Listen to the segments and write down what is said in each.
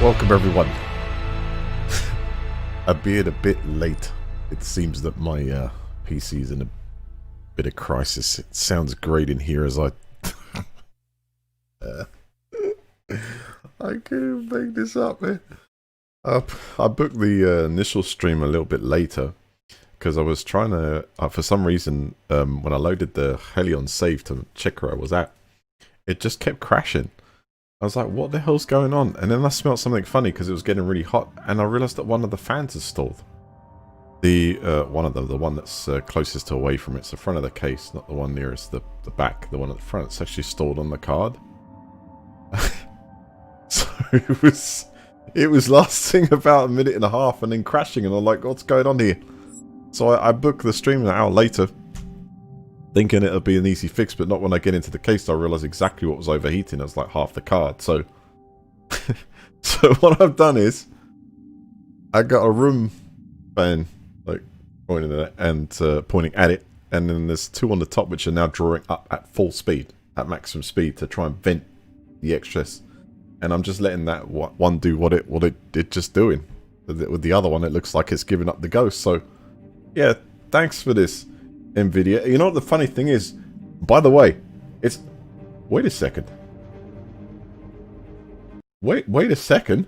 Welcome everyone. I'm being a bit late. It seems that my PC is in a bit of crisis. It sounds great in here as I I can't make this up, man. I booked the initial stream a little bit later because I was trying to, for some reason, when I loaded the Hellion save to check where I was at, it just kept crashing. I was like, what the hell's going on? And then I smelled something funny because it was getting really hot, and I realized that one of the fans is stalled. The one that's closest away from it's the front of the case, not the one nearest the back. The one at the front, it's actually stalled on the card. So it was lasting about a minute and a half and then crashing, and I'm like, what's going on here? So I booked the stream an hour later, thinking it'll be an easy fix, but not when I get into the case. I realized exactly what was overheating. It was like half the card. So, so what I've done is I got a room fan like pointing at it and pointing at it, and then there's two on the top which are now drawing up at full speed, at maximum speed, to try and vent the excess. And I'm just letting that one do what it just doing. With the other one, it looks like it's giving up the ghost. So, yeah, thanks for this, NVIDIA. You know what the funny thing is? By the way, it's... Wait a second. Wait a second.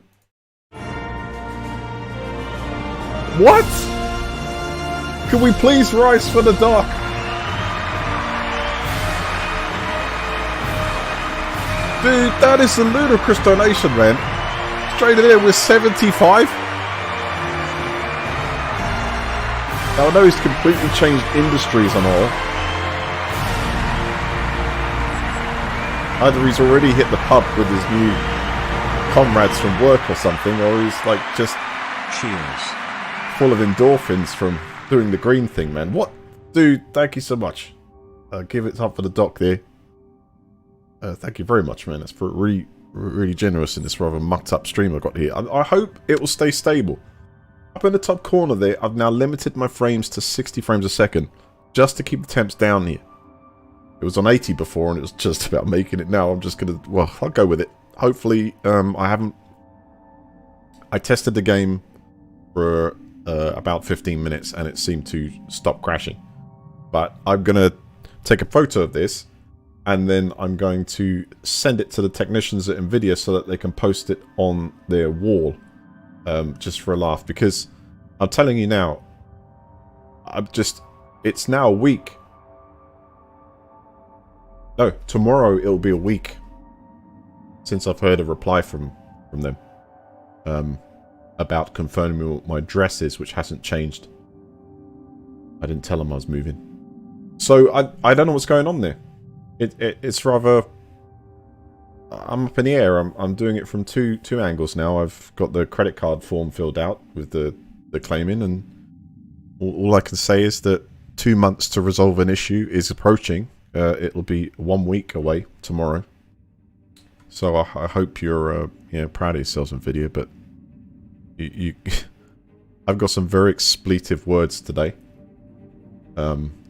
What? Can we please rise for the dark? Dude, that is a ludicrous donation, man. Straight in there with 75. Now, I know he's completely changed industries and all. Either he's already hit the pub with his new comrades from work or something, or he's like just cheers, full of endorphins from doing the green thing, man. What? Dude, thank you so much. Give it up for the doc there. Thank you very much, man. That's really, really generous in this rather mucked up stream I've got here. I hope it will stay stable. Up in the top corner there, I've now limited my frames to 60 frames a second, just to keep the temps down here. It was on 80 before, and it was just about making it now. I'm just gonna, well, I'll go with it. Hopefully, I tested the game for about 15 minutes, and it seemed to stop crashing. But I'm gonna take a photo of this, and then I'm going to send it to the technicians at NVIDIA so that they can post it on their wall. Just for a laugh, because I'm telling you now, it's now a week. No, tomorrow it'll be a week since I've heard a reply from them about confirming what my address is, which hasn't changed. I didn't tell them I was moving, so I don't know what's going on there. It's rather... I'm up in the air. I'm doing it from two angles now. I've got the credit card form filled out with the claiming, and all I can say is that 2 months to resolve an issue is approaching. It'll be 1 week away tomorrow. So I hope you're proud of yourselves, NVIDIA. But I've got some very expletive words today.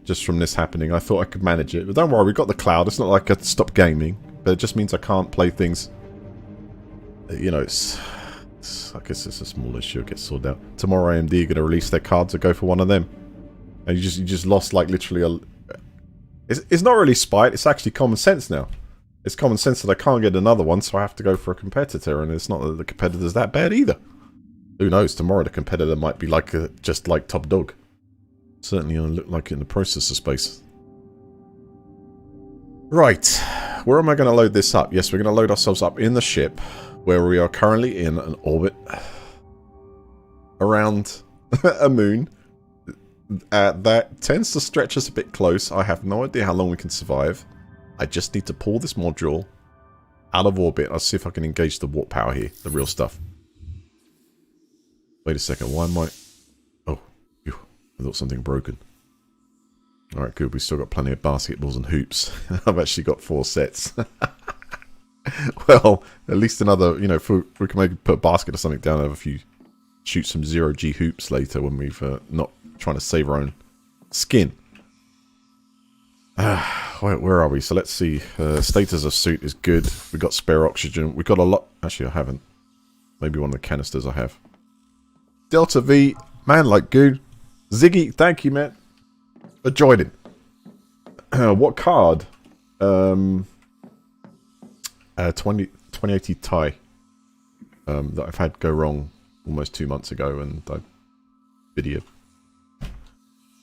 Just from this happening, I thought I could manage it, but don't worry, we got the cloud. It's not like I stopped gaming. But it just means I can't play things. You know, I guess it's a small issue. It gets sorted out. Tomorrow AMD are going to release their cards that go for one of them. And you just lost like literally it's not really spite. It's actually common sense now. It's common sense that I can't get another one, so I have to go for a competitor. And it's not that the competitor's that bad either. Who knows? Tomorrow the competitor might be like just like top dog. Certainly going to look like it in the processor space. Right, where am I going to load this up? Yes, we're going to load ourselves up in the ship, where we are currently in an orbit around a moon that tends to stretch us a bit close. I have no idea how long we can survive. I just need to pull this module out of orbit. I'll see if I can engage the warp power here, the real stuff. Wait a second, why am I... Oh, phew, I thought something broken. Alright, good. We've still got plenty of basketballs and hoops. I've actually got 4 sets. Well, at least another, you know, we can maybe put a basket or something down, have a few, shoot some 0G hoops later when we've not trying to save our own skin. Where are we? So let's see. Status of suit is good. We got spare oxygen. We got a lot. Actually, I haven't. Maybe one of the canisters I have. Delta V, man like goo. Ziggy, thank you, man, for joining. What card? 2080 Ti. That I've had go wrong almost 2 months ago, and I video.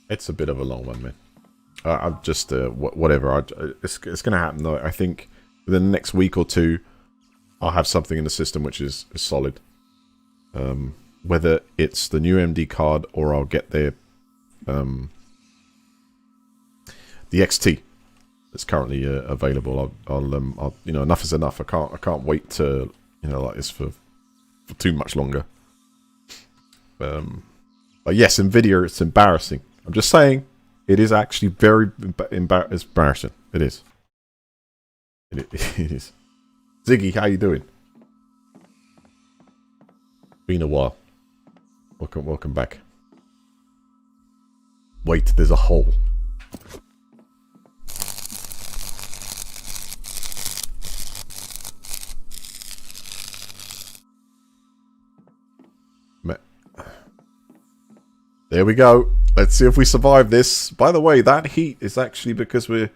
It's a bit of a long one, man. I'm just whatever. It's going to happen though. I think within the next week or two, I'll have something in the system which is solid. Whether it's the new MD card or I'll get the XT that's currently available. I'll you know, enough is enough. I can't wait to, you know, like this for too much longer. But yes, Nvidia, it's embarrassing. I'm just saying, it is actually very embarrassing. It is. It is. Ziggy, how you doing? Been a while. Welcome back. Wait, there's a hole. There we go. Let's see if we survive this. By the way, that heat is actually because we're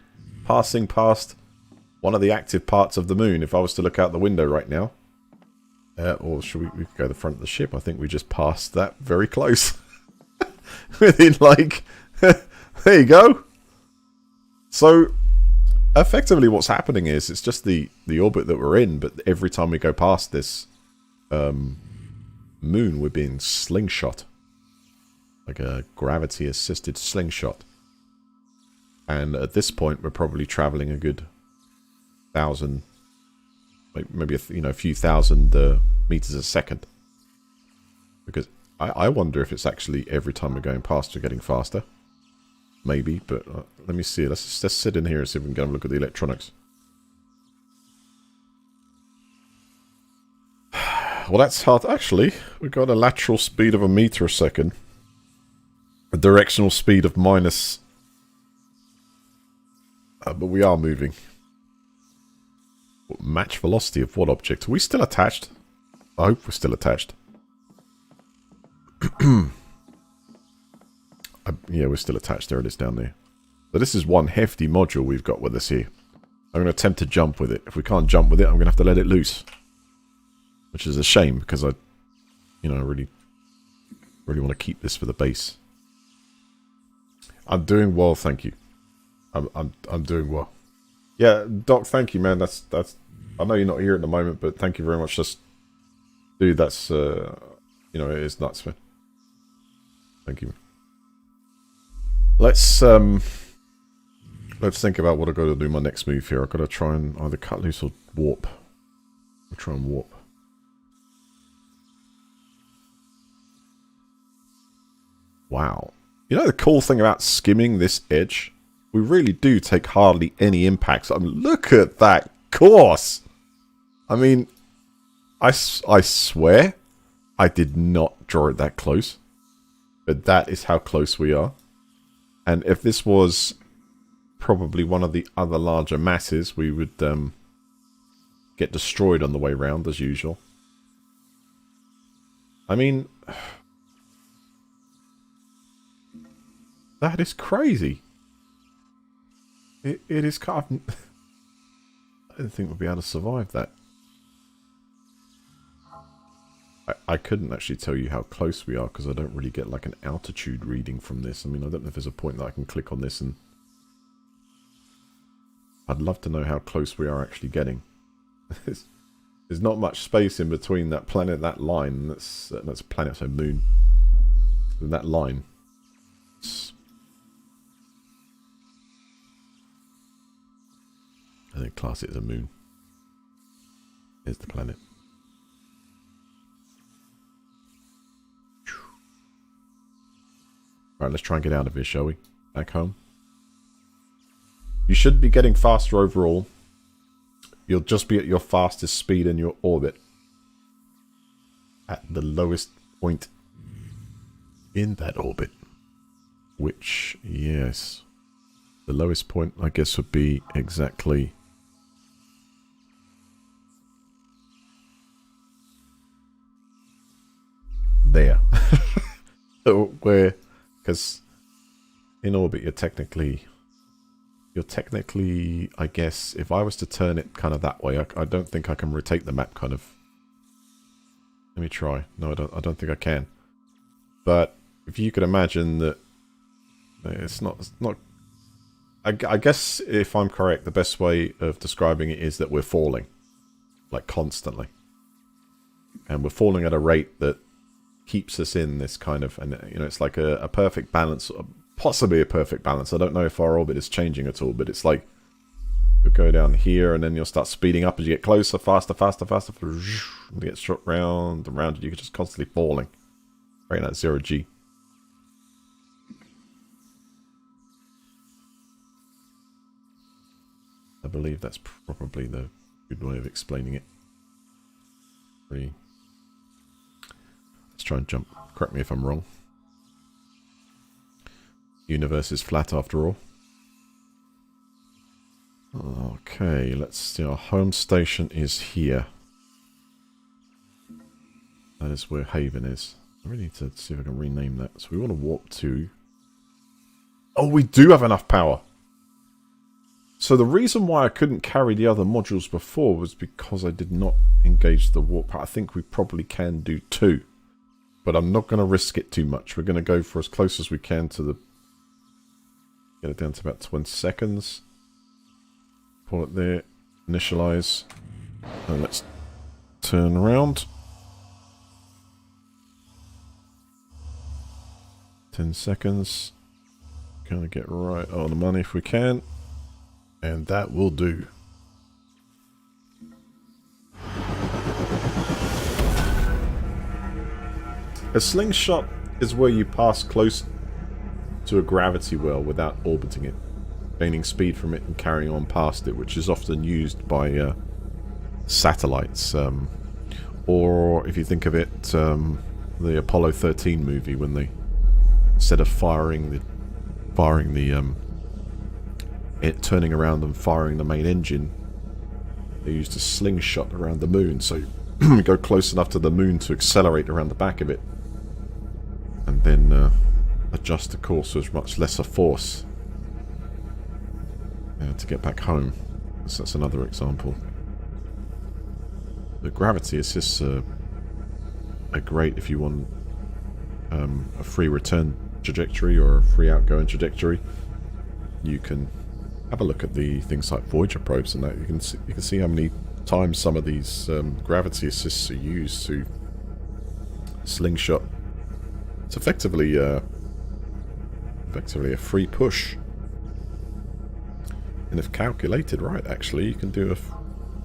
passing past one of the active parts of the moon. If I was to look out the window right now, or should we could go to the front of the ship? I think we just passed that very close. Within like, there you go. So, effectively what's happening is, it's just the orbit that we're in, but every time we go past this moon, we're being slingshot. Like a gravity-assisted slingshot. And at this point, we're probably traveling a good 1,000, maybe a few thousand meters a second. Because I wonder if it's actually every time we're going past, we're getting faster. Maybe, but let me see. Let's sit in here and see if we can go and look at the electronics. Well, that's hard. Actually, we've got a lateral speed of 1 meter a second. A directional speed of minus... but we are moving. Match velocity of what object? Are we still attached? I hope we're still attached. Yeah, we're still attached. There it is down there. So this is one hefty module we've got with us here. I'm going to attempt to jump with it. If we can't jump with it, I'm going to have to let it loose. Which is a shame, because I really want to keep this for the base. I'm doing well, thank you. I'm doing well. Yeah, Doc, thank you, man. That's. I know you're not here at the moment, but thank you very much. Just, dude, that's it is nuts, man. Thank you. Let's think about what I've got to do my next move here. I've got to try and either cut loose or warp. I'll try and warp. Wow. You know the cool thing about skimming this edge? We really do take hardly any impacts. I mean, look at that course! I mean, I swear I did not draw it that close. But that is how close we are. And if this was probably one of the other larger masses, we would get destroyed on the way round, as usual. I mean... that is crazy. It is kind of... I didn't think we'd be able to survive that. I couldn't actually tell you how close we are, because I don't really get like an altitude reading from this. I mean, I don't know if there's a point that I can click on this and... I'd love to know how close we are actually getting. There's not much space in between that planet, that line. That's a planet, so moon. And that line. I think class it as a moon. Here's the planet. Alright, let's try and get out of here, shall we? Back home. You should be getting faster overall. You'll just be at your fastest speed in your orbit. At the lowest point in that orbit. Which, yes. The lowest point, I guess, would be exactly... where, because in orbit you're technically, I guess, if I was to turn it kind of that way, I don't think I can rotate the map kind of. Let me try. No, I don't think I can. But if you could imagine that, it's not. I guess if I'm correct, the best way of describing it is that we're falling, like constantly, and we're falling at a rate that keeps us in this kind of, and you know, it's like a perfect balance. Possibly a perfect balance. I don't know if our orbit is changing at all, but it's like you'll go down here and then you'll start speeding up as you get closer, faster, and you get shot round and round, and you're just constantly falling. Right in that 0G. I believe that's probably the good way of explaining it. Let's try and jump. Correct me if I'm wrong. Universe is flat after all. Okay, let's see. Our home station is here. That is where Haven is. I really need to see if I can rename that. So we want to warp to... Oh, we do have enough power! So the reason why I couldn't carry the other modules before was because I did not engage the warp. I think we probably can do 2. But I'm not going to risk it too much. We're going to go for as close as we can to the... Get it down to about 20 seconds. Pull it there. Initialize. And let's turn around. 10 seconds. Gonna get right on the money if we can. And that will do. A slingshot is where you pass close to a gravity well without orbiting it, gaining speed from it and carrying on past it, which is often used by satellites. Or if you think of it, the Apollo 13 movie, when they, instead of turning around and firing the main engine, they used a slingshot around the moon, so you go close enough to the moon to accelerate around the back of it, and then adjust the course with much lesser force to get back home. So that's another example. The gravity assists are great if you want a free return trajectory or a free outgoing trajectory. You can have a look at the things like Voyager probes and that. You can see how many times some of these gravity assists are used to slingshot. It's effectively a free push. And if calculated right, actually, you can do a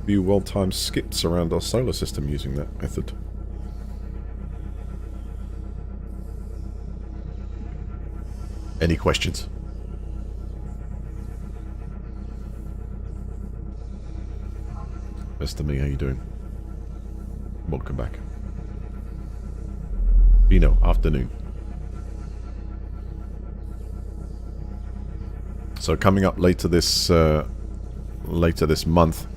few well-timed skips around our solar system using that method. Any questions? Mr. Me, how you doing? Welcome back. Bino, afternoon. So coming up later this month,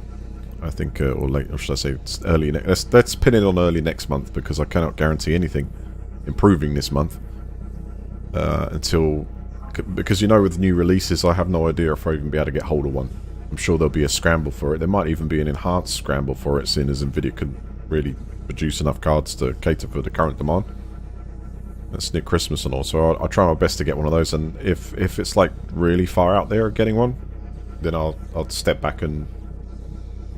I think, or late, or should I say, it's early. Let's pin it on early next month, because I cannot guarantee anything improving this month until, because you know, with new releases, I have no idea if I'll even be able to get hold of one. I'm sure there'll be a scramble for it. There might even be an enhanced scramble for it, seeing as Nvidia can really produce enough cards to cater for the current demand. It's near Christmas and all, so I'll try my best to get one of those. And if it's like really far out there getting one, then I'll step back and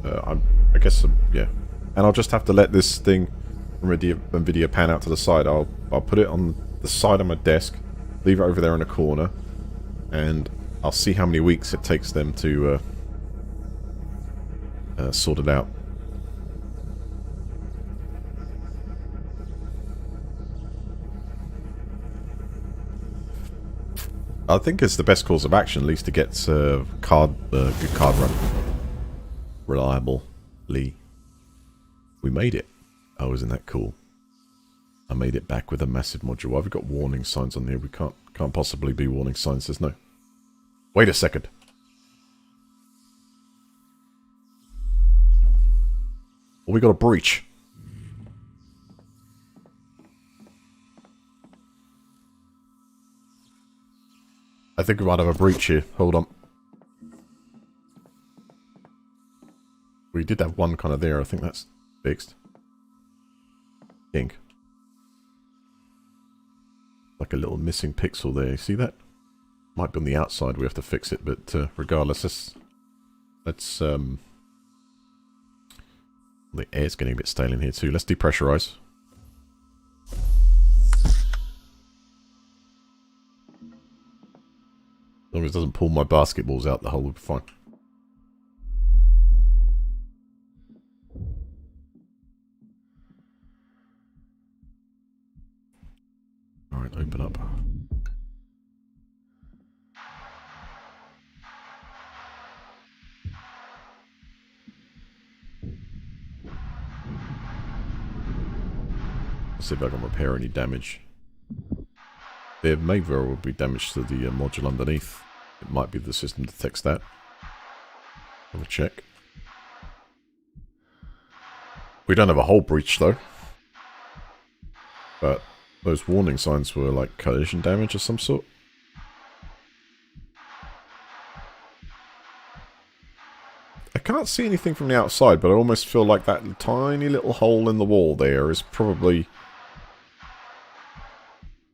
I guess yeah, and I'll just have to let this thing from Nvidia pan out to the side. I'll put it on the side of my desk, leave it over there in a corner, and I'll see how many weeks it takes them to sort it out. I think it's the best course of action, at least to get good card run. Reliably. We made it. Oh, isn't that cool? I made it back with a massive module. Why have we got warning signs on here? We can't possibly be warning signs. There's no... Wait a second. Oh, we got a breach. I think we might have a breach here. Hold on. We did have one kind of there. I think that's fixed. Ink. Like a little missing pixel there. See that? Might be on the outside. We have to fix it, but regardless, let's the air's getting a bit stale in here too. Let's depressurize. As long as it doesn't pull my basketballs out, the hole will be fine. Alright, open up. Let's see if I can repair any damage. There may very well be damage to the module underneath. It might be the system detects that. Have a check. We don't have a hull breach though. But those warning signs were like collision damage of some sort. I can't see anything from the outside, but I almost feel like that tiny little hole in the wall there is probably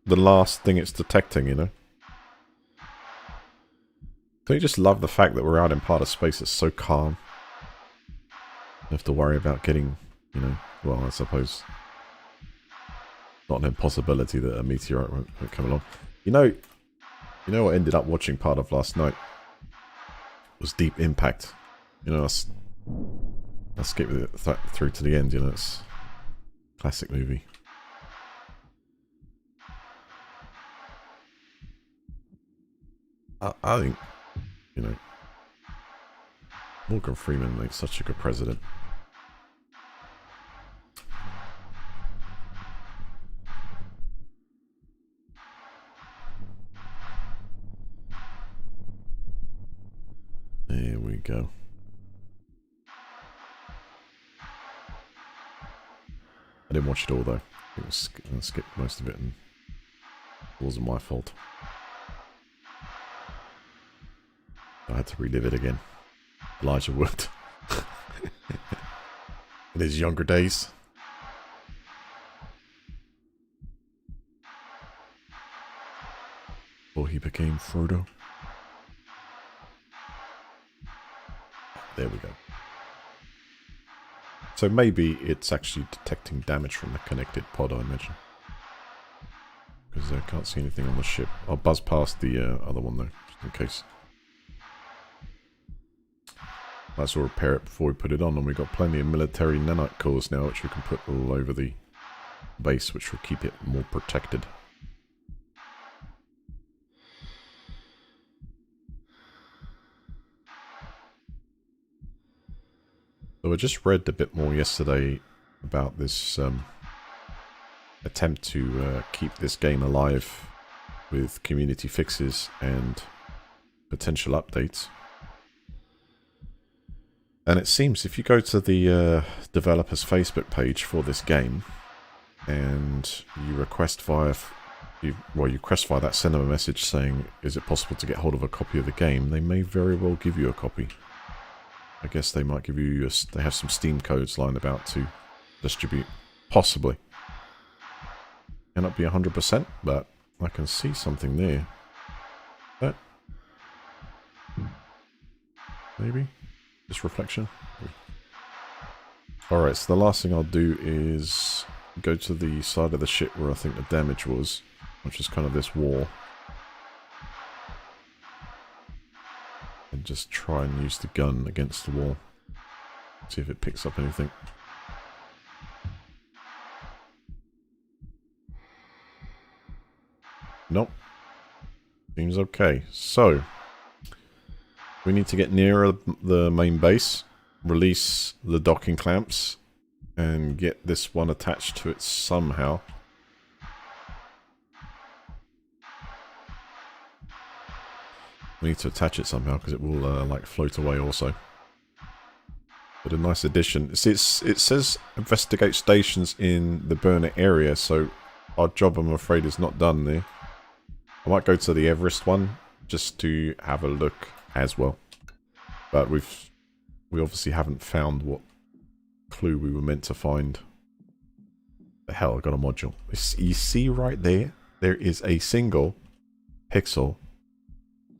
the last thing it's detecting, you know? Don't you just love the fact that we're out in part of space that's so calm? Don't have to worry about getting, you know, well, I suppose not an impossibility that a meteorite won't come along. You know what I ended up watching part of last night was Deep Impact. You know, let's skip through to the end, you know, it's a classic movie. I think, you know, Morgan Freeman makes such a good president. There we go. I didn't watch it all though. I skipped most of it and it wasn't my fault. I had to relive it again. Elijah Wood. In his younger days. Before he became Frodo. There we go. So maybe it's actually detecting damage from the connected pod, I imagine. Because I can't see anything on the ship. I'll buzz past the other one though, just in case. Might as well repair it before we put it on, and we've got plenty of military nanite cores now which we can put all over the base, which will keep it more protected. So I just read a bit more yesterday about this attempt to keep this game alive with community fixes and potential updates. And it seems if you go to the developers Facebook page for this game and you request via you request via that send them a message saying is it possible to get hold of a copy of the game, they may very well give you a copy. I guess they might give you they have some Steam codes lying about to distribute, possibly. Cannot be 100%, but I can see something there. That maybe. Just reflection. Alright, so the last thing I'll do is go to the side of the ship where I think the damage was, which is kind of this wall. And just try and use the gun against the wall. See if it picks up anything. Nope. Seems okay. So we need to get nearer the main base, release the docking clamps, and get this one attached to it somehow. We need to attach it somehow because it will like float away also. But a nice addition. See, it says investigate stations in the burner area, so our job, I'm afraid, is not done there. I might go to the Everest one just to have a look as well. But we obviously haven't found what clue we were meant to find. The hell, I got a module. You see right there? There is a single pixel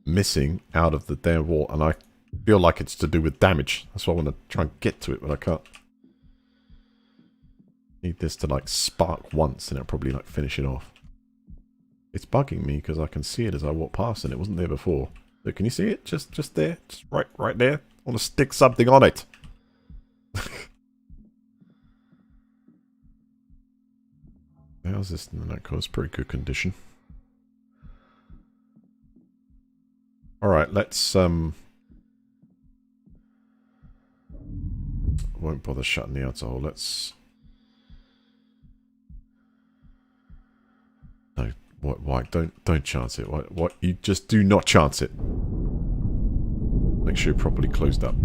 missing out of the damn wall, and I feel like it's to do with damage. That's why I want to try and get to it, but I can't. Need this to like spark once, and it'll probably like finish it off. It's bugging me because I can see it as I walk past, and it wasn't there before. Look, can you see it? Just there, just right there. I want to stick something on it. How's this? No, it's pretty good condition. All right, let's won't bother shutting the outer hole. Let's. No, why? Don't chance it. What? You just do not chance it. Make sure you're properly closed up.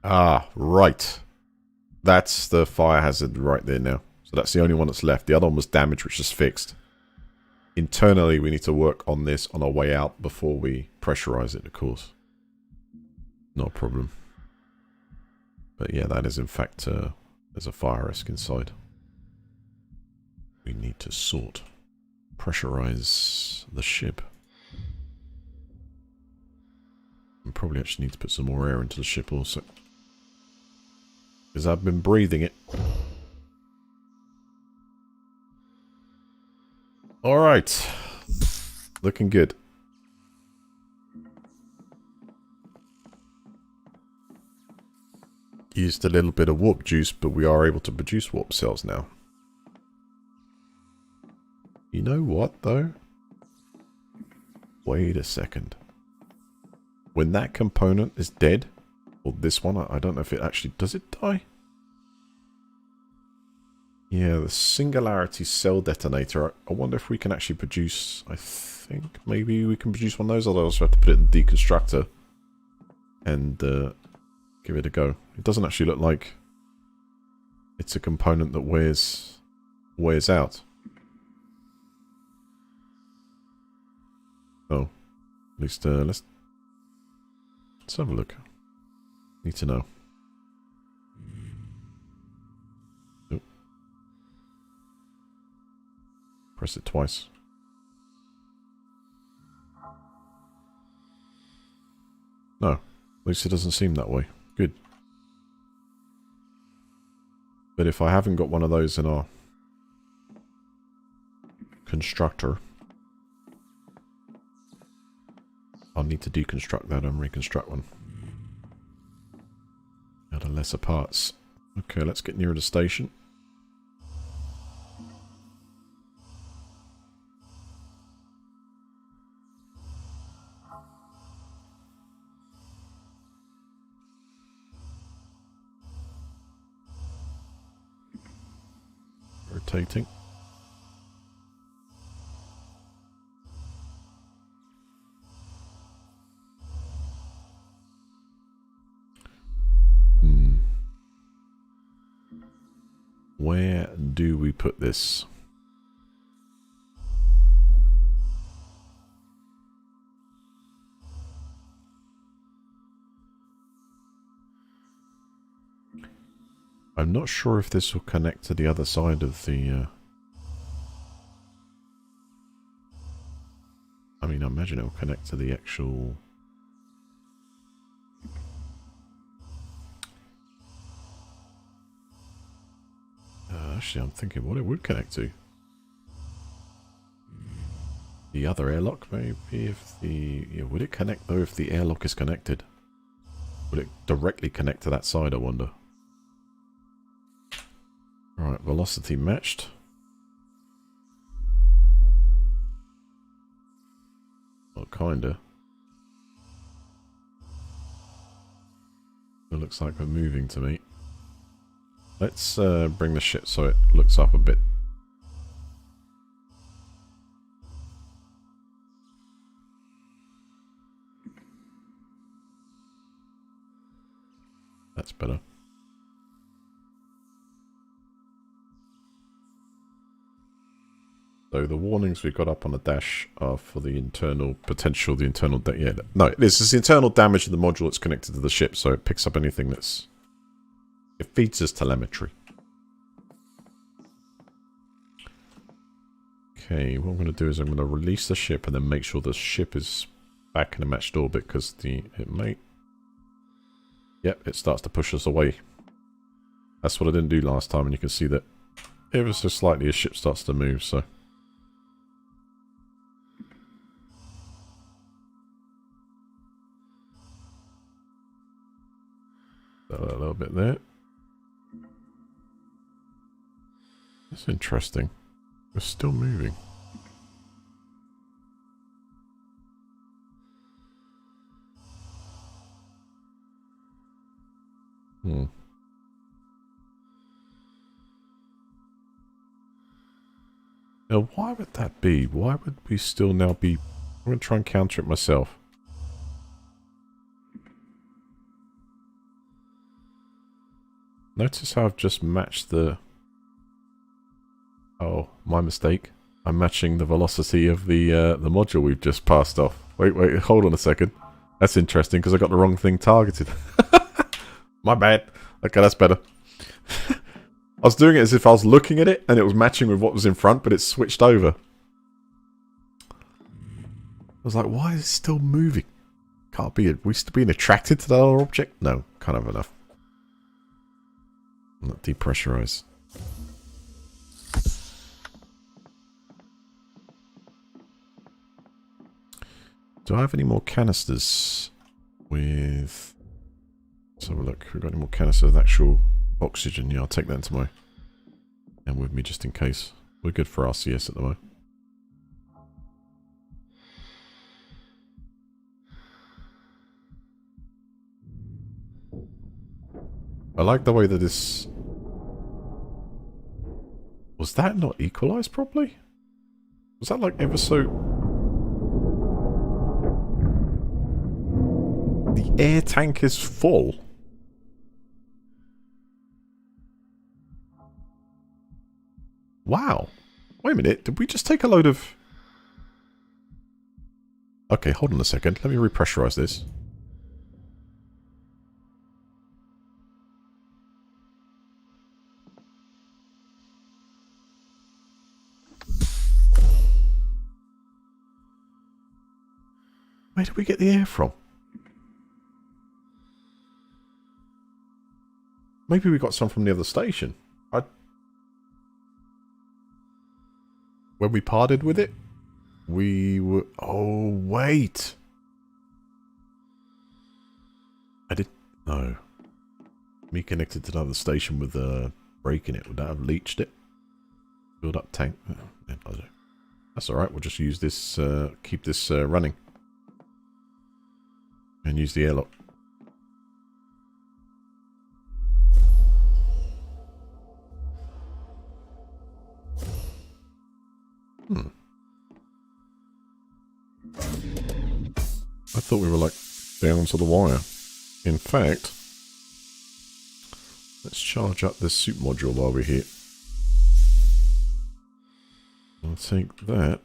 Ah, right. That's the fire hazard right there now. So that's the only one that's left. The other one was damaged, which is fixed. Internally, we need to work on this on our way out before we pressurize it, of course. Not a problem. But yeah, that is in fact, there's a fire risk inside. We need to pressurize the ship. We probably actually need to put some more air into the ship also. Because I've been breathing it. Alright. Looking good. Used a little bit of warp juice, but we are able to produce warp cells now. You know what, though? Wait a second. When that component is dead, or this one, I don't know if it actually... Does it die? Yeah, the Singularity Cell Detonator. I wonder if we can actually produce... I think maybe we can produce one of those, although I also have to put it in the deconstructor and give it a go. It doesn't actually look like it's a component that wears out. Oh, at least let's have a look. Need to know. Nope. Press it twice. No, at least it doesn't seem that way. Good. But if I haven't got one of those in our constructor, I'll need to deconstruct that and reconstruct one. Out of lesser parts. Okay, let's get nearer the station. Rotating. Where do we put this? I'm not sure if this will connect to the other side of the... I mean, I imagine it will connect to the actual... actually, I'm thinking what it would connect to. The other airlock, maybe, if the... Yeah, would it connect, though, if the airlock is connected? Would it directly connect to that side, I wonder? Right, velocity matched. Well, kinda. It looks like we're moving to me. Let's bring the ship so it looks up a bit. That's better. So the warnings we got up on the dash are for the internal potential, the internal... yeah, no, this is the internal damage of the module that's connected to the ship, so it picks up anything that's... It feeds us telemetry. Okay, what I'm going to do is I'm going to release the ship and then make sure the ship is back in a matched orbit, because it may... Yep, it starts to push us away. That's what I didn't do last time, and you can see that ever so slightly a ship starts to move, so... A little bit there. That's interesting. We're still moving. Now, why would that be? Why would we still now be... I'm going to try and counter it myself. Notice how I've just matched the... Oh, my mistake. I'm matching the velocity of the module we've just passed off. Wait, hold on a second. That's interesting, because I got the wrong thing targeted. My bad. Okay, that's better. I was doing it as if I was looking at it, and it was matching with what was in front, but it switched over. I was like, why is it still moving? Can't be. Are we still being attracted to that other object? No, can't have enough. Not depressurize. Do I have any more canisters with... Let's have a look. We've got any more canisters with actual oxygen? Yeah, I'll take that into my... And with me just in case. We're good for RCS at the moment. I like the way that this... Was that not equalized properly? Was that like ever so... The air tank is full. Wow. Wait a minute. Did we just take a load of... Okay, hold on a second. Let me repressurize this. Where did we get the air from? Maybe we got some from the other station. When we parted with it, we were... Oh, wait. I did... No. Me connected to another station with a break in it. Would that have leached it? Build up tank? Oh, yeah, I don't know. That's alright. We'll just use this... keep this running. And use the airlock. I thought we were like down to the wire. In fact, let's charge up this suit module while we're here. I'll take that.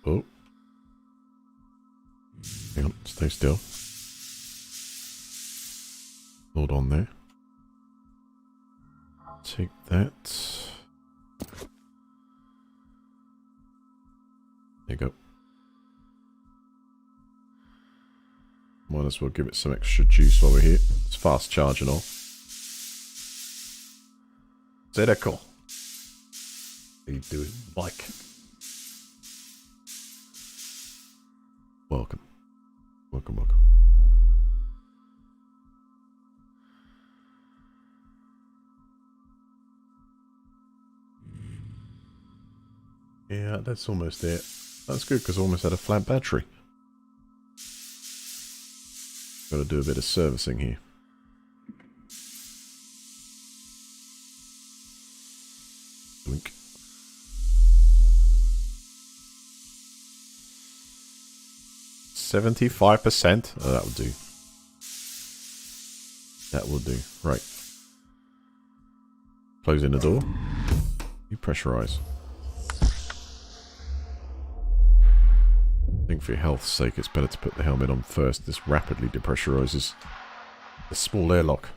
Oh. Hang on, stay still. Hold on there. Take that. There you go. Might as well give it some extra juice while we're here. It's fast charge and all. Zedical. How you doing, Mike? Welcome. Welcome, welcome. Yeah, that's almost it. That's good, because I almost had a flat battery. Got to do a bit of servicing here. Blink. $75%? Oh, that will do. That will do. Right. Closing the door. You pressurize. I think for your health's sake, it's better to put the helmet on first. This rapidly depressurizes the small airlock.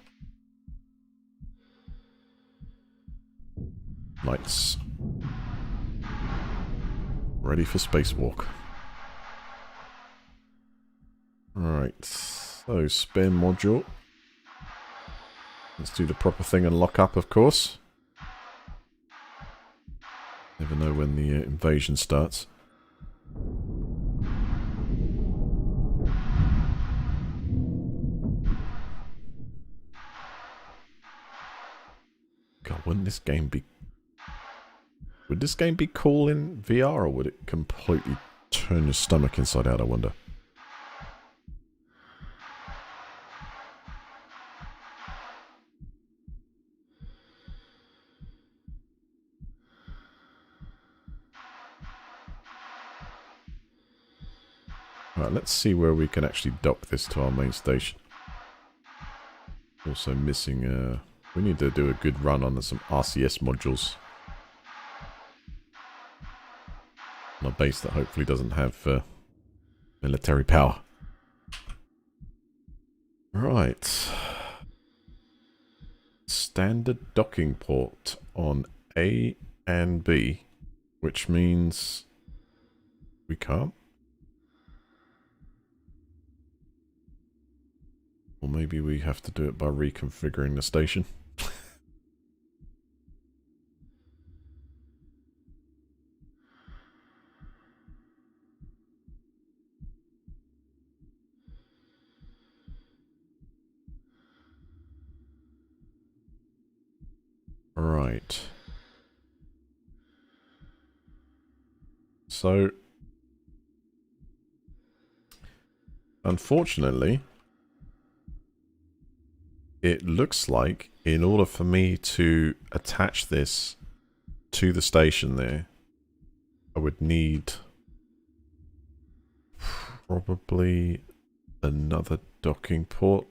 Lights. Ready for spacewalk. Alright, so spare module. Let's do the proper thing and lock up, of course. Never know when the invasion starts. God, wouldn't this game be... Would this game be cool in VR, or would it completely turn your stomach inside out, I wonder? Alright, let's see where we can actually dock this to our main station. Also missing, we need to do a good run on some RCS modules. On a base that hopefully doesn't have military power. Right. Standard docking port on A and B, which means we can't. Or maybe we have to do it by reconfiguring the station. Right. So, unfortunately, it looks like in order for me to attach this to the station there, I would need probably another docking port.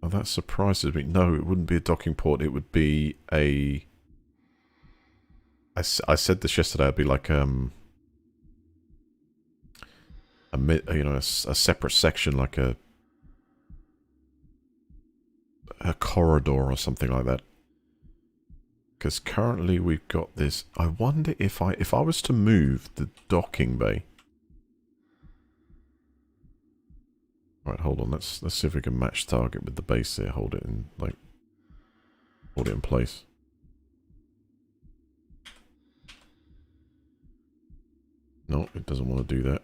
Oh, that surprises me. No, it wouldn't be a docking port. It would be a... I said this yesterday. It'd be like a separate section, like a corridor or something like that. Because currently we've got this. I wonder if I was to move the docking bay. Right, hold on. Let's see if we can match target with the base there. Hold it in place. No, it doesn't want to do that.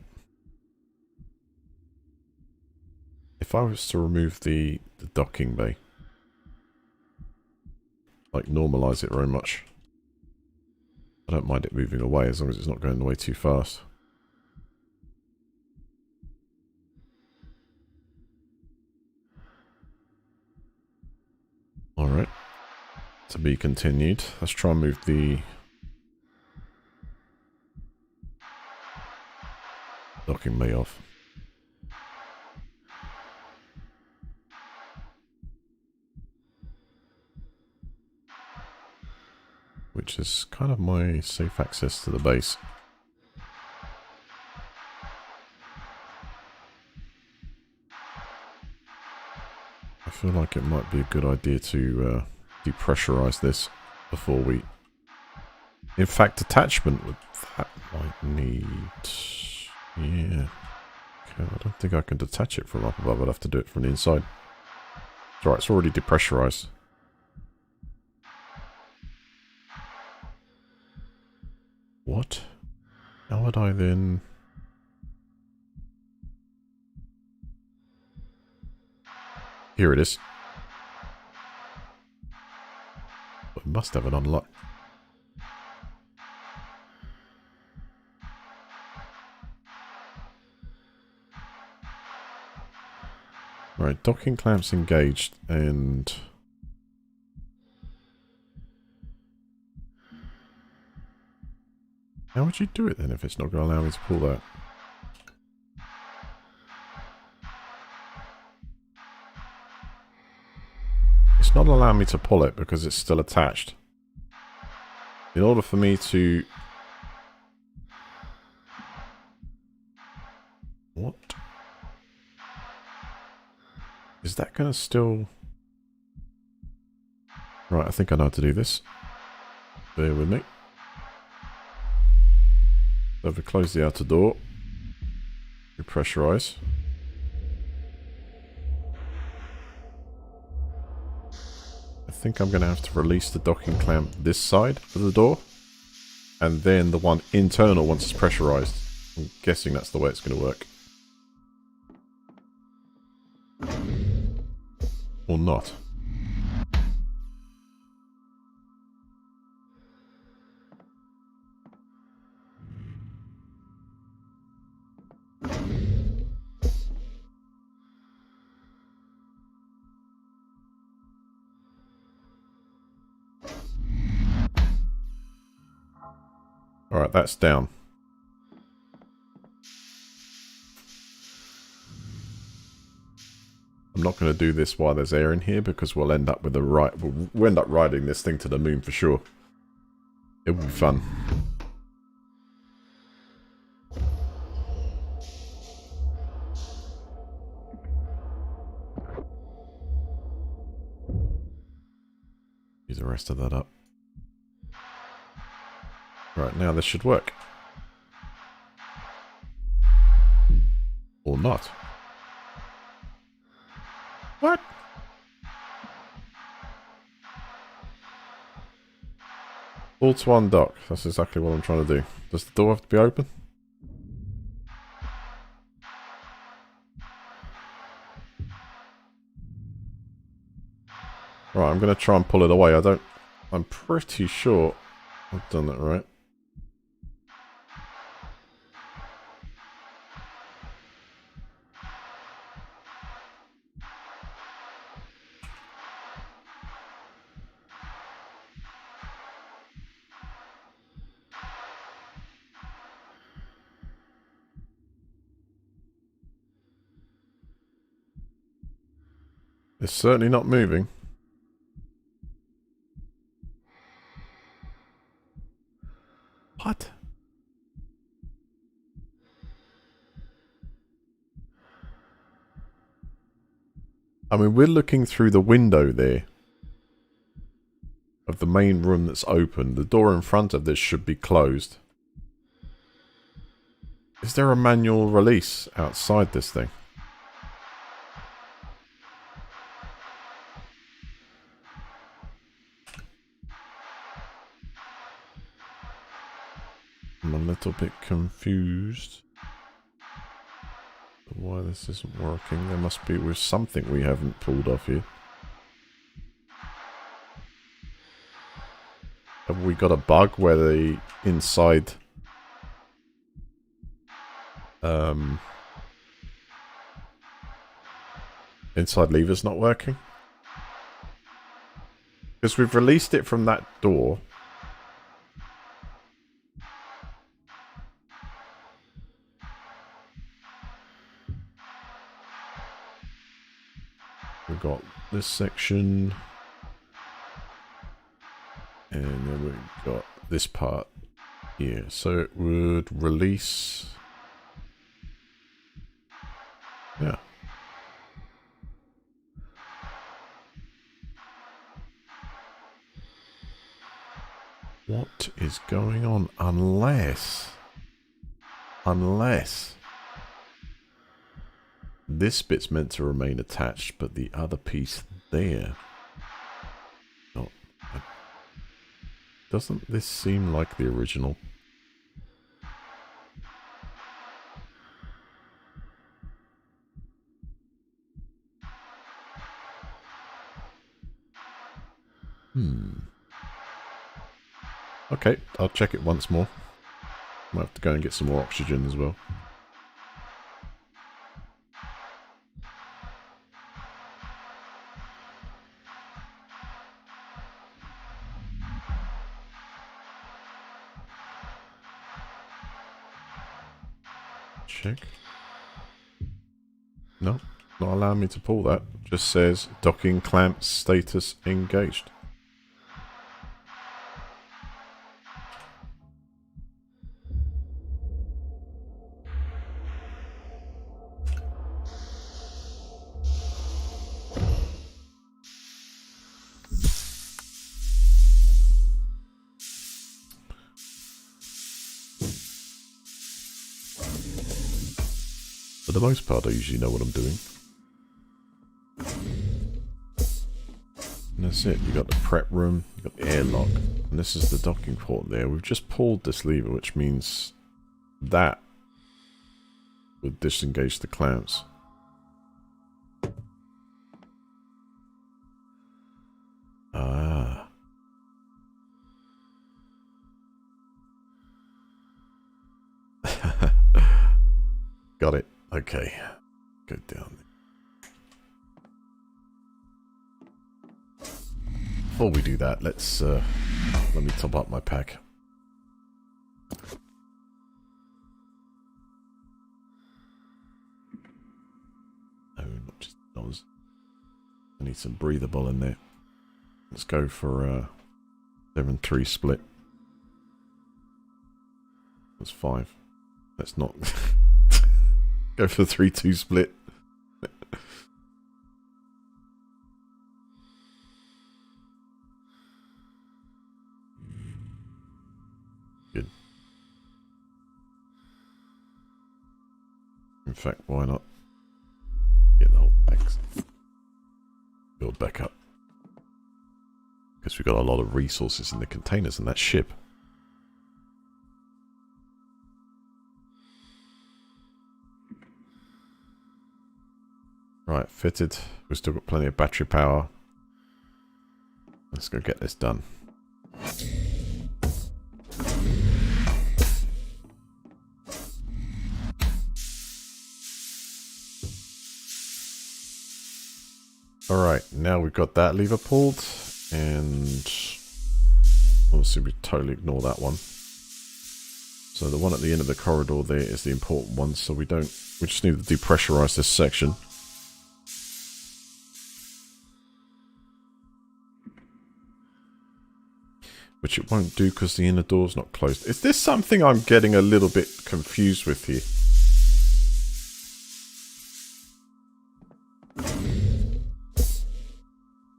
If I was to remove the docking bay, like normalize it very much, I don't mind it moving away as long as it's not going away too fast. Alright. To be continued. Let's try and move the docking bay off. Which is kind of my safe access to the base. I feel like it might be a good idea to depressurize this before we... In fact, attachment with that might need... Yeah. Okay, I don't think I can detach it from up above. I'd have to do it from the inside. It's alright, it's already depressurized. What? How would I then... Here it is. I must have an unlock. Right, docking clamps engaged and... How would you do it then if it's not going to allow me to pull that? It's not allowing me to pull it because it's still attached. In order for me to... Is that going to still... Right, I think I know how to do this. Bear with me. So if we close the outer door, repressurize. I think I'm going to have to release the docking clamp this side of the door, and then the one internal once it's pressurized. I'm guessing that's the way it's going to work. Or not. Alright, that's down. I'm not going to do this while there's air in here because we'll end up with we'll end up riding this thing to the moon for sure. It will be fun. Use the rest of that up. Right, now this should work. Or not. What? All to one dock. That's exactly what I'm trying to do. Does the door have to be open? Right, I'm going to try and pull it away. I'm pretty sure I've done that right. It's certainly not moving. What? I mean, we're looking through the window there of the main room that's open. The door in front of this should be closed. Is there a manual release outside this thing? I'm a little bit confused why this isn't working. There must be with something we haven't pulled off here. Have we got a bug where the inside inside lever's not working? Because we've released it from that door. We've got this section. And then we've got this part here. So it would release... Yeah. What is going on? Unless this bit's meant to remain attached, but the other piece there not. Doesn't this seem like the original? Okay, I'll check it once more. Might have to go and get some more oxygen as well. Check. No, not allowing me to pull that. Just says docking clamp status engaged. the most part, I usually know what I'm doing. And that's it. You got the prep room, you got the airlock, and this is the docking port there. We've just pulled this lever, which means that would disengage the clamps. Ah. Got it. Okay. Go down. Before we do that, let's let me top up my pack. No, not just those. I need some breathable in there. Let's go for 7-3 split. That's 5. Let's not go for 3-2 split. Good. In fact, why not get the whole pack build back up? Because we've got a lot of resources in the containers in that ship. Right, fitted. We've still got plenty of battery power. Let's go get this done. Alright, now we've got that lever pulled, and obviously we totally ignore that one. So the one at the end of the corridor there is the important one, so we just need to depressurize this section. Which it won't do because the inner door's not closed. Is this something I'm getting a little bit confused with here?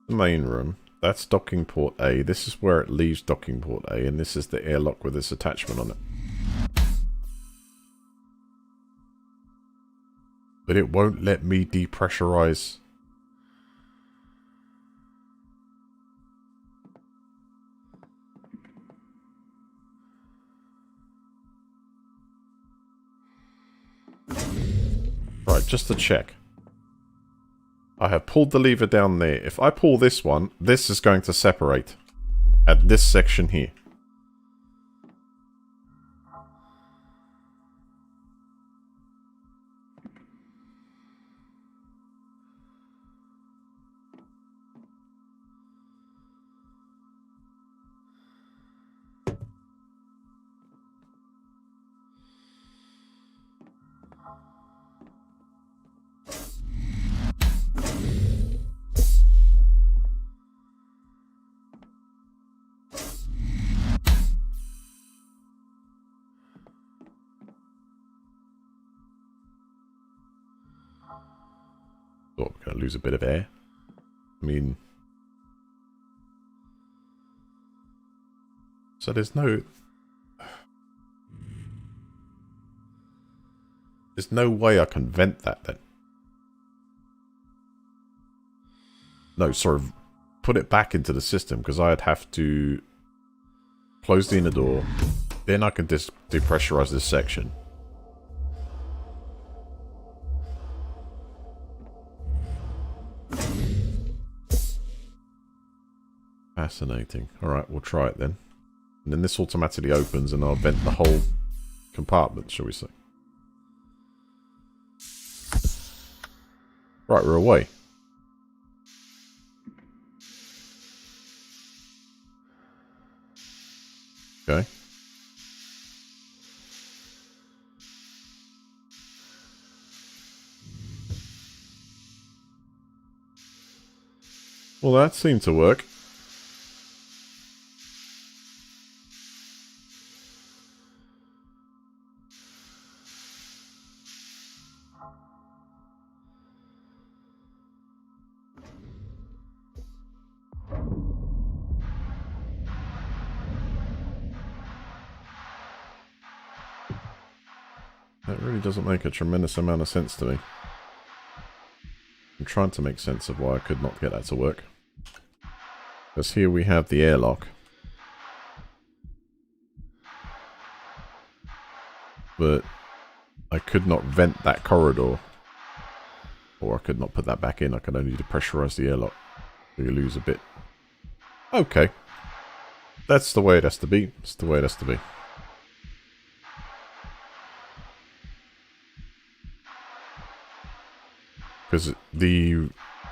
The main room. That's docking port A. This is where it leaves docking port A, and this is the airlock with this attachment on it. But it won't let me depressurize. Right, just to check. I have pulled the lever down there. If I pull this one, this is going to separate at this section here. Oh, we're going to lose a bit of air. I mean... So there's no... There's no way I can vent that then. No, sort of put it back into the system, because I'd have to close the inner door. Then I can depressurize this section. Fascinating. Alright, we'll try it then. And then this automatically opens and I'll vent the whole compartment, shall we say. Right, we're away. Okay. Well, that seemed to work. That really doesn't make a tremendous amount of sense to me. I'm trying to make sense of why I could not get that to work. Because here we have the airlock. But I could not vent that corridor. Or I could not put that back in. I could only depressurize the airlock. So you lose a bit. Okay. That's the way it has to be. That's the way it has to be. Because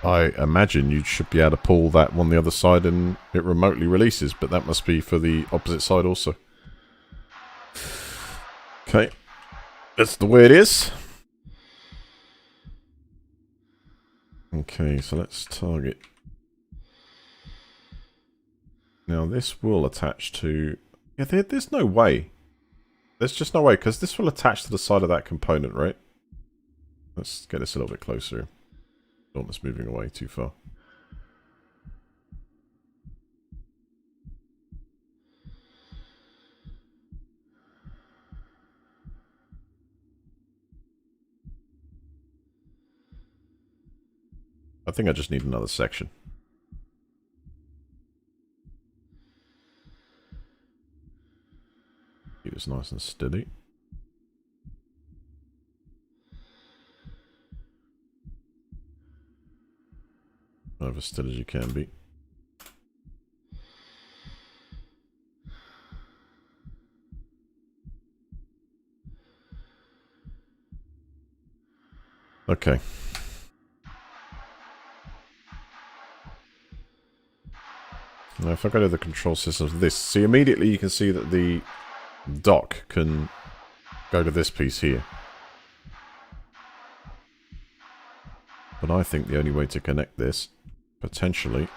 I imagine you should be able to pull that on the other side and it remotely releases, but that must be for the opposite side also. Okay. That's the way it is. Okay, so let's target. Now this will attach to... Yeah, there's no way. There's just no way, because this will attach to the side of that component, right? Let's get this a little bit closer. Don't want this moving away too far. I think I just need another section. Keep this nice and steady. Over as steady as you can be. Okay. Now if I go to the control systems of this, see immediately you can see that the dock can go to this piece here. But I think the only way to connect this, potentially,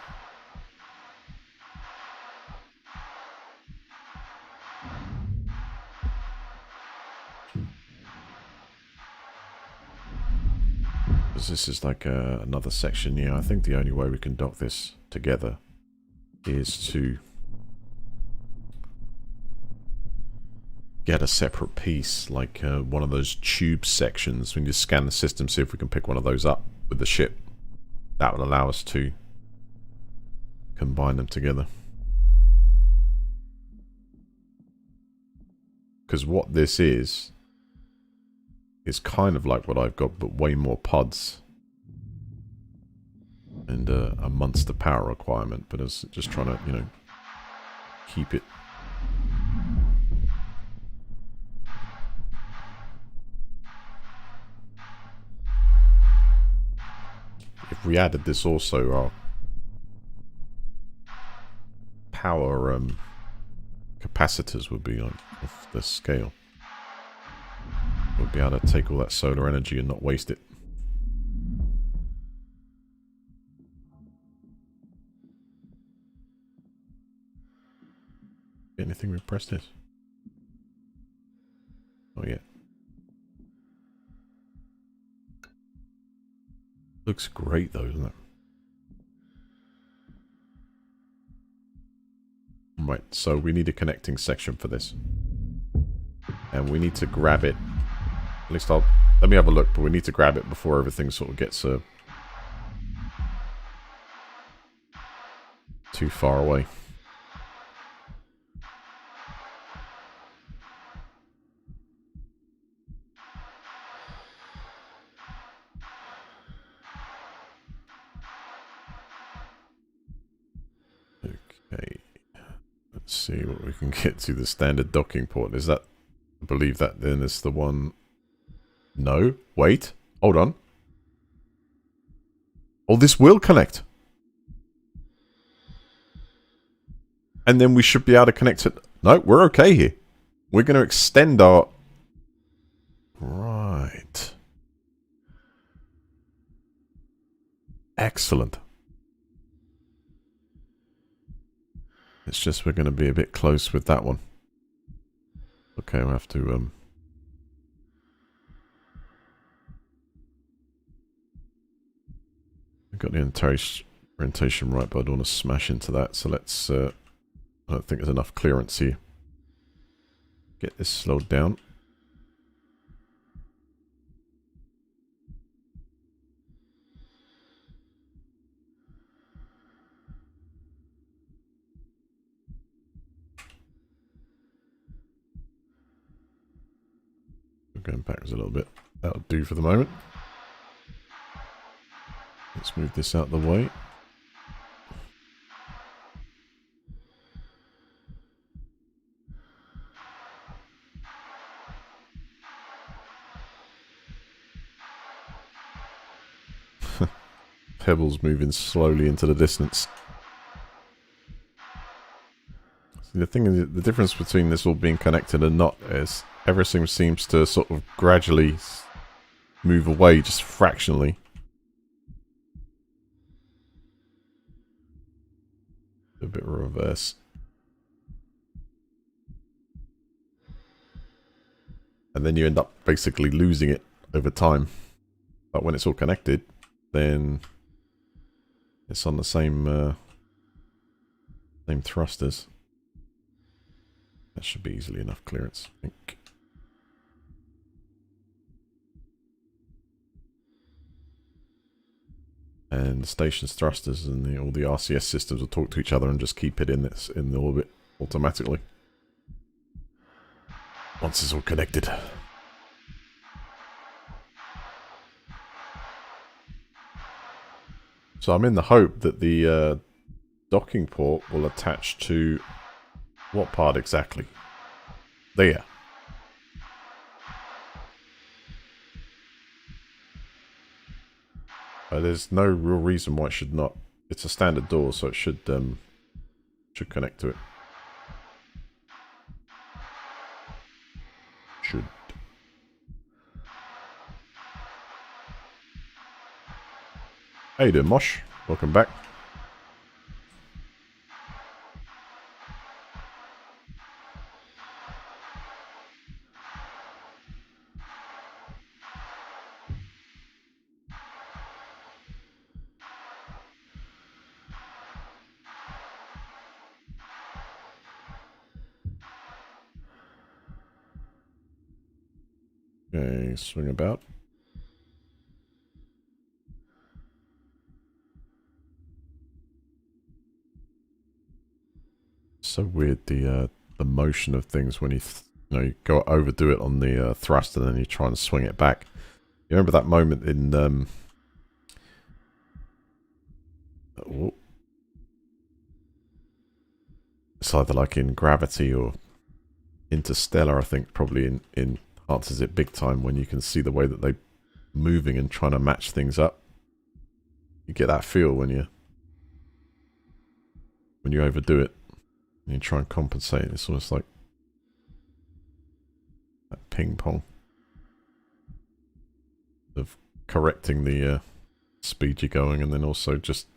because this is like another section here, I think the only way we can dock this together is to get a separate piece, like one of those tube sections. When you scan the system, see if we can pick one of those up with the ship. That will allow us to combine them together. Because what this is kind of like what I've got, but way more pods. And a monster power requirement, but it's just trying to, you know, keep it. If we added this also, our power capacitors would be off the scale. We'll be able to take all that solar energy and not waste it. Anything we press this? Oh yeah. Looks great though, doesn't it? Right, so we need a connecting section for this. And we need to grab it. At least let me have a look, but we need to grab it before everything sort of gets too far away. Okay, let's see what we can get to. The standard docking port. Is that, I believe that then is the one. No, wait, hold on. Oh, this will connect. And then we should be able to connect it. No, we're okay here. We're going to extend our... Right. Excellent. It's just we're going to be a bit close with that one. Okay, we'll have to... I've got the orientation right, but I don't want to smash into that. So let's... I don't think there's enough clearance here. Get this slowed down. going backwards a little bit. That'll do for the moment. Let's move this out of the way. Pebbles moving slowly into the distance. See, the thing is, the difference between this all being connected and not is everything seems to sort of gradually move away just fractionally. A bit of reverse. And then you end up basically losing it over time. But when it's all connected, then it's on the same thrusters. That should be easily enough clearance, I think. And the station's thrusters and all the RCS systems will talk to each other and just keep it in the orbit automatically. Once it's all connected. So I'm in the hope that the docking port will attach to what part exactly? There. There's no real reason why it should not. It's a standard door, so it should connect to it. Should. How you doing, Mosh? Welcome back. Okay, swing about. So weird the motion of things when you you go overdo it on the thrust and then you try and swing it back. You remember that moment in it's either like in Gravity or Interstellar, I think, probably enhances it big time when you can see the way that they're moving and trying to match things up. You get that feel when you overdo it and you try and compensate. It's almost like that ping pong of correcting the speed you're going and then also just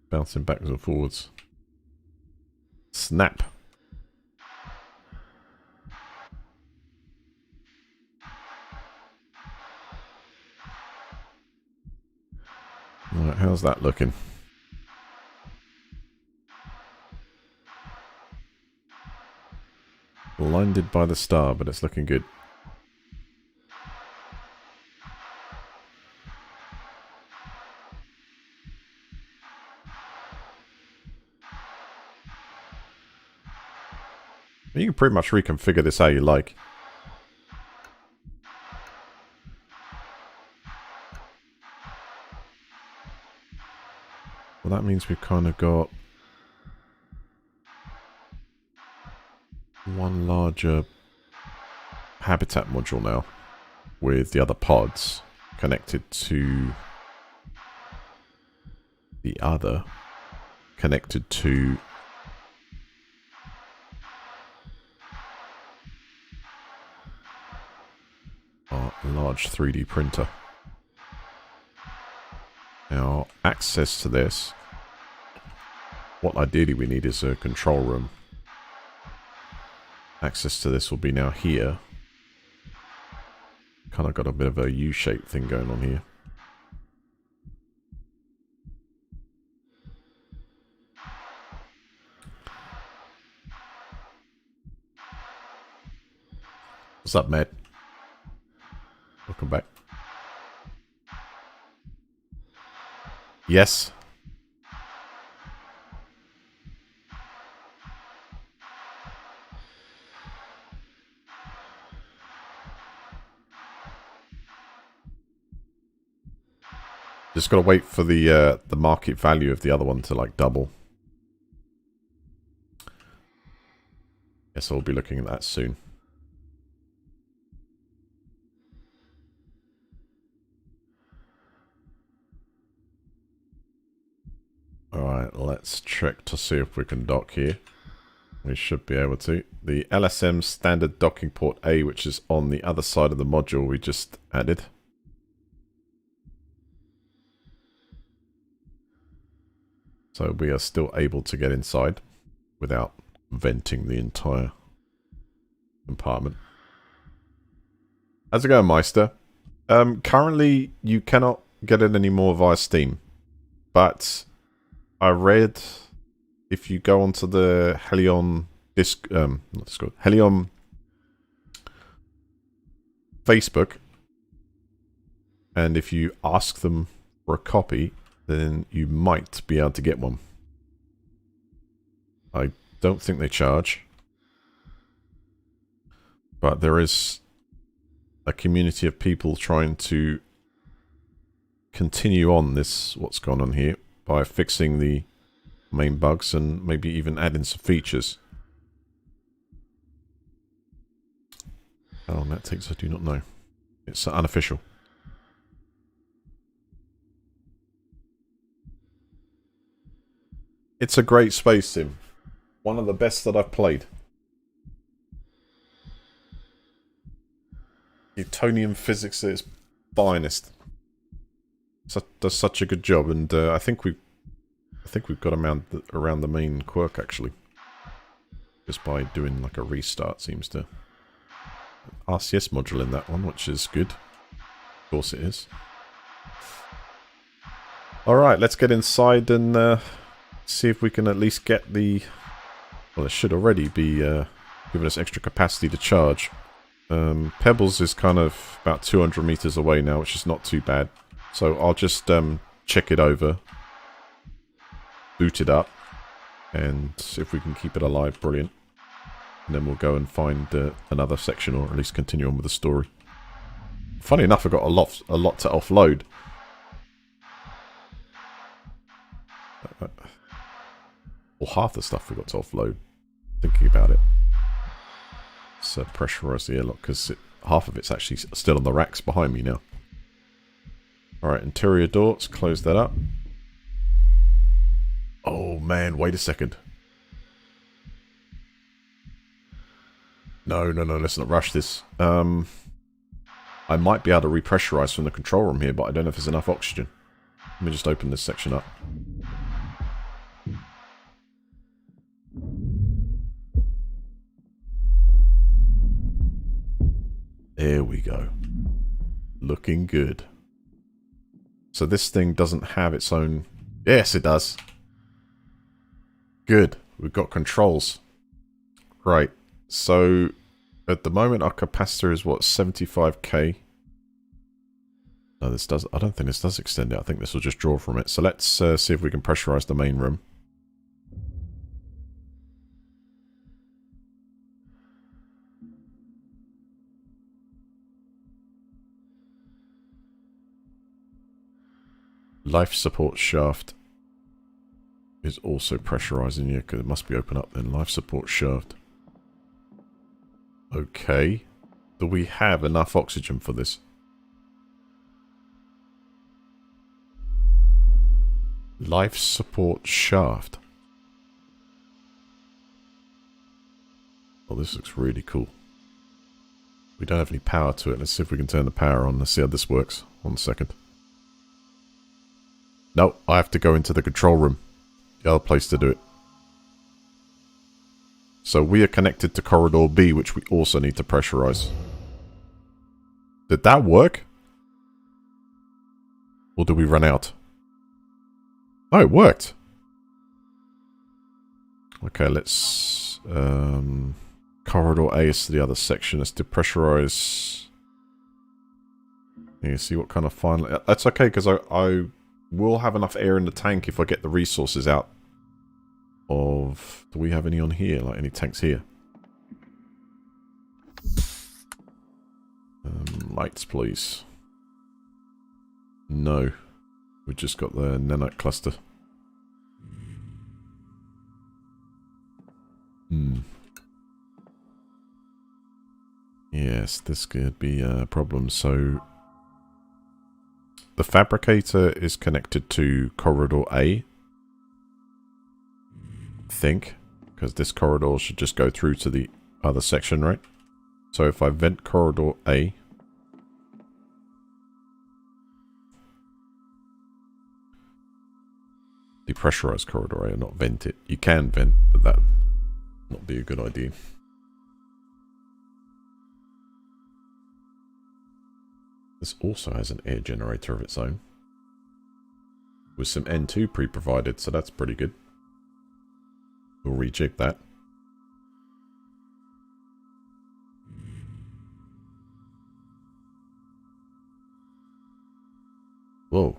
bouncing backwards and forwards. Snap. Right, how's that looking? Blinded by the star, but it's looking good. You can pretty much reconfigure this how you like. Well, that means we've kind of got one larger habitat module now with the other pods connected to the other connected to our large 3D printer. Now, access to this, what ideally we need is a control room. Access to this will be now here. Kind of got a bit of a U-shaped thing going on here. What's up, Matt? Welcome back. Yes. just got to wait for the market value of the other one to like double. Guess I'll be looking at that soon. Alright, let's check to see if we can dock here. We should be able to. The LSM standard docking port A, which is on the other side of the module we just added. So we are still able to get inside without venting the entire compartment. How's it going, Meister? Currently, you cannot get it anymore via Steam. But I read if you go onto the Hellion Hellion Facebook, and if you ask them for a copy, then you might be able to get one. I don't think they charge, but there is a community of people trying to continue on this, what's gone on here, by fixing the main bugs and maybe even adding some features. How long that takes, I do not know. It's unofficial. It's a great space sim. One of the best that I've played. Newtonian physics at its finest. Does such a good job, and I think we've got around the main quirk actually. Just by doing like a restart seems to. RCS module in that one, which is good. Of course it is. Alright, let's get inside and see if we can at least get the... Well, it should already be giving us extra capacity to charge. Pebbles is kind of about 200 meters away now, which is not too bad. So I'll just check it over, boot it up, and if we can keep it alive, brilliant. And then we'll go and find another section, or at least continue on with the story. Funny enough, I've got a lot to offload. Or half the stuff we got to offload. Thinking about it. Let's pressurize the airlock, because half of it's actually still on the racks behind me now. Alright, interior door, let's close that up. Oh man, wait a second. No, let's not rush this. I might be able to repressurize from the control room here, but I don't know if there's enough oxygen. Let me just open this section up. There we go. Looking good. So this thing doesn't have its own... Yes, it does. Good. We've got controls. Right. So, at the moment, our capacitor is, what, 75k? No, this does... I don't think this does extend it. I think this will just draw from it. So let's see if we can pressurize the main room. Life support shaft is also pressurizing you, because it must be open up then. Life support shaft. Okay. Do we have enough oxygen for this? Life support shaft. Oh, this looks really cool. We don't have any power to it. Let's see if we can turn the power on. Let's see how this works. 1 second. No, I have to go into the control room. The other place to do it. So we are connected to corridor B, which we also need to pressurize. Did that work? Or did we run out? Oh, it worked. Okay, let's... corridor A is the other section. Let's depressurize... You see what kind of final... That's okay, because I will have enough air in the tank if I get the resources out of... Do we have any on here? Like any tanks here? Lights, please. No. We just got the nanite cluster. Yes, this could be a problem. So the fabricator is connected to corridor A, I think, because this corridor should just go through to the other section, right? So if I vent corridor A, depressurize corridor A, not vent it. You can vent, but that would not be a good idea. This also has an air generator of its own, with some N2 pre-provided, so that's pretty good. We'll rejig that. Whoa.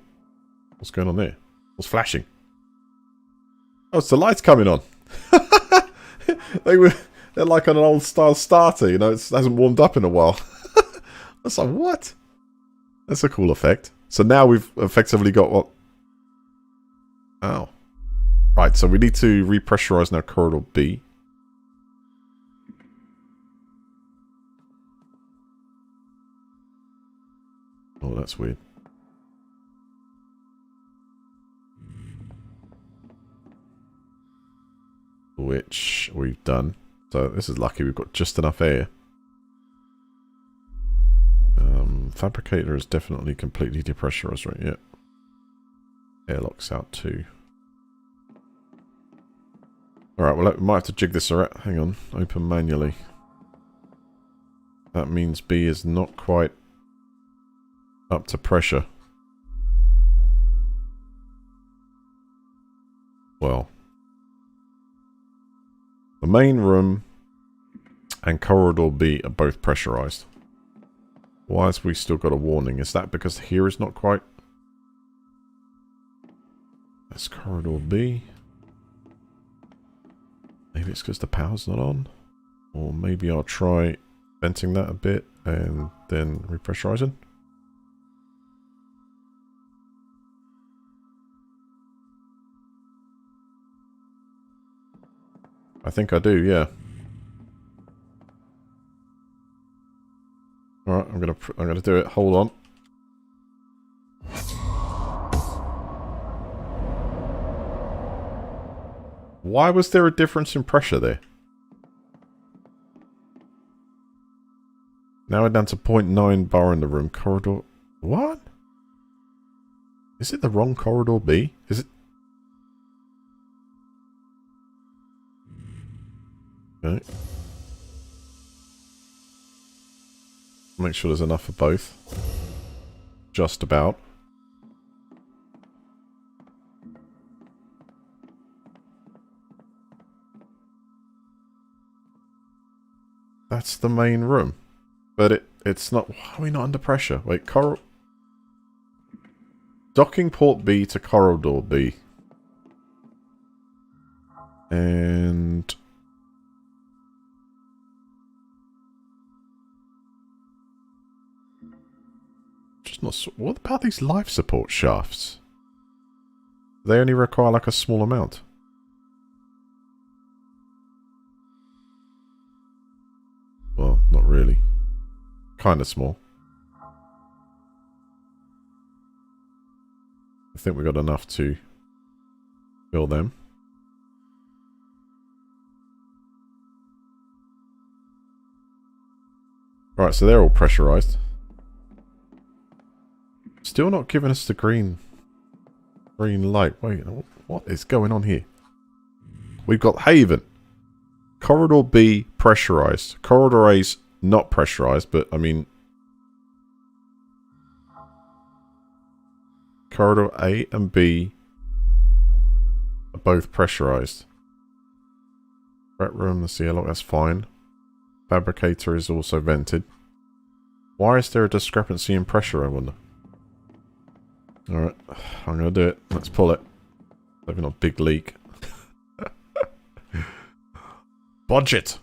What's going on there? What's flashing? Oh, it's the lights coming on. They're like on an old style starter, you know, it hasn't warmed up in a while. I was like, what? That's a cool effect. So now we've effectively got what? Oh. Right, so we need to repressurize now corridor B. Oh, that's weird. Which we've done. So this is lucky, we've got just enough air. Fabricator is definitely completely depressurized, right? Yeah. Airlock's out too. Alright, well, we might have to jig this around. Hang on. Open manually. That means B is not quite up to pressure. Well. The main room and corridor B are both pressurized. Why has we still got a warning? Is that because here is not quite? That's corridor B. Maybe it's because the power's not on. Or maybe I'll try venting that a bit and then repressurizing. I think I do, yeah. Alright, I'm gonna do it. Hold on. Why was there a difference in pressure there? Now we're down to 0.9 bar in the room. Corridor... What? Is it the wrong corridor B? Is it... Okay. Make sure there's enough for both. Just about. That's the main room. But it's not... Why are we not under pressure? Wait, docking port B to corridor B. And... just not... What about these life support shafts? They only require like a small amount. Well, not really. Kind of small. I think we got enough to fill them. Right, so they're all pressurized. Still not giving us the green light. Wait, what is going on here? We've got Haven. Corridor B pressurized. Corridor A's not pressurized, but I mean... Corridor A and B are both pressurized. Ret room, the airlock, that's fine. Fabricator is also vented. Why is there a discrepancy in pressure, I wonder? Alright, I'm going to do it. Let's pull it. Having a big leak. Budget!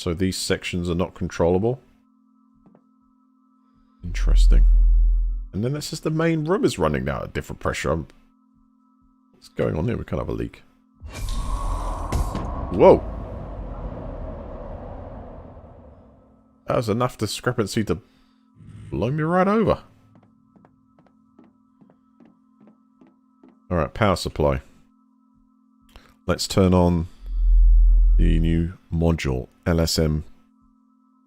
So these sections are not controllable. Interesting. And then it says the main room is running now at different pressure. What's going on here? We can't have a leak. Whoa! That was enough discrepancy to blow me right over. Alright, power supply. Let's turn on the new module, LSM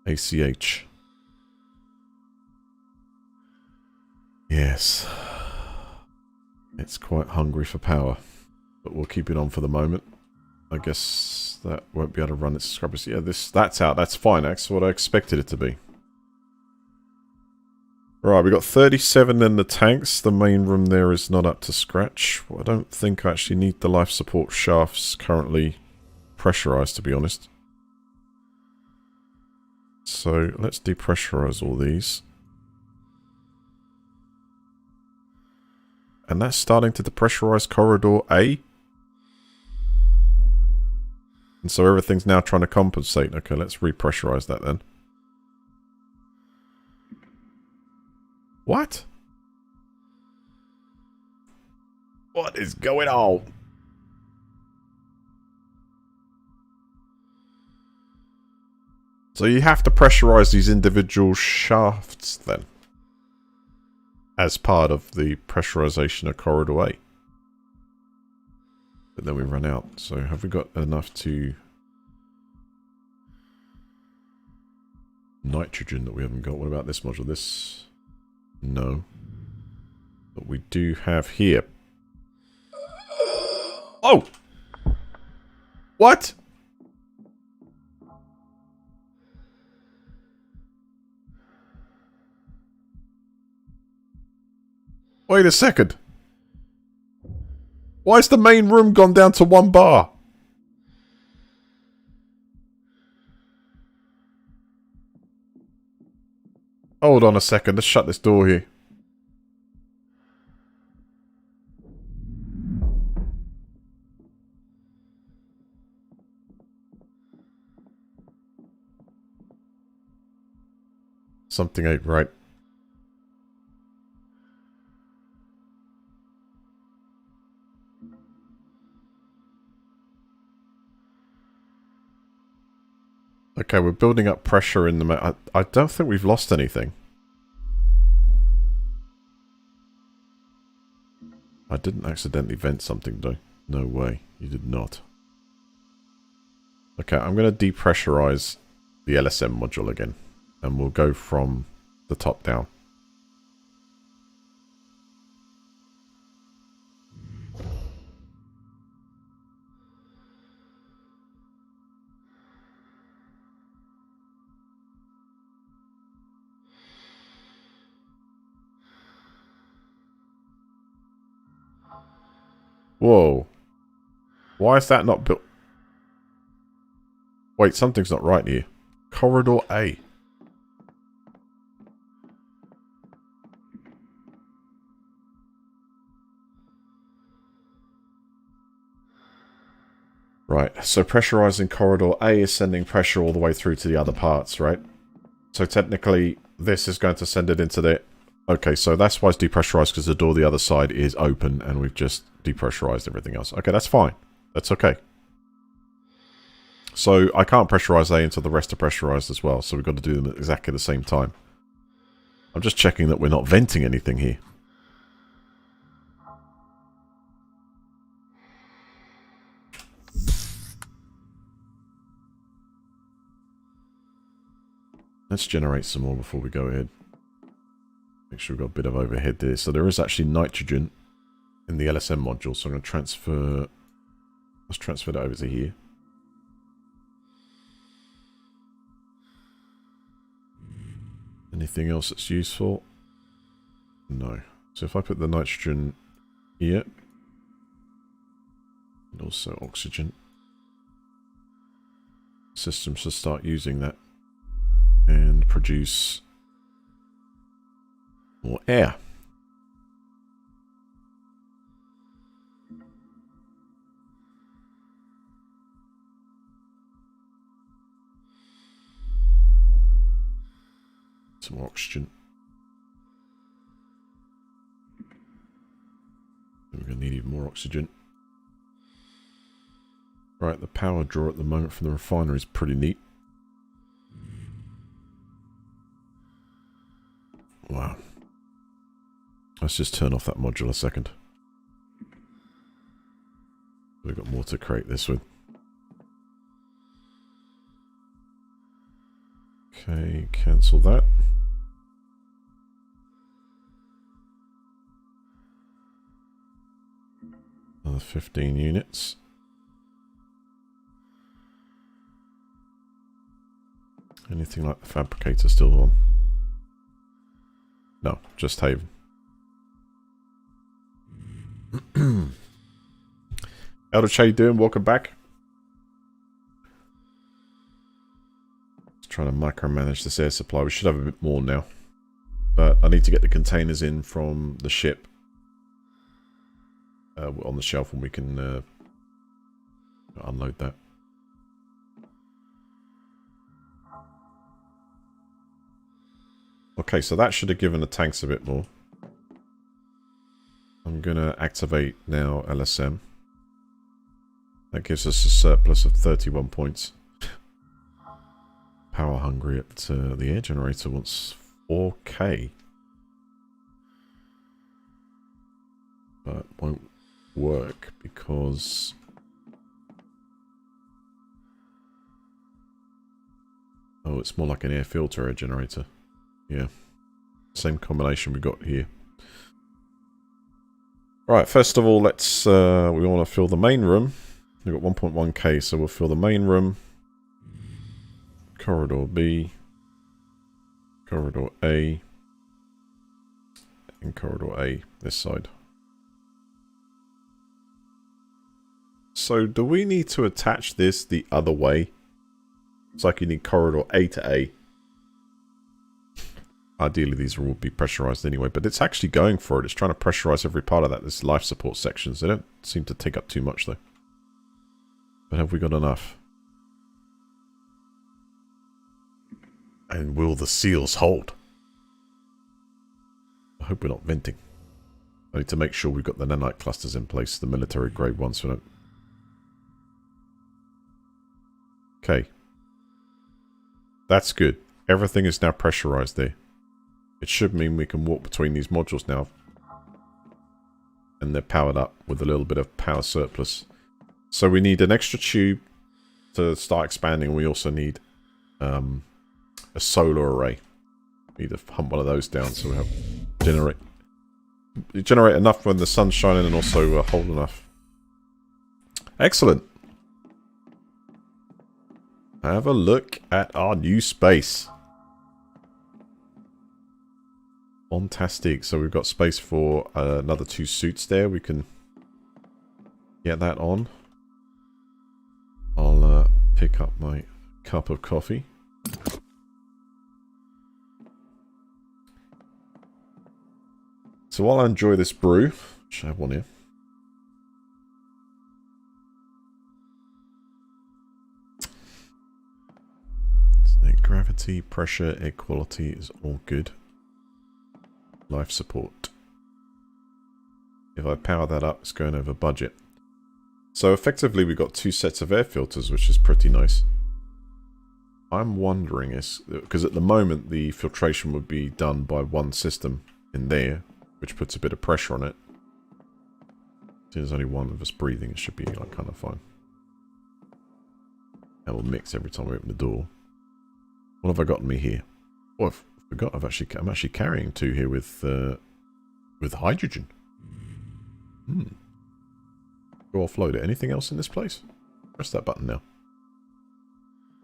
ACH. Yes. It's quite hungry for power. But we'll keep it on for the moment. I guess that won't be able to run its discrepancy. Yeah, that's out. That's fine. That's what I expected it to be. Right, we got 37 in the tanks. The main room there is not up to scratch. Well, I don't think I actually need the life support shafts currently pressurized, to be honest. So let's depressurize all these. And that's starting to depressurize corridor A. And so everything's now trying to compensate. Okay, let's repressurize that then. What? What is going on? So you have to pressurize these individual shafts then, as part of the pressurization of corridor A. But then we run out. So have we got enough to... nitrogen that we haven't got? What about this module? This... no. But we do have here. Oh! What? Wait a second. Why has the main room gone down to 1 bar? Hold on a second. Let's shut this door here. Something ain't right. Okay, we're building up pressure in the... I don't think we've lost anything. I didn't accidentally vent something, though. No way. You did not. Okay, I'm going to depressurize the LSM module again. And we'll go from the top down. Whoa. Why is that not built? Wait, something's not right here. Corridor A. Right, so pressurizing corridor A is sending pressure all the way through to the other parts, right? So technically, this is going to send it into the... Okay, so that's why it's depressurized, because the door the other side is open, and we've just depressurized everything else. Okay, that's fine. That's okay. So I can't pressurize A until the rest are pressurized as well, so we've got to do them at exactly the same time. I'm just checking that we're not venting anything here. Let's generate some more before we go ahead. Make sure we've got a bit of overhead there. So there is actually nitrogen in the LSM module. So I'm going to transfer... let's transfer that over to here. Anything else that's useful? No. So if I put the nitrogen here, and also oxygen, systems should start using that and produce more air. Some more oxygen. We're going to need even more oxygen. Right, the power draw at the moment from the refinery is pretty neat. Wow. Let's just turn off that module a second. We've got more to create this with. Okay, cancel that. Another 15 units. Anything like the fabricator still on? No, just Haven. Eldritch, how you doing? Welcome back. Just trying to micromanage this air supply. We should have a bit more now. But I need to get the containers in from the ship on the shelf, and we can unload that. Okay, so that should have given the tanks a bit more. I'm going to activate now LSM. That gives us a surplus of 31 points. Power hungry at the air generator wants 4k. But won't work because... Oh, it's more like an air filter air generator. Yeah. Same combination we got here. Right, first of all, let's... we want to fill the main room. We've got 1.1k, so we'll fill the main room. Corridor B. Corridor A. And Corridor A, this side. So, do we need to attach this the other way? It's like you need Corridor A to A. Ideally, these will be pressurized anyway, but it's actually going for it. It's trying to pressurize every part of that. This life support sections. They don't seem to take up too much, though. But have we got enough? And will the seals hold? I hope we're not venting. I need to make sure we've got the nanite clusters in place, the military grade ones. So okay. That's good. Everything is now pressurized there. It should mean we can walk between these modules now. And they're powered up with a little bit of power surplus. So we need an extra tube to start expanding. We also need a solar array. We need to hunt one of those down so we have generate enough when the sun's shining and also hold enough. Excellent. Have a look at our new space. Fantastic. So we've got space for another 2 suits there. We can get that on. I'll pick up my cup of coffee. So while I enjoy this brew, which I have one here. So gravity, pressure, air quality is all good. Life support. If I power that up, it's going over budget. So effectively we've got 2 sets of air filters, which is pretty nice. I'm wondering, because at the moment the filtration would be done by one system in there, which puts a bit of pressure on it. There's only one of us breathing, it should be like kind of fine. And we'll mix every time we open the door. What have I got in me here? Oh, I forgot. I'm actually carrying 2 here with hydrogen. Go offload it. Anything else in this place? Press that button now.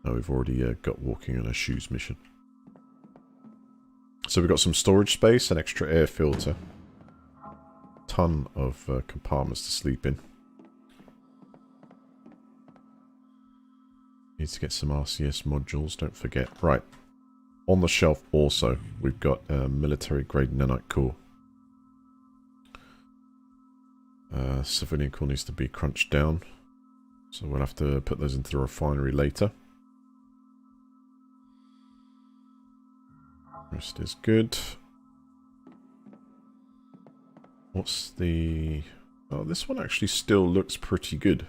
Oh, we've already got walking on a shoes mission. So we've got some storage space, an extra air filter. Ton of compartments to sleep in. Need to get some RCS modules, don't forget. Right. On the shelf also, we've got a military grade nanite core. Civilian core needs to be crunched down. So we'll have to put those into the refinery later. Rest is good. What's the... Oh, this one actually still looks pretty good.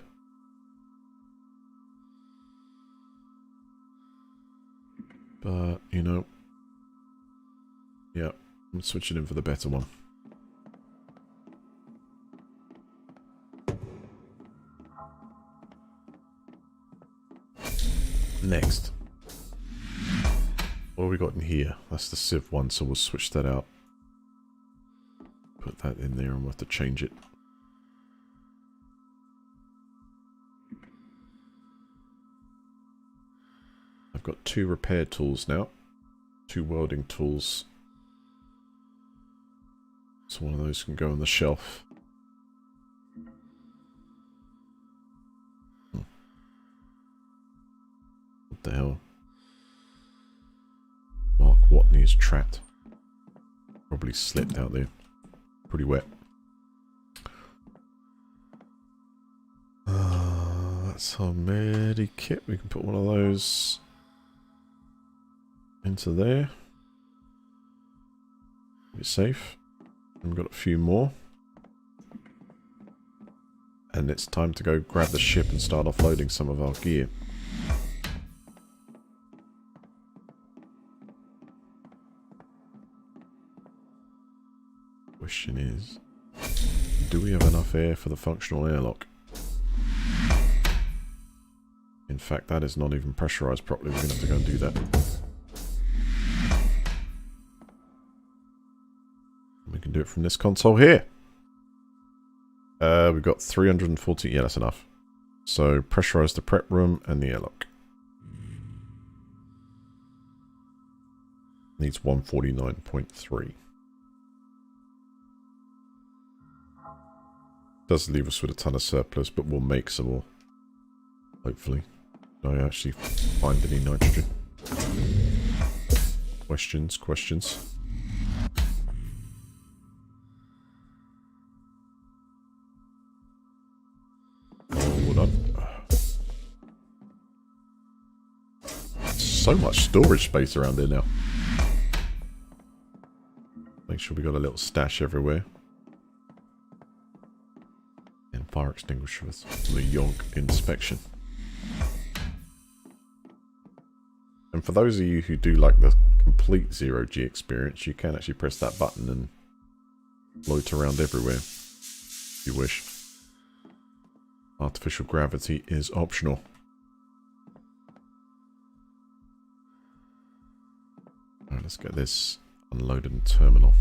But, you know... Yeah, I'm switching in for the better one. Next. What have we got in here? That's the sieve one, so we'll switch that out. Put that in there and we'll have to change it. I've got 2 repair tools now. 2 welding tools. So one of those can go on the shelf. What the hell? Mark Watney's trapped. Probably slipped out there. Pretty wet. That's our medi kit. We can put one of those into there. Be safe. We've got a few more. And it's time to go grab the ship and start offloading some of our gear. Question is, do we have enough air for the functional airlock? In fact, that is not even pressurized properly. We're going to have to go and do that. We can do it from this console here. We've got 340. Yeah, that's enough. So pressurize the prep room and the airlock. Needs 149.3. Does leave us with a ton of surplus, but we'll make some more. Hopefully. Do I actually find any nitrogen? Questions. Oh, well done. So much storage space around here now. Make sure we got a little stash everywhere. And fire extinguishers for the yonk inspection. And for those of you who do like the complete zero-G experience, you can actually press that button and float around everywhere if you wish. Artificial gravity is optional. Alright, let's get this unloaded in terminal.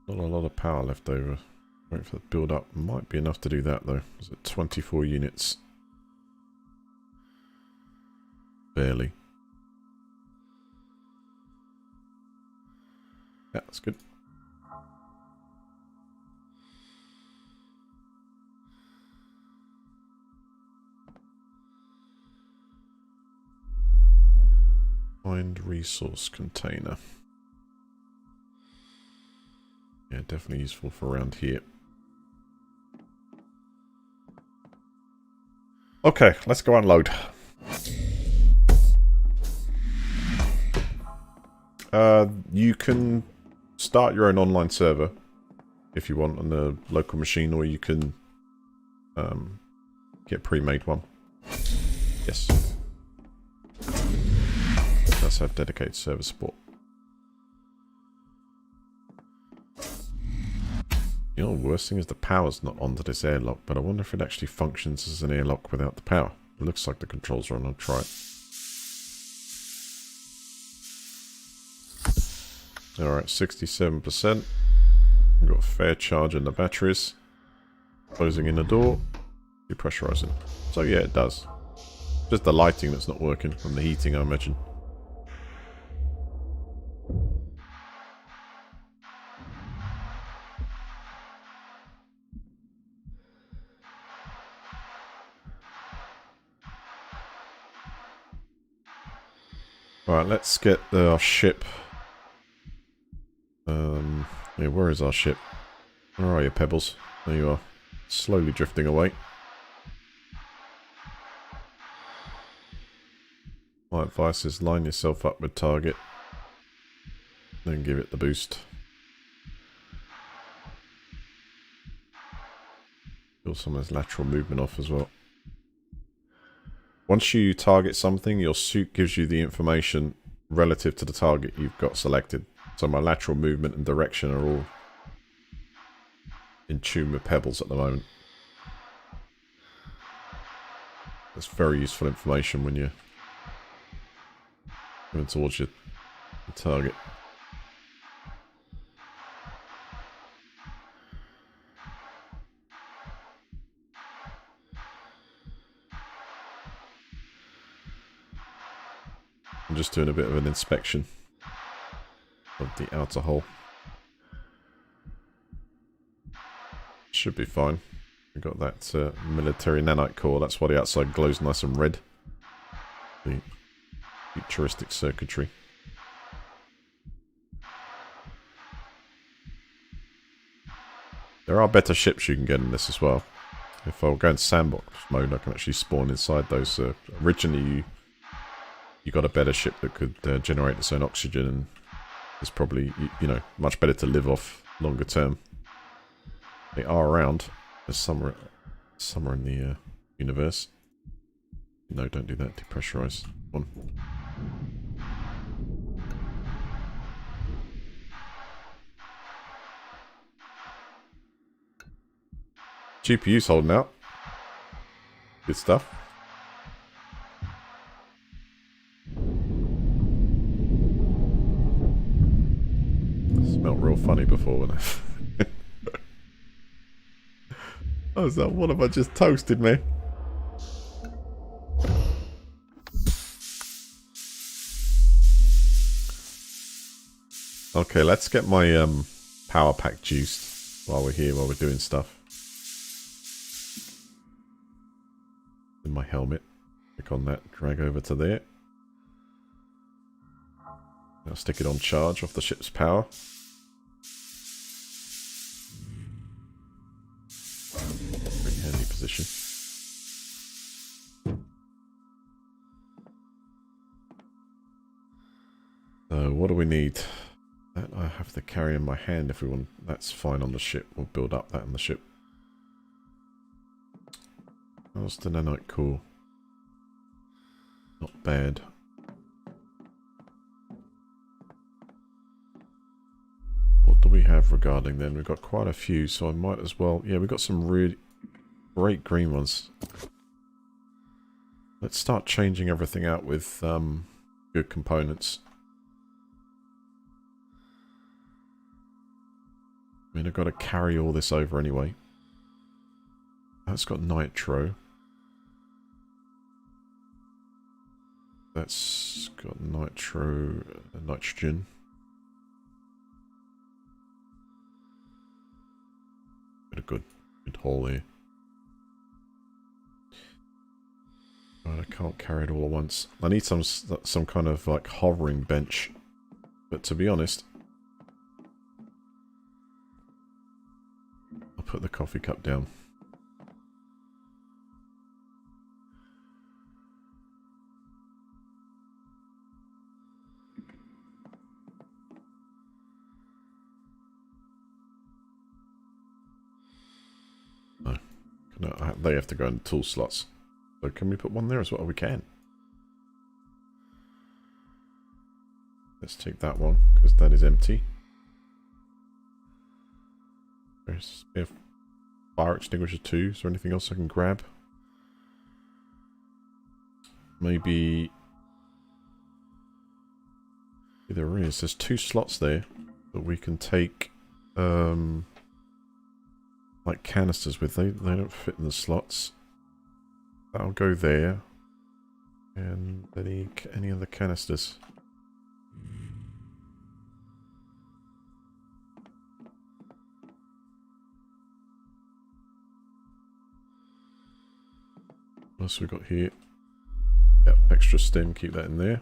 Not a lot of power left over. Wait for the build up. Might be enough to do that though. Is it 24 units? Barely. Yeah, that's good. Find resource container. Yeah, definitely useful for around here. Okay, let's go unload. You can start your own online server if you want on the local machine, or you can get pre-made one. Yes. It does have dedicated server support. You know, the worst thing is the power's not onto this airlock, but I wonder if it actually functions as an airlock without the power. It looks like the controls are on. I'll try it. Alright, 67%. We've got a fair charge in the batteries. Closing in the door. Depressurizing. So yeah, it does. Just the lighting that's not working from the heating, I imagine. Right, let's get our ship. Yeah, where is our ship? Where are you, Pebbles? There you are. Slowly drifting away. My advice is line yourself up with target. Then give it the boost. Kill some of this lateral movement off as well. Once you target something, your suit gives you the information relative to the target you've got selected. So my lateral movement and direction are all in tune with Pebbles at the moment. That's very useful information when you're going towards your target. I'm just doing a bit of an inspection of the outer hull. Should be fine. We've got that military nanite core. That's why the outside glows nice and red. The futuristic circuitry. There are better ships you can get in this as well. If I go in sandbox mode, I can actually spawn inside those. Originally, you got a better ship that could generate its own oxygen, and it's probably, you know, much better to live off longer term. They are around. There's somewhere in the universe. No, don't do that. Depressurize. One. GPU's holding out. Good stuff. Smelled real funny before when I... Oh, is that what have I just toasted, man? Okay, let's get my power pack juiced while we're here, while we're doing stuff. In my helmet. Click on that, drag over to there. Now stick it on charge off the ship's power. Very handy position. So what do we need? That I have to carry in my hand if we want. That's fine on the ship. We'll build up that on the ship. How's the nanite core? Not bad. What do we have regarding then? We've got quite a few, so I might as well... Yeah, we've got some really great green ones. Let's start changing everything out with good components. I mean, I've got to carry all this over anyway. That's got nitro. That's got nitro, nitrogen. Got a good hole here. Right, I can't carry it all at once. I need some kind of like hovering bench. But to be honest, I'll put the coffee cup down. No, they have to go in tool slots. So can we put one there as well? We can. Let's take that one, because that is empty. There's a fire extinguisher too. Is there anything else I can grab? Maybe... Yeah, there is. There's 2 slots there that we can take... like canisters with. They don't fit in the slots. That'll go there. And any other canisters? What else we got here? Yep, extra stem, keep that in there.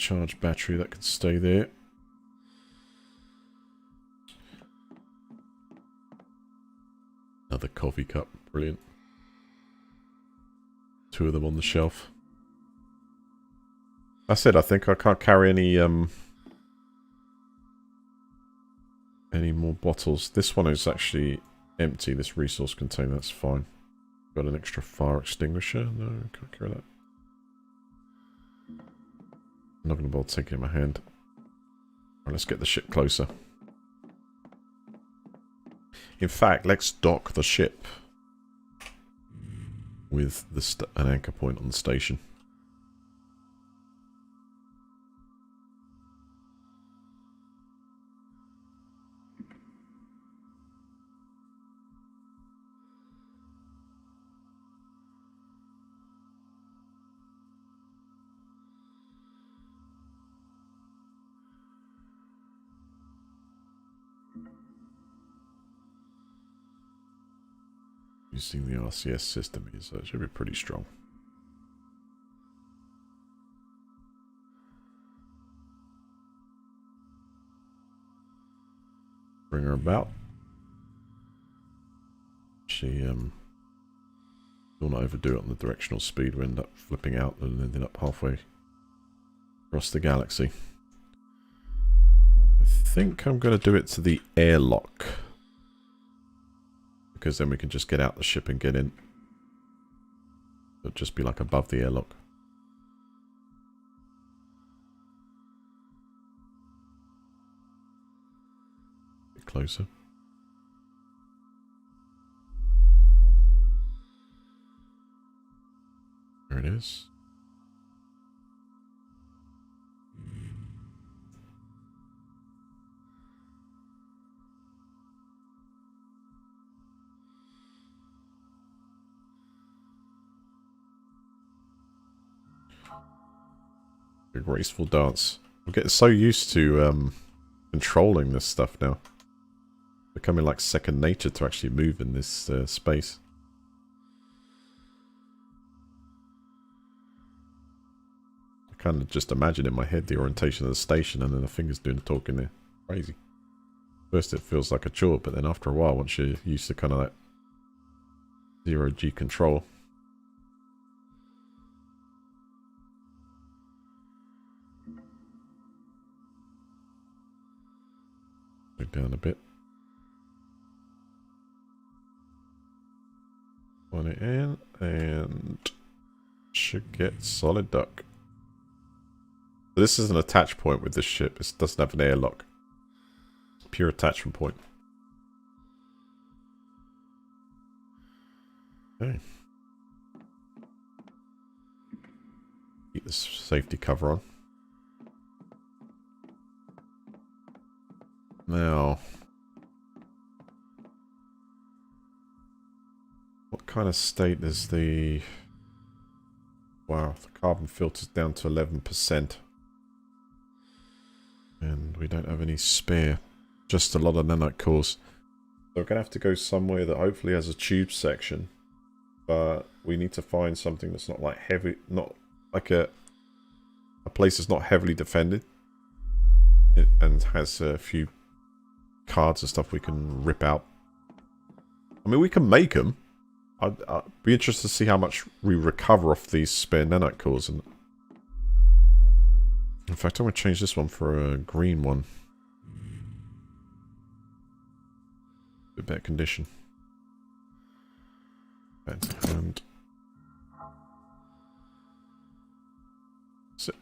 charged battery that can stay there. Another coffee cup, brilliant. 2 of them on the shelf. That's it, I think I can't carry any more bottles. This one is actually empty, this resource container, that's fine. Got an extra fire extinguisher? No, can't carry that. I'm not going to bother taking it in my hand. Alright, let's get the ship closer. In fact, let's dock the ship with an anchor point on the station. Using the RCS system here, so it should be pretty strong. Bring her about. She will not overdo it on the directional speed. We end up flipping out and ending up halfway across the galaxy. I think I'm going to do it to the airlock, because then we can just get out the ship and get in. It'll just be like above the airlock. Bit closer. There it is. A graceful dance. I'm getting so used to controlling this stuff now. Becoming like second nature to actually move in this space. I kind of just imagine in my head the orientation of the station and then the fingers doing the talking there. Crazy. First it feels like a chore, but then after a while, once you're used to kind of that zero-G control, down a bit. Put it in and should get solid dock. This is an attach point with this ship. It doesn't have an airlock. Pure attachment point. Okay. Keep this safety cover on. Now, what kind of state is the... Wow, the carbon filter's down to 11%. And we don't have any spare. Just a lot of nanite cores. So we're going to have to go somewhere that hopefully has a tube section. But we need to find something that's not like heavy... Not like a place that's not heavily defended. And has a few cards and stuff we can rip out. I mean, we can make them. I'd be interested to see how much we recover off these spare nanite cores. And in fact, I'm going to change this one for a green one. Bit better condition. And that's it.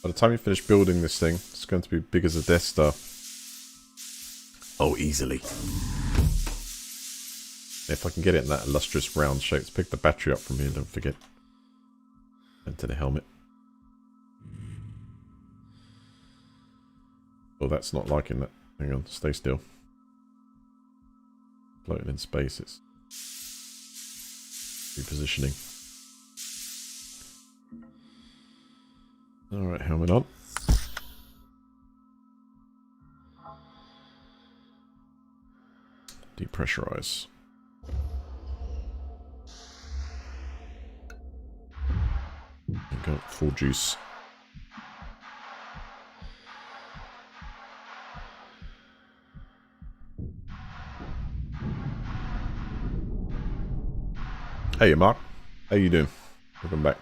By the time you finish building this thing, it's going to be big as a Death Star. Oh, easily. If I can get it in that illustrious round shape. Let's pick the battery up from here, don't forget. Into the helmet. Oh, that's not liking that. Hang on, stay still. Floating in space, it's repositioning. Alright, helmet on. Depressurize. Go full juice. Hey, Mark. How you doing? Welcome back.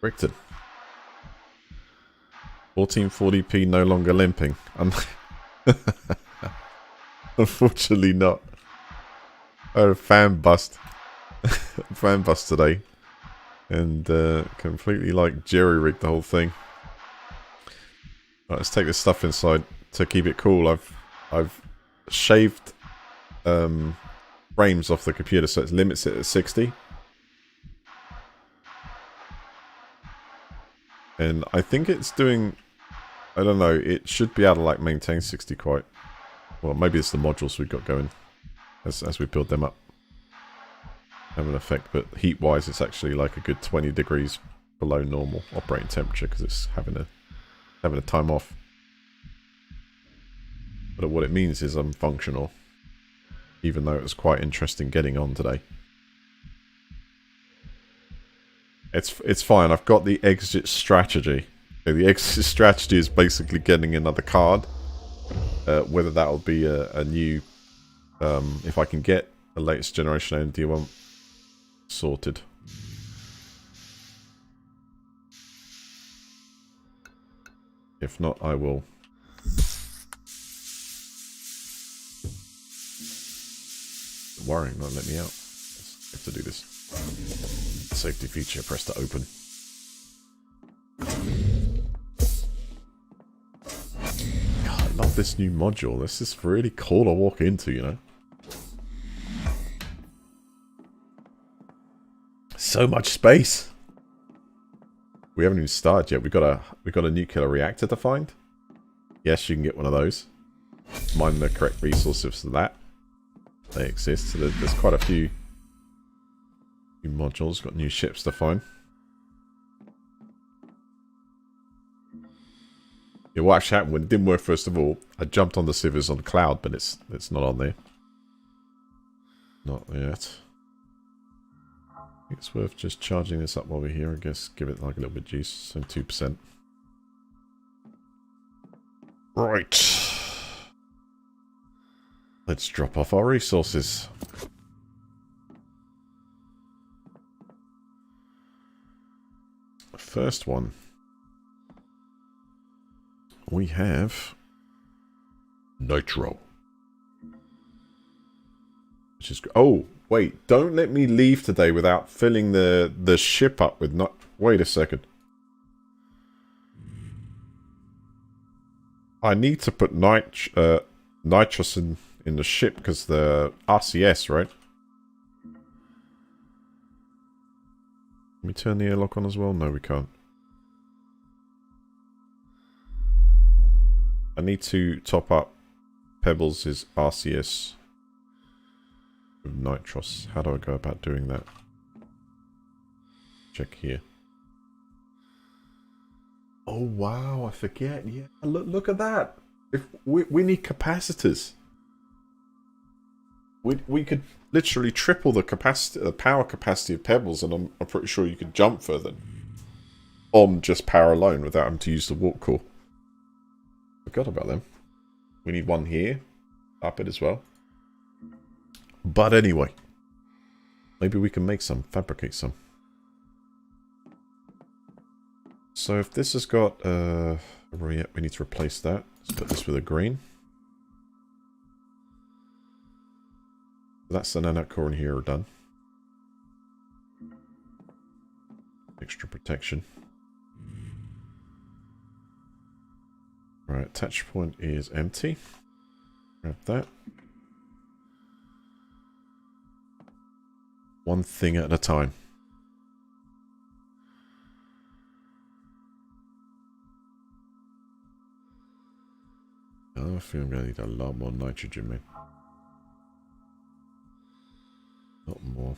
Rickton. 1440p no longer limping. Unfortunately not. I had a fan bust. Fan bust today. And completely like jerry-rigged the whole thing. Right, let's take this stuff inside to keep it cool. I've shaved frames off the computer so it limits it at 60. And I think it's doing, I don't know, it should be able to like maintain 60 quite well. Maybe it's the modules we've got going as we build them up have an effect, but heat wise it's actually like a good 20 degrees below normal operating temperature because it's having a time off. But what it means is I'm functional, even though it was quite interesting getting on today. It's fine. I've got the exit strategy. The exit strategy is basically getting another card. Whether that'll be a new... if I can get the latest generation AMD1 sorted. If not, I will... Worrying, not let me out. I have to do this. Safety feature, press to open. God, I love this new module. This is really cool to walk into, you know. So much space. We haven't even started yet. We've got a nuclear reactor to find. Yes, you can get one of those. Mine the correct resources for that. They exist. So there's quite a few new modules. Got new ships to find. Yeah, what actually happened when it didn't work? First of all, I jumped on the civils on cloud, but it's not on there. Not yet. I think it's worth just charging this up while we're here. I guess give it like a little bit of juice, so 2%. Right. Let's drop off our resources. First one. We have nitro. Which is... Oh, wait. Don't let me leave today without filling the ship up with... Wait a second. I need to put nitrous in the ship because the RCS, right? Can we turn the airlock on as well? No, we can't. I need to top up Pebbles' RCS with nitros. How do I go about doing that? Check here. Oh wow, I forget. Yeah, look at that. If we need capacitors. We could literally triple the capacity, the power capacity of Pebbles, and I'm pretty sure you could jump further on just power alone without having to use the warp core. Forgot about them. We need one here, up it as well. But anyway, maybe we can make some, fabricate some. So if this has got, we need to replace that. Let's put this with a green. That's the nanite core in here are done. Extra protection. Right, attach point is empty. Grab that. One thing at a time. Oh, I feel I'm going to need a lot more nitrogen, man. Not more.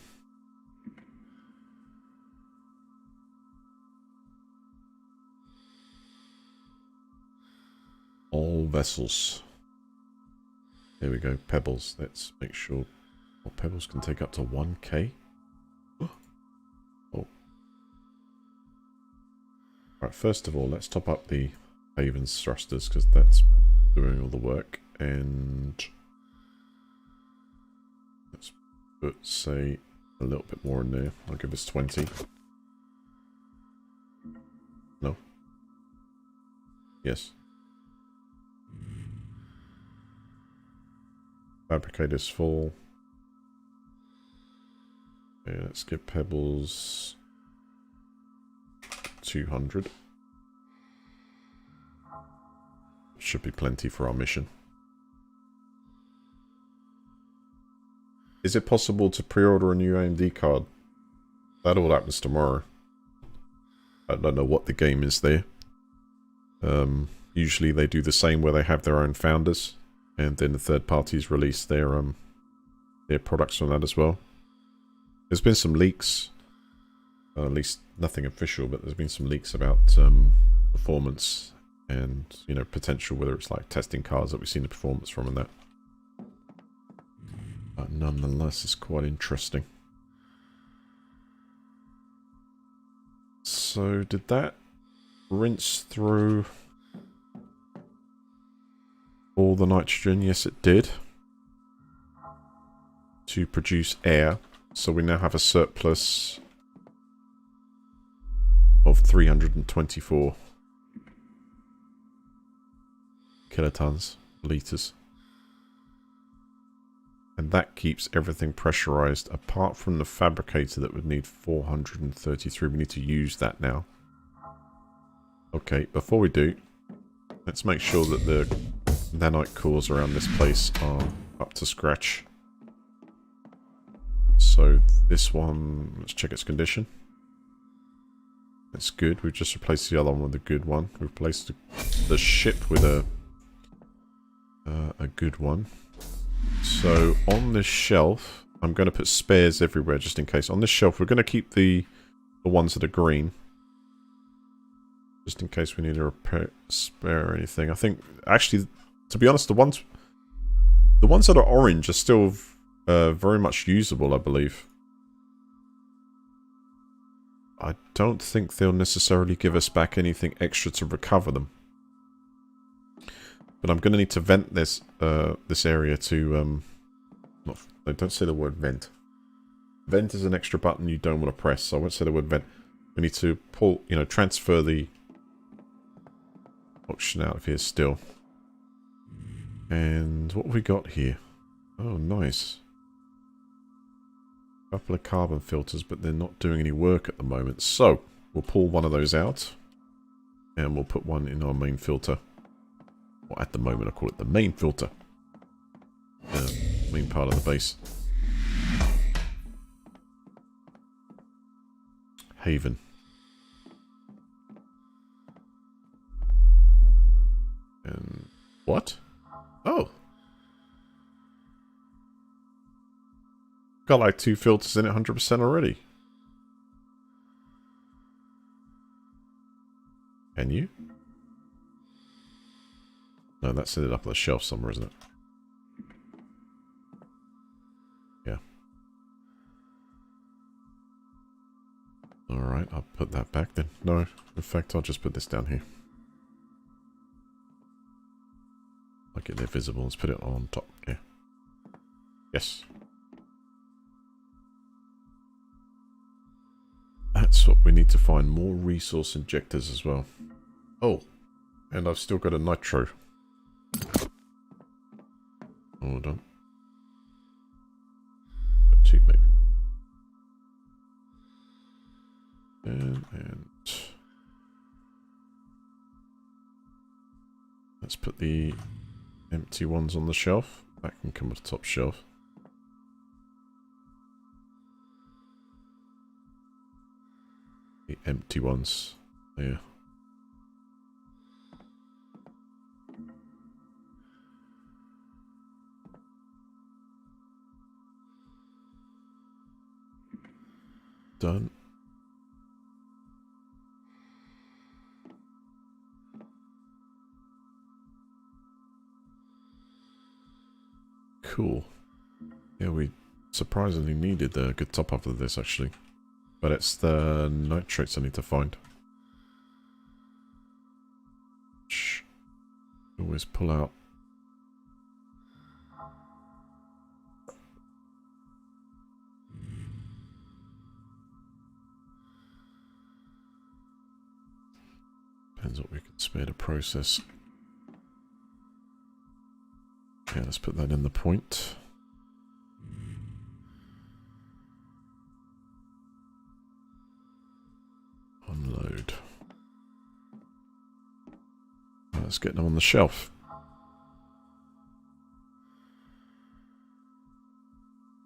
vessels. There we go, pebbles. Let's make sure pebbles can take up to 1k. Oh. Right, first of all, let's top up the Haven's thrusters because that's doing all the work. And let's put, say, a little bit more in there. I'll give us 20. No? Yes. Fabricator's full. Okay, let's give pebbles 200. Should be plenty for our mission. Is it possible to pre-order a new AMD card? That all happens tomorrow. I don't know what the game is there. Usually they do the same where they have their own founders, and then the third parties release their products on that as well. There's been some leaks, at least nothing official, but there's been some leaks about performance and, you know, potential, whether it's like testing cards that we've seen the performance from and that. But nonetheless, it's quite interesting. So, did that rinse through all the nitrogen? Yes, it did. To produce air. So we now have a surplus of 324 kilotons, litres. And that keeps everything pressurized, apart from the fabricator that would need 433. We need to use that now. Okay, before we do, let's make sure that the nanite cores around this place are up to scratch. So this one, let's check its condition. It's good. We've just replaced the other one with a good one. We've replaced the ship with a good one. So on this shelf, I'm going to put spares everywhere just in case. On this shelf, we're going to keep the ones that are green, just in case we need to repair, spare or anything. I think, actually, to be honest, the ones that are orange are still very much usable, I believe. I don't think they'll necessarily give us back anything extra to recover them. But I'm going to need to vent this this area to... don't say the word vent. Vent is an extra button you don't want to press, so I won't say the word vent. We need to pull, you know, transfer the oxygen out of here still. And what have we got here? Oh, nice. A couple of carbon filters, but they're not doing any work at the moment. So, we'll pull one of those out. And we'll put one in our main filter. Well, at the moment, I call it the main filter. Main part of the base. Haven. And what? Oh. Got like 2 filters in it 100% already. Can you? No, that's it up on the shelf somewhere, isn't it? Yeah. Alright, I'll put that back then. No, in fact, I'll just put this down here. I'll get it visible. Let's put it on top. Yeah. Yes. That's what we need to find. More resource injectors as well. Oh. And I've still got a nitro. Hold on. 2 maybe. And let's put the empty ones on the shelf. That can come to the top shelf. The empty ones. There. Done. Cool. Yeah, we surprisingly needed a good top up of this, actually. But it's the nitrates I need to find. Shh. Always pull out. Depends what we can spare to process. Okay, let's put that in the point. Unload. Let's get them on the shelf.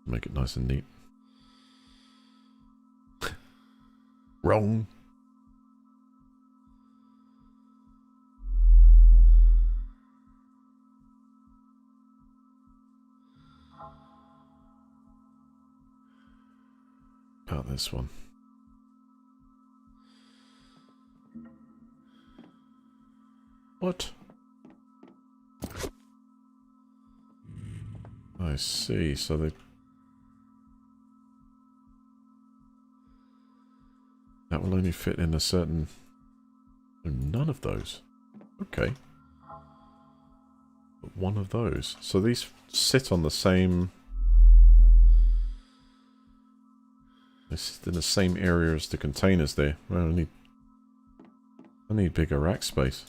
Make it nice and neat. Wrong. About this one. What? I see, so they... That will only fit in a certain... Oh, none of those. Okay. But one of those. So these sit on the same... They sit in the same area as the containers there. Well, I need bigger rack space.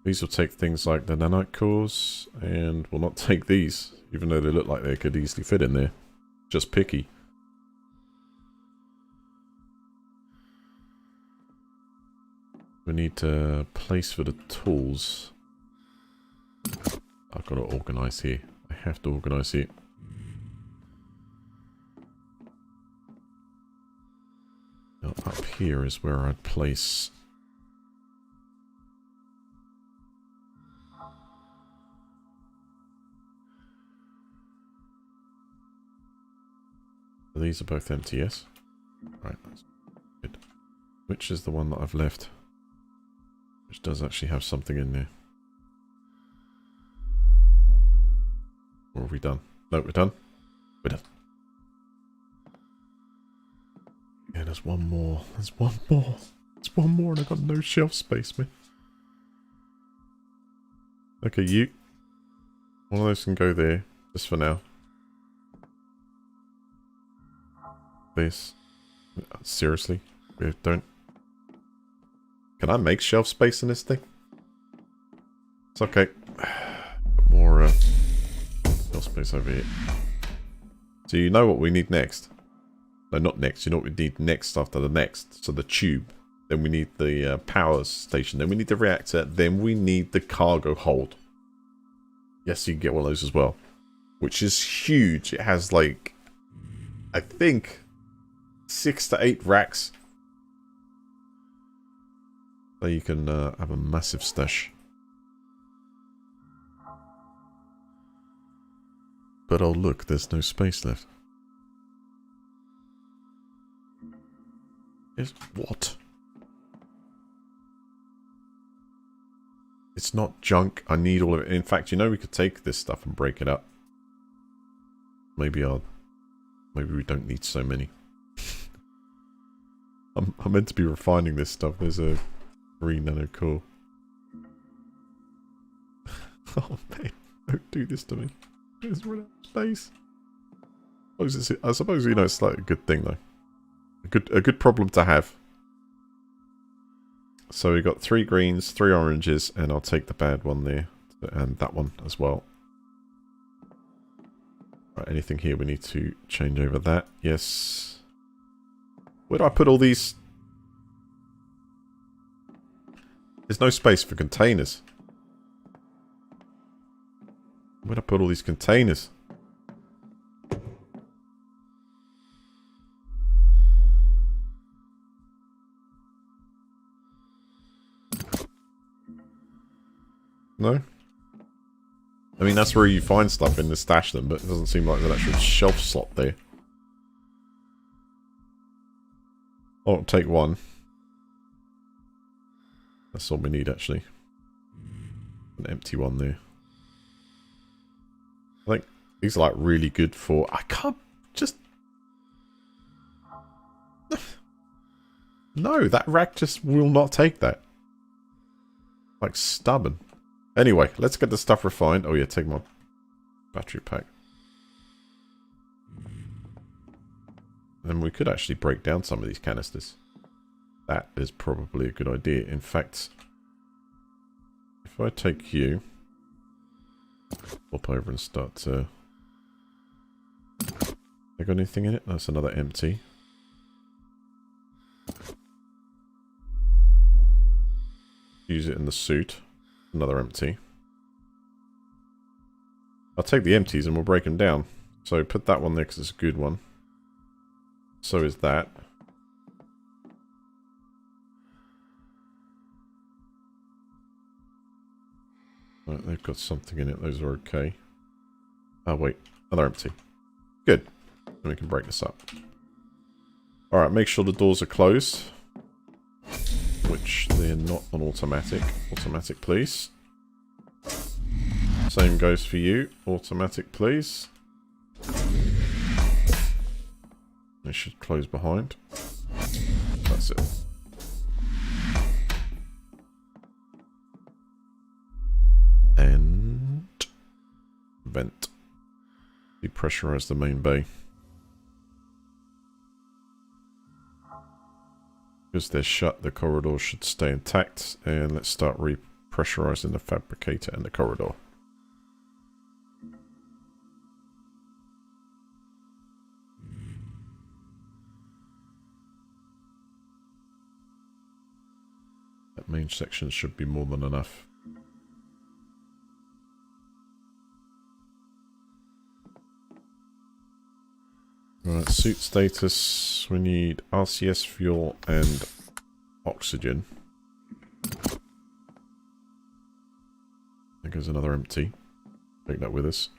These will take things like the nanite cores, and will not take these, even though they look like they could easily fit in there. Just picky. We need a place for the tools. I've got to organise here. I have to organise here. Now up here is where I'd place... These are both empty, yes? Right, that's good. Which is the one that I've left? Which does actually have something in there. Or are we done? No, we're done. We're done. Yeah, there's one more. There's one more. There's one more and I've got no shelf space, man. Okay, you. One of those can go there, just for now. This. Seriously? We don't... Can I make shelf space in this thing? It's okay. More shelf space over here. So you know what we need next? No, not next. You know what we need next after the next? So the tube. Then we need the power station. Then we need the reactor. Then we need the cargo hold. Yes, you can get one of those as well. Which is huge. It has like... I think... 6 to 8 racks. So you can have a massive stash. But oh look, there's no space left. Yes, what? It's not junk. I need all of it. In fact, you know we could take this stuff and break it up. Maybe we don't need so many. I'm meant to be refining this stuff. There's a green nano core. Oh man, don't do this to me. It's run out of space. I suppose you know it's like a good thing though. A good problem to have. So we got 3 greens, 3 oranges, and I'll take the bad one there, and that one as well. Right, anything here we need to change over that? Yes. Where do I put all these? There's no space for containers. Where do I put all these containers? No? I mean, that's where you find stuff in the stash them, but it doesn't seem like there's an actual shelf slot there. I'll take one. That's all we need, actually. An empty one there. I think these are like really good for... I can't just... No, that rack just will not take that. Like stubborn. Anyway, let's get the stuff refined. Oh yeah, take my battery pack. Then we could actually break down some of these canisters. That is probably a good idea. In fact, if I take you, pop over and start to... They got anything in it? That's another empty. Use it in the suit. Another empty. I'll take the empties and we'll break them down. So put that one there because it's a good one. So is that. Right, they've got something in it. Those are okay. Oh wait, another empty. Good. Then we can break this up. Alright, make sure the doors are closed. Which they're not on automatic. Automatic, please. Same goes for you. Automatic, please. They should close behind. That's it. And... vent. Depressurize the main bay. Because they're shut, the corridor should stay intact. And let's start repressurizing the fabricator and the corridor. That main section should be more than enough. Right, suit status. We need RCS fuel and oxygen. There goes another empty. Take that with us.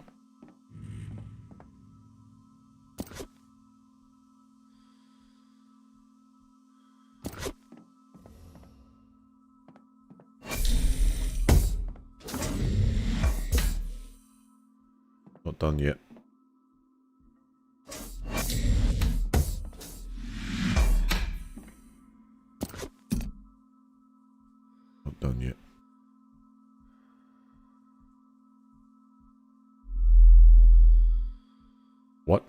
Not done yet. Not done yet. What?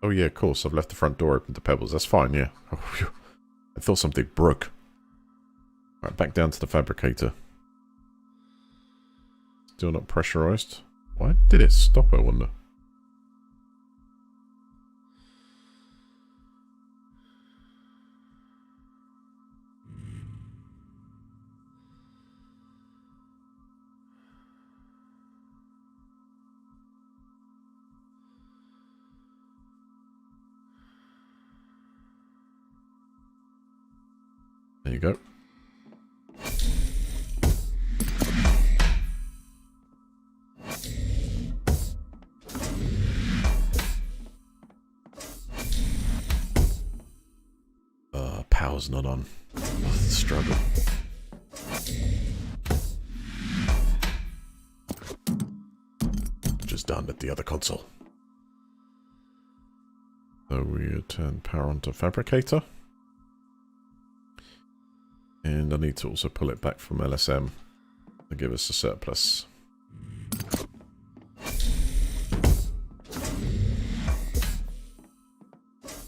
Oh yeah, of course. I've left the front door open to Pebbles. That's fine, yeah. I thought something broke. Right, back down to the fabricator. Still not pressurized. Why did it stop, I wonder? There you go. Power's not on. Oh, the struggle. Just done at the other console. So we turn power onto fabricator. And I need to also pull it back from LSM to give us a surplus.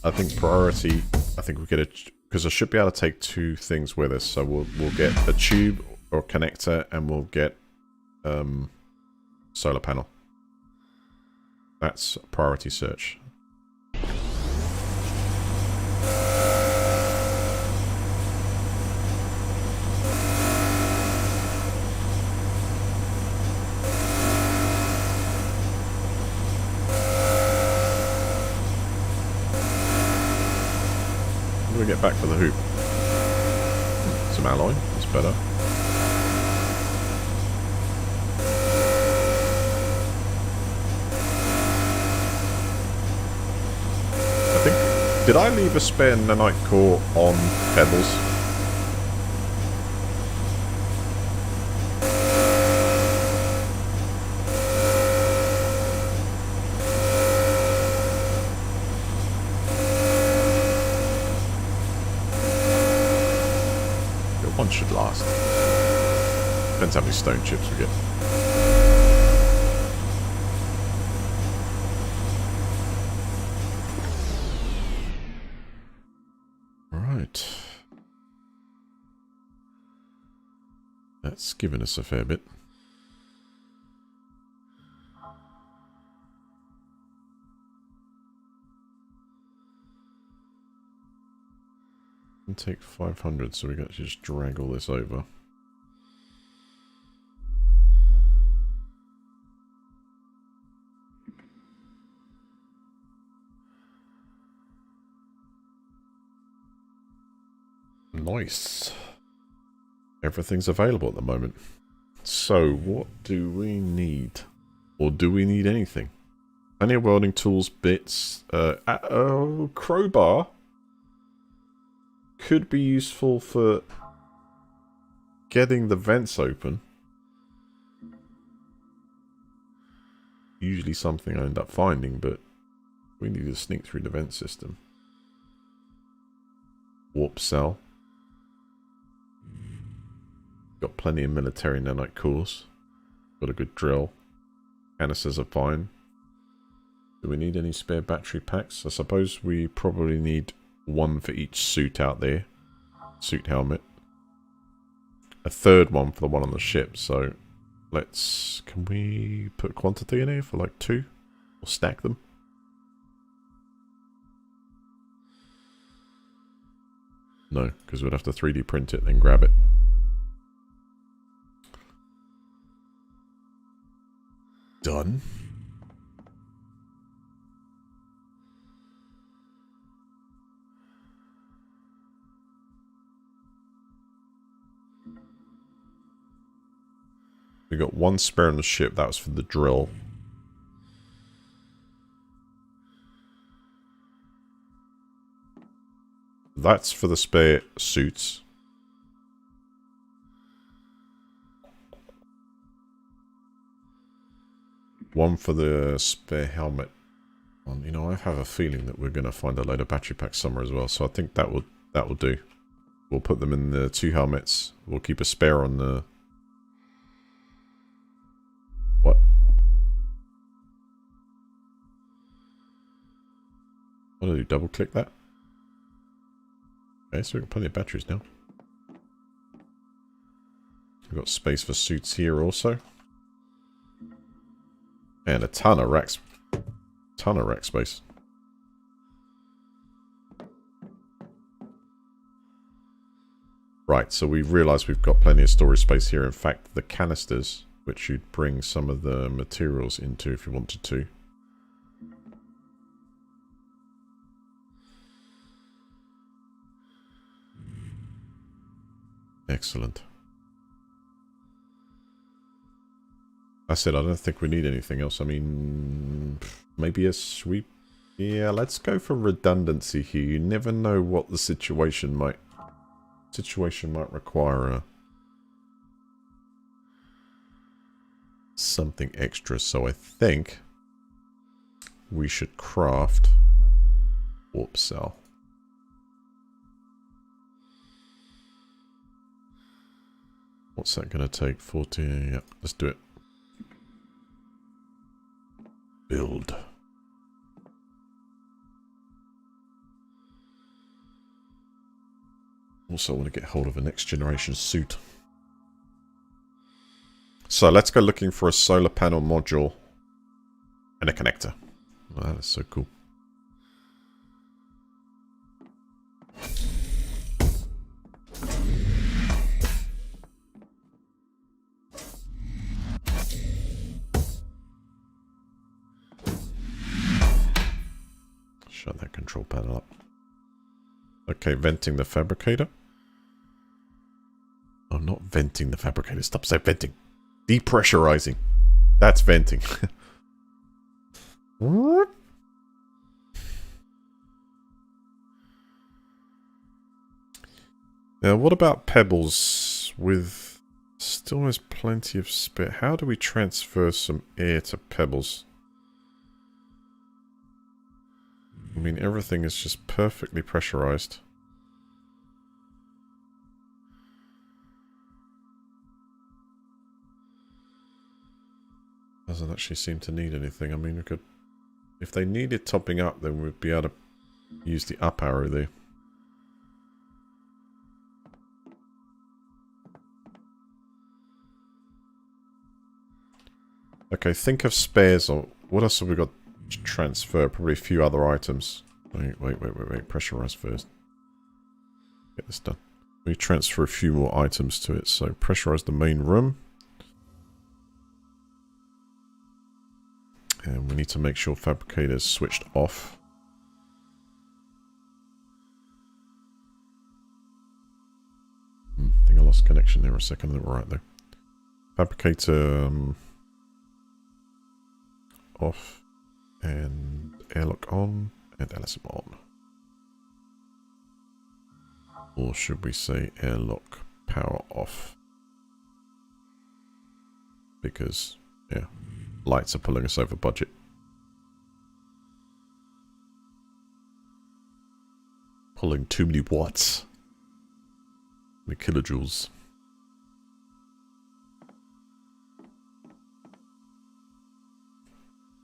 I think priority, I think we get a, because I should be able to take two things with us. So we'll get a tube or connector and we'll get solar panel. That's priority search. We get back for the hoop. Some alloy, that's better. I think Did I leave a spare nanite core on Pebbles? One should last. Depends how many stone chips we get. Right. That's given us a fair bit. And take 500, so we got to just drag all this over. Nice. Everything's available at the moment. So, what do we need? Or do we need anything? Plenty of welding tools, bits. Crowbar could be useful for getting the vents open. Usually something I end up finding, but we need to sneak through the vent system. Warp cell. Got plenty of military nanite cores. Got a good drill. Canisters are fine. Do we need any spare battery packs? I suppose we probably need one for each suit out there. Suit helmet. A third one for the one on the ship, so let's... Can we put quantity in here for like 2? Or stack them? No, because we'd have to 3D print it, then grab it. Done. We got one spare on the ship, that was for the drill. That's for the spare suits. One for the spare helmet. Well, you know, I have a feeling that we're going to find a load of battery packs somewhere as well, so I think that will do. We'll put them in the 2 helmets. We'll keep a spare on the... What? What do I do? Double click that? Okay, so we've got plenty of batteries now. We've got space for suits here also. And a ton of rack space. Right, so we've realised we've got plenty of storage space here. In fact, the canisters, which you'd bring some of the materials into if you wanted to. Excellent. I said I don't think we need anything else. I mean, maybe a sweep. Yeah, let's go for redundancy here. You never know what the situation might require. Something extra. So I think we should craft warp cell. What's that going to take? 40. Yep, let's do it. Build. Also want to get hold of a next generation suit. So let's go looking for a solar panel module and a connector. Oh, that is so cool. Shut that control panel up. Okay, venting the fabricator. Oh, not venting the fabricator. Stop saying venting. Depressurizing. That's venting. Now, what about pebbles with... Still has plenty of spare. How do we transfer some air to pebbles? I mean, everything is just perfectly pressurized. Doesn't actually seem to need anything. I mean, we could... If they needed topping up, then we'd be able to use the up arrow there. Okay, think of spares. Or what else have we got to transfer? Probably a few other items. Wait. Pressurize first. Get this done. We transfer a few more items to it. So pressurize the main room. And we need to make sure fabricator's switched off. I think I lost connection there a second. We're right there. Fabricator off. And airlock on. And LSM on. Or should we say airlock power off? Because, yeah. Lights are pulling us over budget. Pulling too many watts. The kilojoules.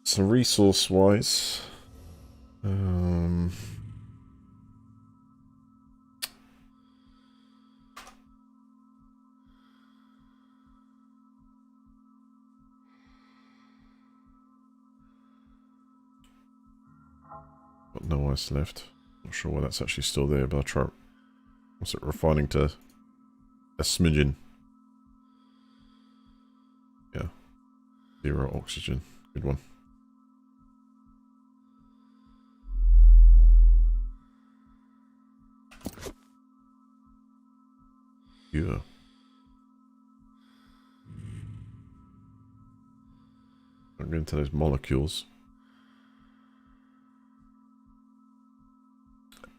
So resource-wise... got no ice left. Not sure why that's actually still there, but I'll try... What's it refining to? A smidgen. Yeah. 0 oxygen. Good one. Yeah. I'm going into those molecules.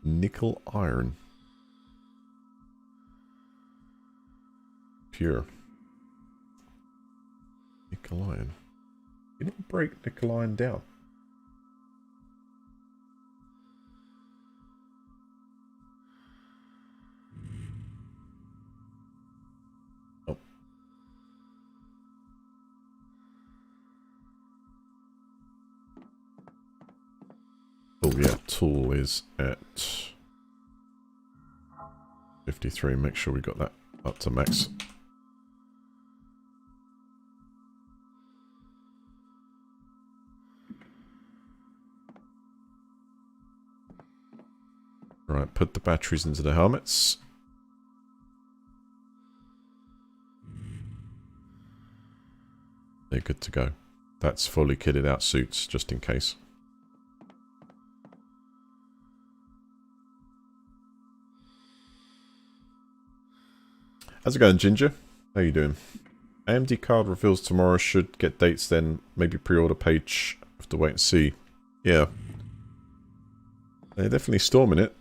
Nickel iron. Pure. Nickel iron. You didn't break nickel iron down. Oh. Oh yeah, tool is at 53. Make sure we got that up to max. Right, put the batteries into the helmets. They're good to go. That's fully kitted out suits, just in case. How's it going, Ginger? How you doing? AMD card reveals tomorrow. Should get dates then. Maybe pre-order page. Have to wait and see. Yeah. They're definitely storming it.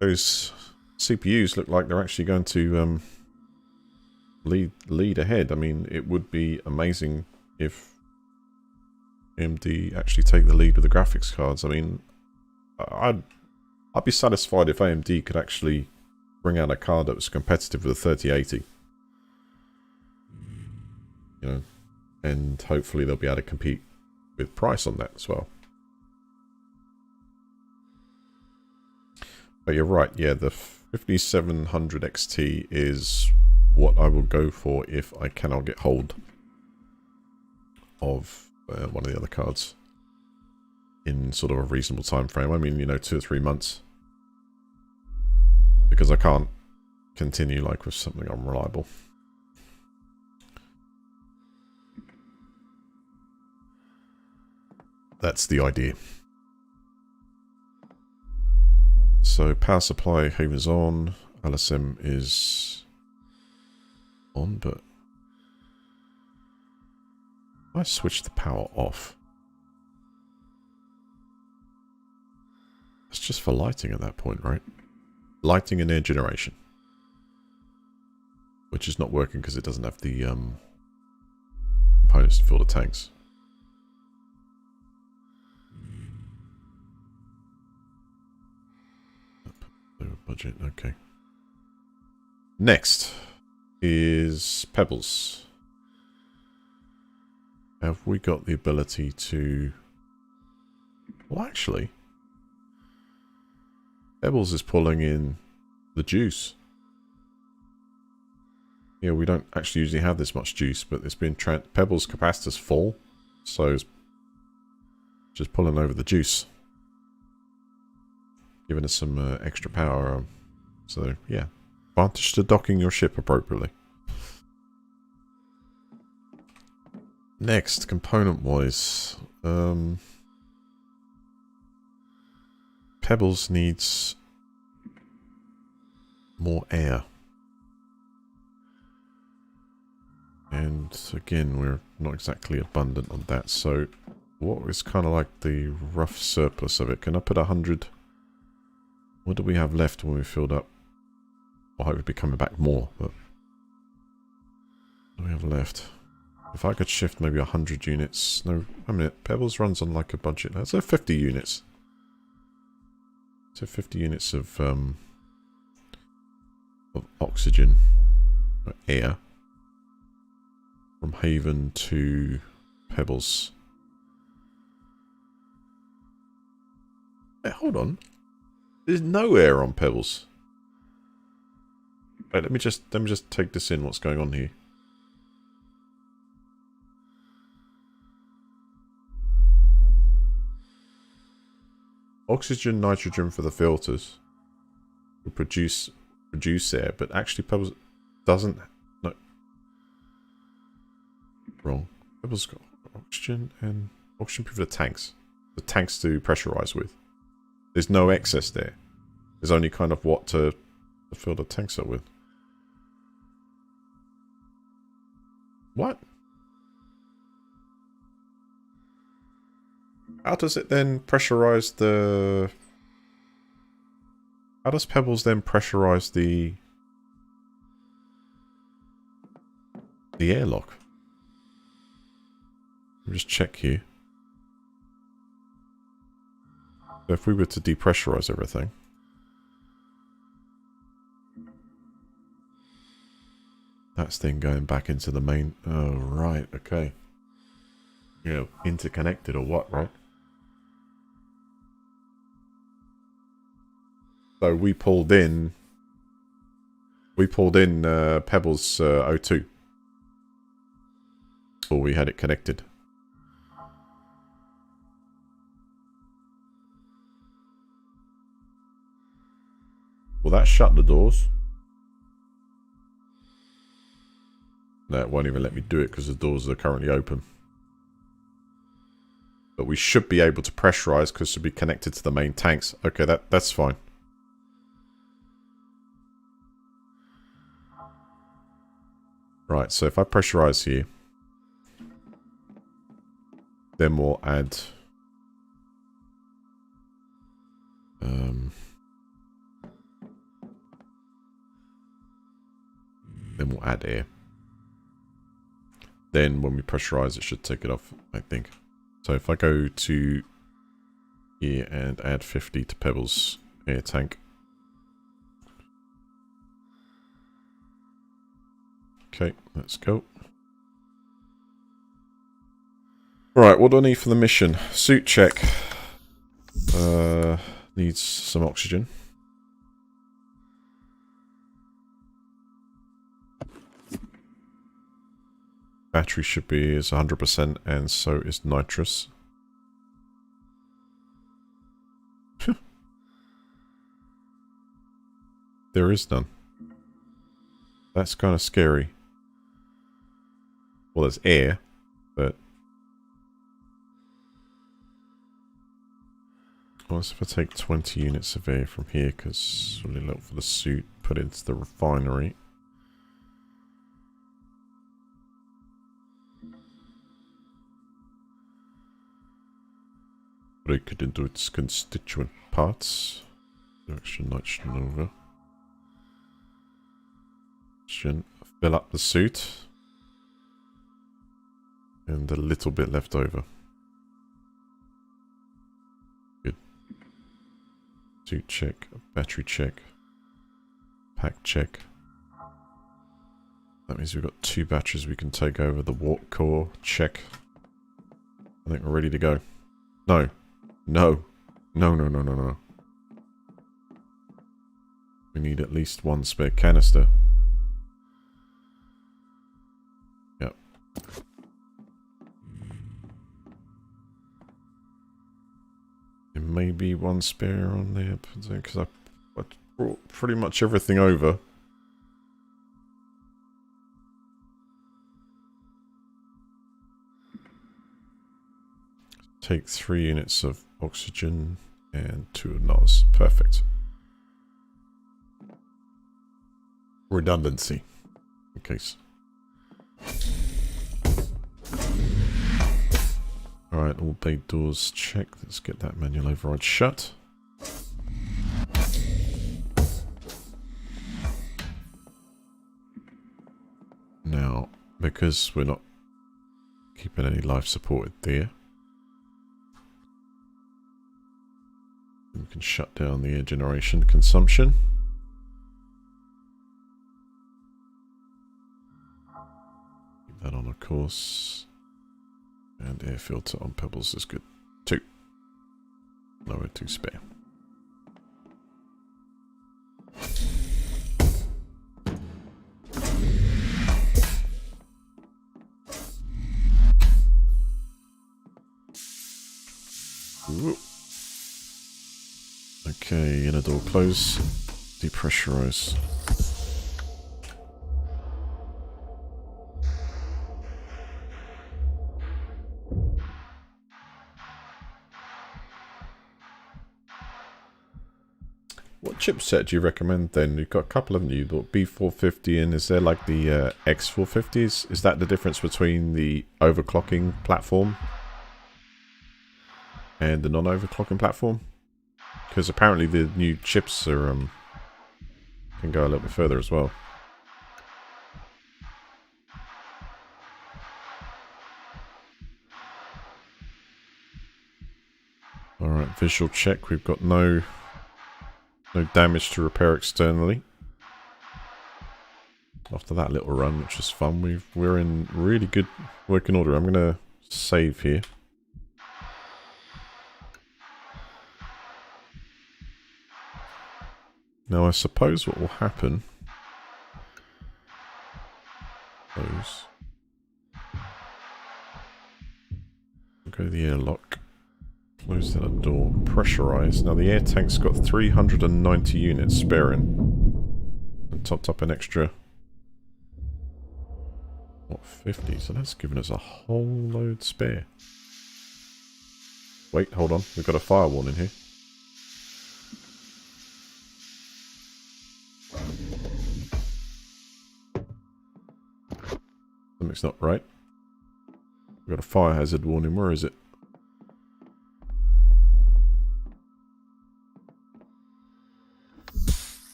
Those CPUs look like they're actually going to lead ahead. I mean, it would be amazing if AMD actually take the lead with the graphics cards. I mean, I'd be satisfied if AMD could actually bring out a card that was competitive with the 3080. You know, and hopefully they'll be able to compete with price on that as well. But you're right, yeah, the 5700 XT is what I will go for if I cannot get hold of one of the other cards in sort of a reasonable time frame. I mean, you know, 2 or 3 months. Because I can't continue like with something unreliable. That's the idea. So power supply Haven's on, LSM is on, but I switch the power off. It's just for lighting at that point, right? Lighting and air generation. Which is not working because it doesn't have the components to fill the tanks. Budget, okay. Next is pebbles. Have we got the ability to... Well, actually, pebbles is pulling in the juice. Yeah, we don't actually usually have this much juice, but it's been... Pebbles capacitor's full, so it's just pulling over the juice. Giving us some extra power. So, yeah. Advantage to docking your ship appropriately. Next, component-wise. Pebbles needs more air. And, again, we're not exactly abundant on that. So, what is kind of like the rough surplus of it? Can I put 100... What do we have left when we filled up? I hope it'd be coming back more, but... What do we have left? If I could shift maybe 100 units... No, a minute. Pebbles runs on like a budget. That's 50 units. So 50 units of oxygen. Or air. From Haven to Pebbles. Hey, hold on. There's no air on Pebbles. Wait, let me just take this in. What's going on here? Oxygen, nitrogen for the filters will produce air, but actually Pebbles doesn't. No, wrong. Pebbles got oxygen and oxygen for the tanks. The tanks to pressurize with. There's no excess there. There's only kind of what to fill the tanks up with. What? How does it then pressurize the... How does Pebbles then pressurize the airlock? Let me just check here. So if we were to depressurize everything... That's then going back into the main... Oh, right, okay. You know, interconnected or what, right? So we pulled in... Pebbles O2. Or we had it connected. Will that shut the doors? No, it won't even let me do it because the doors are currently open. But we should be able to pressurize because it should be connected to the main tanks. Okay, that's fine. Right, so if I pressurize here, then we'll add... then we'll add air. Then when we pressurize, it should take it off, I think. So if I go to here and add 50 to Pebbles air tank. Okay, let's go. Right, what do I need for the mission? Suit check. Needs some oxygen. Battery should be is 100% and so is nitrous. There is none. That's kind of scary. Well, there's air, but... What if I take 20 units of air from here, because really look for the suit, put it into the refinery. Break it into its constituent parts. Direction, nitrogen over. Oxygen, Fill up the suit. And a little bit left over. Good. Suit check. Battery check. Pack check. That means we've got 2 batteries we can take over. The warp core check. I think we're ready to go. No. No. No, no, no, no, no. We need at least 1 spare canister. Yep. There may be 1 spare on there, because I brought pretty much everything over. Take 3 units of oxygen and 2 of NOS. Perfect. Redundancy. In case. Alright, all bay doors checked. Let's get that manual override shut. Now, because we're not keeping any life supported there, we can shut down the air generation consumption. Keep that on, of course. And air filter on pebbles is good. 2. Lower 2 spare. Ooh. Okay, inner door close. Depressurize. What chipset do you recommend then? You've got a couple of them. You bought B450 and is there like the X450s? Is that the difference between the overclocking platform and the non-overclocking platform? Because apparently the new chips are can go a little bit further as well. Alright, visual check. We've got no damage to repair externally. After that little run, which was fun, we're in really good working order. I'm going to save here. Now I suppose what will happen... Close. Go to the airlock. Close that door. Pressurize. Now the air tank's got 390 units sparing. And topped up an extra... What, 50? So that's given us a whole load spare. Wait, hold on. We've got a fire warning here. Something's not right. We've got a fire hazard warning. Where is it?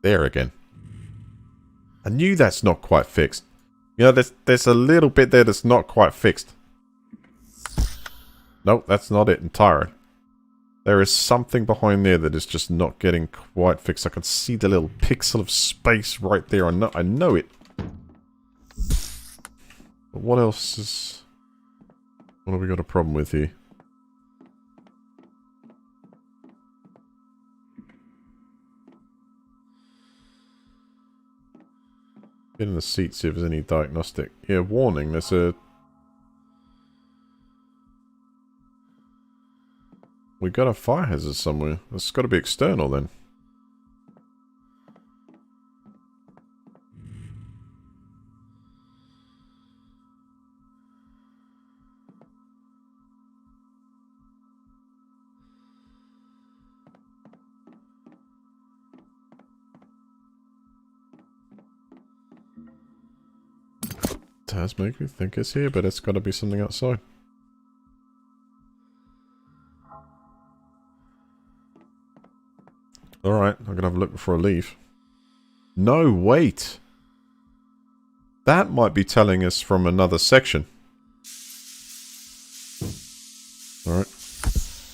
There again. I knew that's not quite fixed. You know, there's a little bit there that's not quite fixed. Nope, that's not it entirely. There is something behind there that is just not getting quite fixed. I can see the little pixel of space right there. I know it. But what else is... What have we got a problem with here? Get in the seat, see if there's any diagnostic. Yeah, warning, there's a... We got a fire hazard somewhere. That's got to be external then. Does make me think it's here, but it's got to be something outside. Alright, I'm going to have a look before I leave. No, wait. That might be telling us from another section. Alright.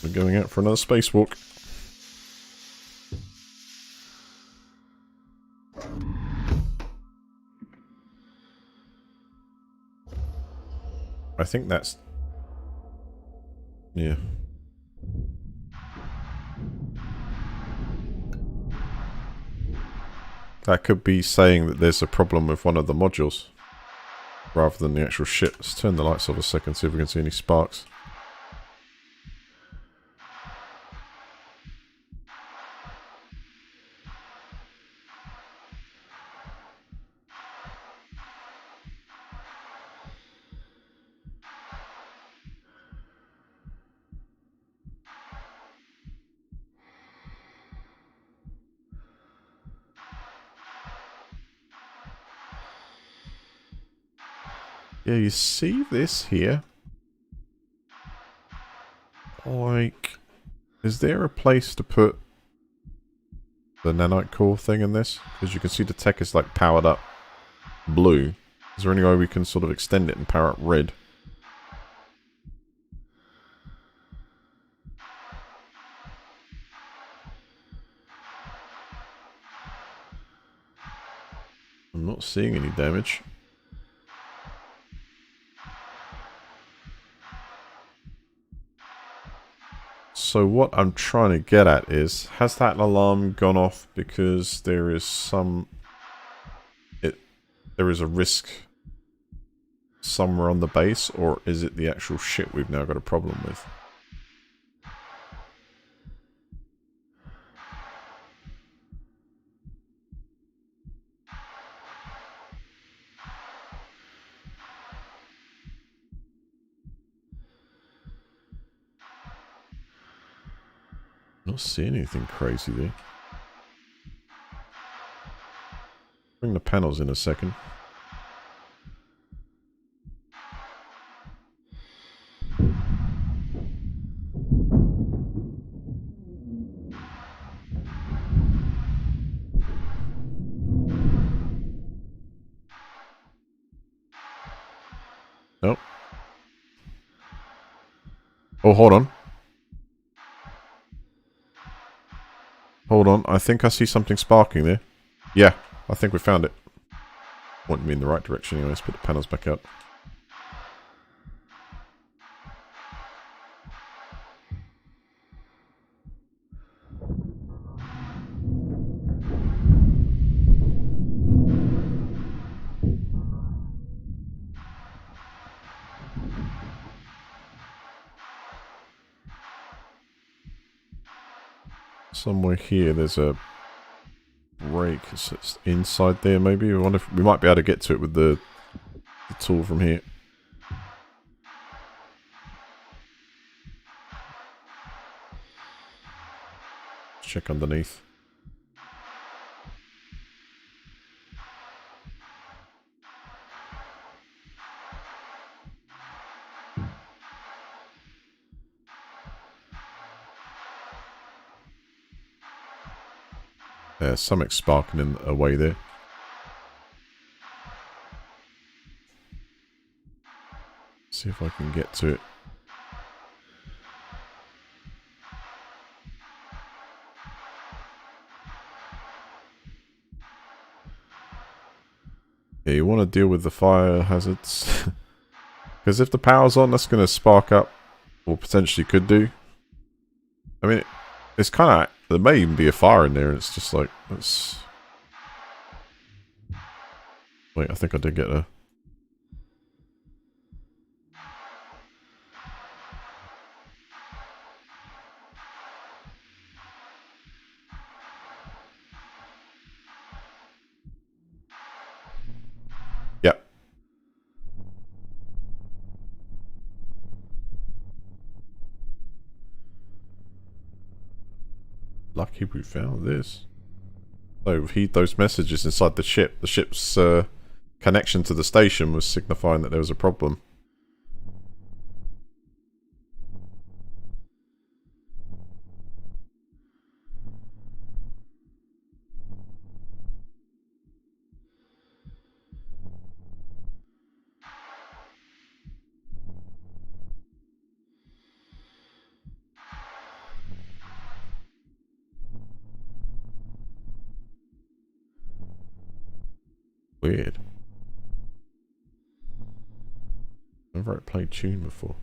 We're going out for another spacewalk. I think that's... yeah. That could be saying that there's a problem with one of the modules. Rather than the actual ship. Let's turn the lights off a second, see if we can see any sparks. Yeah, you see this here? Like, is there a place to put the nanite core thing in this? Because you can see the tech is like powered up blue. Is there any way we can sort of extend it and power up red? I'm not seeing any damage. So what I'm trying to get at is, has that alarm gone off because there is some... there is a risk somewhere on the base, or is it the actual ship we've now got a problem with? Not seeing anything crazy there. Bring the panels in a second. Nope. Oh, hold on. Hold on. I think I see something sparking there. Yeah, I think we found it. Pointing me in the right direction anyway. Let's put the panels back up. Somewhere here there's a break. It's inside there maybe. I wonder if we might be able to get to it with the tool from here. Check underneath. There's something sparking in away there. See if I can get to it. Yeah, you want to deal with the fire hazards. Because if the power's on, that's going to spark up. Or potentially could do. I mean, it's kind of... there may even be a fire in there, and it's just like... let's... wait, I think I did get a... yep. Lucky we found this. So, heed those messages inside the ship. The ship's connection to the station was signifying that there was a problem. Weird. Never played tune before.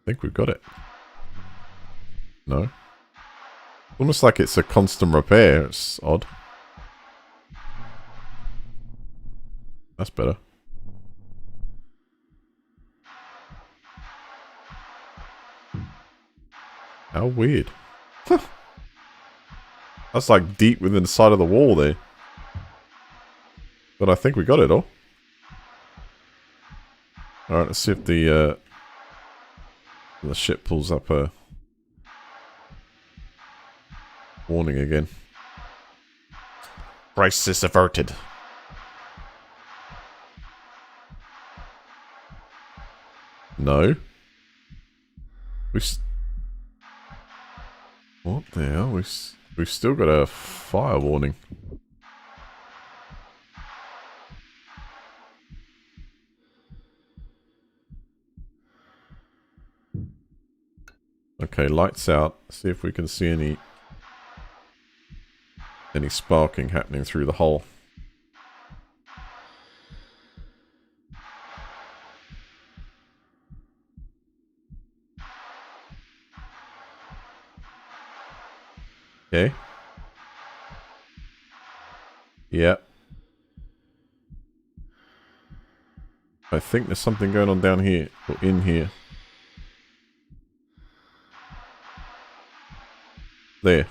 I think we've got it. No? Almost like it's a constant repair. It's odd. That's better. How weird. That's like deep within the side of the wall there. But I think we got it all. Alright, let's see if the ship pulls up a warning again. Crisis averted. No. What the hell? We've still got a fire warning. Okay, lights out. See if we can see any sparking happening through the hull. Okay. Yeah. I think there's something going on down here, or in here. There.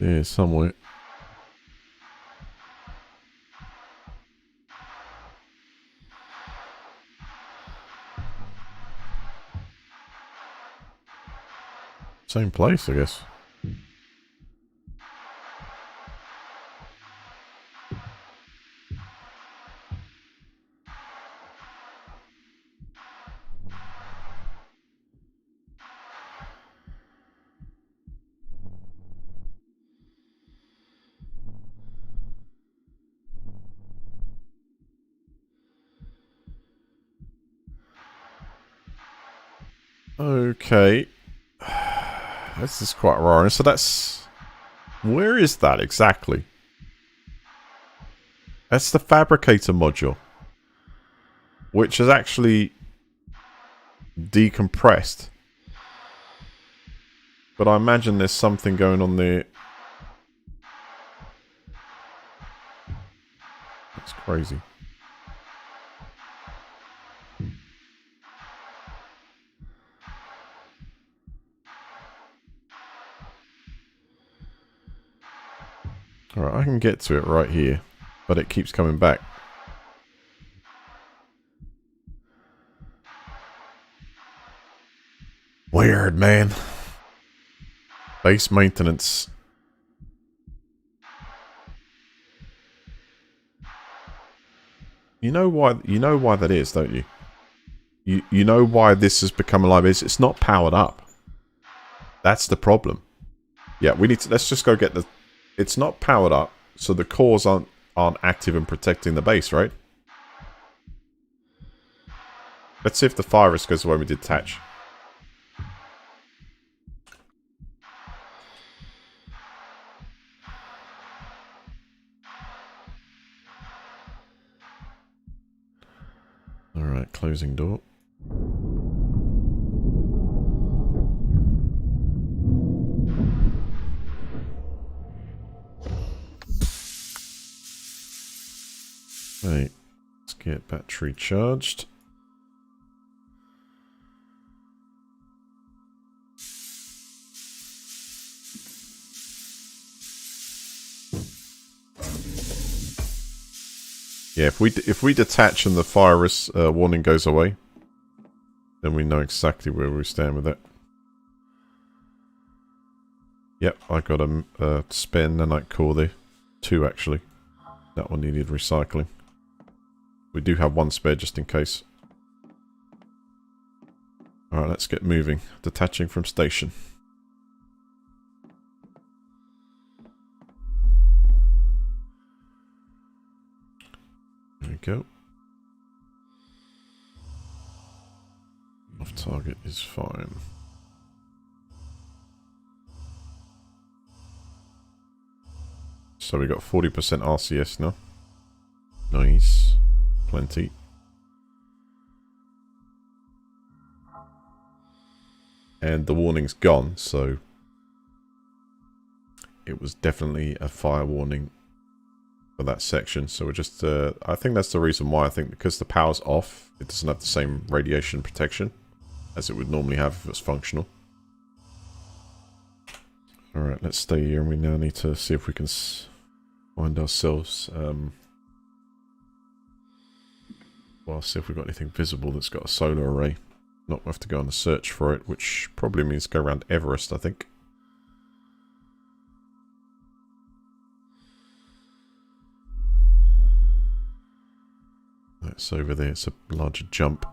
There, somewhere. Same place, I guess. Okay. This is quite rare. So that's... Where is that exactly? That's the fabricator module. Which is actually decompressed. But I imagine there's something going on there. That's crazy. Alright, I can get to it right here. But it keeps coming back. Weird, man. Base maintenance. You know why that is, don't you? You know why this has become alive. It's not powered up. That's the problem. Yeah, we need to... Let's just go get the... It's not powered up, so the cores aren't active and protecting the base, right? Let's see if the fire risk goes away when we detach. Alright, closing door. Right, let's get battery charged. Yeah, if we detach and the fire risk warning goes away, then we know exactly where we stand with it. Yep, I got a spare nanite core there. 2 actually. That one needed recycling. We do have 1 spare just in case. Alright, let's get moving. Detaching from station. There we go. Off target is fine. So we got 40% RCS now. Nice. Plenty. And the warning's gone, so it was definitely a fire warning for that section. So we're just, I think that's the reason why. I think because the power's off, it doesn't have the same radiation protection as it would normally have if it was functional. Alright, let's stay here, and we now need to see if we can find ourselves, well, see if we've got anything visible that's got a solar array. Not have to go on a search for it, which probably means go around Everest, I think. That's over there, it's a larger jump.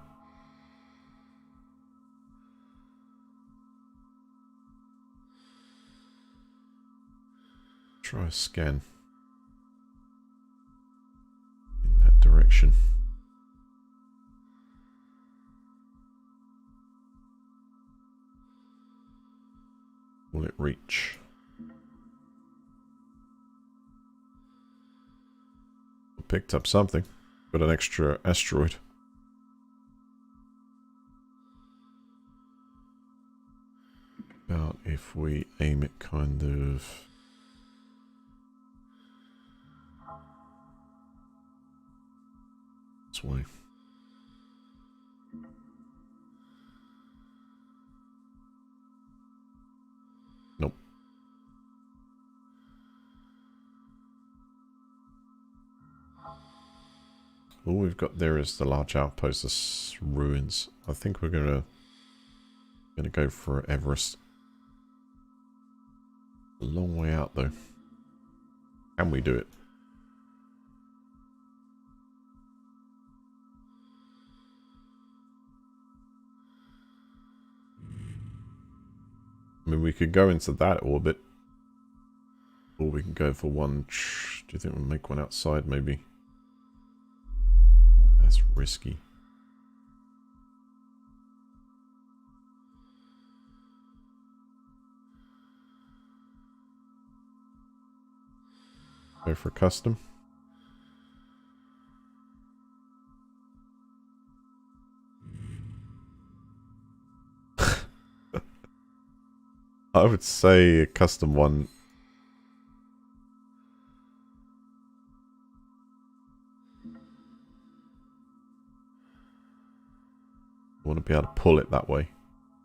Try a scan in that direction. Will it reach? Picked up something. Got an extra asteroid. About if we aim it kind of this way. Nope. All we've got there is the large outpost, the ruins. I think we're gonna go for Everest. A long way out though. Can we do it? I mean, we could go into that orbit. Or we can go for one. Do you think we'll make one outside maybe? That's risky. Go for custom. I would say a custom one. I want to be able to pull it that way.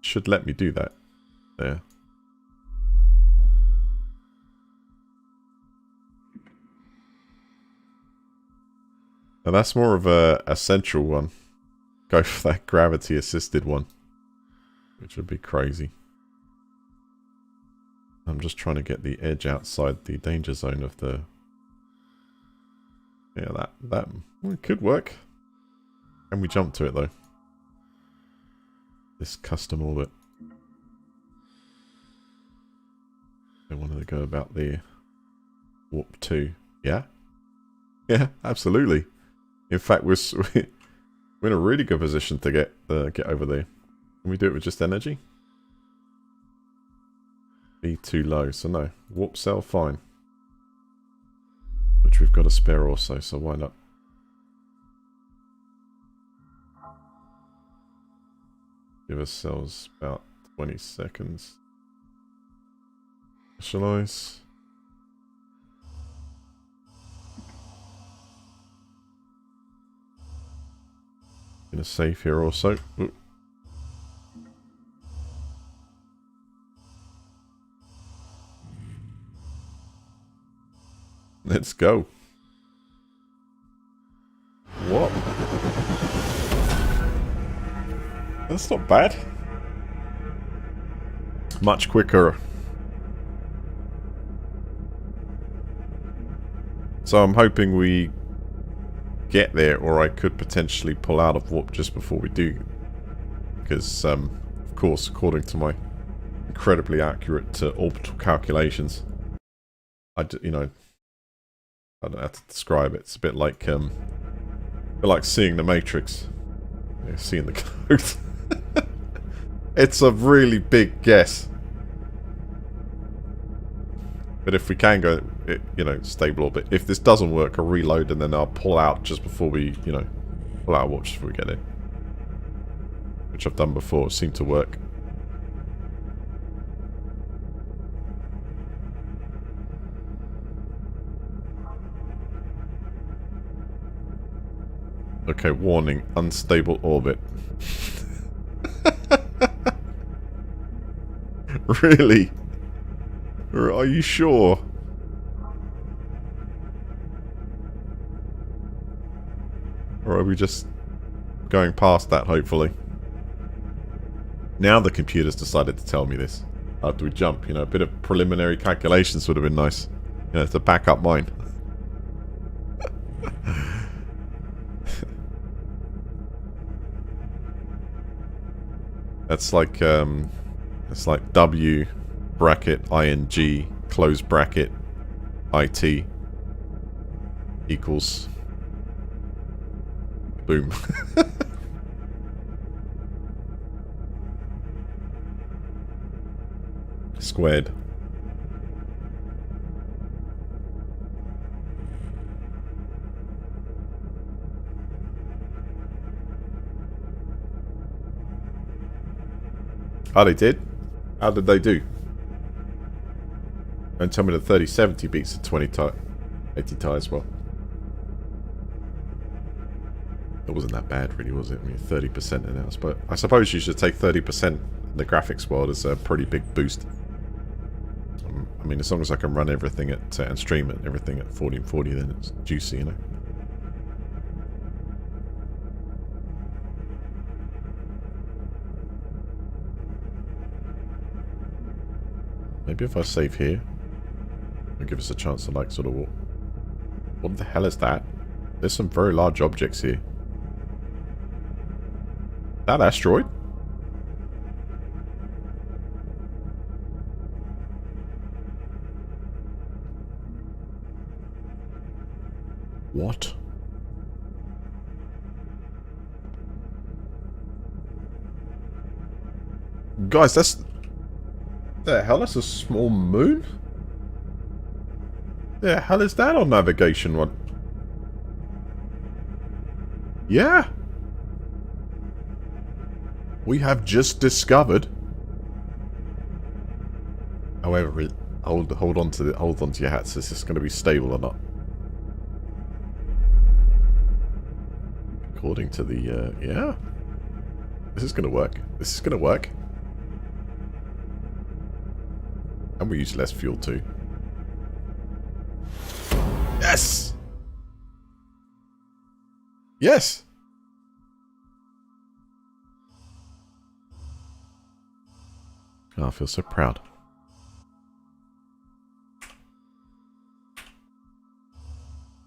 Should let me do that. There. Now that's more of a central one. Go for that gravity assisted one. Which would be crazy. I'm just trying to get the edge outside the danger zone of the... Yeah, that well, it could work. Can we jump to it though? This custom orbit. I wanted to go about there. Warp 2. Yeah? Yeah, absolutely. In fact, we're in a really good position to get over there. Can we do it with just energy? Be too low, so no. Warp cell, fine. Which we've got a spare also, so why not? Give ourselves about 20 seconds. Initialize. Gonna save here also. Ooh. Let's go. What? That's not bad. Much quicker So I'm hoping we get there, or I could potentially pull out of warp just before we do. Because, of course, according to my incredibly accurate orbital calculations, I don't know how to describe it. It's a bit like seeing the Matrix. Yeah, seeing the code. It's a really big guess. But if we can go, stable orbit. If this doesn't work, I'll reload and then I'll pull out just before we, pull out warp just before we get in. Which I've done before. It seemed to work. Okay, warning. Unstable orbit. Really? Are you sure? Or are we just going past that, hopefully? Now the computer's decided to tell me this. After we jump, a bit of preliminary calculations would have been nice. To back up mine. That's like, it's like W bracket ing close bracket IT equals boom. Squared. Oh, they did? How did they do? Don't tell me the 3070 beats the 80 Ti as well. It wasn't that bad, really, was it? I mean, 30% in it. But I suppose you should take 30% in the graphics world as a pretty big boost. I mean, as long as I can run everything at and stream it, everything at 4040, then it's juicy, Maybe if I save here, it'll give us a chance to, like, sort of... What the hell is that? There's some very large objects here. That asteroid? What? Guys, that's... The hell? That's a small moon? The hell is that on navigation one? Yeah. We have just discovered. However, hold on to your hats. Is this going to be stable or not? According to the yeah. This is going to work. This is going to work. And we use less fuel too. Yes! Yes! Oh, I feel so proud.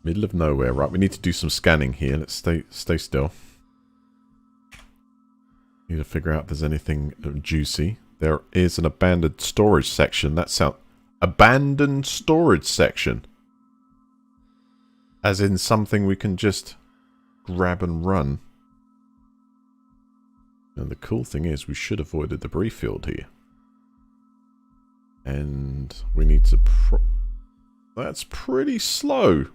Middle of nowhere. Right, we need to do some scanning here. Let's stay still. Need to figure out if there's anything juicy. There is an abandoned storage section. That sounds... Abandoned storage section. As in something we can just grab and run. And the cool thing is we should avoid a debris field here. And we need to... That's pretty slow.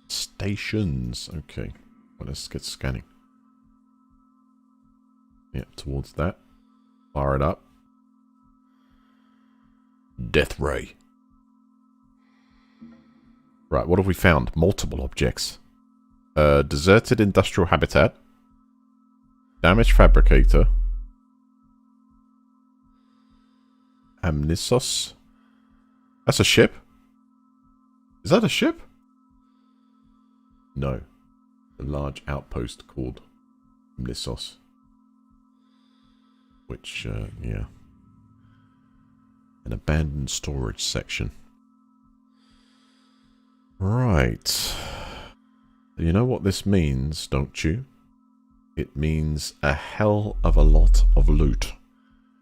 Stations. Okay. Well, let's get scanning. Yep, towards that. Fire it up. Death ray. Right, what have we found? Multiple objects. Deserted industrial habitat. Damaged fabricator. Amnisos. That's a ship? Is that a ship? No. A large outpost called Amnisos. Which, yeah. An abandoned storage section. Right. You know what this means, don't you? It means a hell of a lot of loot.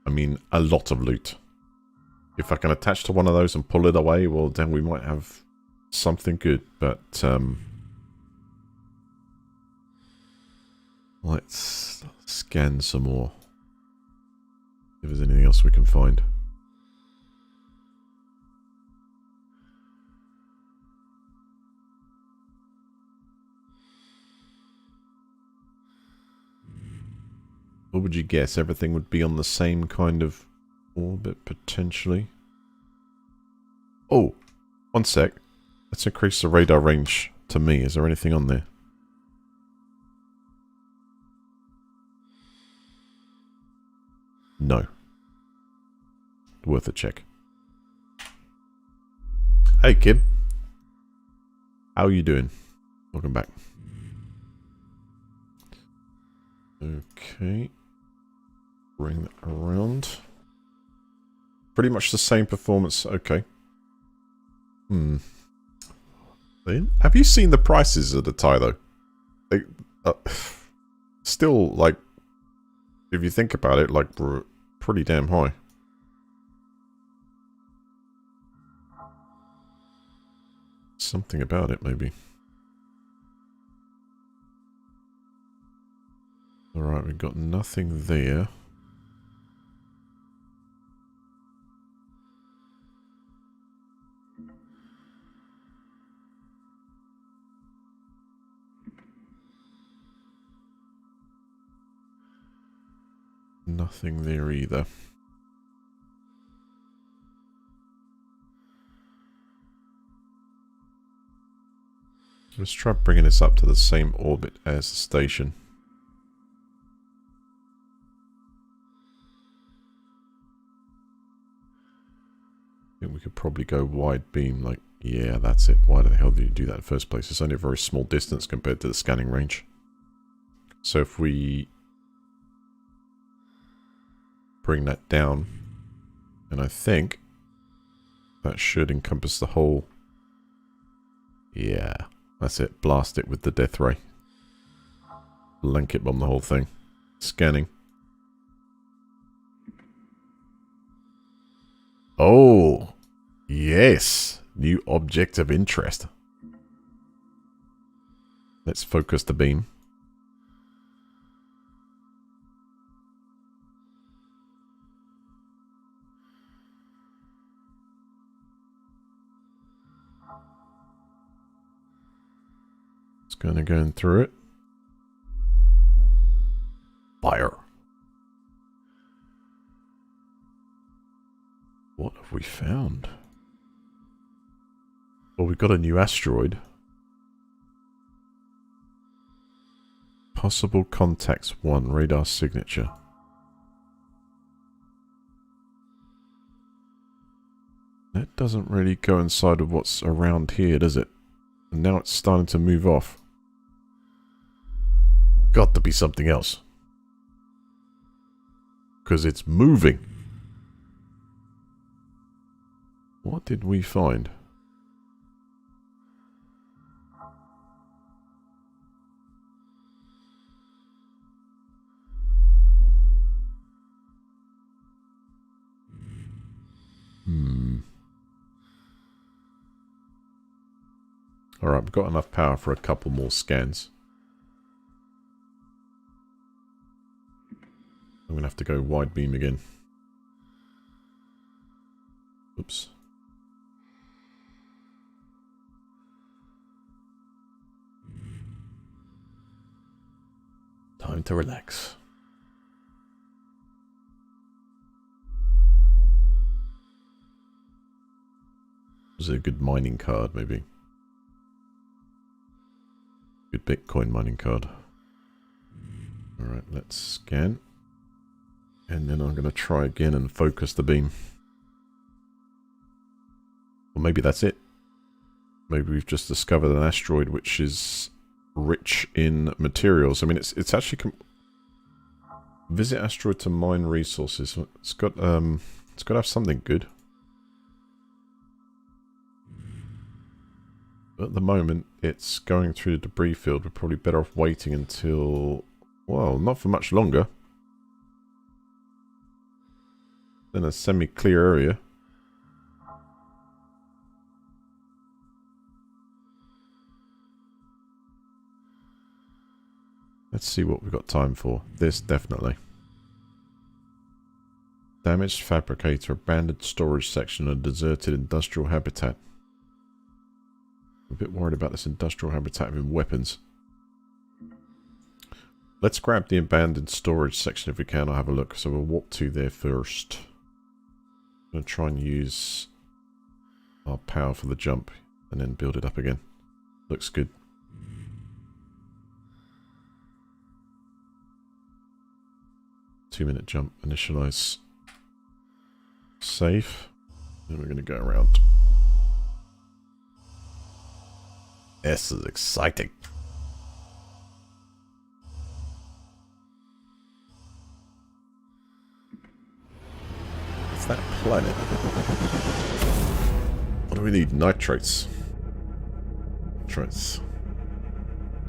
I mean, a lot of loot. If I can attach to one of those and pull it away, well, then we might have something good. But, let's scan some more. If there's anything else we can find. What would you guess? Everything would be on the same kind of orbit, potentially. Oh, one sec. Let's increase the radar range to me. Is there anything on there? No. Worth a check. Hey, kid. How are you doing? Welcome back. Okay. Bring that around. Pretty much the same performance. Okay. Have you seen the prices of the tie, though? They, still, like, if you think about it, like, pretty damn high. Something about it, maybe. Alright, we've got nothing there. Nothing there either. Let's try bringing this up to the same orbit as the station. I think we could probably go wide beam, like, yeah, that's it. Why the hell did you do that in the first place? It's only a very small distance compared to the scanning range. So if we bring that down, and I think that should encompass the whole... Yeah, that's it. Blast it with the death ray. Blanket bomb the whole thing. Scanning. Oh, yes. New object of interest. Let's focus the beam. It's going to go in through it. Fire. What have we found? Well, we've got a new asteroid. Possible contacts 1, radar signature. That doesn't really coincide with what's around here, does it? And now it's starting to move off. Got to be something else. Because it's moving. What did we find? Alright, we've got enough power for a couple more scans. I'm going to have to go wide beam again. Oops. Time to relax. Was it a good mining card, maybe? Good Bitcoin mining card. Alright, let's scan. And then I'm going to try again and focus the beam. Or maybe that's it. Maybe we've just discovered an asteroid which is rich in materials. I mean, it's actually... Visit asteroid to mine resources. It's got to have something good. At the moment, it's going through the debris field. We're probably better off waiting until... Well, not for much longer. Then a semi-clear area. Let's see what we've got time for. This, definitely. Damaged fabricator, abandoned storage section, and deserted industrial habitat. I'm a bit worried about this industrial habitat with weapons. Let's grab the abandoned storage section if we can. I'll have a look. So we'll walk to there first. I'm going to try and use our power for the jump and then build it up again. Looks good. Two-minute jump. Initialize. Save. Then we're going to go around. This is exciting. What's that planet? What do we need? Nitrates. Nitrates.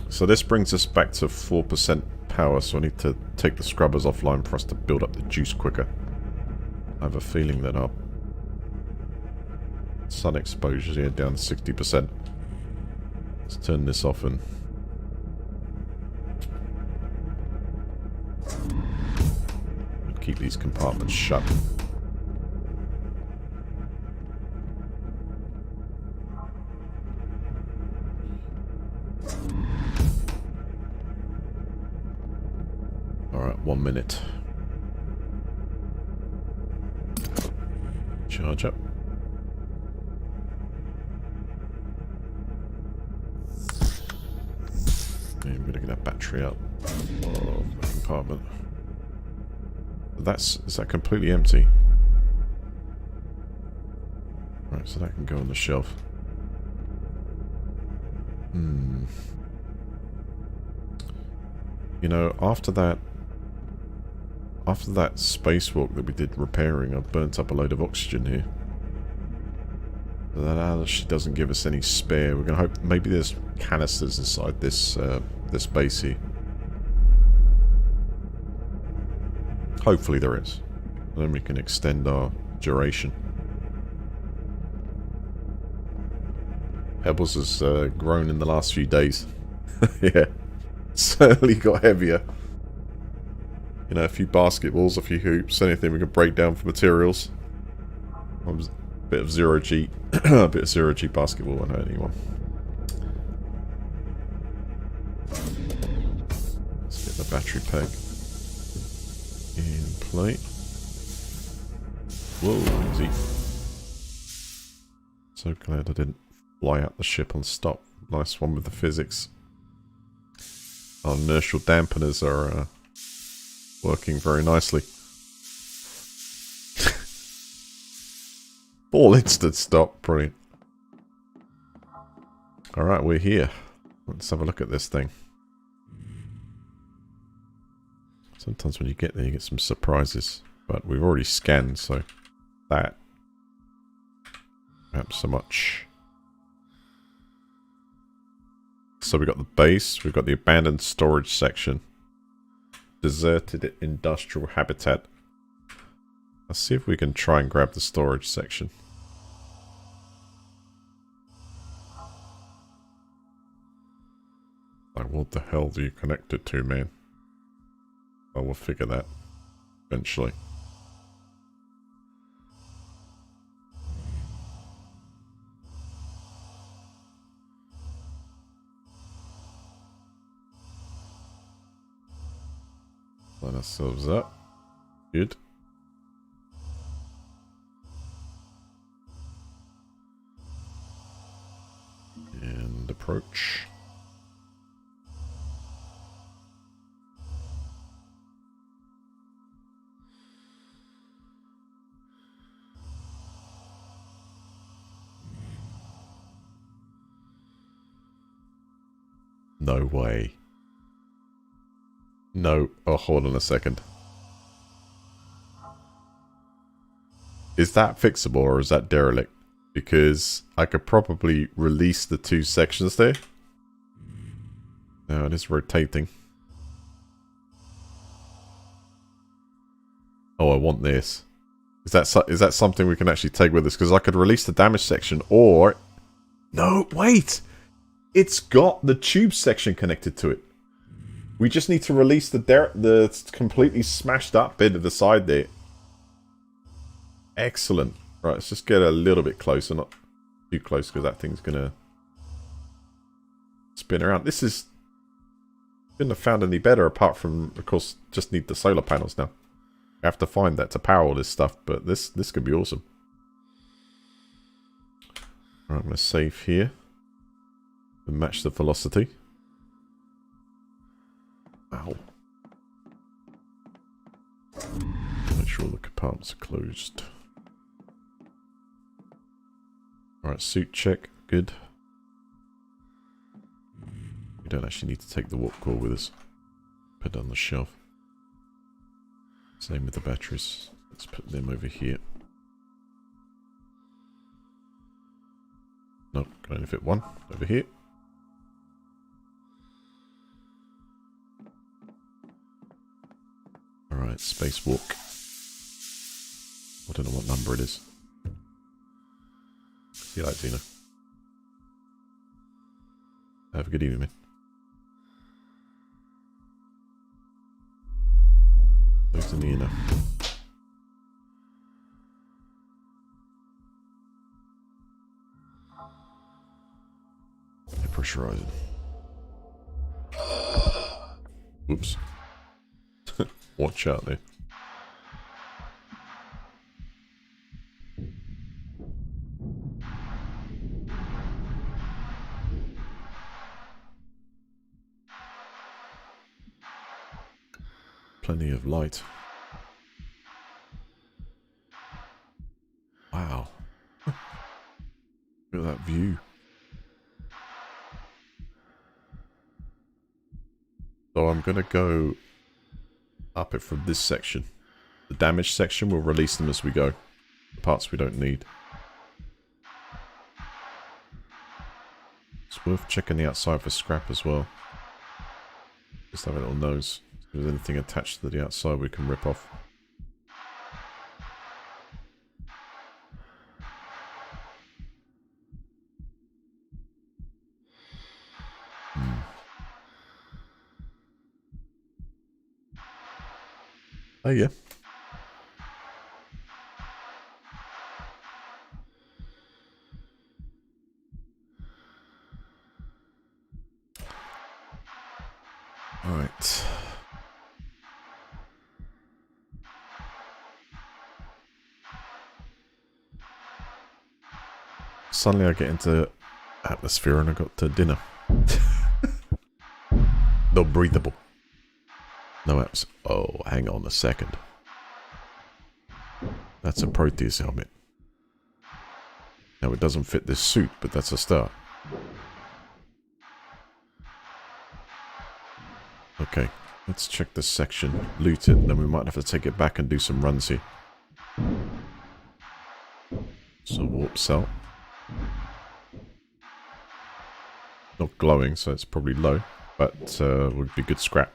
So this brings us back to 4% power, so I need to take the scrubbers offline for us to build up the juice quicker. I have a feeling that our sun exposure is here down to 60%. Let's turn this off and keep these compartments shut. Alright, 1 minute. Charge up. Okay, I'm gonna get that battery up. Oh, the compartment. Is that completely empty? Right, so that can go on the shelf. You know, after that spacewalk that we did repairing, I burnt up a load of oxygen here. That actually doesn't give us any spare. We're gonna hope maybe there's canisters inside this this base here. Hopefully there is. And then we can extend our duration. Pebbles has grown in the last few days. Yeah, certainly got heavier. You know, a few basketballs, a few hoops, anything we can break down for materials. A bit of 0G, a bit of 0G basketball won't hurt anyone. Let's get the battery pack in play. Whoa, easy. So glad I didn't fly out the ship on stop. Nice one with the physics. Our inertial dampeners are working very nicely. All instant stop. Brilliant. Alright, we're here. Let's have a look at this thing. Sometimes when you get there you get some surprises. But we've already scanned, so that perhaps so much. So we've got the base, we've got the abandoned storage section. Deserted industrial habitat. Let's see if we can try and grab the storage section. Like, what the hell do you connect it to, man? Well, we'll figure that eventually. Line ourselves up. Good. And approach. No way. No. Oh, hold on a second. Is that fixable or is that derelict? because I could probably release the 2 sections there. Now it is rotating. Oh, I want this. Is that something we can actually take with us? Because I could release the damage section, or... No, wait! It's got the tube section connected to it. We just need to release the completely smashed up bit of the side there. Excellent. Right, let's just get a little bit closer. Not too close, because that thing's going to spin around. This is... Couldn't have found any better, apart from, of course, just need the solar panels now. I have to find that to power all this stuff, but this could be awesome. Right, I'm going to save here and match the velocity. Ow. Make sure all the compartments are closed. Alright, suit check. Good. We don't actually need to take the warp core with us. Put it on the shelf. Same with the batteries. Let's put them over here. Nope, can only fit one. Over here. Alright, spacewalk. I don't know what number it is. See you later, Tina. Have a good evening, man. Close the knee enough. Pressurizing. Oops. Watch out there. Plenty of light. Wow. Look at that view. So I'm going to go up it from this section. The damage section, we'll release them as we go. The parts we don't need. It's worth checking the outside for scrap as well. Just have a little nose. If there's anything attached to the outside we can rip off. Oh yeah. All right. Suddenly I get into atmosphere and I got to dinner. Not breathable. No apps. Oh, hang on a second. That's a Proteus helmet. Now it doesn't fit this suit, but that's a start. Okay, let's check this section, loot it, then we might have to take it back and do some runs here. So warp cell. Not glowing, so it's probably low, but would be good scrap.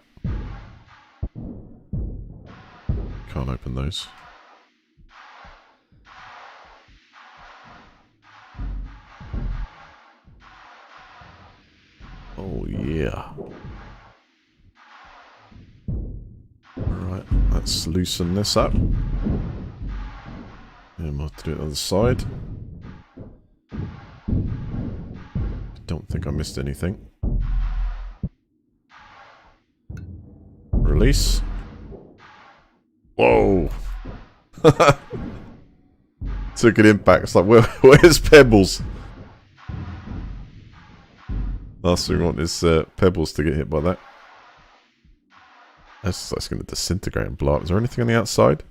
Can't open those. Oh yeah. Alright, let's loosen this up. And we'll have to do it on the other side. Don't think I missed anything. Release. Whoa! Took an impact. It's like, where's Pebbles? Last thing we want is Pebbles to get hit by that. That's going to disintegrate and blow up. Is there anything on the outside?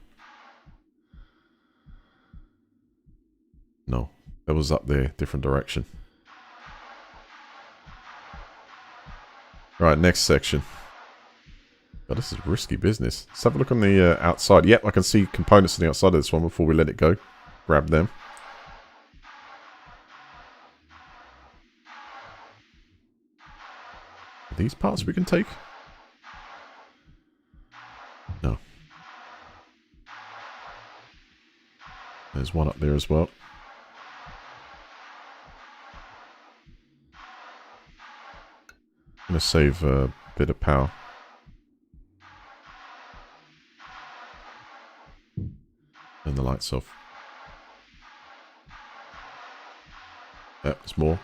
No. Pebbles up there, different direction. Right, next section. God, this is risky business. Let's have a look on the outside. Yep, I can see components on the outside of this one before we let it go. Grab them. these parts we can take? No. There's one up there as well. I'm going to save a bit of power. Turn the lights off. Yep, there's more.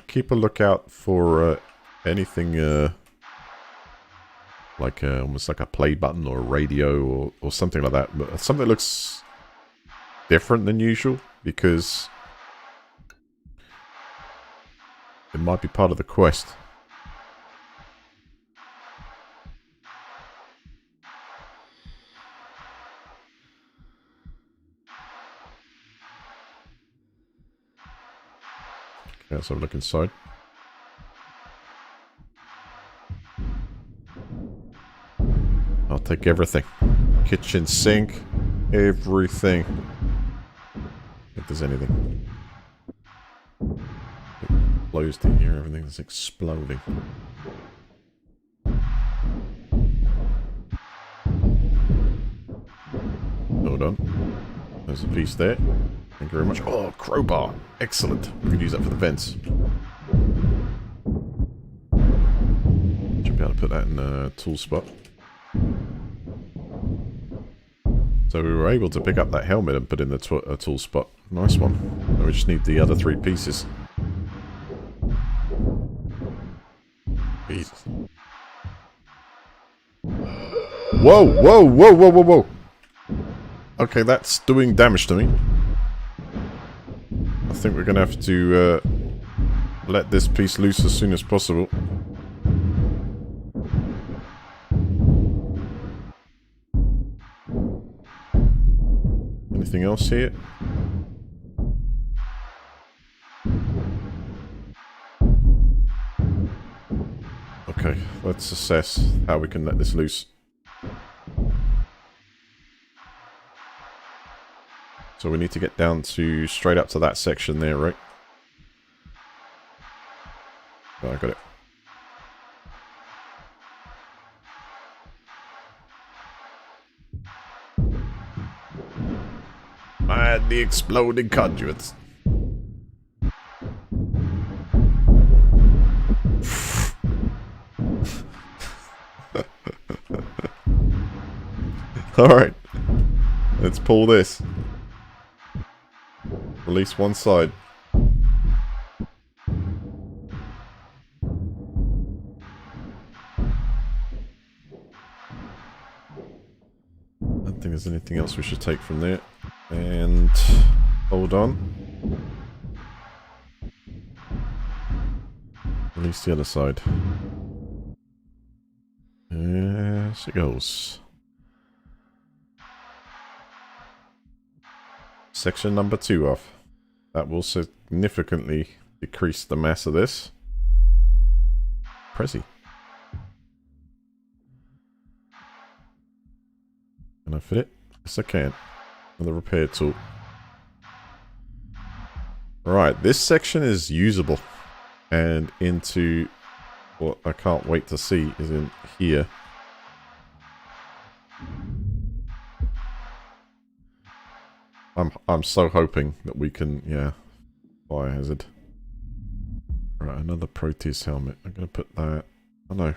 Keep a lookout for anything like almost like a play button or a radio or something like that. But something that looks different than usual, because it might be part of the quest. Okay, let's have a look inside. I'll take everything. Kitchen sink, everything. If there's anything. Closed in here, everything's exploding. Hold on. There's a piece there. Thank you very much. Oh, crowbar. Excellent. We can use that for the vents. Should be able to put that in a tool spot. So we were able to pick up that helmet and put in the tool spot. Nice one. And we just need the other 3 pieces. Jesus. Whoa, whoa, whoa, whoa, whoa, whoa. Okay, that's doing damage to me. I think we're going to have to let this piece loose as soon as possible. Anything else here? Okay, let's assess how we can let this loose. So we need to get down to straight up to that section there, right? Oh, I got it. I had the exploding conduits. Alright. Let's pull this. Release one side. I don't think there's anything else we should take from there. And hold on. Release the other side. Yes, it goes. Section number 2 off. That will significantly decrease the mass of this. Prezi. Can I fit it? Yes, I can. With a repair tool. Right, this section is usable. And into what I can't wait to see is in here. I'm so hoping that we can, yeah, fire hazard. Right, another Proteus helmet. I'm gonna put that. I know.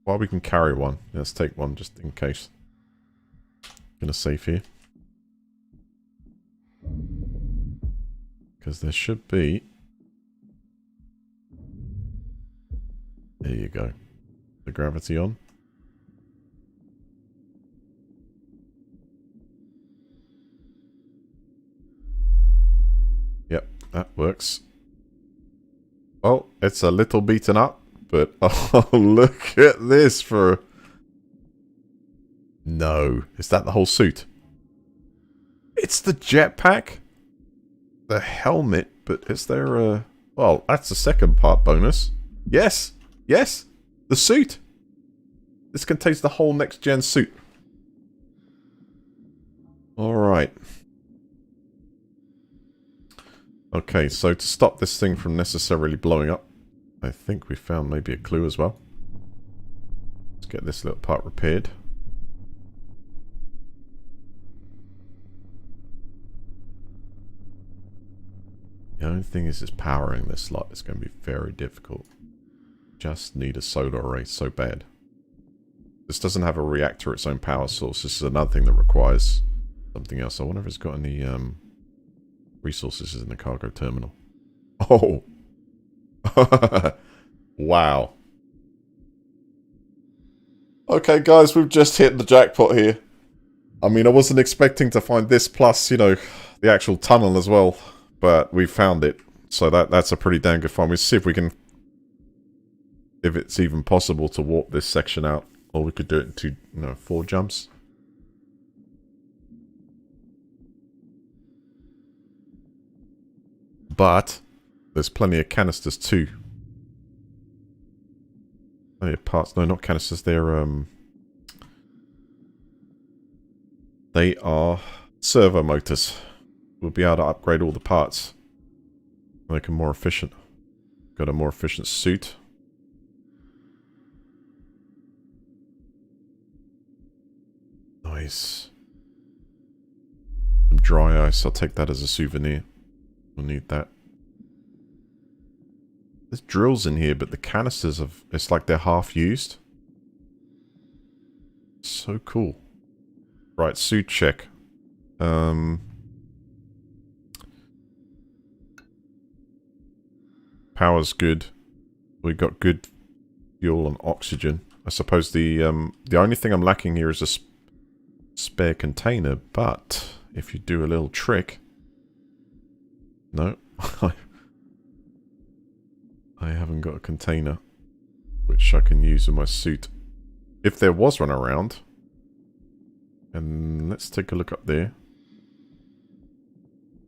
While we can carry one, let's take one just in case. Gonna save here. Because there should be. There you go. The gravity on. Yep, that works. Well, it's a little beaten up, but oh, look at this for... No, is that the whole suit? It's the jetpack, the helmet, but is there a... Well, that's the second part bonus. Yes, yes, the suit. This contains the whole next-gen suit. Alright. Okay, so to stop this thing from necessarily blowing up, I think we found maybe a clue as well. Let's get this little part repaired. The only thing is powering this lot is going to be very difficult. Just need a solar array so bad. This doesn't have a reactor, its own power source. This is another thing that requires something else. I wonder if it's got any resources in the cargo terminal. Oh! Wow. Okay, guys, we've just hit the jackpot here. I mean, I wasn't expecting to find this plus, you know, the actual tunnel as well. But we found it. So that's a pretty damn good find. We'll see if we can... if it's even possible to warp this section out. Or we could do it in 4 jumps. But there's plenty of canisters too. Plenty of parts. No, not canisters. They are servo motors. We'll be able to upgrade all the parts. Make them more efficient. Got a more efficient suit. Nice. Some dry ice. I'll take that as a souvenir. We'll need that. There's drills in here, but the canisters it's like they're half used. So cool. Right, suit check. Power's good. We got good fuel and oxygen. I suppose the only thing I'm lacking here is a spare container, but if you do a little trick... No. I haven't got a container which I can use in my suit. If there was one around. And let's take a look up there.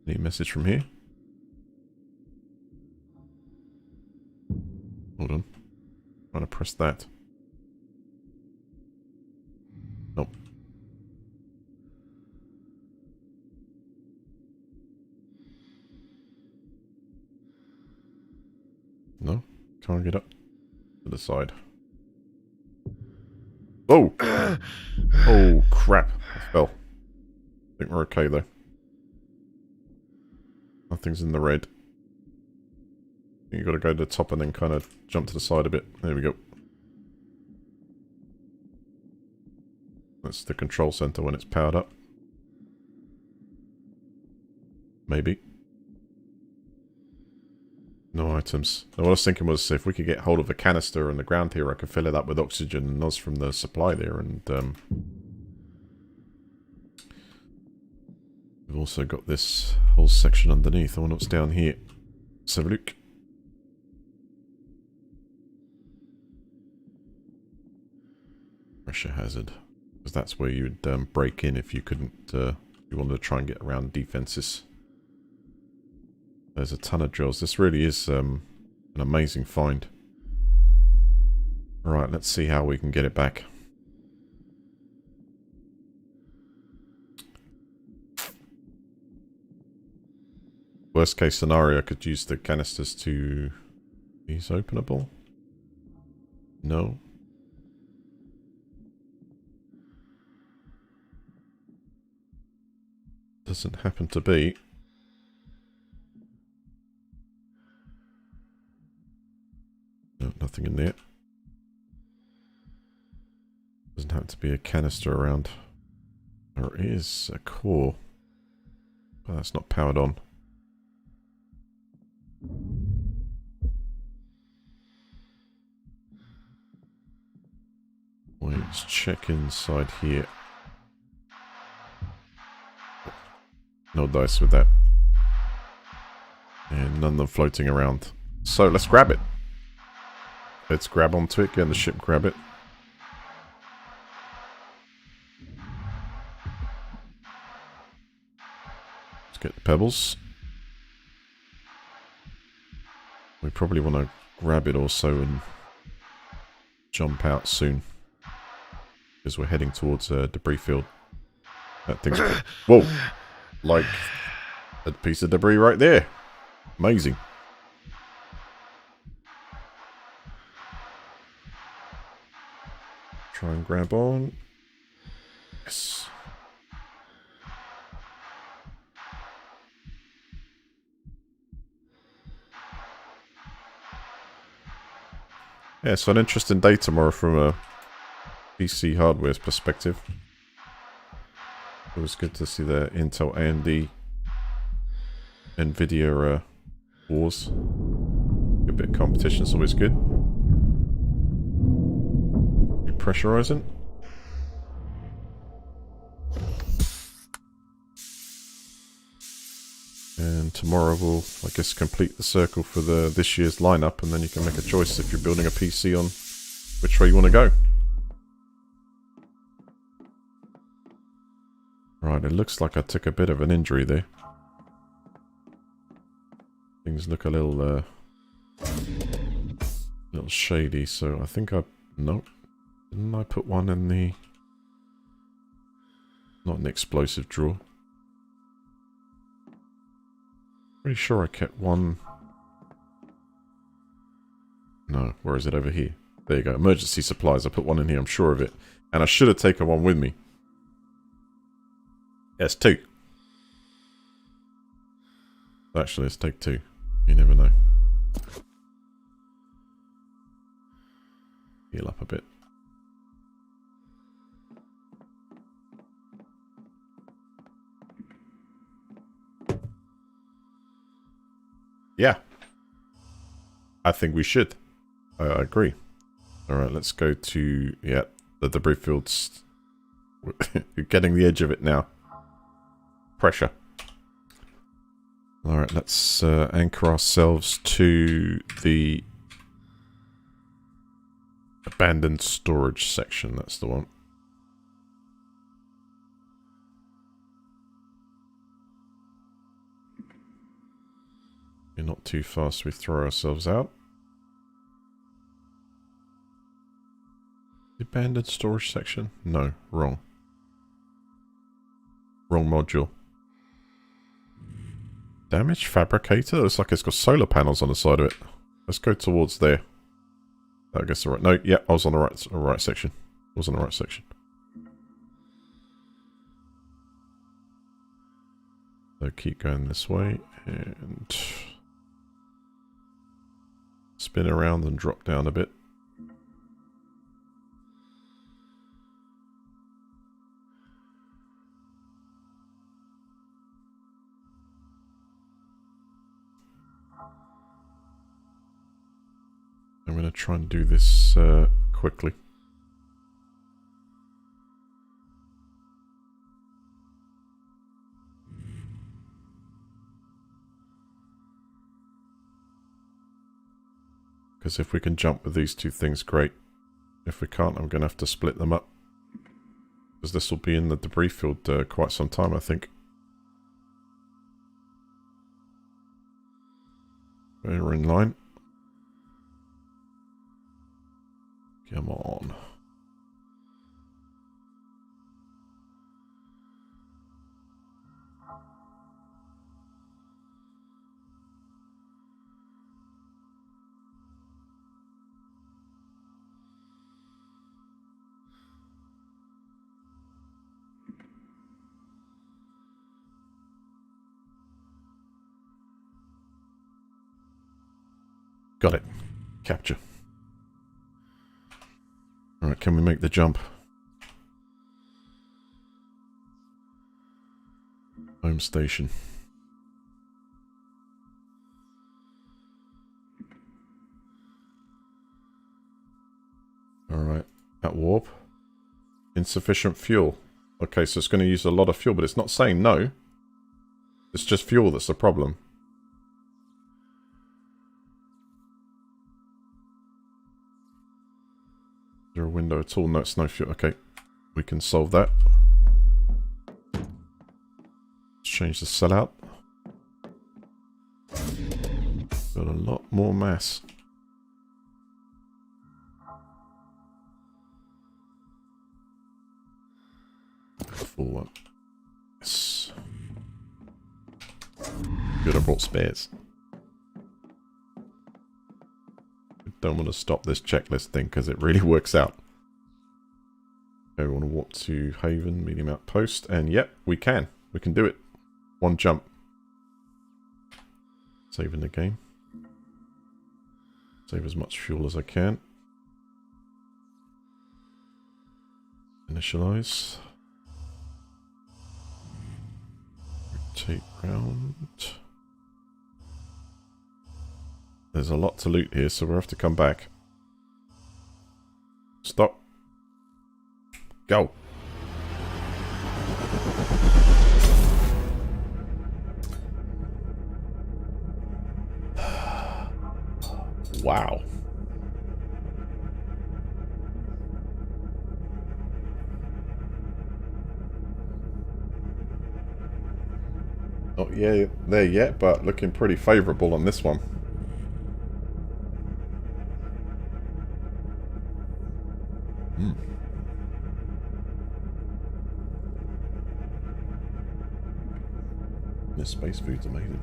Any message from here? Hold on. I'm trying to press that. Nope. No, can't get up to the side. Oh! Oh, crap. I fell. I think we're okay, though. Nothing's in the red. You gotta go to the top and then kind of jump to the side a bit. There we go. That's the control center when it's powered up. Maybe. No items. What I was thinking was if we could get hold of a canister on the ground here, I could fill it up with oxygen and noz from the supply there. And we've also got this whole section underneath. I wonder what's down here. Let's have a look. Pressure hazard. Because that's where you would break in if you couldn't, you wanted to try and get around defenses. There's a ton of drills. This really is an amazing find. Right, let's see how we can get it back. Worst case scenario, I could use the canisters to... These openable? No. Doesn't happen to be. No, nothing in there. Doesn't have to be a canister around. There is a core. But that's not powered on. Let's check inside here. No dice with that. And none of them floating around. So let's grab it. Let's grab onto it, get in the ship, grab it. Let's get the pebbles. We probably want to grab it also and jump out soon. because we're heading towards a debris field. That thing's... Whoa! Like a piece of debris right there. Amazing. Try and grab on. Yes. Yeah, so an interesting day tomorrow from a PC hardware's perspective. It was good to see the Intel AMD Nvidia wars. A bit of competition is always good. Pressurizing. And tomorrow we'll, I guess, complete the circle for this year's lineup, and then you can make a choice if you're building a PC on which way you want to go. Right, it looks like I took a bit of an injury there. Things look a little shady, so I think nope. Didn't I put one in the... Not an explosive drawer. Pretty sure I kept one... No, where is it? Over here. There you go. Emergency supplies. I put one in here, I'm sure of it. And I should have taken one with me. Yes, two. Actually, let's take two. You never know. Heal up a bit. Yeah. I think we should. I agree. Alright, let's go to... Yeah, the debris field's... You're getting the edge of it now. Pressure. Alright, let's anchor ourselves to the... abandoned storage section. That's the one. We're not too fast, we throw ourselves out. The abandoned storage section? No, wrong. Wrong module. Damaged fabricator? Looks like it's got solar panels on the side of it. Let's go towards there. I guess the right... No, yeah, I was on the right section. I was on the right section. So keep going this way and... spin around and drop down a bit. I'm going to try and do this quickly. Because if we can jump with these two things, great. If we can't, I'm going to have to split them up. Because this will be in the debris field quite some time, I think. We're in line. Come on. Got it. Capture. Alright, can we make the jump? Home station. Alright, at warp. Insufficient fuel. Okay, so it's going to use a lot of fuel, but it's not saying no. It's just fuel that's the problem. Is there a window at all? No, it's no fuel. Okay, we can solve that. Let's change the sellout. Got a lot more mass. fuel up. Yes. Good, I brought spares. Don't want to stop this checklist thing because it really works out. Okay, we want to walk to Haven, medium outpost, and yep, we can. We can do it. One jump. Saving the game. Save as much fuel as I can. Initialize. Rotate round. There's a lot to loot here, so we'll have to come back. Stop. Go. Wow. Not yet there yet, but looking pretty favourable on this one. This space food's amazing.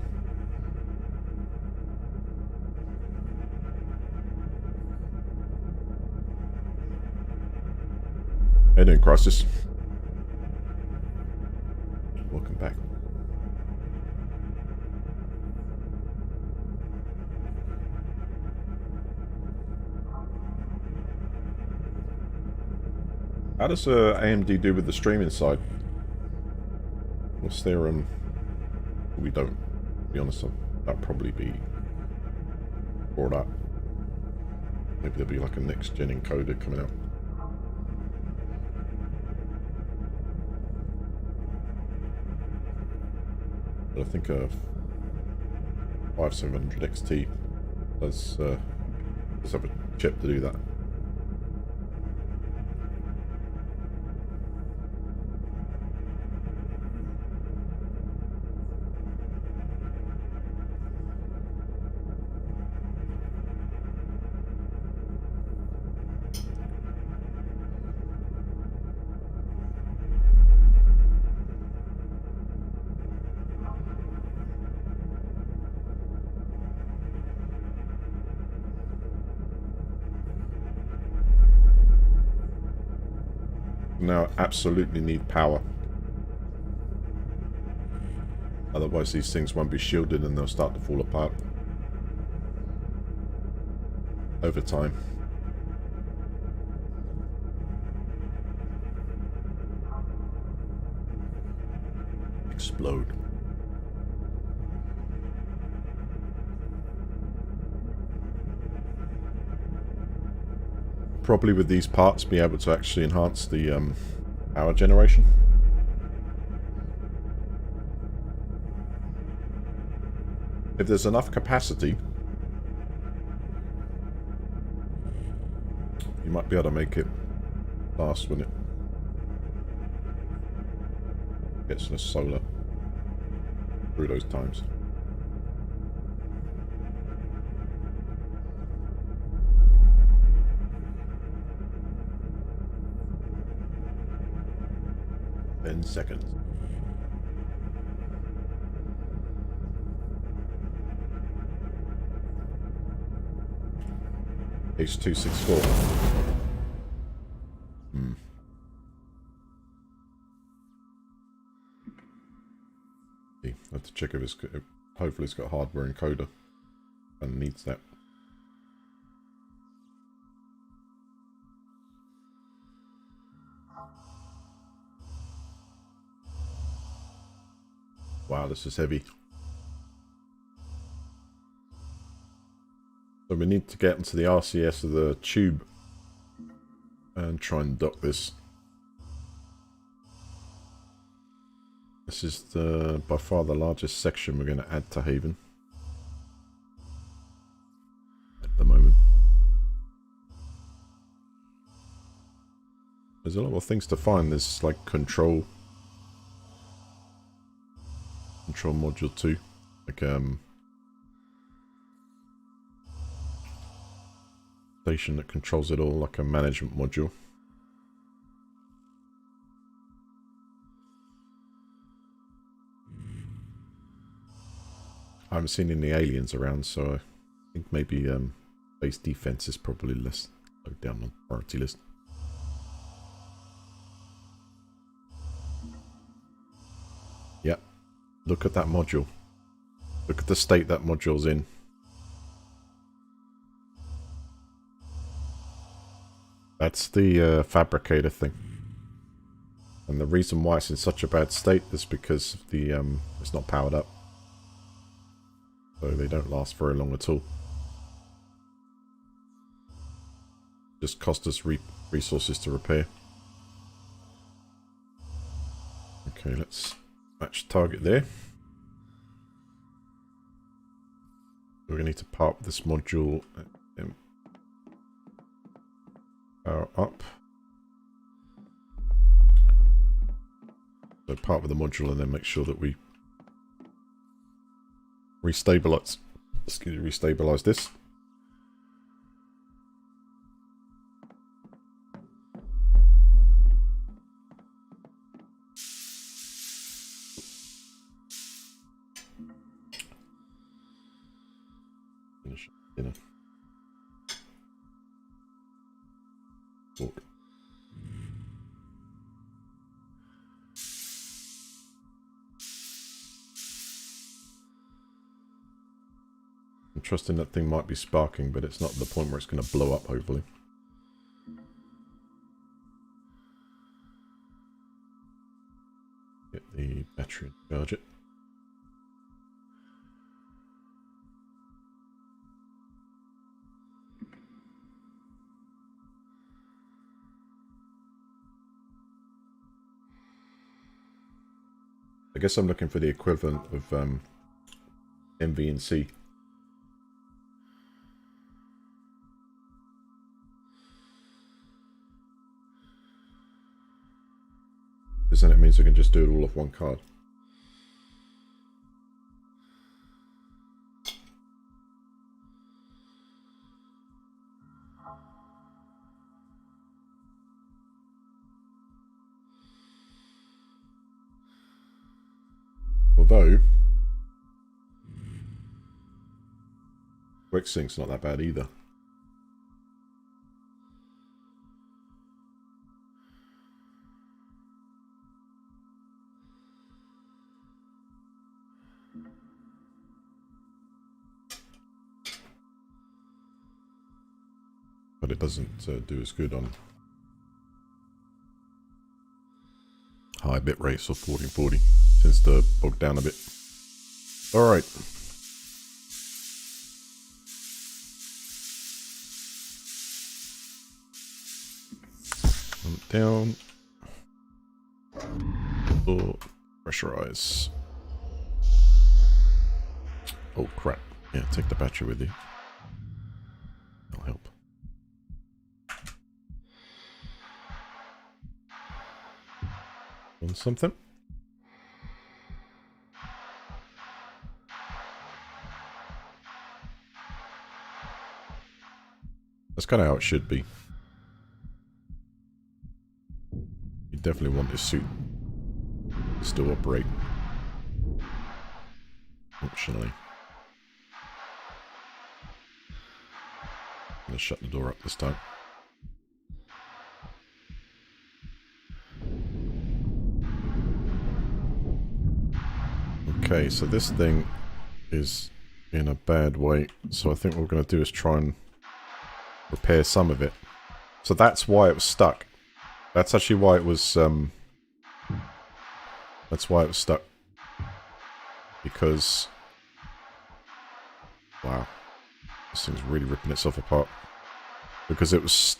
How you doing, Crisis? Welcome back. How does AMD do with the streaming side? What's their we don't, to be honest, that'll probably be brought up. Maybe there'll be like a next gen encoder coming out. But I think a 5700 XT does have a chip to do that. Now absolutely need power. Otherwise these things won't be shielded and they'll start to fall apart over time. Explode. Probably with these parts be able to actually enhance the power generation. If there's enough capacity, you might be able to make it last when it gets less solar through those times. Seconds. H264. I have to check if it's got, hopefully it's got hardware encoder and needs that. Wow, this is heavy. So we need to get into the RCS of the tube and try and dock this. This is the by far the largest section we're going to add to Haven at the moment. There's a lot of things to find. There's like control module 2, like station that controls it all, like a management module. haven't seen any aliens around, so I think maybe base defense is probably less low down on the priority list. Yep. Look at that module. Look at the state that module's in. That's the fabricator thing. And the reason why it's in such a bad state is because the it's not powered up. So they don't last very long at all. Just cost us resources to repair. Okay, let's match target there. We're going to need to part with this module and power up. So part with the module and then make sure that we restabilize this. Finish dinner. Walk. I'm trusting that thing might be sparking, but it's not at the point where it's going to blow up, hopefully. Get the battery and charge it. I guess I'm looking for the equivalent of MV and C. Because then it means I can just do it all off one card. Although quick sync's not that bad either. But it doesn't do as good on high bit rates of 1440. Tends to bog down a bit. Alright. Down. Oh, pressurize. Oh crap. Yeah, take the battery with you. That'll help. Want something? That's kind of how it should be. You definitely want this suit to still operate. Functionally. I'm going to shut the door up this time. Okay, so this thing is in a bad way. So I think what we're going to do is try and repair some of it. So that's why it was stuck. That's actually why it was that's why it was stuck. Because wow, this thing's really ripping itself apart. Because it was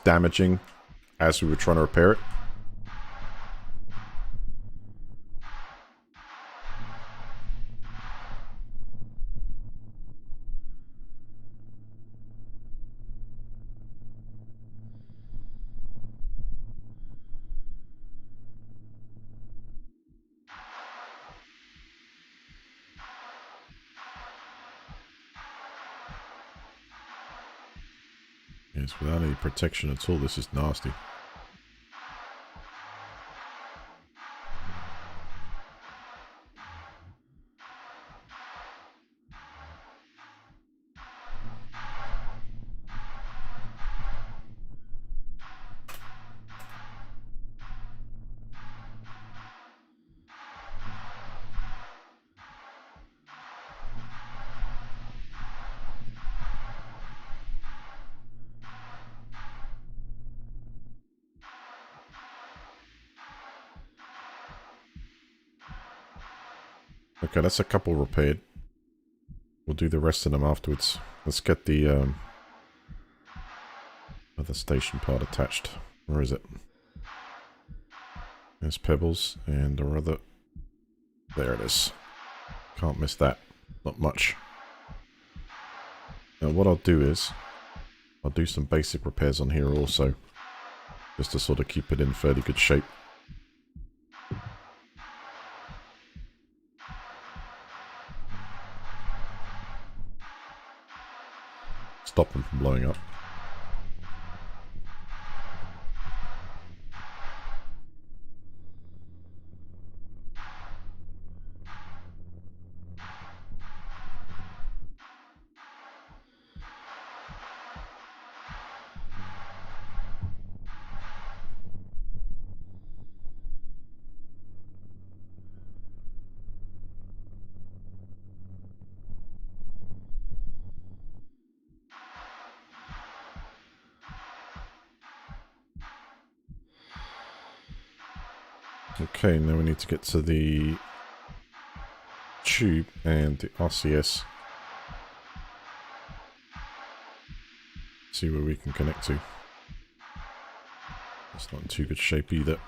damaging as we were trying to repair it. Yes, without any protection at all, this is nasty. Okay, that's a couple repaired. We'll do the rest of them afterwards. Let's get the other station part attached. Where is it? There's Pebbles and our other... There it is. Can't miss that. Not much. Now what I'll do is... I'll do some basic repairs on here also. Just to sort of keep it in fairly good shape. Stop them from blowing up. Okay, now we need to get to the tube and the RCS. See where we can connect to. It's not in too good shape either.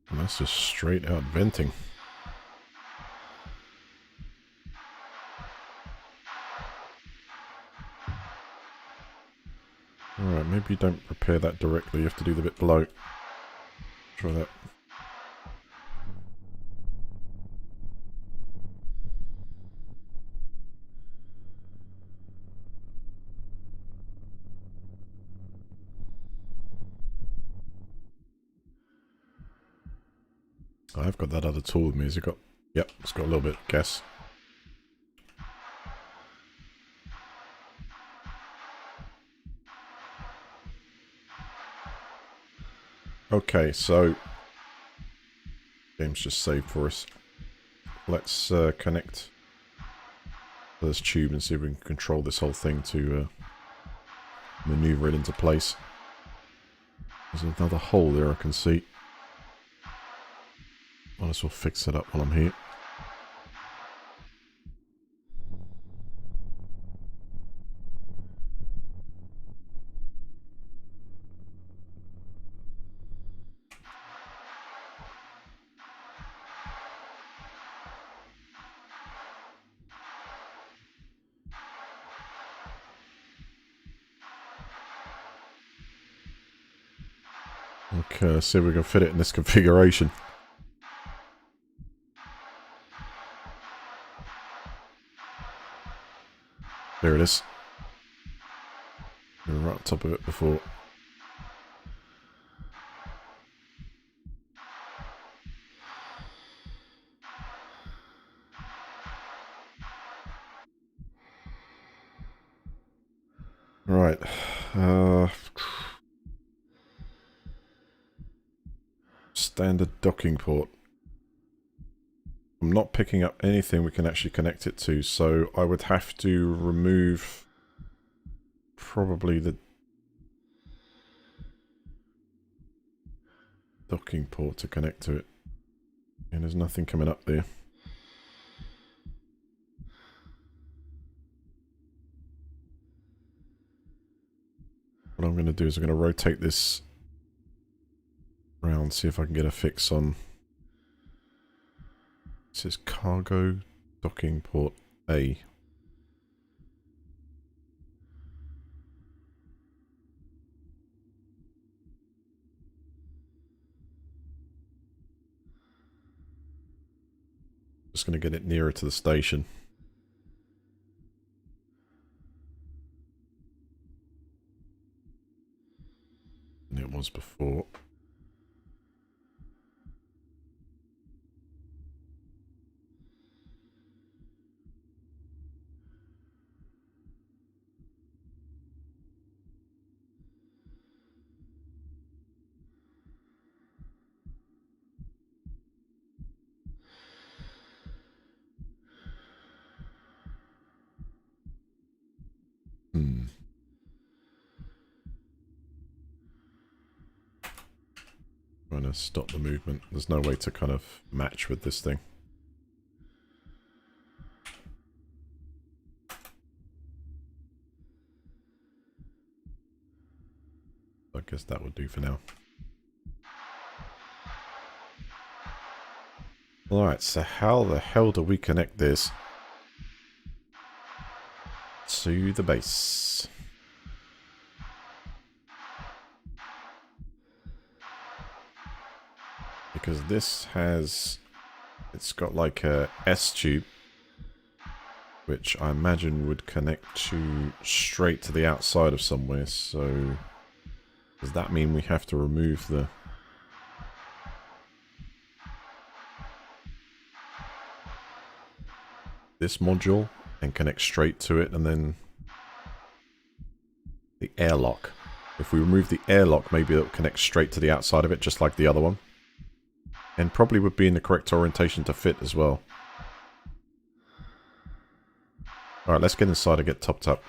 And that's just straight out venting. Alright, maybe you don't prepare that directly, you have to do the bit below. Try that. I've got that other tool with me. Has it got... Yep, it's got a little bit of gas. Okay, so... Game's just saved for us. Let's connect this tube and see if we can control this whole thing to maneuver it into place. There's another hole there I can see. Might as well fix it up while I'm here. Okay, let's see if we can fit it in this configuration. There it is. We were right on top of it before. Right. Standard docking port. I'm not picking up anything we can actually connect it to, so I would have to remove probably the docking port to connect to it. And there's nothing coming up there. What I'm going to do is I'm going to rotate this around, see if I can get a fix on... This is cargo docking port A. Just going to get it nearer to the station. Than it was before. stop the movement. There's no way to kind of match with this thing. I guess that would do for now. Alright, so how the hell do we connect this to the base? Because this has... It's got like a S-tube, which I imagine would connect to straight to the outside of somewhere, so... Does that mean we have to remove the... this module and connect straight to it, and then the airlock. If we remove the airlock, maybe it'll connect straight to the outside of it, just like the other one. And probably would be in the correct orientation to fit as well. Alright, let's get inside and get topped up.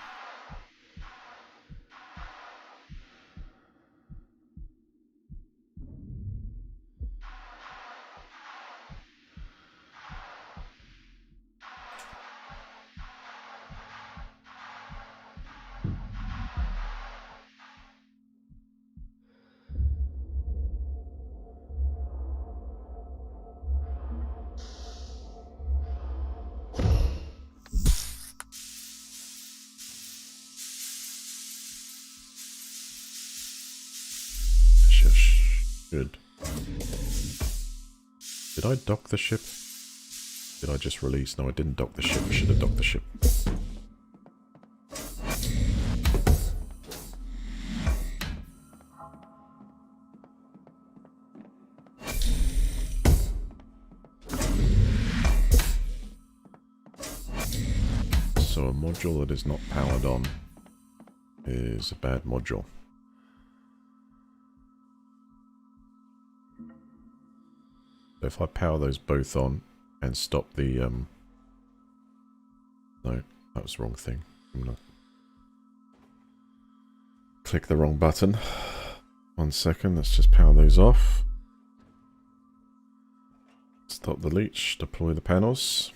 Good. Did I dock the ship? Did I just release? No, I didn't dock the ship. I should have docked the ship. So a module that is not powered on is a bad module. If I power those both on and stop the, no, that was the wrong thing. I'm gonna click the wrong button. 1 second, let's just power those off. Stop the leech, deploy the panels.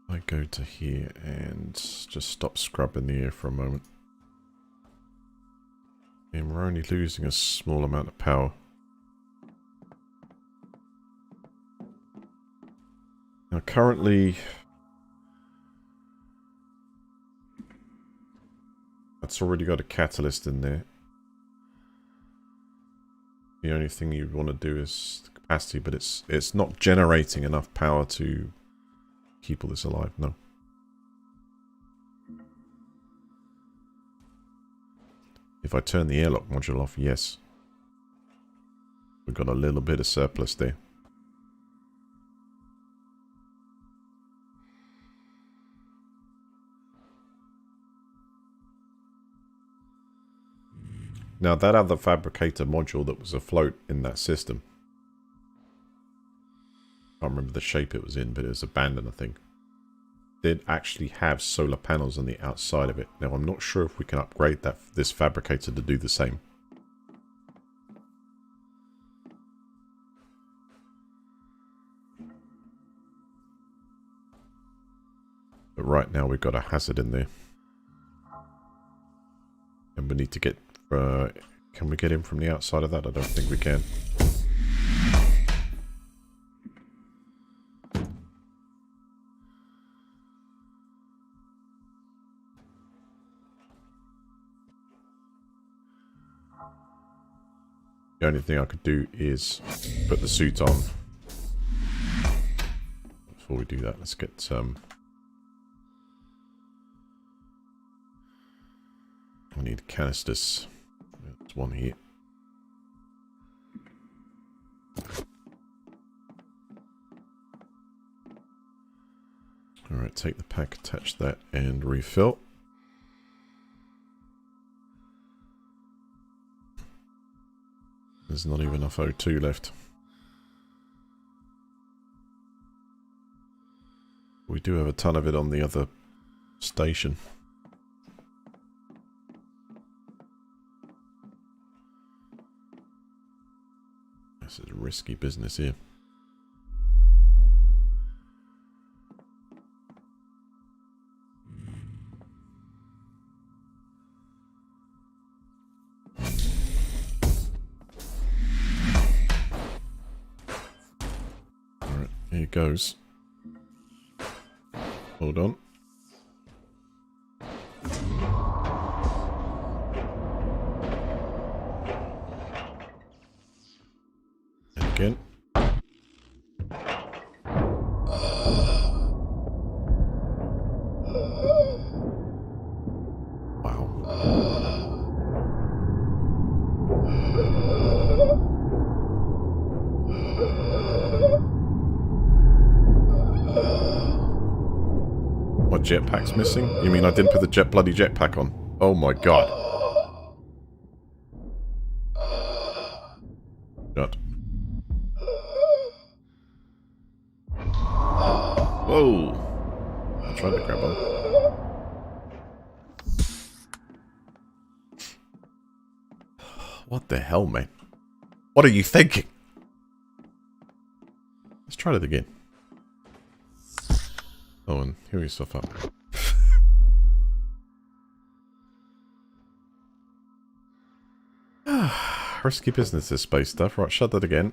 I go to here and just stop scrubbing the air for a moment. And we're only losing a small amount of power. Now currently, that's already got a catalyst in there. The only thing you want to do is the capacity, but it's not generating enough power to keep all this alive, no. If I turn the airlock module off, yes. We've got a little bit of surplus there. Now that other fabricator module that was afloat in that system, I can't remember the shape it was in, but it was abandoned, I think. Did actually have solar panels on the outside of it. Now I'm not sure if we can upgrade this fabricator to do the same. But right now we've got a hazard in there. And we need to get... can we get in from the outside of that? I don't think we can. The only thing I could do is put the suit on. Before we do that, let's get I need canisters. There's one here. Alright, take the pack, attach that, and refill. There's not even enough O2 left. we do have a ton of it on the other station. This is risky business here. Alright, here it goes. Hold on. And again. Wow. My jetpack's missing? You mean I didn't put the bloody jetpack on? Oh my god. God. Whoa! I tried to grab on. What the hell, man? What are you thinking? Let's try that again. Oh, and heal yourself up. Risky business, this space stuff. Right, shut that again.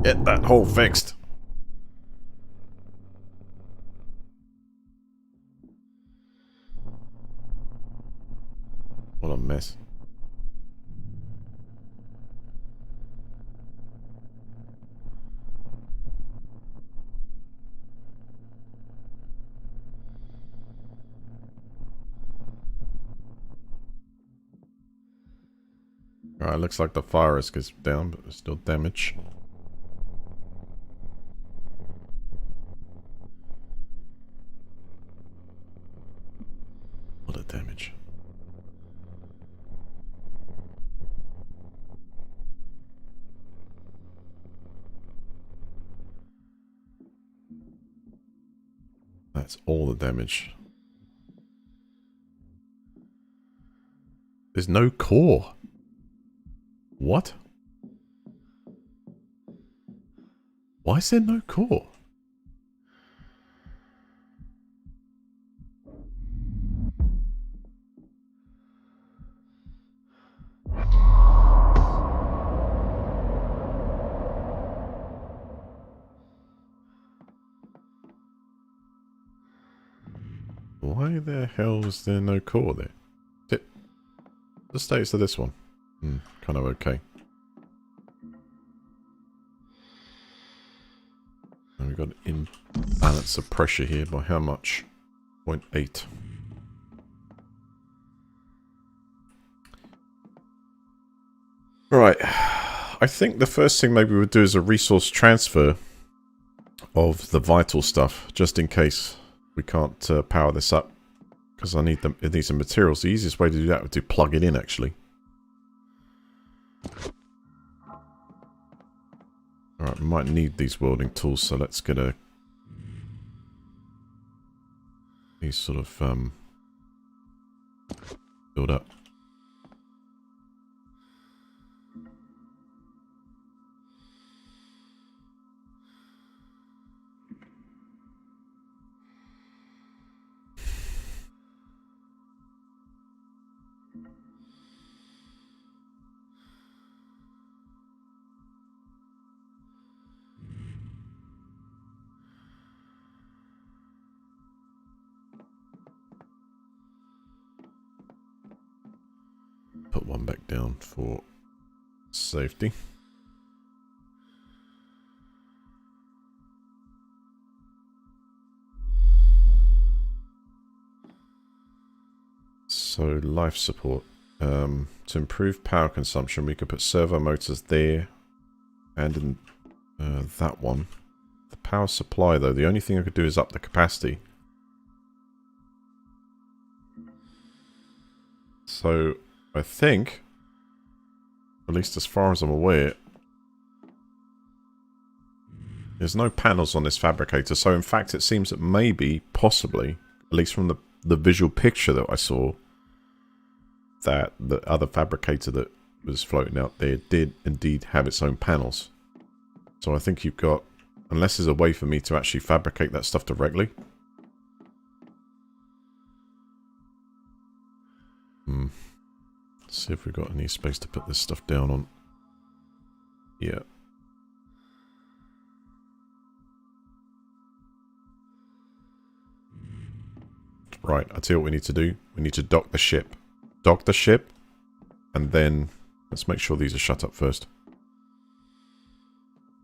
Get that hole fixed. What a mess. Alright, looks like the fire risk is down, but there's still damage. What a damage. That's all the damage. There's no core. What? Why is there no core? Why the hell is there no core there? The status of this one. Kind of okay. And we've got an imbalance of pressure here by how much? 0.8. Right. I think the first thing maybe we'll do is a resource transfer of the vital stuff, just in case we can't power this up. Because I need it needs some materials. The easiest way to do that would be to plug it in, actually. Alright, we might need these welding tools, so let's get these sort of build up. Put one back down for safety. So life support. To improve power consumption, we could put servo motors there and in that one. The power supply, though, the only thing I could do is up the capacity. So, I think, at least as far as I'm aware, there's no panels on this fabricator. So, in fact, it seems that maybe, possibly, at least from the visual picture that I saw, that the other fabricator that was floating out there did indeed have its own panels. So I think you've got, unless there's a way for me to actually fabricate that stuff directly. Let's see if we've got any space to put this stuff down on. Yeah. Right, I'll tell you what we need to do. We need to dock the ship. Dock the ship, and then let's make sure these are shut up first.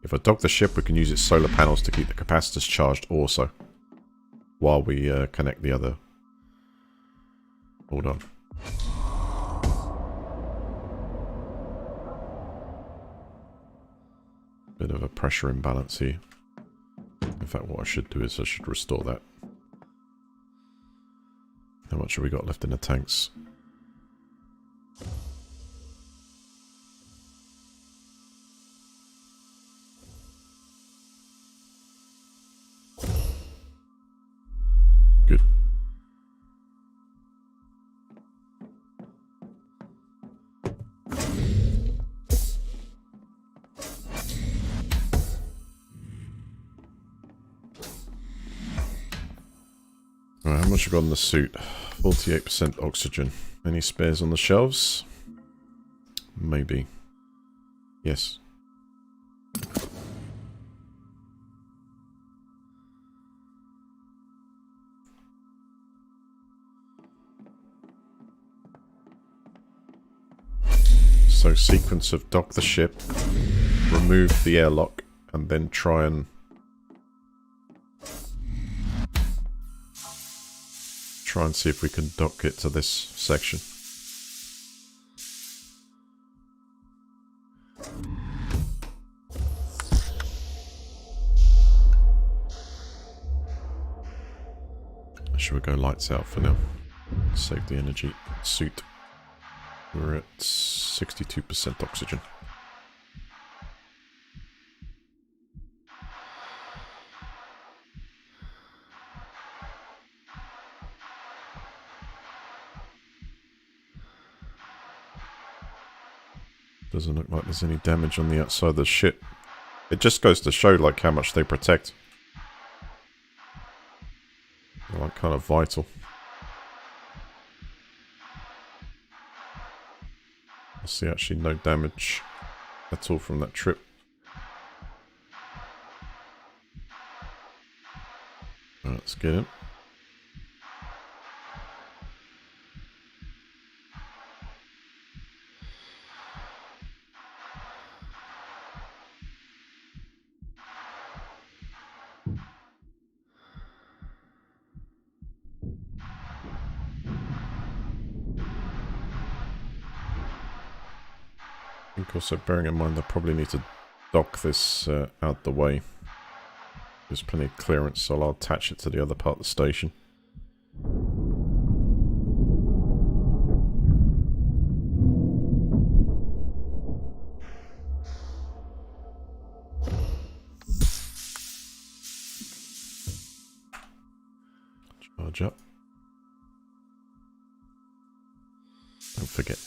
If I dock the ship, we can use its solar panels to keep the capacitors charged also, while we connect the other. Hold on. Bit of a pressure imbalance here. In fact, what I should do is I should restore that. How much have we got left in the tanks? Good. Alright, how much have we got in the suit? 48% oxygen. Any spares on the shelves? Maybe. Yes. So sequence of dock the ship, remove the airlock, and then try and see if we can dock it to this section. Should we go lights out for now? Save the energy. Suit. We're at 62% oxygen. Doesn't look like there's any damage on the outside of the ship. It just goes to show like how much they protect. They're like kind of vital. I see actually no damage at all from that trip. Right, let's get in. I think also bearing in mind I probably need to dock this out the way. There's plenty of clearance, so I'll attach it to the other part of the station. Charge up. Don't forget.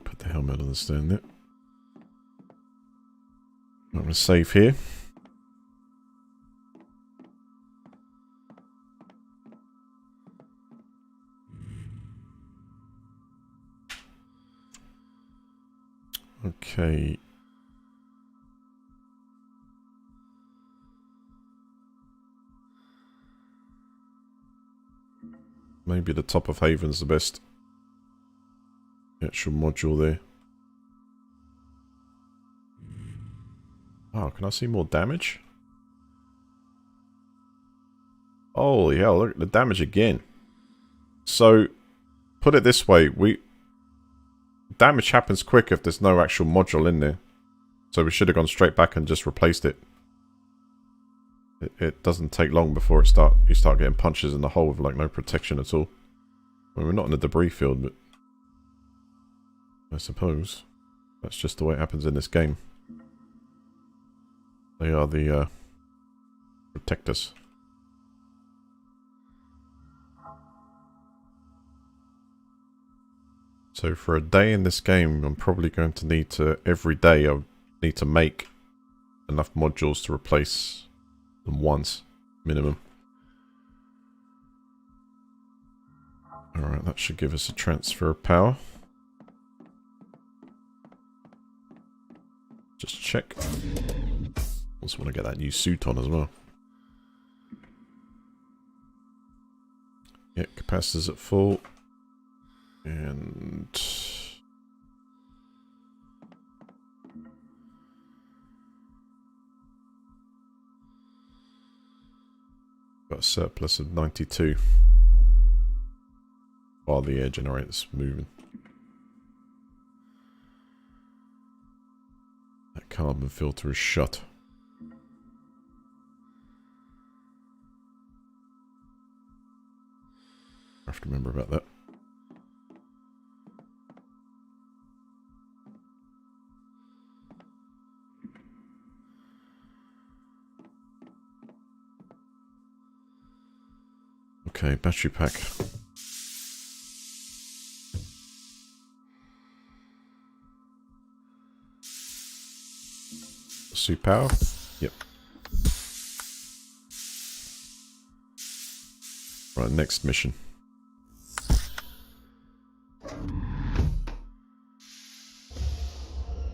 Put the helmet on the stand there. I'm going to save here. Okay. Maybe the top of Haven's the best. Actual module there. Oh, can I see more damage? Holy hell, look at the damage again. So, put it this way, damage happens quick if there's no actual module in there. So we should have gone straight back and just replaced it. It doesn't take long before you start getting punches in the hole with like no protection at all. I mean, we're not in a debris field, but I suppose that's just the way it happens in this game. They are the protectors. So for a day in this game, I'm probably going to need to, every day I need to make enough modules to replace them once, minimum. Alright, that should give us a transfer of power. Just check. Also want to get that new suit on as well. Yeah, capacitor's at full. And got a surplus of 92 while the air generator's moving. That carbon filter is shut. I have to remember about that. Okay, battery pack. Suit power? Yep. Right, next mission.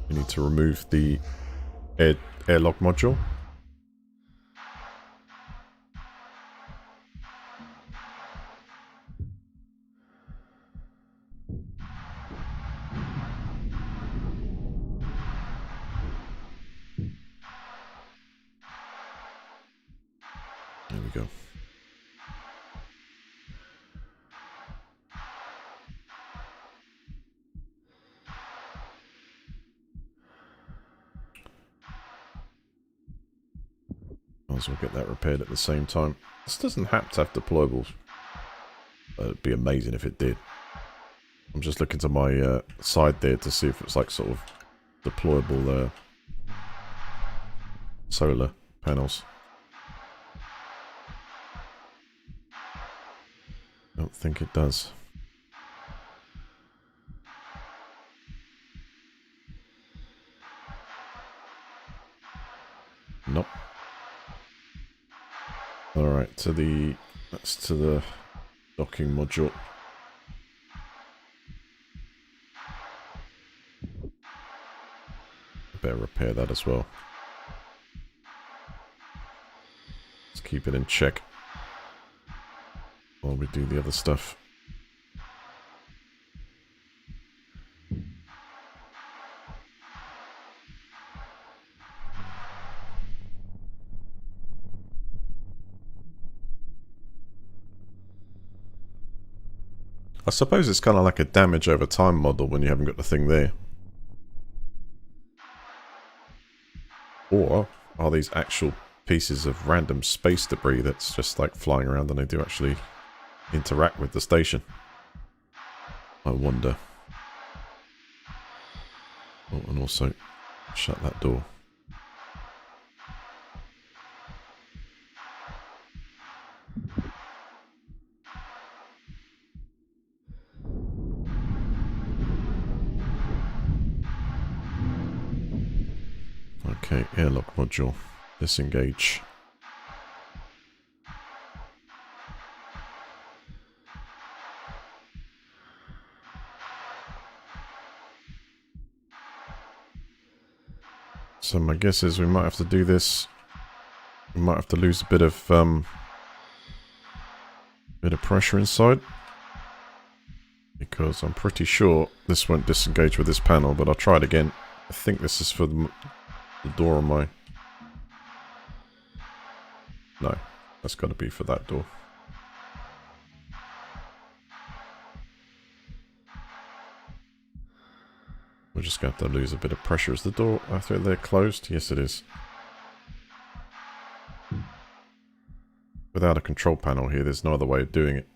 We need to remove the airlock module. There we go. Might as well get that repaired at the same time. This doesn't have to have deployables. It'd be amazing if it did. I'm just looking to my side there to see if it's like sort of deployable solar panels. Don't think it does. Nope. Alright, that's to the docking module. Better repair that as well. Let's keep it in check while we do the other stuff. I suppose it's kind of like a damage over time model when you haven't got the thing there. Or are these actual pieces of random space debris that's just like flying around and they do actually interact with the station? I wonder. Oh, and also shut that door. Okay, airlock module. Disengage. So my guess is we might have to do this. We might have to lose a bit of pressure inside, because I'm pretty sure this won't disengage with this panel, but I'll try it again. I think this is for the door on my... No, that's got to be for that door. We're just going to have to lose a bit of pressure. Is the door after they're closed? Yes, it is. Without a control panel here, there's no other way of doing it.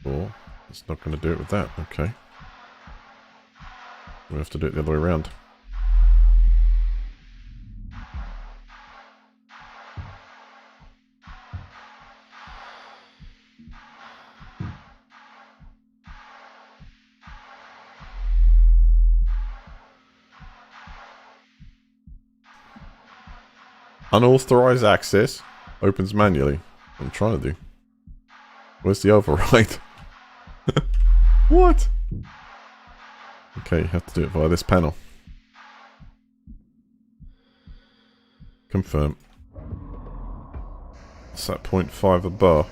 Or it's not going to do it with that. Okay. We have to do it the other way around. Unauthorized access opens manually. What I'm trying to do. Where's the override? What? Okay, you have to do it via this panel. Confirm. It's at 0.5 a bar.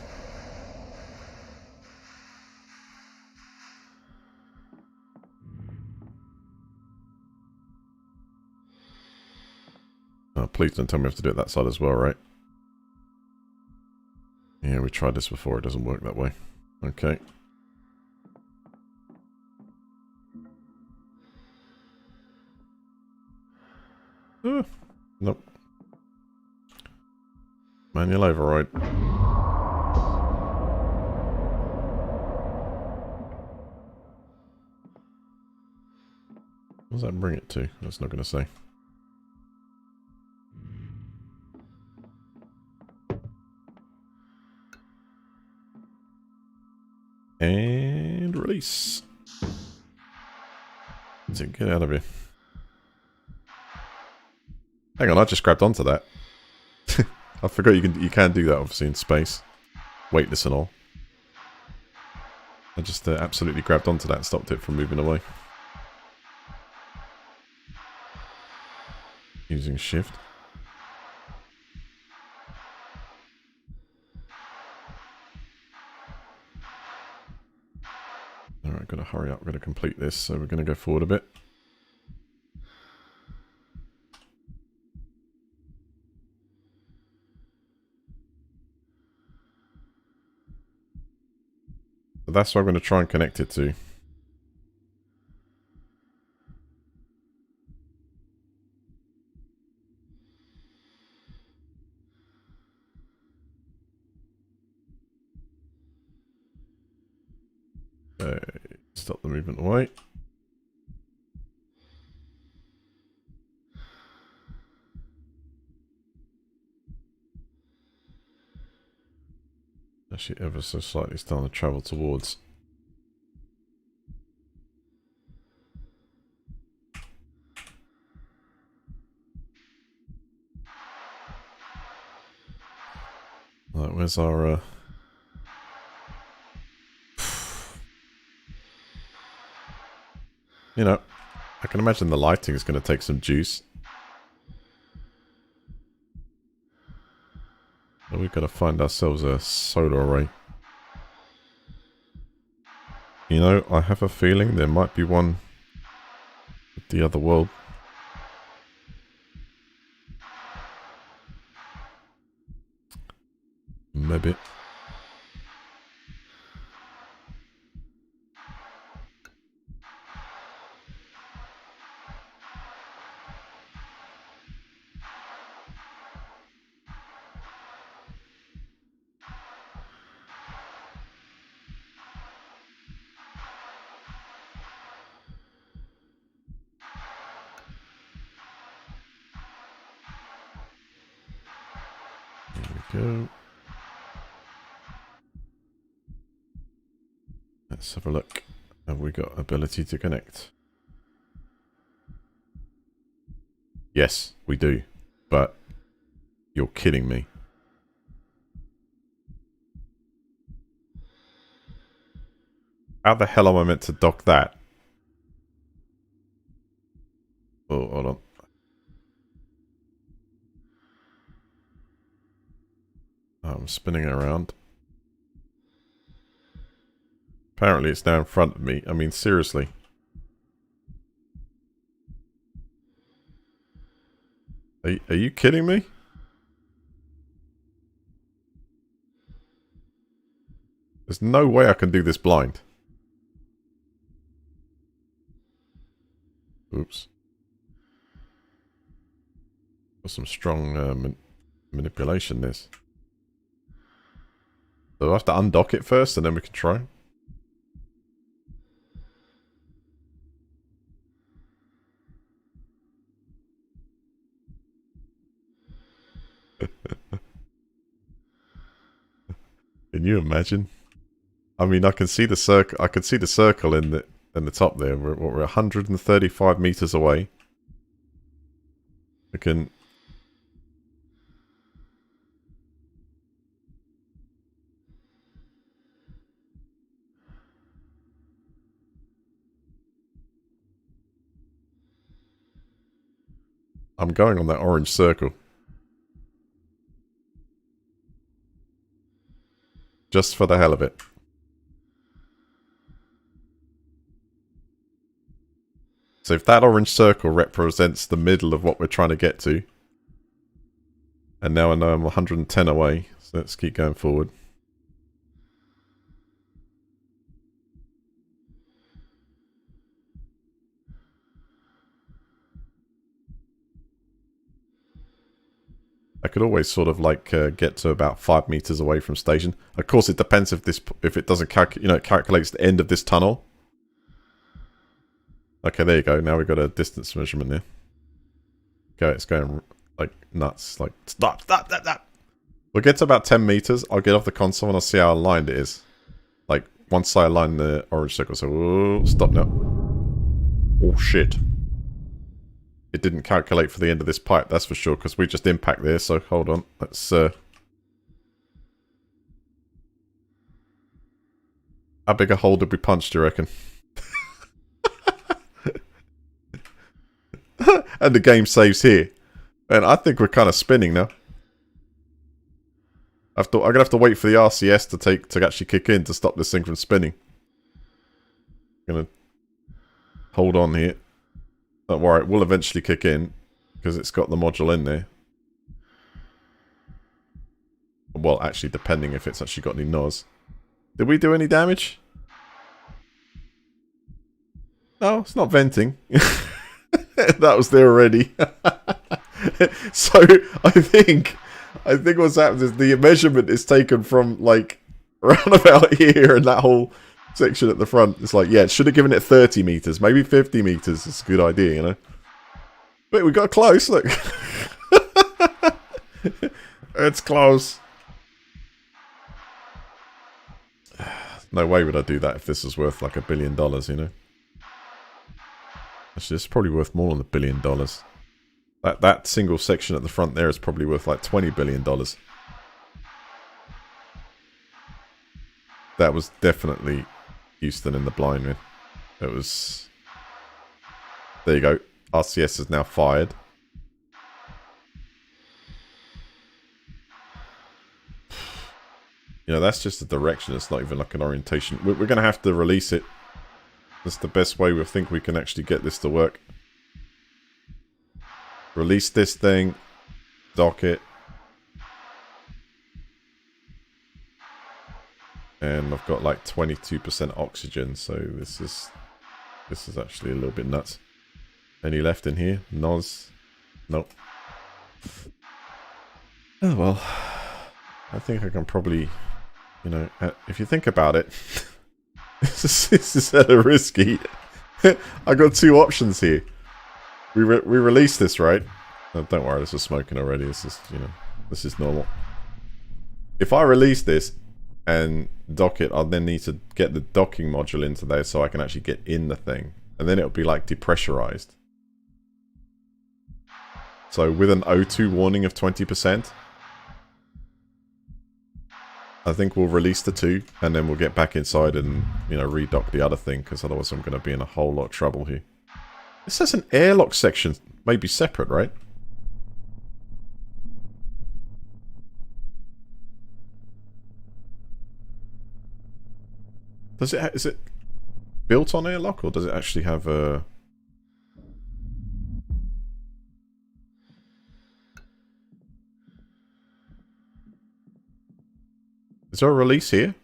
Oh, please don't tell me I have to do it that side as well, right? Yeah, we tried this before. It doesn't work that way. Okay. Nope. Manual override. What does that bring it to? That's not going to say. And release. So get out of here. Hang on, I just grabbed onto that. I forgot you can do that obviously in space. Weightless and all. I just absolutely grabbed onto that and stopped it from moving away. Using shift. Alright, gotta hurry up, gotta complete this, so we're gonna go forward a bit. But that's what I'm gonna try and connect it to. Stop the movement away. Actually, ever so slightly starting to travel towards. Right, where's our you know, I can imagine the lighting is going to take some juice. But we've got to find ourselves a solar array. You know, I have a feeling there might be one at the other world. Maybe. There we go. Let's have a look. Have we got ability to connect? Yes, we do. But you're kidding me. How the hell am I meant to dock that? Oh, hold on. I'm spinning around. Apparently it's now in front of me. I mean, seriously. Are Are you kidding me? There's no way I can do this blind. Oops. Got some strong manipulation this. So I have to undock it first and then we can try. Can you imagine? I mean, I can see the circle. I can see the circle in the top there. We're 135 meters away. We can. I'm going on that orange circle. Just for the hell of it. So if that orange circle represents the middle of what we're trying to get to. And now I know I'm 110 away. So let's keep going forward. I could always sort of like get to about 5 meters away from station. Of course, it depends if it doesn't it calculates the end of this tunnel. Okay, there you go. Now we've got a distance measurement there. Okay, it's going like nuts. Like stop. We'll get to about 10 meters. I'll get off the console and I'll see how aligned it is. Like once I align the orange circle. So whoa, stop now. Oh shit. It didn't calculate for the end of this pipe, that's for sure, because we just impact there, so hold on. Let's, how big a hole did we punch, do you reckon? And the game saves here. And I think we're kind of spinning now. I'm going to have to wait for the RCS to actually kick in to stop this thing from spinning. I'm going to hold on here. Don't worry, it will eventually kick in, because it's got the module in there. Well, actually, depending if it's actually got any NOS. Did we do any damage? No, it's not venting. That was there already. So, I think what's happened is the measurement is taken from, like, around about here and that whole section at the front. It's like, yeah, it should have given it 30 meters, maybe 50 meters. It's a good idea, you know. But we got close, look. It's close. No way would I do that if this was worth like $1 billion, you know. Actually, it's probably worth more than $1 billion. That single section at the front there is probably worth like $20 billion. That was definitely Houston in the blind, man. It was... There you go. RCS is now fired. You know, that's just a direction. It's not even like an orientation. We're going to have to release it. That's the best way we think we can actually get this to work. Release this thing. Dock it. And I've got like 22% oxygen, so this is actually a little bit nuts. Any left in here? NOS? Nope. Oh well. I think I can probably, you know, if you think about it, this is hella risky. I got two options here. We release this, right? Oh, don't worry, this is smoking already. This is, you know, this is normal. If I release this and dock it, I'll then need to get the docking module into there so I can actually get in the thing. And then it'll be like depressurized. So with an O2 warning of 20%, I think we'll release the two and then we'll get back inside and, you know, redock the other thing, because otherwise I'm going to be in a whole lot of trouble here. It says an airlock section may be separate, right? Does it? Is it built on airlock, or does it actually have a? Is there a release here?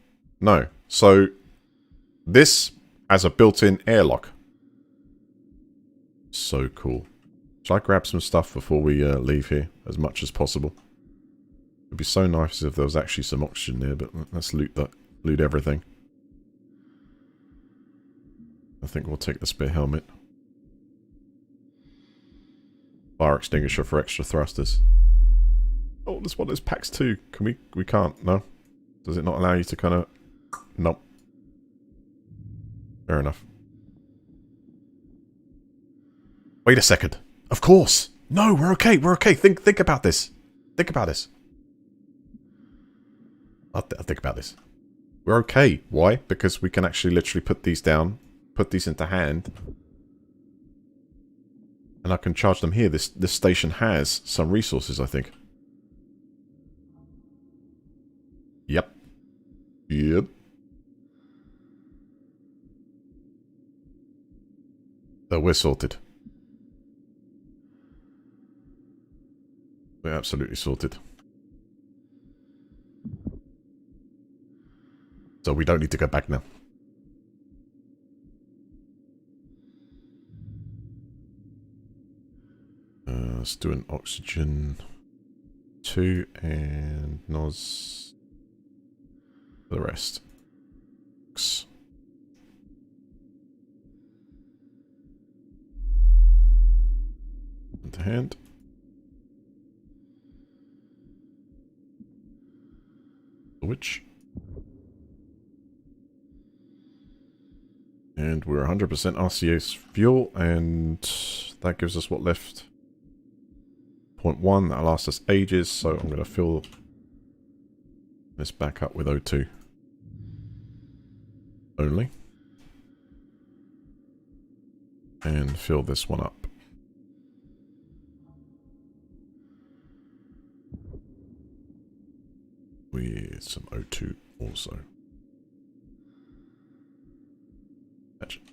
No. So, this has a built-in airlock. So cool. Shall I grab some stuff before we leave here, as much as possible? It'd be so nice if there was actually some oxygen there, but let's loot that. Loot everything. I think we'll take the spare helmet. Fire extinguisher for extra thrusters. Oh, this one is packs 2. Can we can't, no? Does it not allow you to kind of... Nope. Fair enough. Wait a second. Of course! No, we're okay, we're okay. Think about this. Think about this. I'll think about this. We're okay. Why? Because we can actually literally put these down, put these into hand, and I can charge them here. This station has some resources, I think. Yep. Yep. So we're sorted. We're absolutely sorted. So we don't need to go back now. Let's do an oxygen 2 and NOS the rest. Into hand. Switch. And we're 100% RCS fuel, and that gives us what left? 0.1, that'll last us ages, so I'm going to fill this back up with O2. Only. And fill this one up. With some O2 also.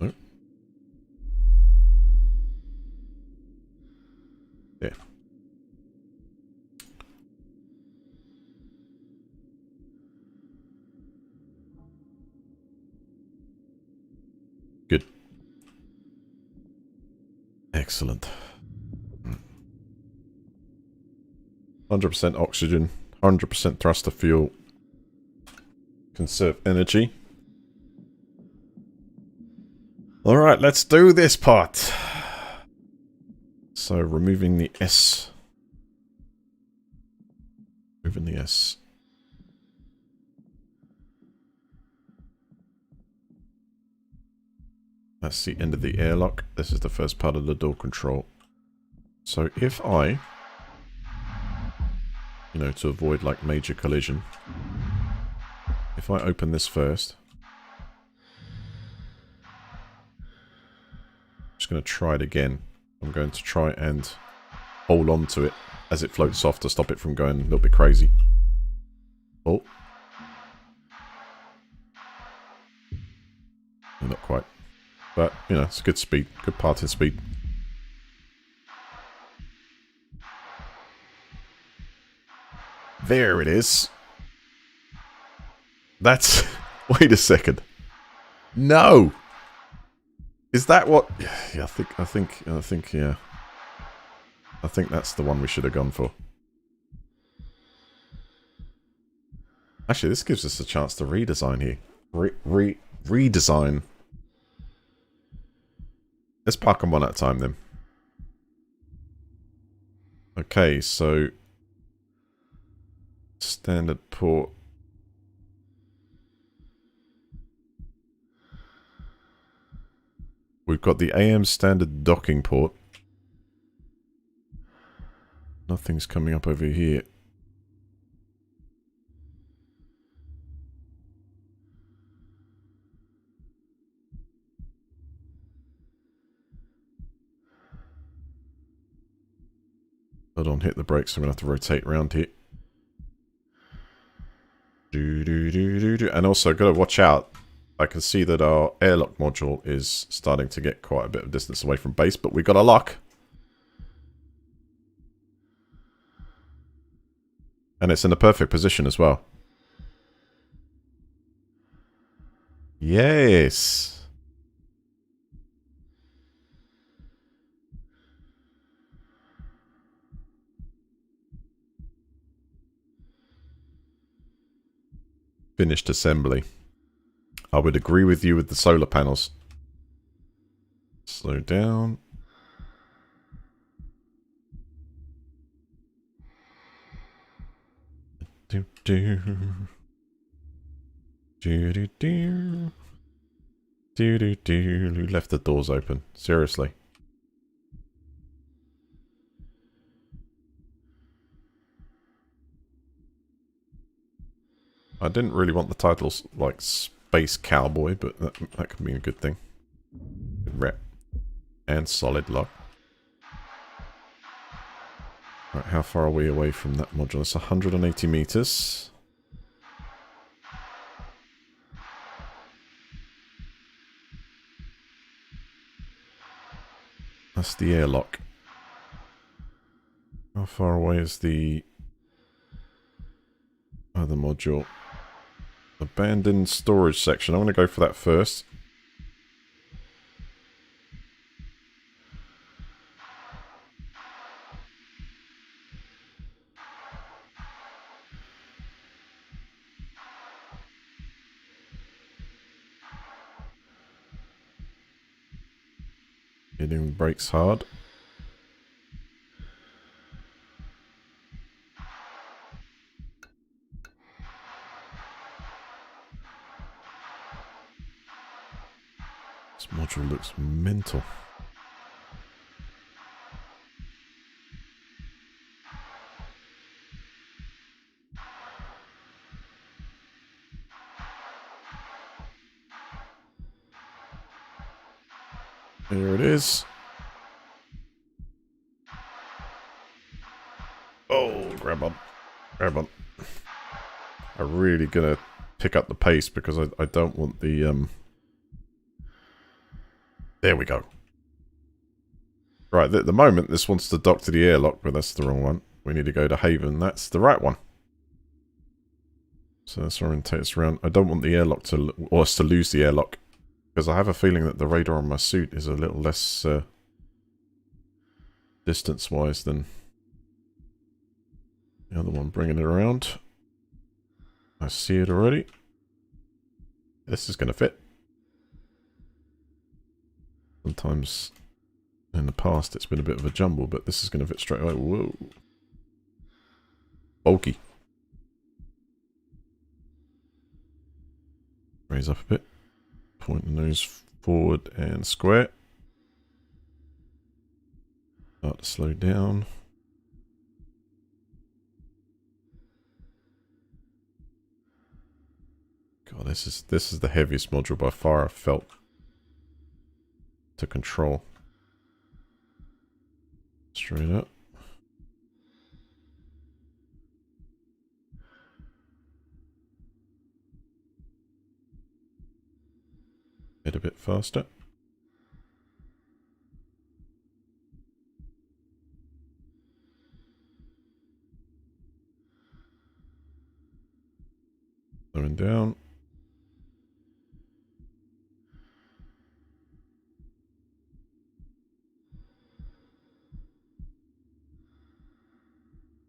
No. There. Good. Excellent. 100% oxygen, 100% thruster fuel. Conserve energy. Alright, let's do this part. So, removing the S. Removing the S. That's the end of the airlock. This is the first part of the door control. So, if I... You know, to avoid, like, major collision. If I open this first... Just going to try it again. I'm going to try and hold on to it as it floats off to stop it from going a little bit crazy. Oh. Not quite. But, you know, it's good speed. Good parting speed. There it is. That's... Wait a second. No! Is that what... Yeah, I think, yeah. I think that's the one we should have gone for. Actually, this gives us a chance to redesign here. Redesign. Let's park them one at a time then. Okay, so... Standard port. We've got the AM standard docking port. Nothing's coming up over here. Hold on, hit the brakes. I'm going to have to rotate around here. And also, got to watch out. I can see that our airlock module is starting to get quite a bit of distance away from base, but we've got a lock. And it's in the perfect position as well. Yes. Finished assembly. I would agree with you with the solar panels. Slow down. Do do do do do do do do. Who left the doors open? Seriously. I didn't really want the titles like Space Cowboy, but that could be a good thing. Good rep. And solid lock. Right, how far are we away from that module? It's 180 meters. That's the airlock. How far away is the other module? Abandoned storage section. I'm going to go for that first. Hitting the brakes hard. This module looks mental. Here it is. Oh, grab on. Grab on. I'm really gonna pick up the pace because I don't want the There we go. Right, at the moment this wants to dock to the airlock, but that's the wrong one. We need to go to Haven. That's the right one. So let's orientate us around. I don't want the airlock to, or us to lose the airlock, because I have a feeling that the radar on my suit is a little less distance-wise than the other one. Bringing it around. I see it already. This is going to fit. Sometimes in the past it's been a bit of a jumble, but this is going to fit straight away. Whoa. Bulky. Raise up a bit. Point the nose forward and square. Start to slow down. God, this is the heaviest module by far I've felt to control. Straight up. Head a bit faster. Slowing down.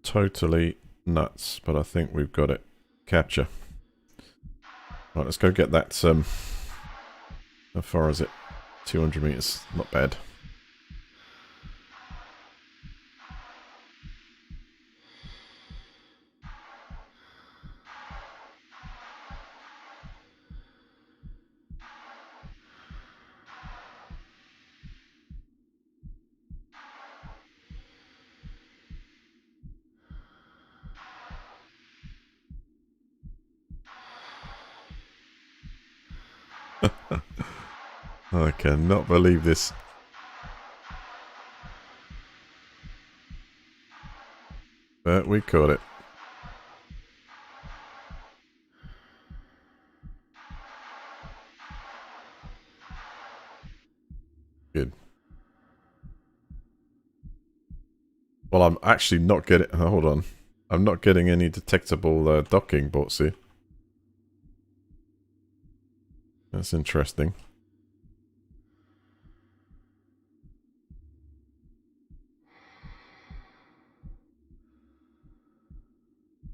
Totally nuts, but I think we've got it. Capture. Right, let's go get that, how far is it? 200 meters. Not bad. I cannot believe this. But we caught it. Good. Well, I'm actually not getting... hold on. I'm not getting any detectable docking bots here. That's interesting.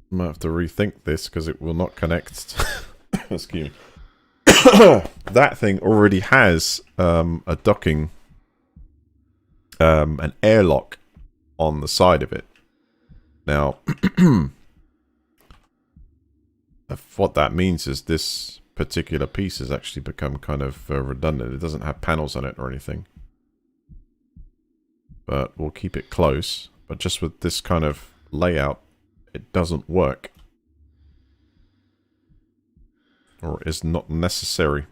Might have to rethink this because it will not connect. Excuse me. That thing already has a docking, an airlock on the side of it. Now, what that means is this particular piece has actually become kind of redundant. It doesn't have panels on it or anything. But we'll keep it close. But just with this kind of layout, it doesn't work. Or is not necessary.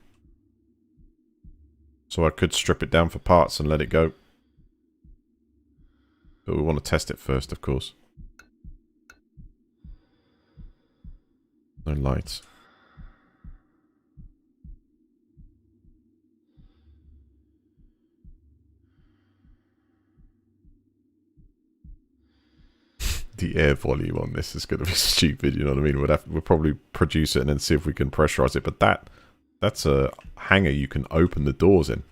So I could strip it down for parts and let it go. But we want to test it first, of course. No lights. The air volume on this is going to be stupid, you know what I mean? We'll probably produce it and then see if we can pressurize it. But that's a hanger you can open the doors in.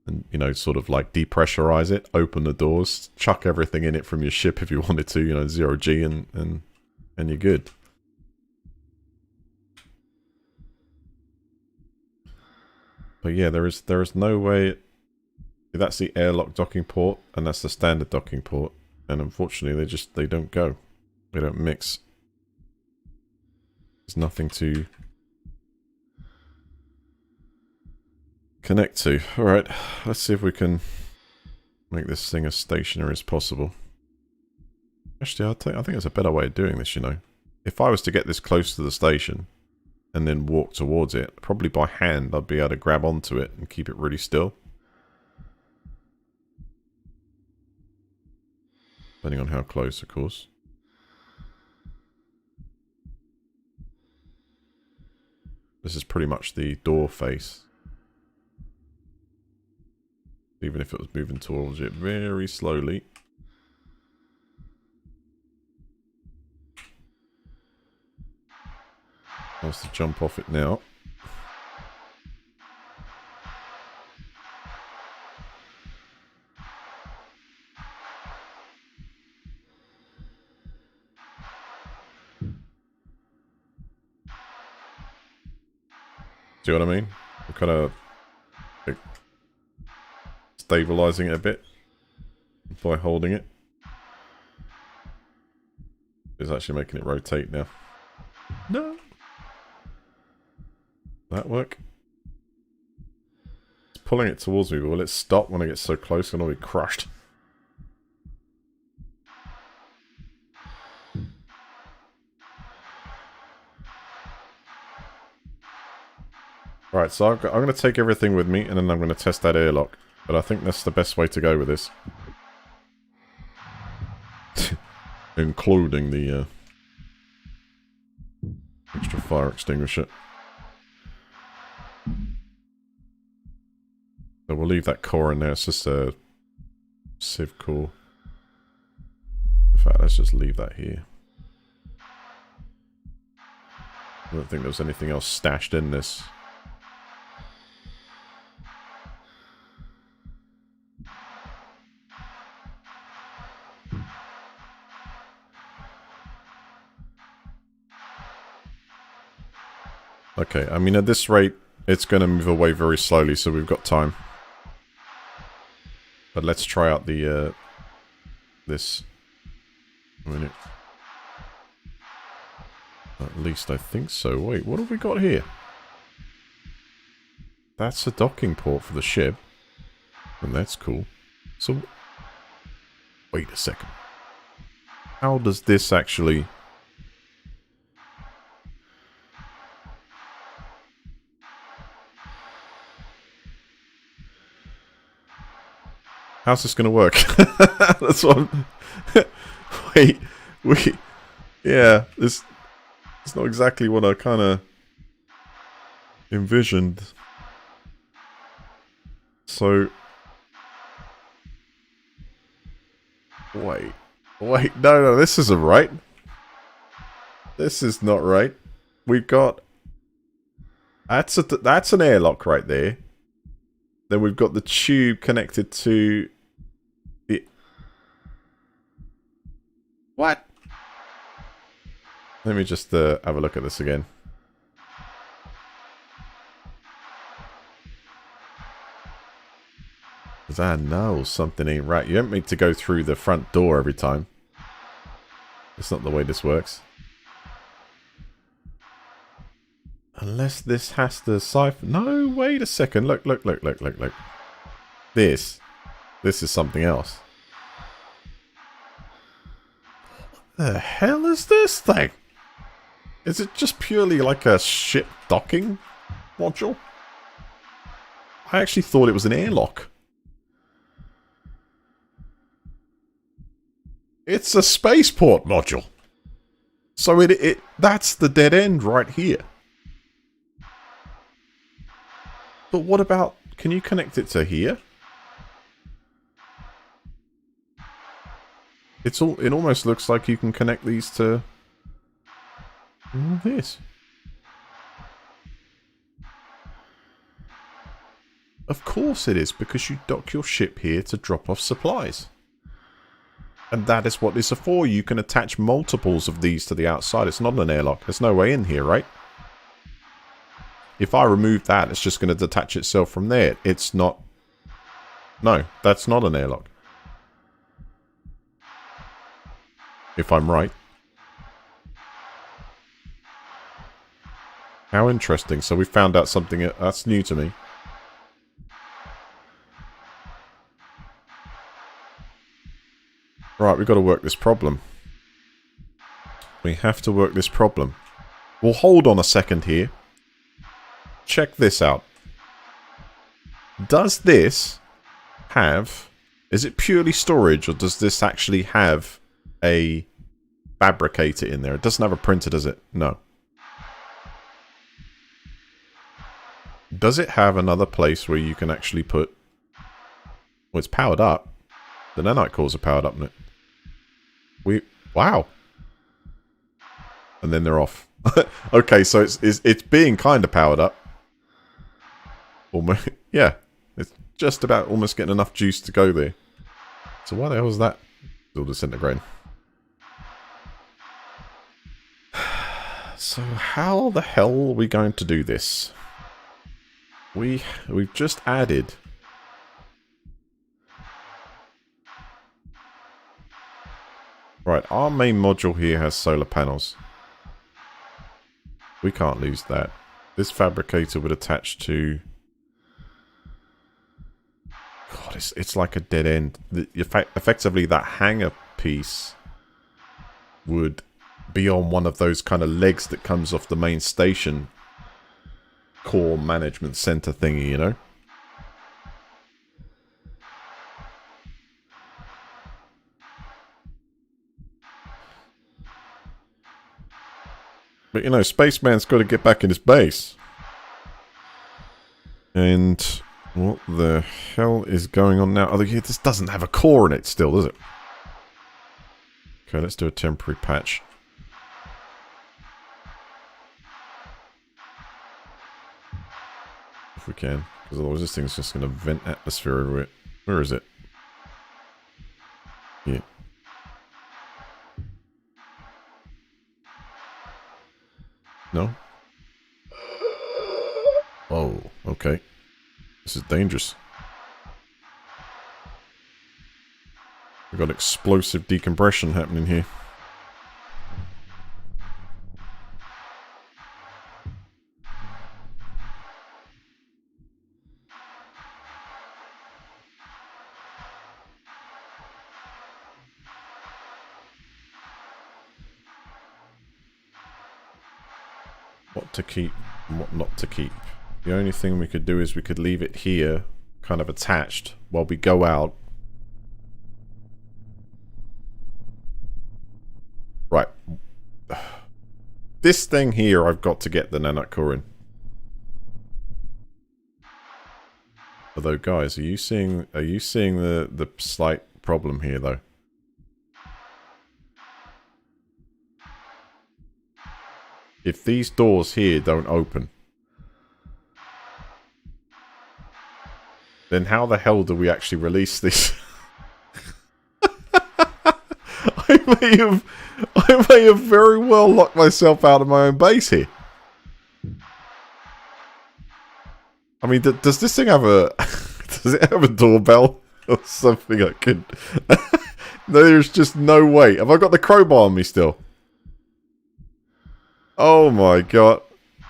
And, you know, sort of like depressurize it, open the doors, chuck everything in it from your ship if you wanted to, you know, 0G and you're good. But yeah, there is no way. That's the airlock docking port, and that's the standard docking port. And unfortunately, they don't go. They don't mix. There's nothing to connect to. Alright, let's see if we can make this thing as stationary as possible. Actually, I think there's a better way of doing this, you know. If I was to get this close to the station and then walk towards it, probably by hand I'd be able to grab onto it and keep it really still. Depending on how close, of course. This is pretty much the door face. Even if it was moving towards it very slowly. Wants to jump off it now. See what I mean? I'm kind of like, stabilizing it a bit by holding it. It's actually making it rotate now. No. That work? It's pulling it towards me, but will it stop when I get so close and I'll be crushed? Alright, so I'm going to take everything with me and then I'm going to test that airlock. But I think that's the best way to go with this. Including the extra fire extinguisher. So we'll leave that core in there. It's just a sieve core. In fact, let's just leave that here. I don't think there was anything else stashed in this. Okay, I mean at this rate, it's going to move away very slowly, so we've got time. But let's try out the, this. A minute. At least I think so. Wait, what have we got here? That's a docking port for the ship. And that's cool. So, wait a second. How does this actually... How's this going to work? That's what I'm... Wait. Yeah, this... It's not exactly what I kind of... envisioned. So... Wait, no, this isn't right. This is not right. We've got That's an airlock right there. Then we've got the tube connected to the... What? Let me just have a look at this again. Because I know something ain't right. You don't need to go through the front door every time. That's not the way this works. Unless this has to siphon... No, wait a second. Look. This is something else. What the hell is this thing? Is it just purely like a ship docking module? I actually thought it was an airlock. It's a spaceport module. So that's the dead end right here. But what about... Can you connect it to here? It almost looks like you can connect these to... this. Of course it is, because you dock your ship here to drop off supplies. And that is what these are for. You can attach multiples of these to the outside. It's not an airlock. There's no way in here, right? If I remove that, it's just going to detach itself from there. It's not... No, that's not an airlock. If I'm right. How interesting. So we found out something that's new to me. Right, we've got to work this problem. We have to work this problem. We'll hold on a second here. Check this out. Does this have... Is it purely storage, or does this actually have a fabricator in there? It doesn't have a printer, does it? No. Does it have another place where you can actually put... Well, it's powered up. The nanite cores are powered up, isn't it? Wow. And then they're off. Okay, so it's being kind of powered up. Almost, yeah. It's just about almost getting enough juice to go there. So why the hell is that still disintegrating? So how the hell are we going to do this? We've just added... Right, our main module here has solar panels. We can't lose that. This fabricator would attach to... God, it's like a dead end. Effectively, that hangar piece would be on one of those kind of legs that comes off the main station core management center thingy, you know? But, you know, Spaceman's got to get back in his base. And what the hell is going on now? Oh, this doesn't have a core in it still, does it? Okay, let's do a temporary patch. If we can. Because otherwise this thing's just going to vent atmosphere everywhere. Where is it? Yeah. No? Oh, okay. This is dangerous. We've got explosive decompression happening here. What to keep and what not to keep. The only thing we could do is we could leave it here, kind of attached, while we go out. Right. This thing here, I've got to get the nanite core in. Although, guys, are you seeing the slight problem here, though? If these doors here don't open, then how the hell do we actually release this? I may have very well locked myself out of my own base here. I mean, does this thing have a... does it have a doorbell or something I could... There's just no way. Have I got the crowbar on me still? Oh my god.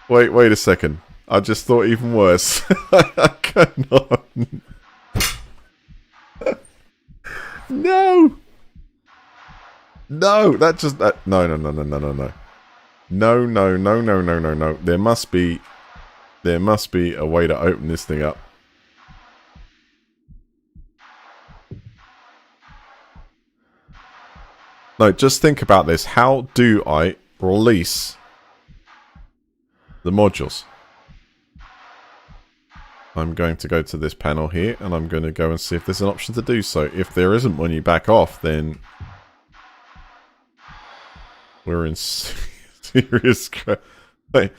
Wait a second. I just thought even worse. I cannot. No! No, that just... no. No. There must be a way to open this thing up. No, just think about this. How do I release the modules? I'm going to go to this panel here, and I'm going to go and see if there's an option to do so. If there isn't when you back off, then we're in serious crap. Wait.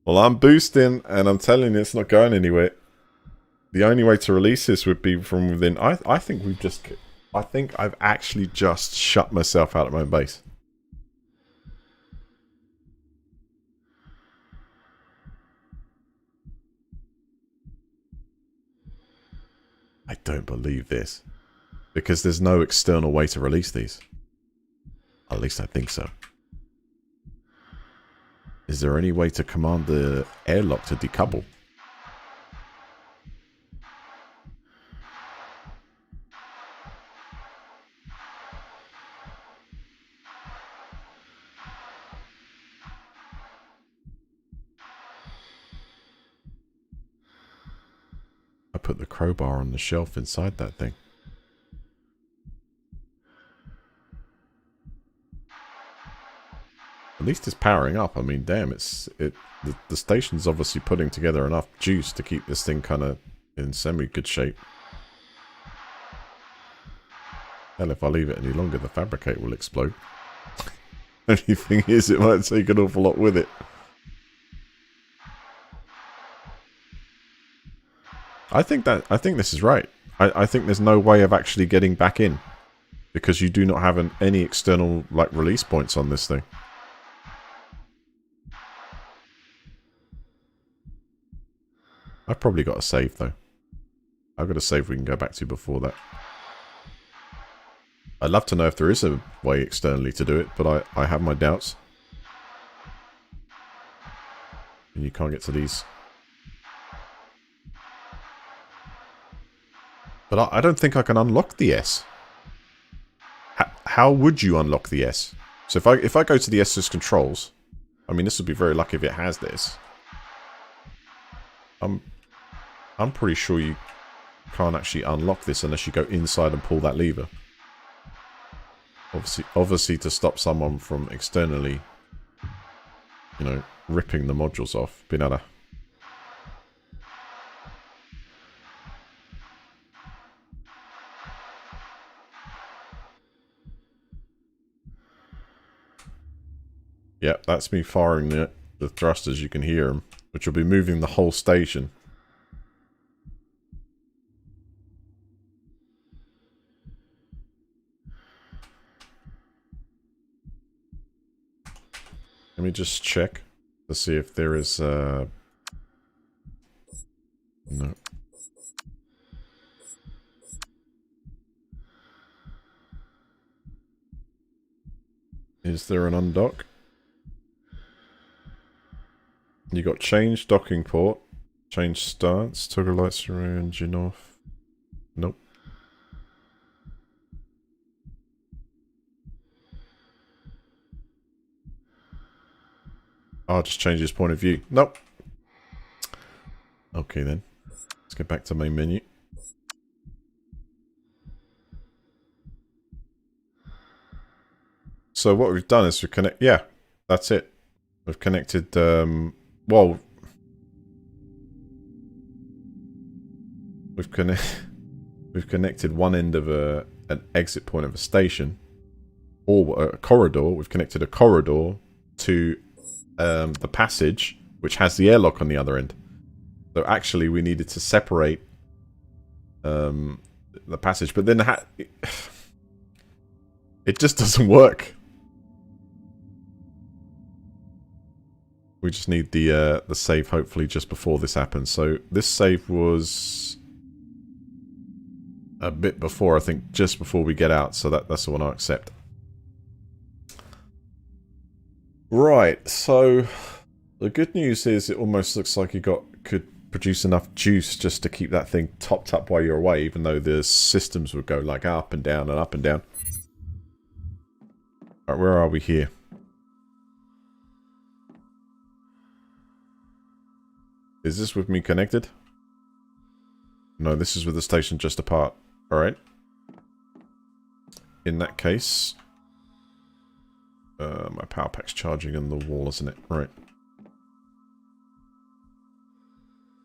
Well, I'm boosting, and I'm telling you it's not going anywhere. The only way to release this would be from within. I think we've just... I think I've actually just shut myself out of my own base. I don't believe this. Because there's no external way to release these. At least I think so. Is there any way to command the airlock to decouple? I put the crowbar on the shelf inside that thing. At least it's powering up. I mean, damn, the station's obviously putting together enough juice to keep this thing kind of in semi-good shape. Hell, if I leave it any longer, the fabricator will explode. Only thing is, it might take an awful lot with it. I think this is right. I think there's no way of actually getting back in because you do not have any external like release points on this thing. I've probably got a save though. I've got a save we can go back to before that. I'd love to know if there is a way externally to do it, but I have my doubts. And you can't get to these. But I don't think I can unlock the S. How would you unlock the S? So if I go to the S's controls, I mean this would be very lucky if it has this. I'm pretty sure you can't actually unlock this unless you go inside and pull that lever. Obviously to stop someone from externally, you know, ripping the modules off, being able to... Yep, that's me firing the thrusters. You can hear them, which will be moving the whole station. Let me just check to see if there is... No. Is there an undock? You got change docking port, change stance, toggle lights around, engine off. Nope. I'll just change his point of view. Nope. Okay then. Let's get back to main menu. So what we've done is yeah, that's it. We've connected, well, we've connected one end of an exit point of a station, or a corridor. We've connected a corridor to the passage, which has the airlock on the other end. So actually, we needed to separate the passage, but then it just doesn't work. We just need the save, hopefully, just before this happens. So this save was a bit before, I think, just before we get out. So that's the one I'll accept. Right, so the good news is it almost looks like you could produce enough juice just to keep that thing topped up while you're away, even though the systems would go like up and down and up and down. Alright, where are we here? Is this with me connected? No, this is with the station just apart. Alright. In that case... my power pack's charging on the wall, isn't it? Right.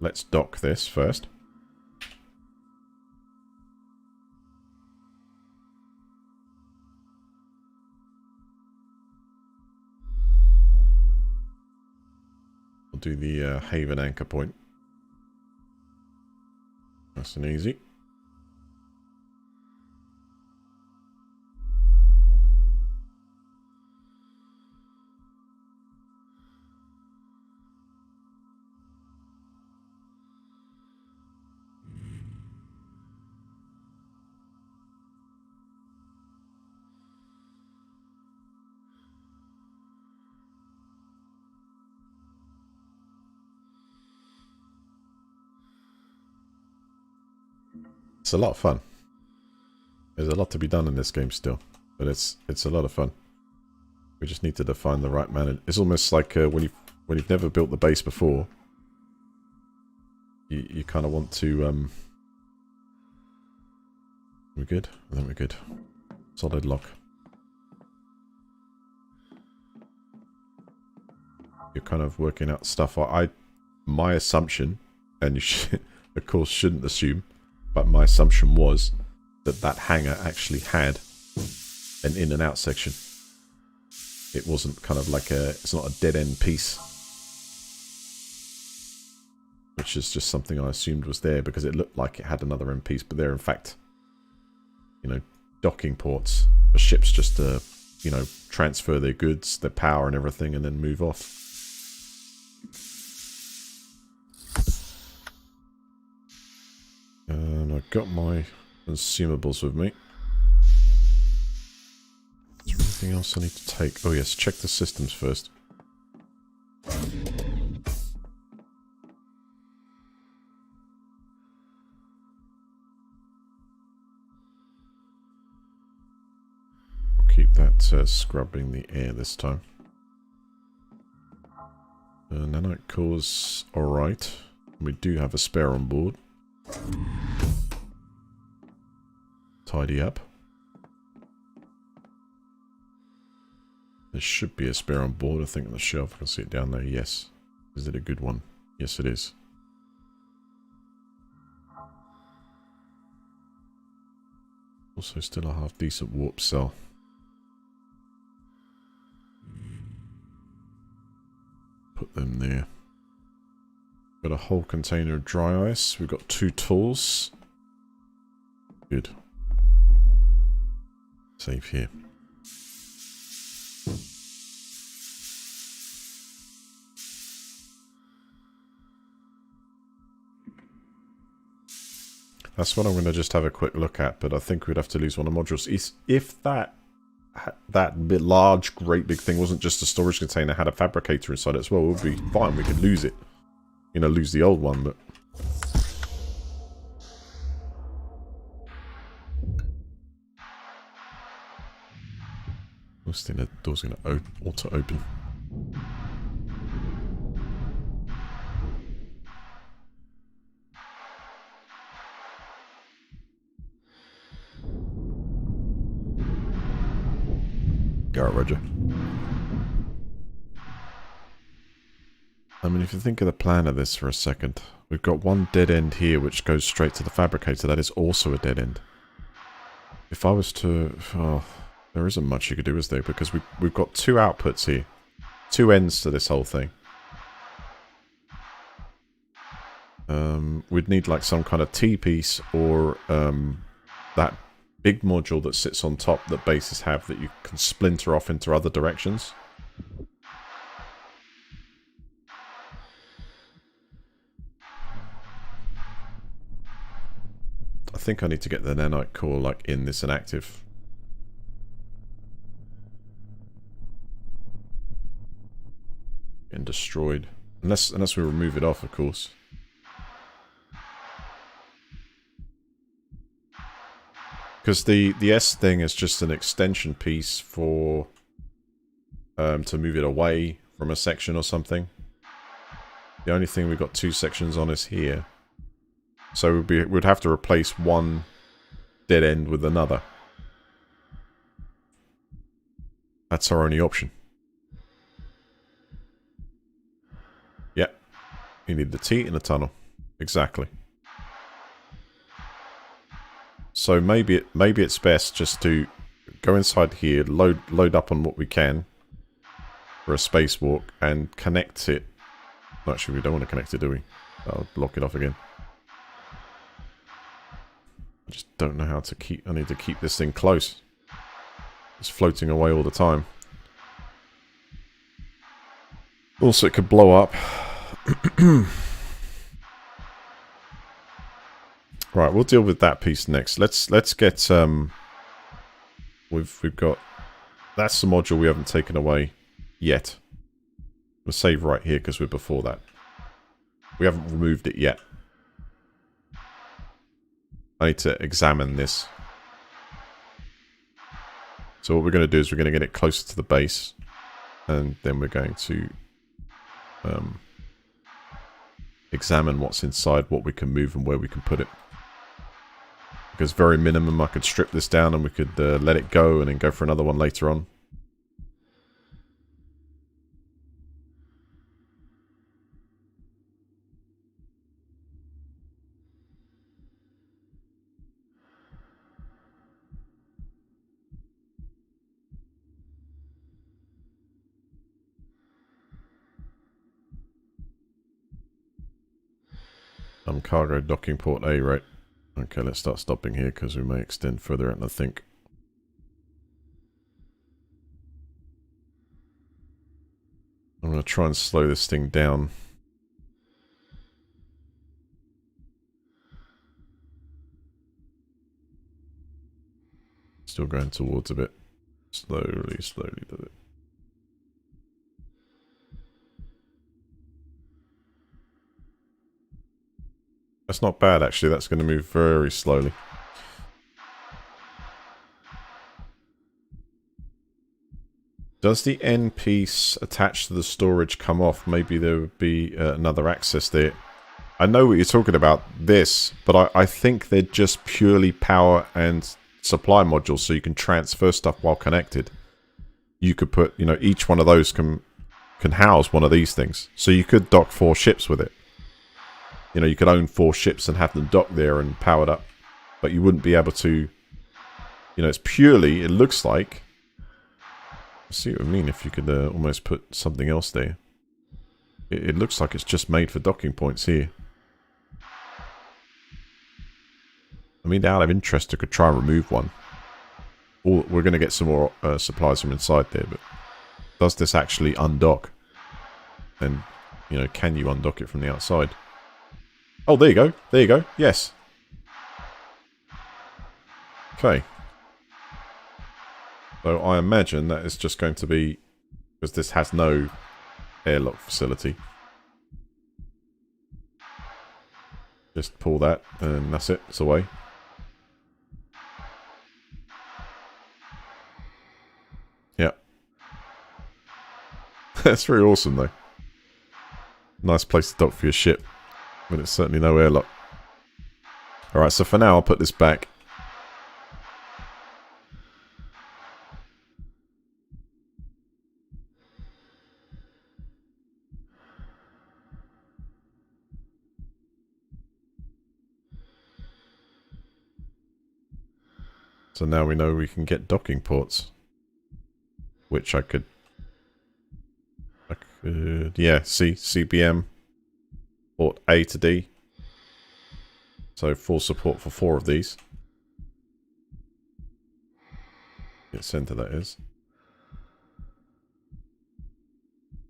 Let's dock this first. We'll do the Haven anchor point. Nice and easy. It's a lot of fun. There's a lot to be done in this game still, but it's a lot of fun. We just need to define the right manner. It's almost like when you've never built the base before, you kind of want to. We're good. I think we're good. Solid lock. You're kind of working out stuff. My assumption, and you of course shouldn't assume. But my assumption was that hangar actually had an in and out section. It wasn't kind of like it's not a dead end piece. Which is just something I assumed was there because it looked like it had another end piece. But they're in fact, docking ports for ships just to, transfer their goods, their power and everything and then move off. And I've got my consumables with me. Is there anything else I need to take? Oh yes, check the systems first. I'll keep that scrubbing the air this time. Nanite core's alright. We do have a spare on board. Tidy up. There should be a spare on board, I think, on the shelf. I can see it down there. Yes. Is it a good one? Yes, it is. Also, still a half decent warp cell. Put them there. Got a whole container of dry ice. We've got 2 tools. Good. Save here. That's what I'm going to just have a quick look at, but I think we'd have to lose one of the modules. If that bit large, great big thing wasn't just a storage container, had a fabricator inside it as well, it would be fine. We could lose it. Lose the old one, but... I was thinking the door's going to auto-open. Go, Roger. I mean, if you think of the plan of this for a second, we've got one dead end here which goes straight to the fabricator. That is also a dead end. If I was to... Oh, there isn't much you could do, is there? Because we've got 2 outputs here. two ends to this whole thing. We'd need like some kind of T-piece or that big module that sits on top that bases have that you can splinter off into other directions. I think I need to get the nanite core like in this inactive. And destroyed. Unless we remove it off, of course. Because the S thing is just an extension piece for to move it away from a section or something. The only thing we've got two sections on is here. So we'd have to replace one dead end with another. That's our only option. Yep. You need the T in the tunnel. Exactly. So maybe it's best just to go inside here, load up on what we can for a spacewalk, and connect it. Actually, we don't want to connect it, do we? I'll block it off again. I just don't know how to keep... I need to keep this thing close. It's floating away all the time. Also, it could blow up. Right, we'll deal with that piece next. Let's get we've got, that's the module we haven't taken away yet. We'll save right here because we're before that. We haven't removed it yet. I need to examine this. So what we're going to do is we're going to get it closer to the base, and then we're going to examine what's inside, what we can move and where we can put it. Because very minimum, I could strip this down and we could let it go and then go for another one later on. Cargo docking port A, right? Okay, let's start stopping here because we may extend further out, I think. I'm going to try and slow this thing down. Still going towards a bit. Slowly do it. That's not bad, actually. That's going to move very slowly. Does the end piece attached to the storage come off? Maybe there would be another access there. I know what you're talking about, this, but I think they're just purely power and supply modules, so you can transfer stuff while connected. You could put, you know, each one of those can house one of these things. So you could dock 4 ships with it. You know, you could own 4 ships and have them docked there and powered up. But you wouldn't be able to... You know, it's purely... It looks like... See what I mean? If you could almost put something else there. It looks like it's just made for docking points here. I mean, out of interest, I could try and remove one. Or we're going to get some more supplies from inside there, but... Does this actually undock? And, you know, can you undock it from the outside? Oh, there you go. There you go. Yes. Okay. So I imagine that is just going to be... Because this has no airlock facility. Just pull that and that's it. It's away. Yeah. That's very awesome though. Nice place to dock for your ship. But it's certainly no airlock. Alright, so for now I'll put this back. So now we know we can get docking ports. Which I could yeah, see, CBM, port A to D. So full support for 4 of these. Get center, that is.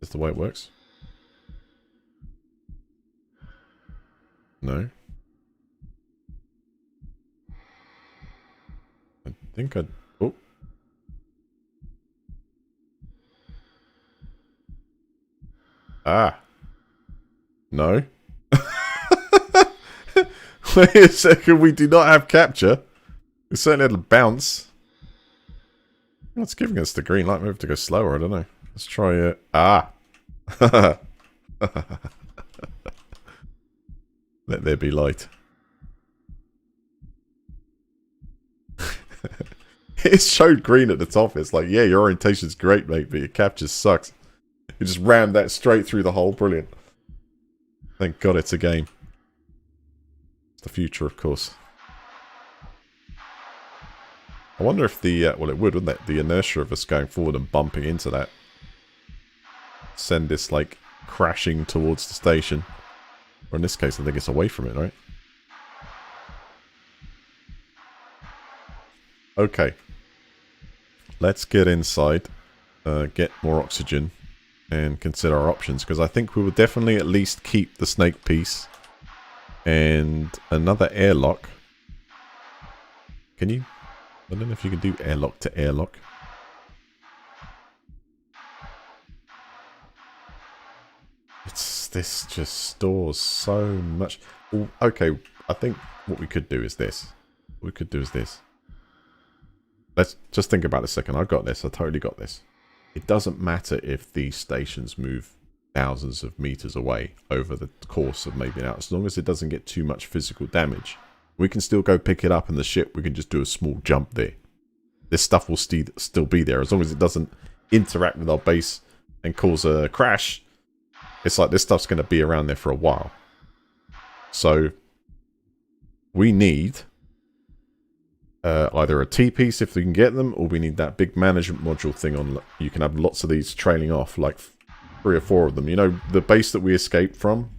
Is the way it works? No. I think I'd... Oh. Ah. No. Wait a second, we do not have capture. We certainly had a bounce. What's giving us the green light? Maybe we have to go slower, I don't know. Let's try it. Ah. Let there be light. It showed green at the top. It's like, yeah, your orientation's great, mate, but your capture sucks. You just rammed that straight through the hole. Brilliant. Thank God it's a game. It's the future, of course. I wonder if the... well, it would, wouldn't it? The inertia of us going forward and bumping into that. Send this, like, crashing towards the station. Or in this case, I think it's away from it, right? Okay. Let's get inside. Get more oxygen. And consider our options. Because I think we will definitely at least keep the snake piece. And another airlock. Can you... I don't know if you can do airlock to airlock. This just stores so much. Ooh, okay, I think what we could do is this. What we could do is this. Let's just think about it a second. I got this. I totally got this. It doesn't matter if these stations move thousands of meters away over the course of maybe an hour. As long as it doesn't get too much physical damage. We can still go pick it up in the ship. We can just do a small jump there. This stuff will still be there. As long as it doesn't interact with our base and cause a crash. It's like this stuff's going to be around there for a while. So, we need either a T-piece if we can get them, or we need that big management module thing on. You can have lots of these trailing off, like 3 or 4 of them. You know, the base that we escaped from,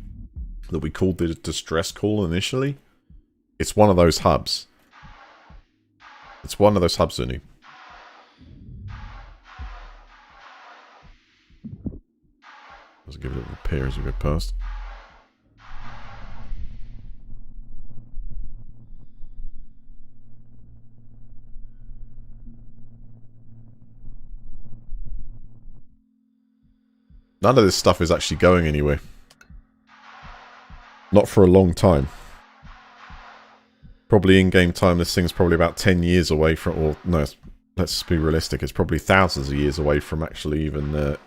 that we called the distress call initially, it's one of those hubs. It's one of those hubs, Uni. Let's give it a little repair as we go past. None of this stuff is actually going anywhere. Not for a long time. Probably in-game time, this thing's probably about 10 years away from... Or, no, let's be realistic. It's probably thousands of years away from actually even...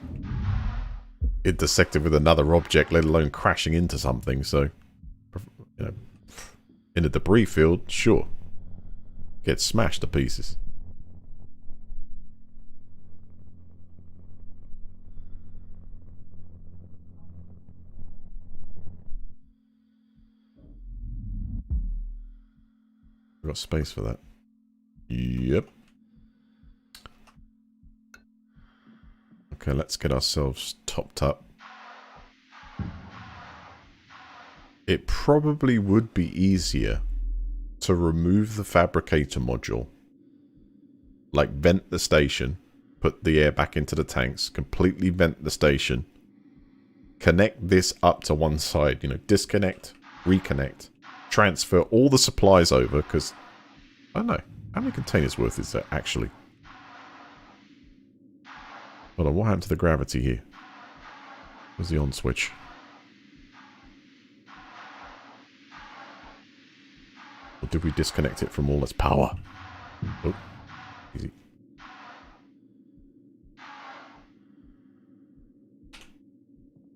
intersected with another object, let alone crashing into something. So, you know, in a debris field, sure, get smashed to pieces. We've got space for that. Yep. Okay, let's get ourselves topped up. It probably would be easier to remove the fabricator module. Like, vent the station, put the air back into the tanks, completely vent the station, connect this up to one side, you know, disconnect, reconnect, transfer all the supplies over, because, I don't know, how many containers worth is that, actually? Hold on, what happened to the gravity here? Where's the on switch? Or did we disconnect it from all its power? Oh, easy.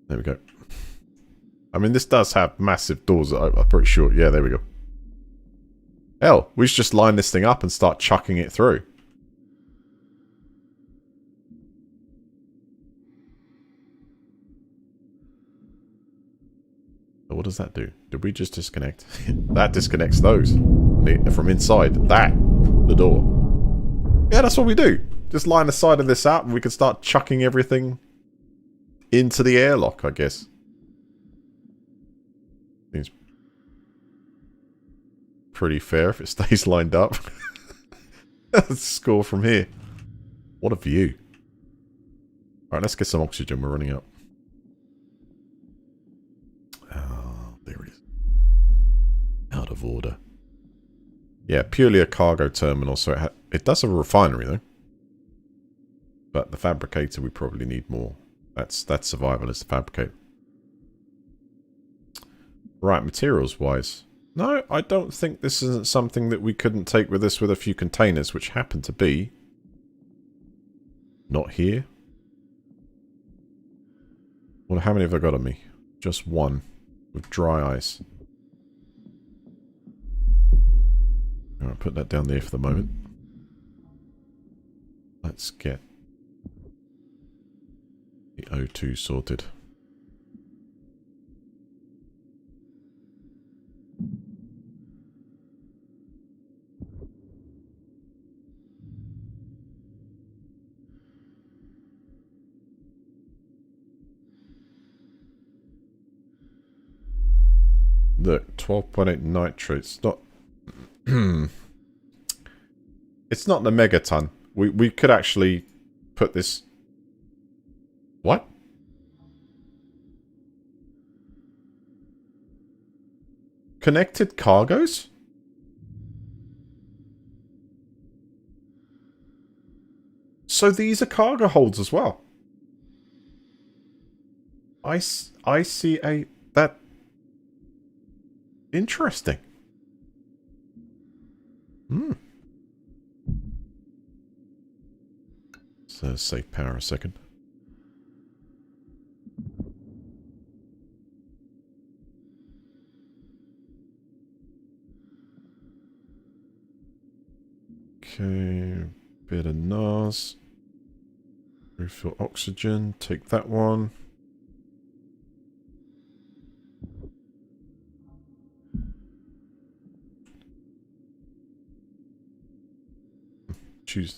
There we go. I mean, this does have massive doors, I'm pretty sure. Yeah, there we go. Hell, we should just line this thing up and start chucking it through. What does that do? Did we just disconnect? That disconnects those from inside the door. Yeah, that's what we do. Just line the side of this out and we can start chucking everything into the airlock, I guess. Seems pretty fair if it stays lined up. Let's score from here. What a view. Alright, let's get some oxygen. We're running up. Oh, there it is. Out of order. Yeah, purely a cargo terminal, so it does have a refinery, though. But the fabricator, we probably need more. That's survival as the fabricator. Right, materials-wise. No, I don't think this isn't something that we couldn't take with us with a few containers, which happen to be not here. Well, how many have I got on me? Just one, with dry ice. Alright, put that down there for the moment. Let's get the O2 sorted. Look, 12.8 nitrates. Not. It's not the megaton. We could actually put this. What? Connected cargoes? So these are cargo holds as well. I see that. Interesting. Hmm. So save power a second. Okay, bit of NAS. Refill oxygen. Take that one.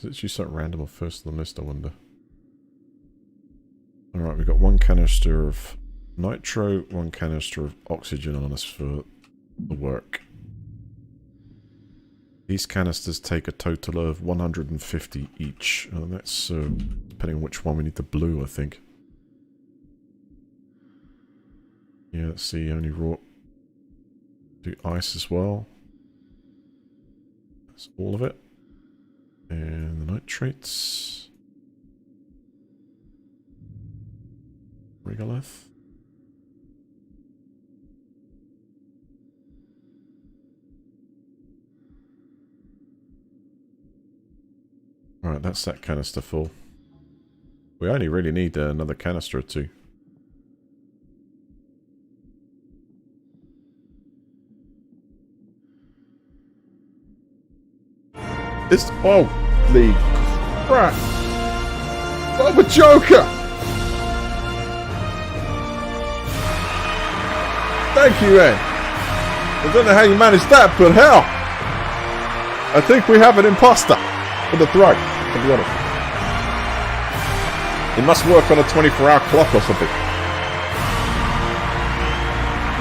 Let's choose something random or first on the list, I wonder. Alright, we've got one canister of nitro, one canister of oxygen on us for the work. These canisters take a total of 150 each. Oh, that's depending on which one we need the blue, I think. Yeah, let's see, only raw. Do ice as well. That's all of it. And the nitrates. Regolith. Alright, that's that canister full. We only really need another canister or two. This... Holy crap! I'm a joker! Thank you, Ed. I don't know how you managed that, but hell! I think we have an imposter for the throat, to be honest. It must work on a 24-hour clock or something.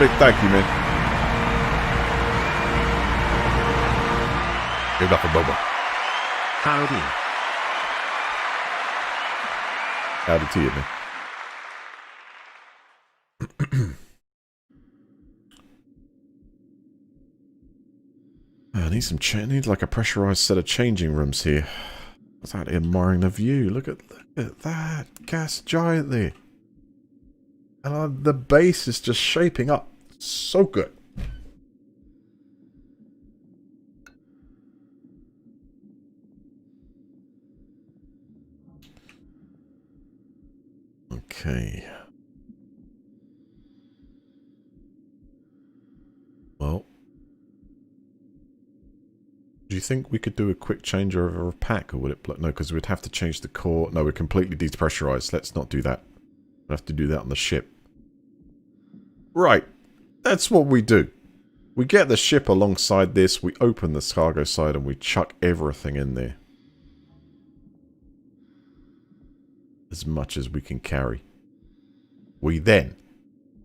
Big thank you, man. Give up a Boba. Howdy. Howdy to you, man. I need like a pressurized set of changing rooms here. Without admiring the view. Look at that gas giant there. And the base is just shaping up so good. Okay. Well. Do you think we could do a quick changeover of pack, or would it... No, because we'd have to change the core. No, we're completely depressurized. Let's not do that. We'll have to do that on the ship. Right. That's what we do. We get the ship alongside this, we open the cargo side, and we chuck everything in there. As much as we can carry.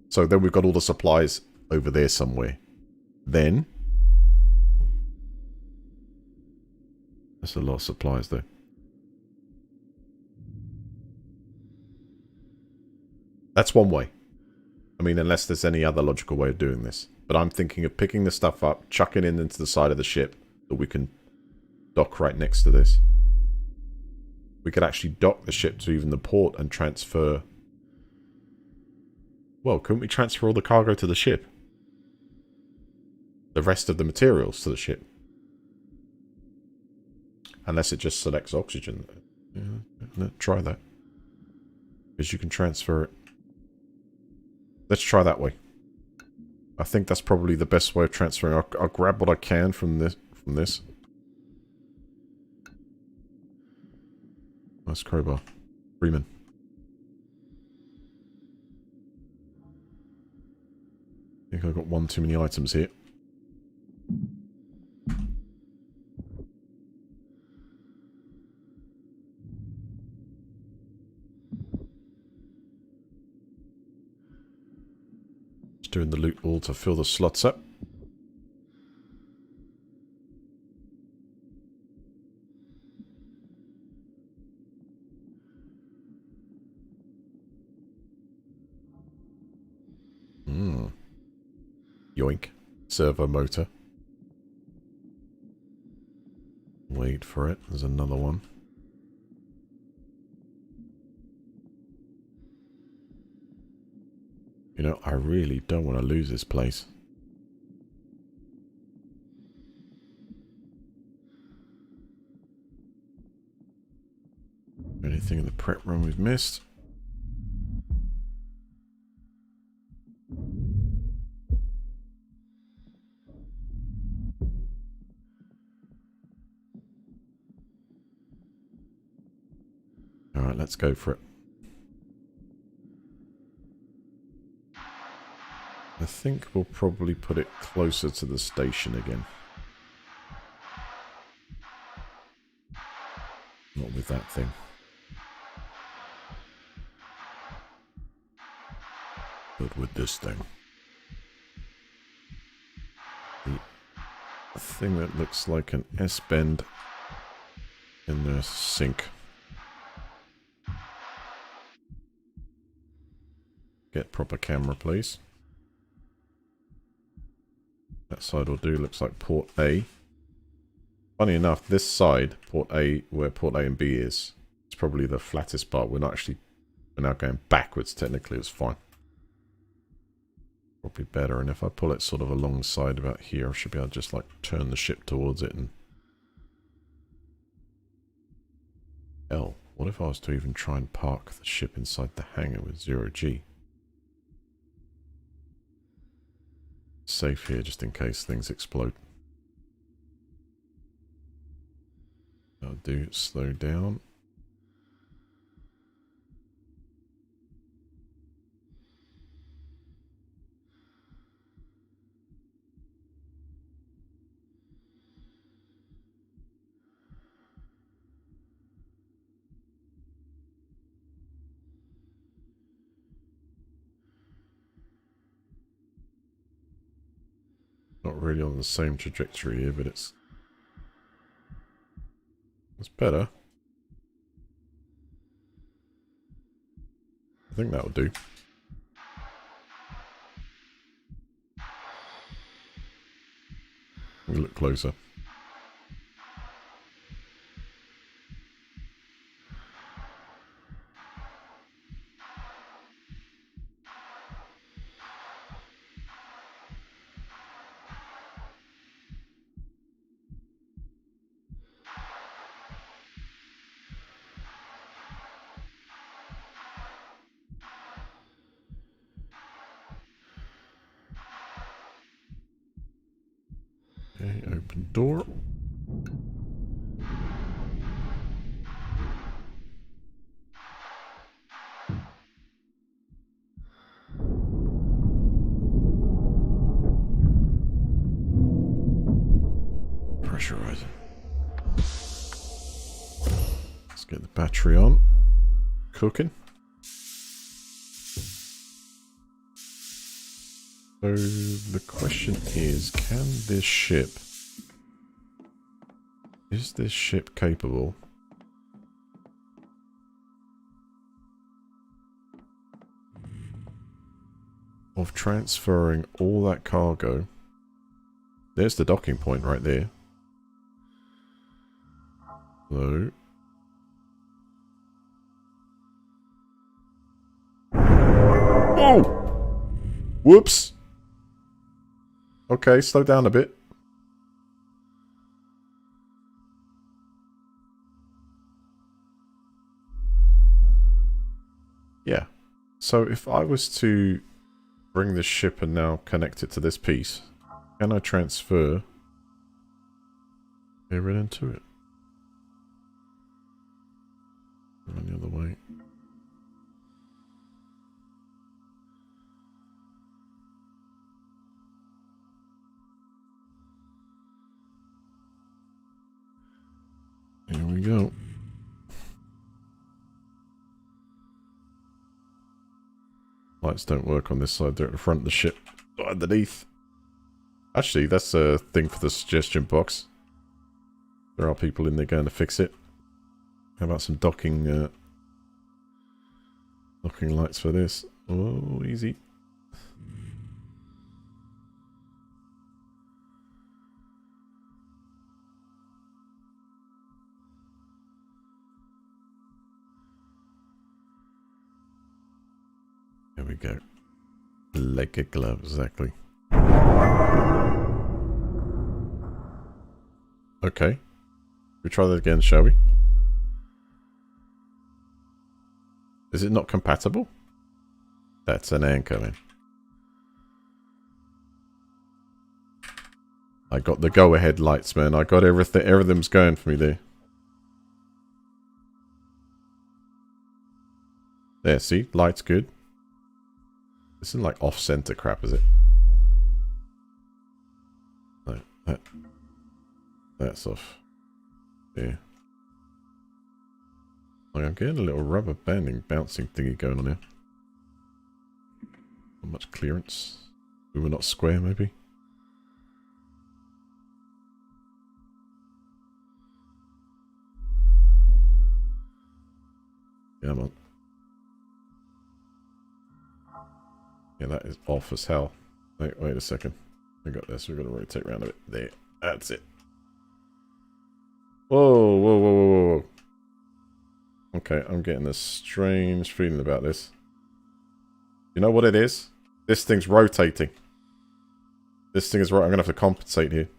So then we've got all the supplies over there somewhere. Then... That's a lot of supplies, though. That's one way. I mean, unless there's any other logical way of doing this. But I'm thinking of picking the stuff up, chucking it into the side of the ship, that we can dock right next to this. We could actually dock the ship to even the port and transfer... Well, couldn't we transfer all the cargo to the ship? The rest of the materials to the ship? Unless it just selects oxygen. Yeah, let's try that. Because you can transfer it. Let's try that way. I think that's probably the best way of transferring. I'll grab what I can from this. Nice crowbar. Freeman. I think I've got one too many items here. Just doing the loot wall to fill the slots up. Yoink. Servo motor. Wait for it. There's another one. You know, I really don't want to lose this place. Anything in the prep room we've missed? Alright, let's go for it. I think we'll probably put it closer to the station again. Not with that thing. But with this thing. The thing that looks like an S-bend in the sink. Get proper camera, please. That side will do. Looks like port A. Funny enough, this side, port A, where port A and B is, it's probably the flattest part. We're now going backwards. Technically, it's fine. Probably better. And if I pull it sort of alongside about here, I should be able to just like turn the ship towards it and... Hell, what if I was to even try and park the ship inside the hangar with 0G? Safe here just in case things explode. I'll do slow down. Not really on the same trajectory here, but it's better. I think that'll do. We'll look closer. Okay, open door. Pressurizing. Let's get the battery on. Cooking. So the question is, is this ship capable of transferring all that cargo? There's the docking point right there. So whoa! Whoops! Okay, slow down a bit. Yeah. So if I was to bring this ship and now connect it to this piece, can I transfer it right into it? Run the other way. Here we go. Lights don't work on this side, they're at the front of the ship, not underneath. Actually, that's a thing for the suggestion box. There are people in there going to fix it. How about some docking lights for this? Oh, easy. There we go. Like a glove, exactly. Okay. We try that again, shall we? Is it not compatible? That's an anchor, man. I got the go-ahead lights, man. I got everything. Everything's going for me there. There, see? Light's good. This isn't like off-center crap, is it? No, that's off. There. Like, I'm getting a little rubber banding, bouncing thingy going on here. Not much clearance. We were not square, maybe? Yeah, I'm on. Yeah, that is off as hell. Wait a second. We got this. We're going to rotate around a bit. There. That's it. Whoa, whoa, whoa, whoa, whoa. Okay, I'm getting a strange feeling about this. You know what it is? This thing's rotating. This thing is right. I'm going to have to compensate here.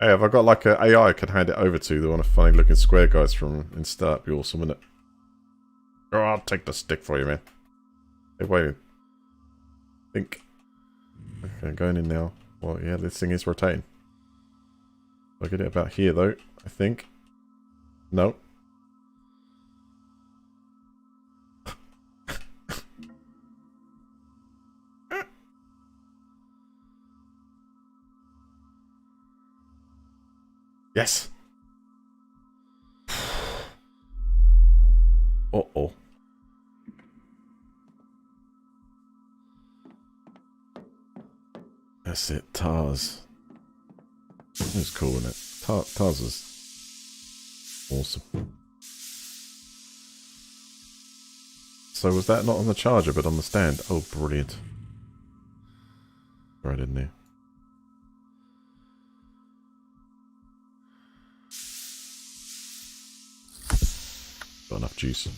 Hey, have I got like an AI I can hand it over to? The one of funny looking square guys from Insta? That'd be awesome, wouldn't it? Oh, I'll take the stick for you, man. Hey, wait. Think. Okay, going in now. Well, yeah, this thing is rotating. I'll get it about here, though, I think. No. Yes. Uh-oh. That's it, TARS. It was cool, wasn't it? TARS was awesome. So was that not on the charger, but on the stand? Oh, brilliant. Right in there. Got enough juice.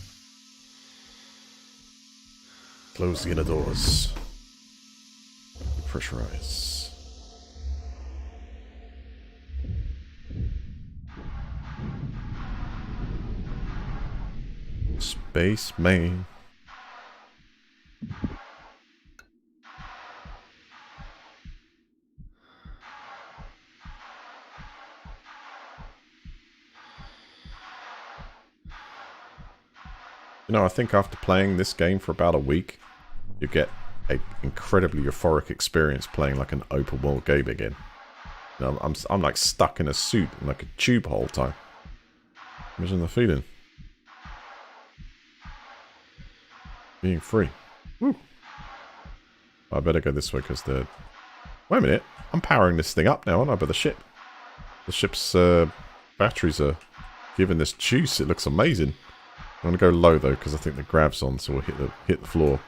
Close the inner doors. Pressurize. Space main. You know, I think after playing this game for about a week, you get an incredibly euphoric experience playing like an open world game again. You know, I'm like stuck in a suit in like a tube the whole time. Imagine the feeling. Being free. Woo. I better go this way because they're... Wait a minute. I'm powering this thing up now, aren't I, by the ship? The ship's batteries are giving this juice. It looks amazing. I'm going to go low, though, because I think the grab's on, so we'll hit the floor.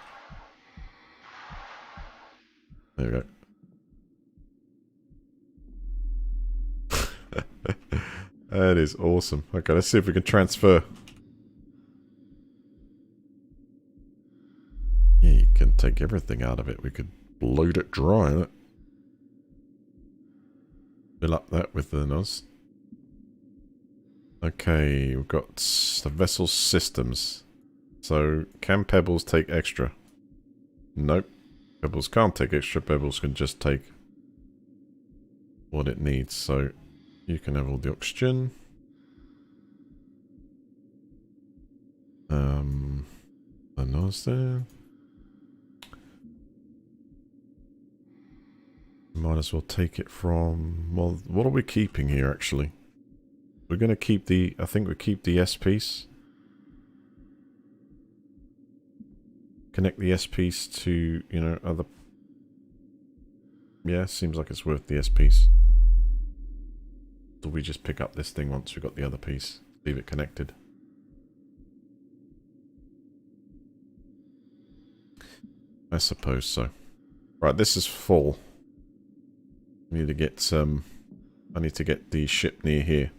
There we go. That is awesome. Okay, let's see if we can transfer. Yeah, you can take everything out of it. We could load it dry. Fill up that with the NOS. Okay, we've got the vessel systems. So, can pebbles take extra? Nope. Pebbles can't take extra. Pebbles can just take what it needs. So, you can have all the oxygen. The NOS there. Might as well take it from... Well, what are we keeping here, actually? We're going to keep the... I think we keep the S piece. Connect the S piece to, you know, other... Yeah, seems like it's worth the S piece. Do we just pick up this thing once we've got the other piece? Leave it connected. I suppose so. Right, this is full. I need to get I need to get the ship near here.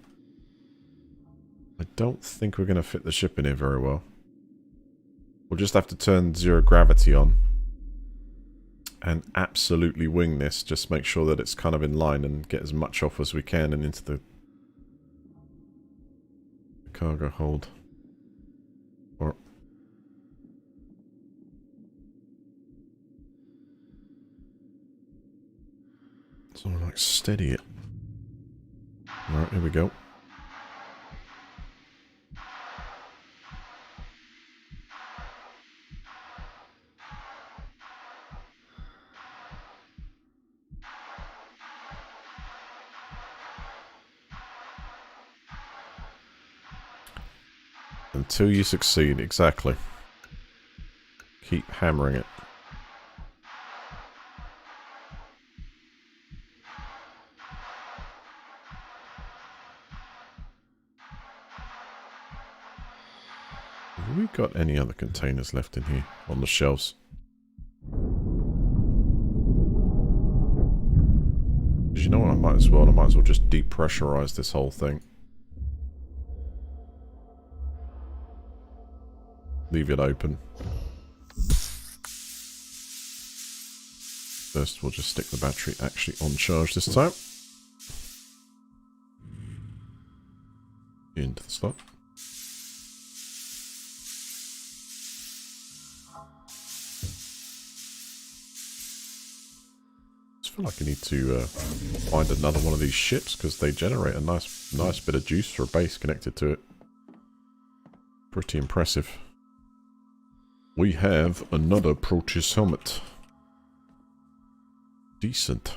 I don't think we're going to fit the ship in here very well. We'll just have to turn zero gravity on. And absolutely wing this. Just make sure that it's kind of in line and get as much off as we can and into the cargo hold. Or... So like steady it. Alright, here we go. Until you succeed, exactly. Keep hammering it. Have we got any other containers left in here on the shelves? Because you know what, I might as well just depressurize this whole thing. Leave it open. First, we'll just stick the battery actually on charge this time. Into the slot. I feel like I need to find another one of these ships because they generate a nice bit of juice for a base connected to it. Pretty impressive. We have another Proteus helmet. Decent.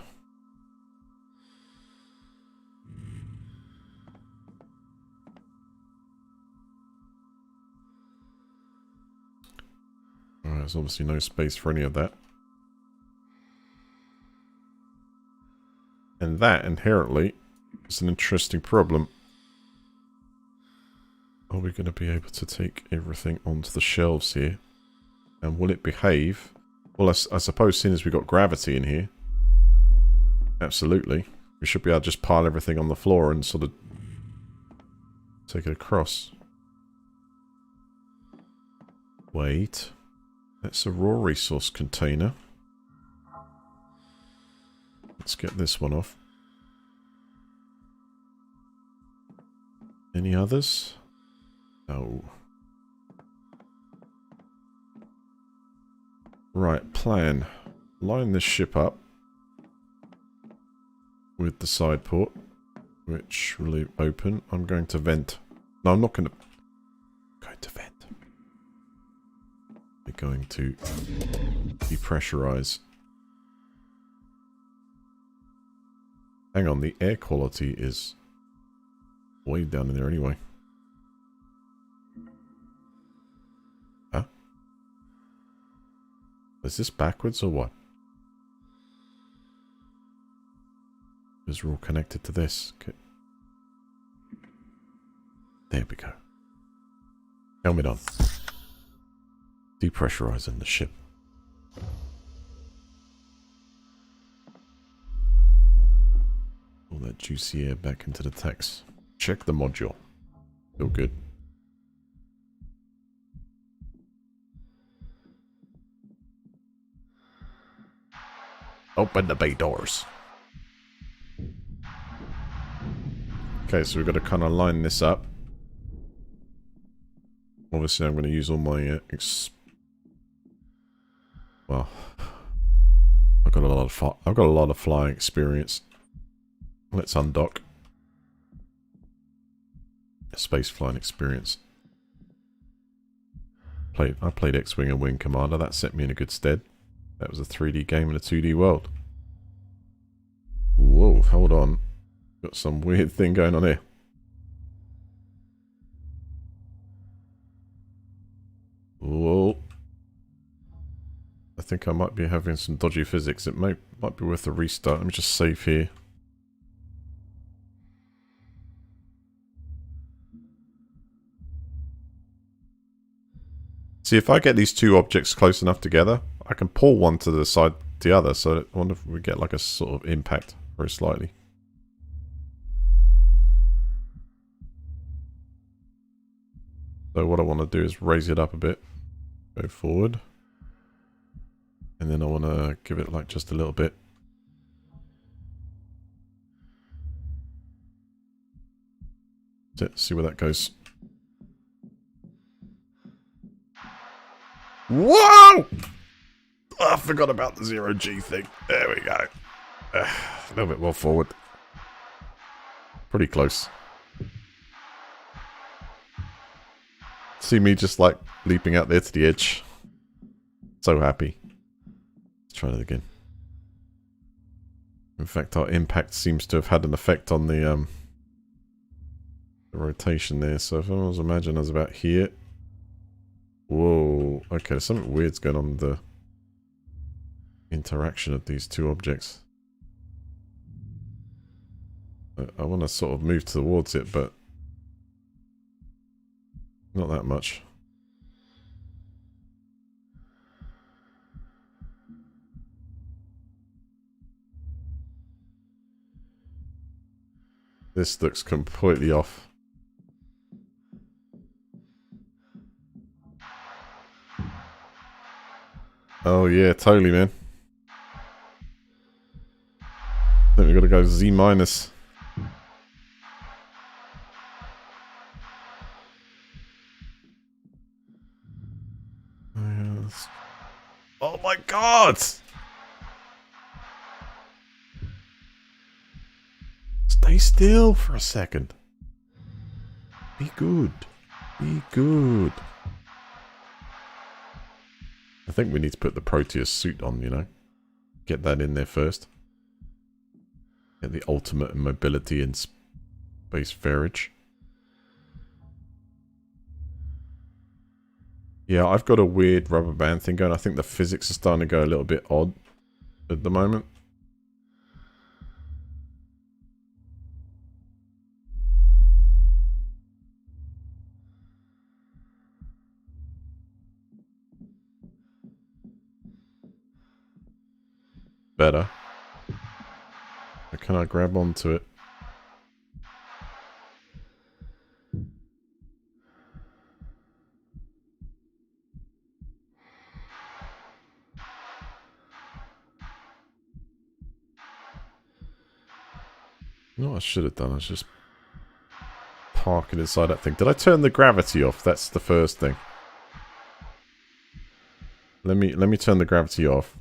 Alright, there's obviously no space for any of that. And that, inherently, is an interesting problem. Are we going to be able to take everything onto the shelves here? And will it behave? Well, I suppose seeing as we've got gravity in here, absolutely. We should be able to just pile everything on the floor and sort of take it across. Wait. That's a raw resource container. Let's get this one off. Any others? No. Right, plan. Line this ship up with the side port, which will leave open. I'm going to vent. No, I'm not going to... vent. We're going to depressurize. Hang on, the air quality is way down in there anyway. Huh? Is this backwards or what? Those are all connected to this. Okay. There we go. Helmet on. Depressurizing the ship. All that juicy air back into the tanks. Check the module. Feel good. Open the bay doors. Okay, so we've got to kind of line this up. Obviously, I'm going to use all my well, I've got a lot of flying experience. Let's undock. Space flying experience. I played X-Wing and Wing Commander. That set me in a good stead. That was a 3D game in a 2D world. Whoa, hold on. Got some weird thing going on here. Whoa. I think I might be having some dodgy physics. It might be worth a restart. Let me just save here. See, if I get these two objects close enough together, I can pull one to the side the other, so I wonder if we get like a sort of impact very slightly. So what I want to do is raise it up a bit, go forward, and then I want to give it like just a little bit. That's it, see where that goes. Whoa! Oh, I forgot about the 0G thing. There we go. A little bit more forward. Pretty close. See me just like leaping out there to the edge. So happy. Let's try that again. In fact, our impact seems to have had an effect on the rotation there. So if I was imagining I was about here. Whoa. Okay, there's something weird's going on with the interaction of these two objects. I want to sort of move towards it, but not that much. This looks completely off. Oh yeah, totally, man. I think we've got to go Z minus. Oh my god! Stay still for a second. Be good. Be good. I think we need to put the Proteus suit on, you know. Get that in there first. Get the ultimate mobility and space farage. Yeah, I've got a weird rubber band thing going. I think the physics are starting to go a little bit odd at the moment. Better. Can I grab onto it? You know what I should have done? I was just parking inside that thing. Did I turn the gravity off? That's the first thing. Let me turn the gravity off.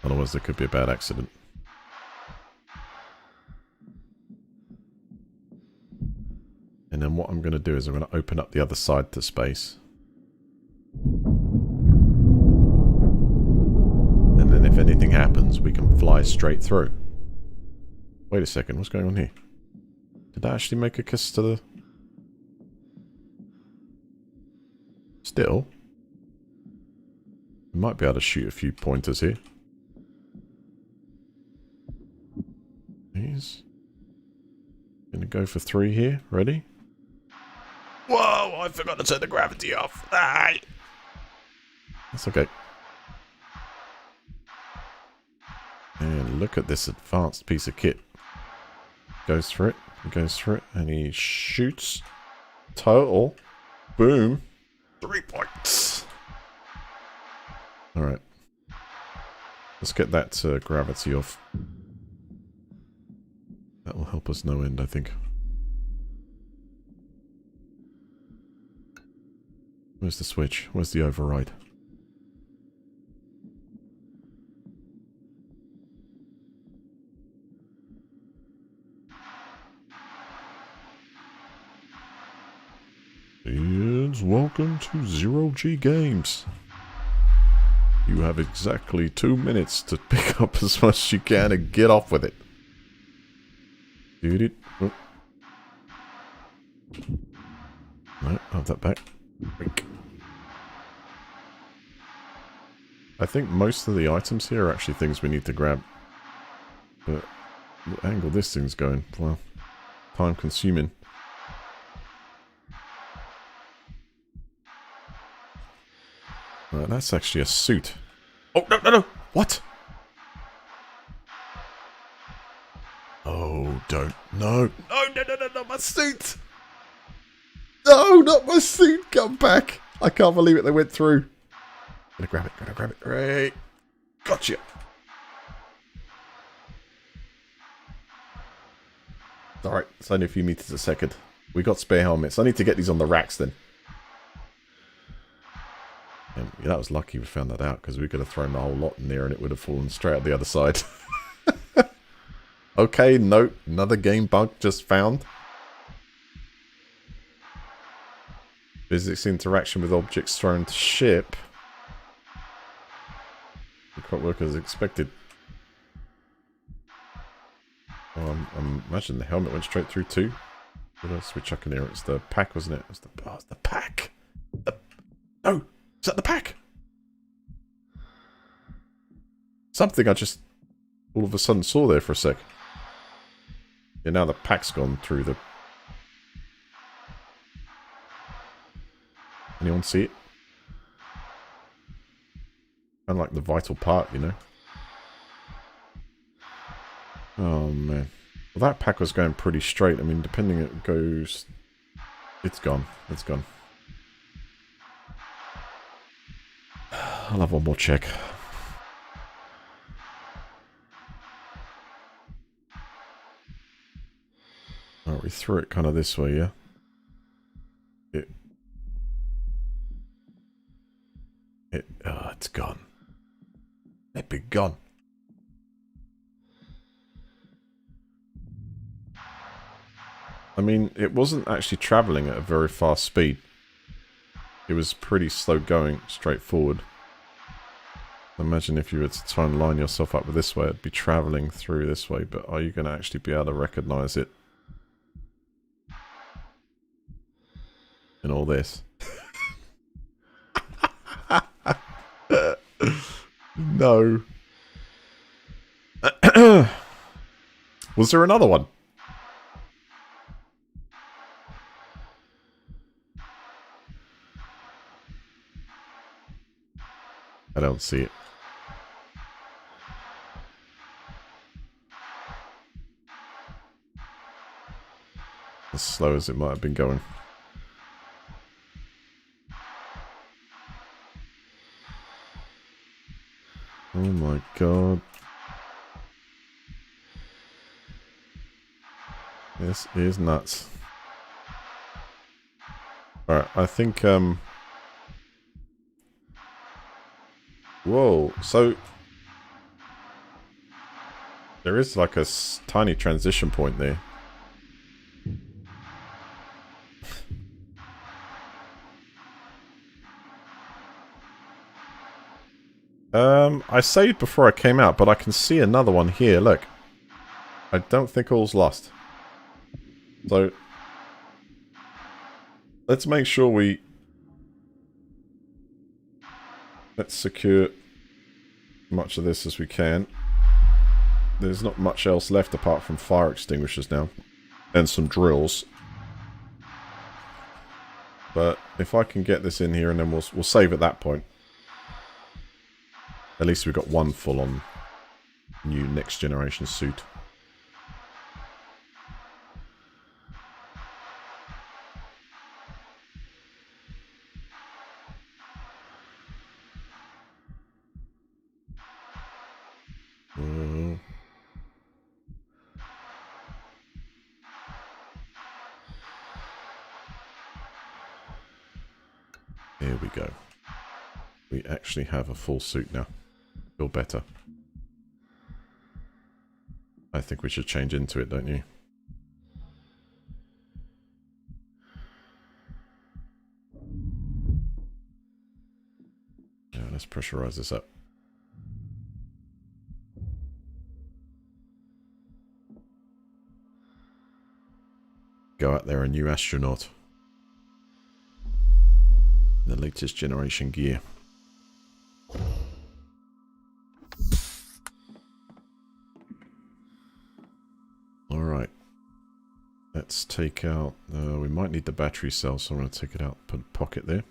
Otherwise there could be a bad accident. And then what I'm going to do is I'm going to open up the other side to space. And then if anything happens, we can fly straight through. Wait a second, what's going on here? Did I actually make a kiss to the... Still? We might be able to shoot a few pointers here. These. Gonna go for 3 here. Ready? Whoa! I forgot to turn the gravity off. Aye. That's okay. And look at this advanced piece of kit. Goes for it. He goes for it. And he shoots. Total. Boom. 3 points. Alright. Let's get that gravity off. That will help us no end, I think. Where's the switch? Where's the override? And welcome to Zero G Games. You have exactly 2 minutes to pick up as much as you can and get off with it. Dude, oh. No, have that back. I think most of the items here are actually things we need to grab. But the angle this thing's going, well, time consuming. That's actually a suit. Oh, no, no, no! What? Oh, don't. No. No, no, no, no, not my suit! No, not my suit! Come back! I can't believe it, they went through. Gonna grab it, gonna grab it. Right. Gotcha! Alright, it's only a few meters a second. We got spare helmets. I need to get these on the racks then. And yeah, that was lucky we found that out, because we could have thrown the whole lot in there and it would have fallen straight out the other side. Okay, note, another game bug just found. Physics interaction with objects thrown to ship. Did quite work as expected. I imagine the helmet went straight through too. What else we chucking here? It's the pack, wasn't it? It was the pack. No! Is that the pack? Something I just all of a sudden saw there for a sec. Yeah, now the pack's gone through the... Anyone see it? Kind of like the vital part, you know? Oh, man. Well, that pack was going pretty straight. I mean, depending it goes... It's gone. It's gone. I'll have one more check. Alright, we threw it kind of this way, yeah? It's gone. It be gone. I mean, it wasn't actually travelling at a very fast speed. It was pretty slow going, straight forward. Imagine if you were to try and line yourself up with this way, it'd be travelling through this way, but are you going to actually be able to recognise it? In all this? No. Was there another one? I don't see it. As slow as it might have been going. Oh my god. This is nuts. Alright, I think, whoa, so... There is like a tiny transition point there. I saved before I came out, but I can see another one here, look. I don't think all's lost. So, let's make sure we... Let's secure as much of this as we can. there's not much else left apart from fire extinguishers now. And some drills. But if I can get this in here and then we'll save at that point. At least we've got one full-on new next generation suit. Here we go. We actually have a full suit now. Feel better. I think we should change into it, don't you? Yeah, let's pressurize this up. Go out there, a new astronaut. The latest generation gear. Alright. Let's take out... we might need the battery cell, so I'm going to take it out, put a pocket there.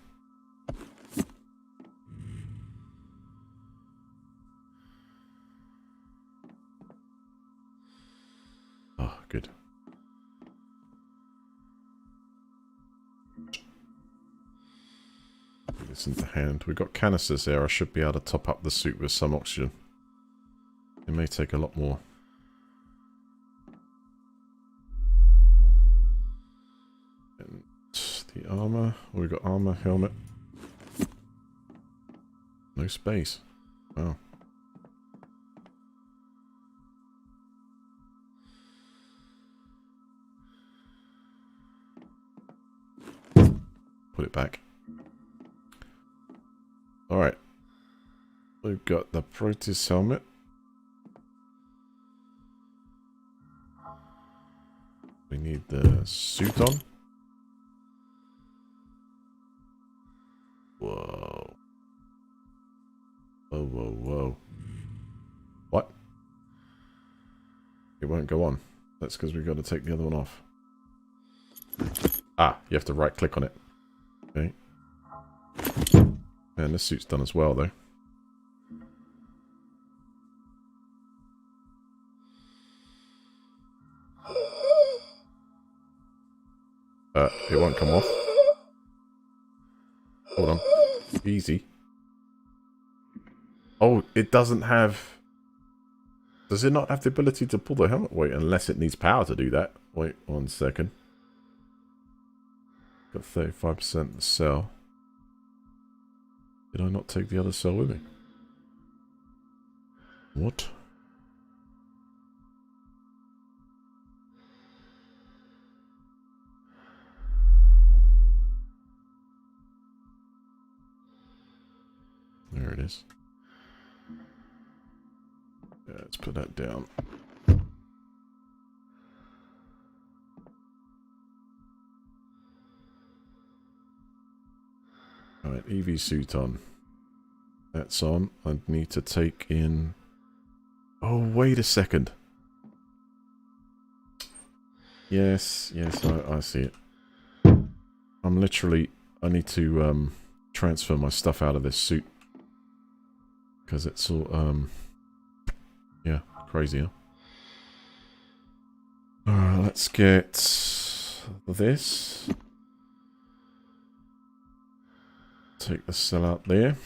Oh, good. Put this into hand. We've got canisters there. I should be able to top up the suit with some oxygen. It may take a lot more. And the armor. We've got armor, helmet. No space. Wow. Put it back. Alright. We've got the Proteus helmet. We need the suit on. Whoa. Whoa, whoa, whoa. What? It won't go on. That's because we've got to take the other one off. Ah, you have to right click on it. Okay. And this suit's done as well, though. It won't come off. Hold on. Easy. Oh, it doesn't have... Does it not have the ability to pull the helmet? Wait, unless it needs power to do that. Wait 1 second. Got 35% of the cell. Did I not take the other cell with me? What? There it is. Yeah, let's put that down. Alright, EV suit on. That's on. I need to take in... Oh, wait a second. Yes, I see it. I'm literally... I need to transfer my stuff out of this suit. Because it's all... yeah, crazy, huh? Alright, let's get this. Take the cell out there.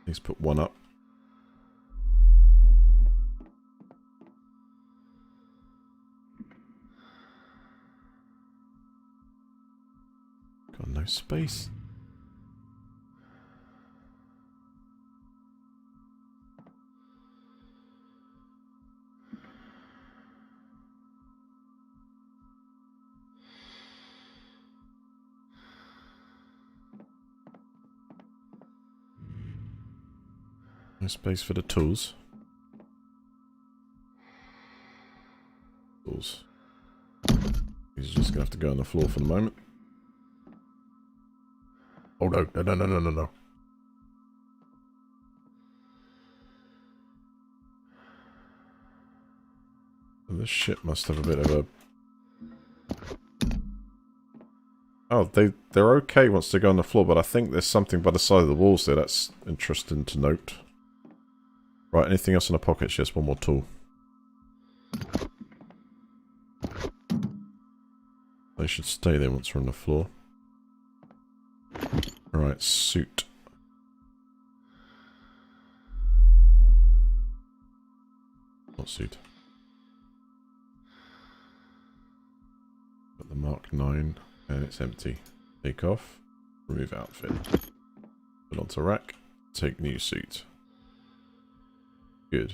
Let's put one up. Got no space. No space for the tools. Tools. He's just gonna have to go on the floor for the moment. Oh no. this ship must have a bit of a... Oh, they're okay once they go on the floor, but I think there's something by the side of the walls there that's interesting to note. Right, anything else in the pockets? Just one more tool. They should stay there once we're on the floor. Alright, suit. Not suit. Got the Mark 9 and it's empty. Take off. Remove outfit. Put onto rack. Take new suit. Good.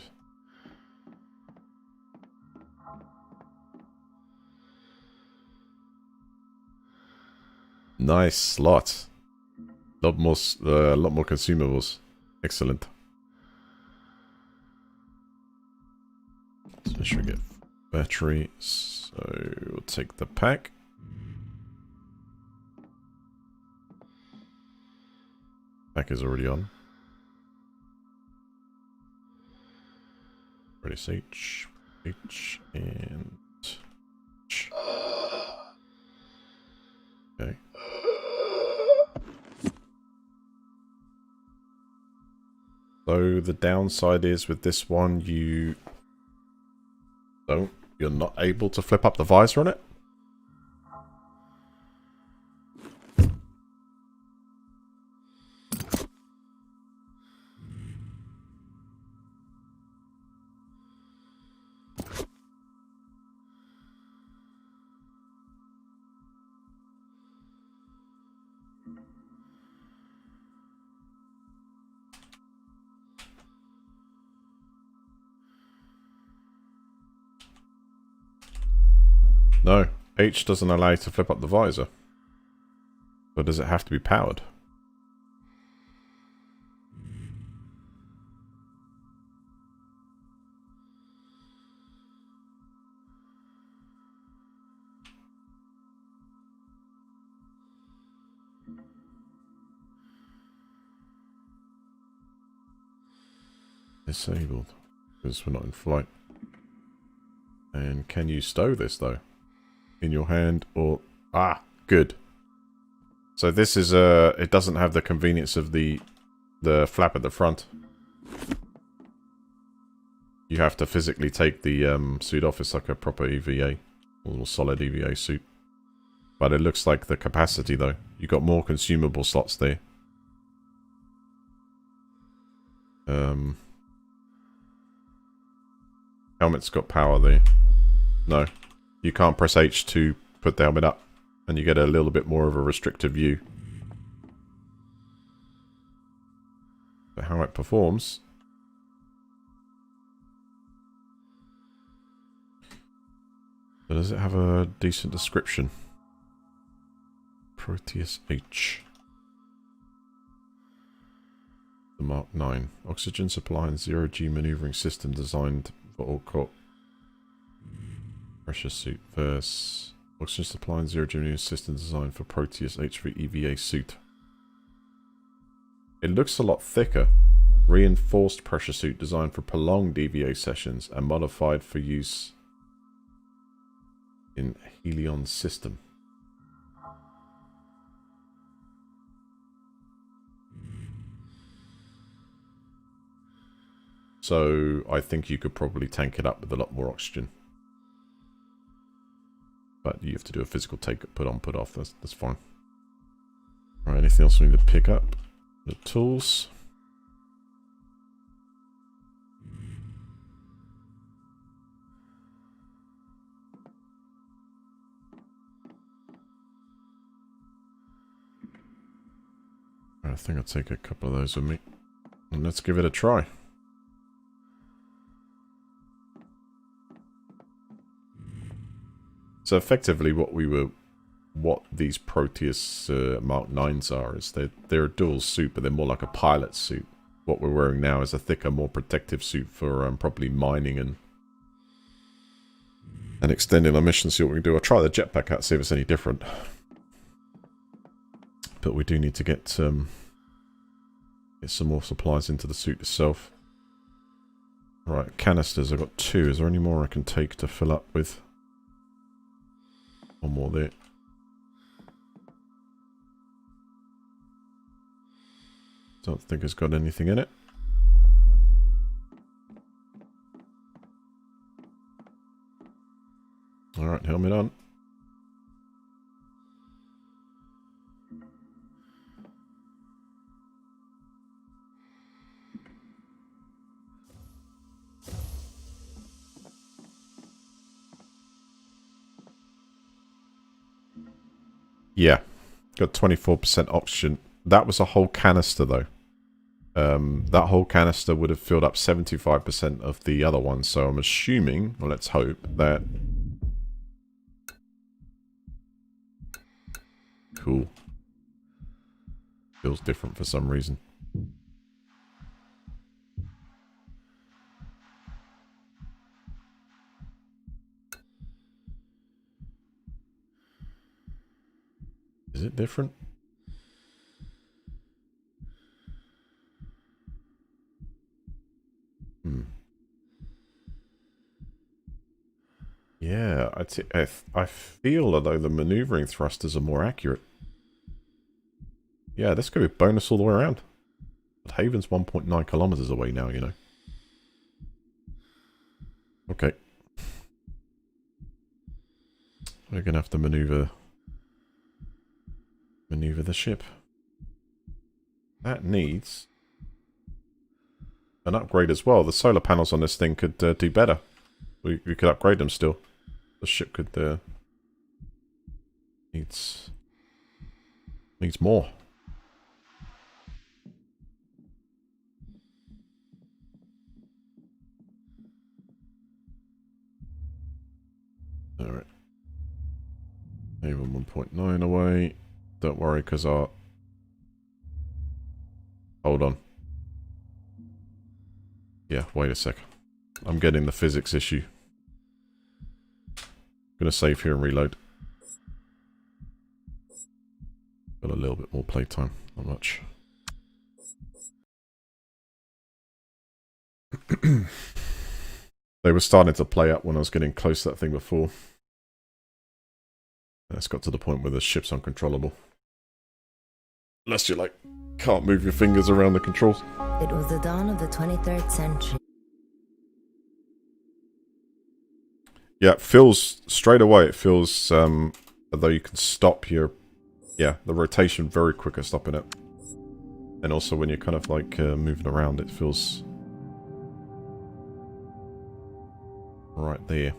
Nice slot. A lot more consumables. Excellent. So should we get battery? So we'll take the pack. Pack is already on. Press H, and H. Okay. So the downside is with this one, you're not able to flip up the visor on it. No, H doesn't allow you to flip up the visor. Or does it have to be powered? Disabled, because we're not in flight. And can you stow this though? In your hand or... Ah, good. So this is it doesn't have the convenience of the flap at the front. You have to physically take the suit off. It's like a proper EVA. Or solid EVA suit. But it looks like the capacity though. You got more consumable slots there. Helmet's got power there. No. You can't press H to put the helmet up. And you get a little bit more of a restricted view. But how it performs... But does it have a decent description? Proteus H. The Mark 9. Oxygen supply and zero-G maneuvering system designed for all corp. Pressure suit verse. Oxygen supply and zero-G maneuvering system designed for Proteus H3 EVA suit. It looks a lot thicker. Reinforced pressure suit designed for prolonged EVA sessions and modified for use in Hellion system. So I think you could probably tank it up with a lot more oxygen. But you have to do a physical take, put on, put off. That's fine. Right, anything else we need to pick up? The tools. I think I'll take a couple of those with me. And let's give it a try. So effectively what these Proteus Mark 9s are is they're a dual suit, but they're more like a pilot suit. What we're wearing now is a thicker, more protective suit for probably mining and extending our mission, see what we can do. I'll try the jetpack out, see if it's any different. But we do need to get some more supplies into the suit itself. Right, canisters. I've got 2. Is there any more I can take to fill up with? One more there. Don't think it's got anything in it. Alright, helmet on. Yeah, got 24% oxygen. That was a whole canister, though. That whole canister would have filled up 75% of the other one, so I'm assuming, well, let's hope, that... Cool. Feels different for some reason. Is it different? Yeah, I feel as though the maneuvering thrusters are more accurate. Yeah, this could be bonus all the way around. But Haven's 1.9 kilometers away now, you know. Okay. We're going to have to maneuver the ship. That needs an upgrade as well. The solar panels on this thing could do better. We could upgrade them still. The ship could needs more. Alright. Even 1.9 away. Don't worry, because our... Hold on. Yeah, wait a sec. I'm getting the physics issue. Gonna save here and reload. Got a little bit more playtime. Not much. They were starting to play up when I was getting close to that thing before. It's got to the point where the ship's uncontrollable. Unless you, like, can't move your fingers around the controls. It was the dawn of the 23rd century. Yeah, it feels, straight away, it feels, although you can stop your, the rotation very quick at stopping it. And also when you're kind of, like, moving around, it feels right there.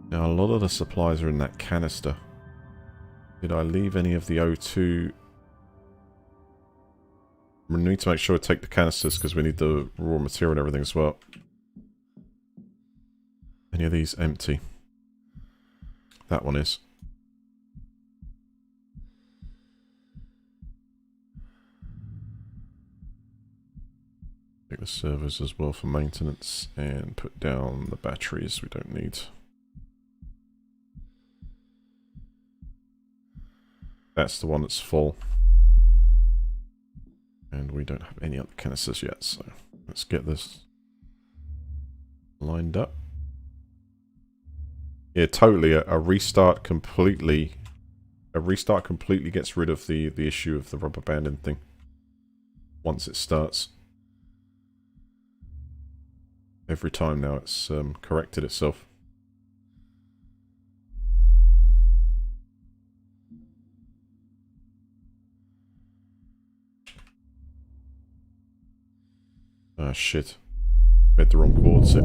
Now, a lot of the supplies are in that canister. Did I leave any of the O2? We need to make sure to take the canisters because we need the raw material and everything as well. Any of these empty? That one is. Take the servers as well for maintenance and put down the batteries we don't need. That's the one that's full. And we don't have any other canisters yet, so let's get this lined up. Yeah, totally. A restart completely gets rid of the issue of the rubber banding thing once it starts. Every time now it's corrected itself. Ah, shit. I had the wrong chord set.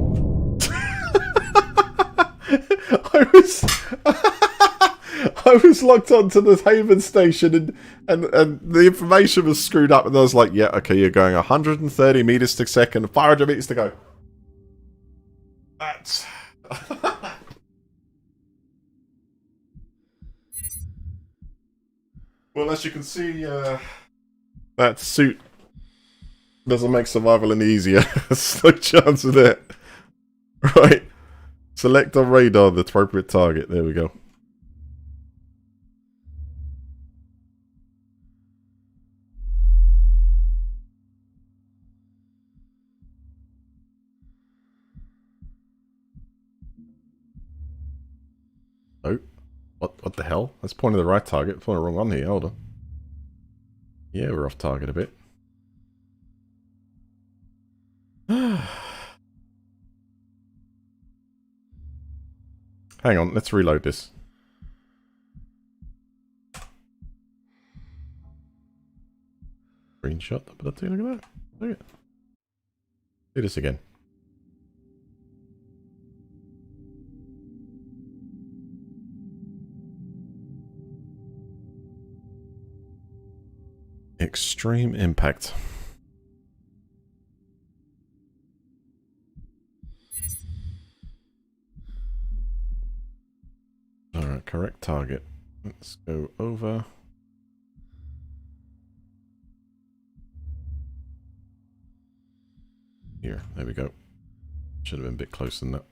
I was locked onto the Haven station and the information was screwed up and I was like, yeah, okay, you're going 130 meters per second, 500 meters to go. That's... Well, as you can see, that suit doesn't make survival any easier. There's no chance of that. Right. Select on radar the appropriate target. There we go. What the hell? That's pointing the right target. Pointing the wrong one here. Hold on. Yeah, we're off target a bit. Hang on, let's reload this. Screenshot. But look at that. Look at it. Do this again. Extreme impact. Alright, correct target. Let's go over. Here, there we go. Should have been a bit closer than that.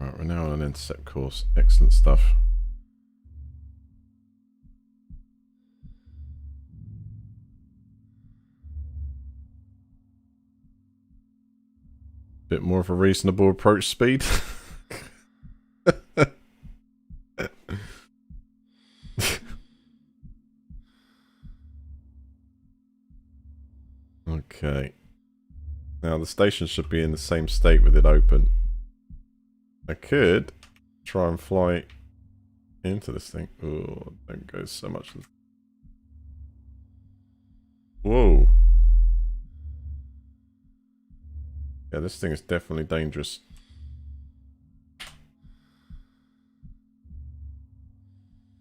Alright, we're now on an intercept course. Excellent stuff. Bit more of a reasonable approach speed. Okay. Now the station should be in the same state with it open. I could try and fly into this thing. Oh, don't go so much. Whoa. Yeah, this thing is definitely dangerous.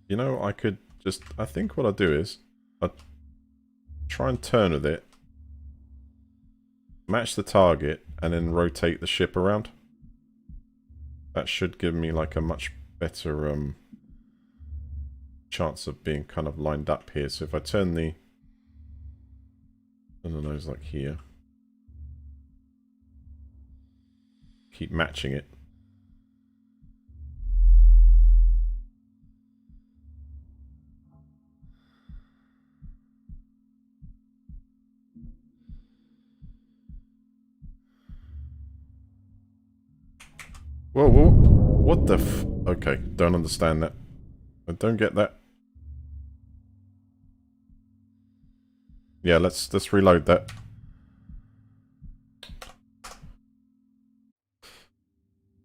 You know, I could just... I think what I'll do is... I'll try and turn with it. Match the target, and then rotate the ship around. That should give me like a much better chance of being kind of lined up here. So if I turn the nose like here, keep matching it. Whoa, whoa, what the f... Okay, don't understand that. I don't get that. Yeah, let's reload that.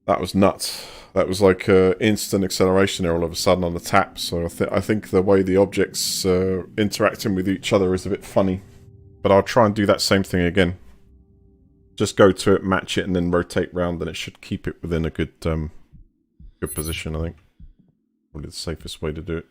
That was nuts. That was like instant acceleration there all of a sudden on the tap. So I think the way the objects interacting with each other is a bit funny. But I'll try and do that same thing again. Just go to it, match it, and then rotate round, and it should keep it within a good good position, I think. Probably the safest way to do it.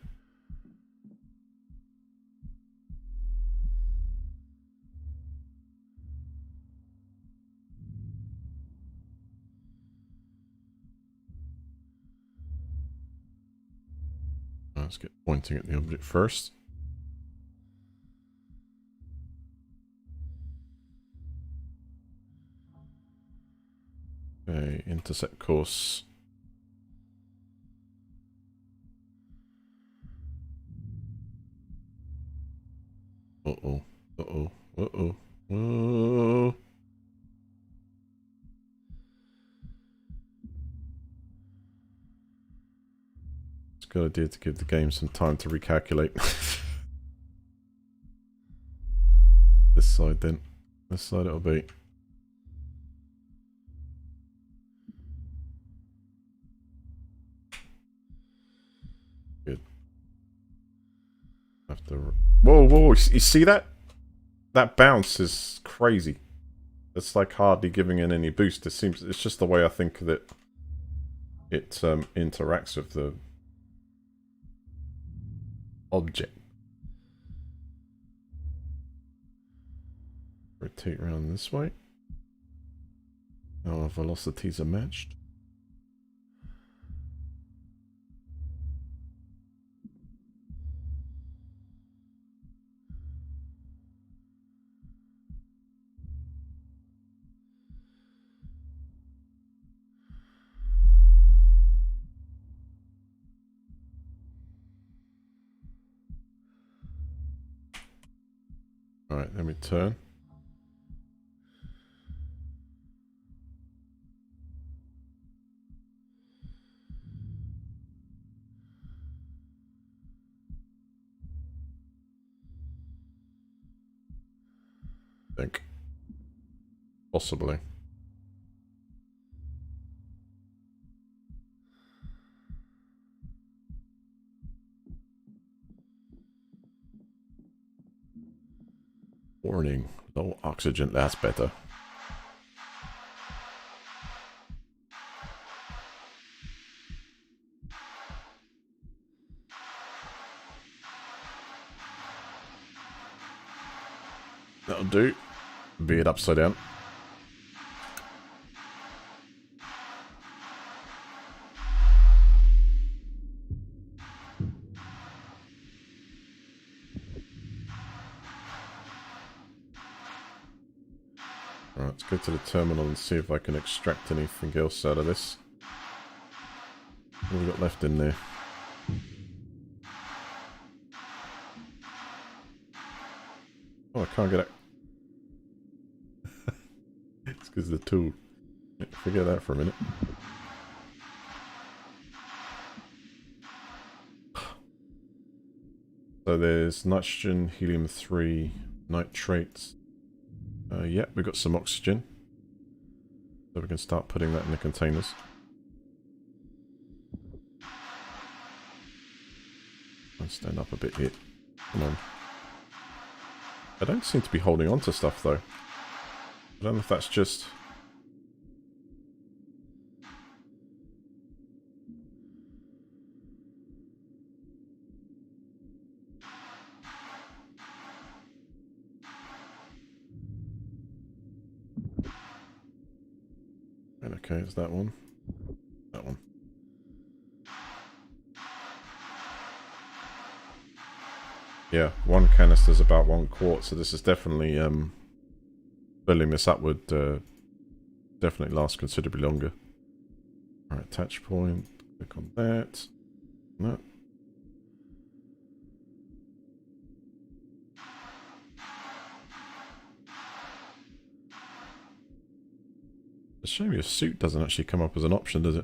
Let's get pointing at the object first. Okay, intercept course. Uh-oh. Uh-oh. Uh-oh. Uh-oh. It's a good idea to give the game some time to recalculate. This side then. This side it'll be. Good. Have to... Whoa, whoa, you see that? That bounce is crazy. It's like hardly giving it any boost. It seems... It's just the way I think that it interacts with the object. Rotate around this way. Now our velocities are matched. Alright, let me turn. Possibly. Warning, low oxygen, that's better. That'll do. Be it upside down. Alright, let's go to the terminal and see if I can extract anything else out of this. What have we got left in there? Oh, I can't get it. It's because of the tool. Forget that for a minute. So there's nitrogen, helium-3, nitrates. Yeah, we've got some oxygen. So we can start putting that in the containers. I'll stand up a bit here. Come on. I don't seem to be holding on to stuff though. I don't know if that's just... Okay, it's that one. That one. Yeah, one canister's about 1 quart, so this is definitely, filling this up would definitely last considerably longer. Alright, attach point, click on that. No. It's a shame your suit doesn't actually come up as an option, does it?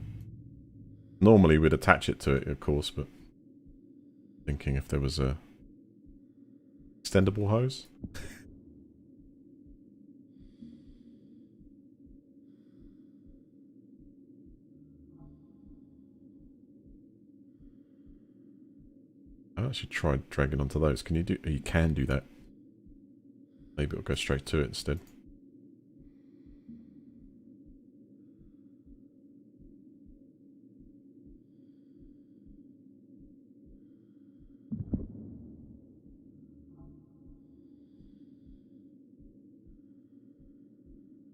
Normally we'd attach it to it, of course, but thinking if there was a extendable hose. I actually tried dragging onto those. Can you do? You can do that. Maybe it'll go straight to it instead.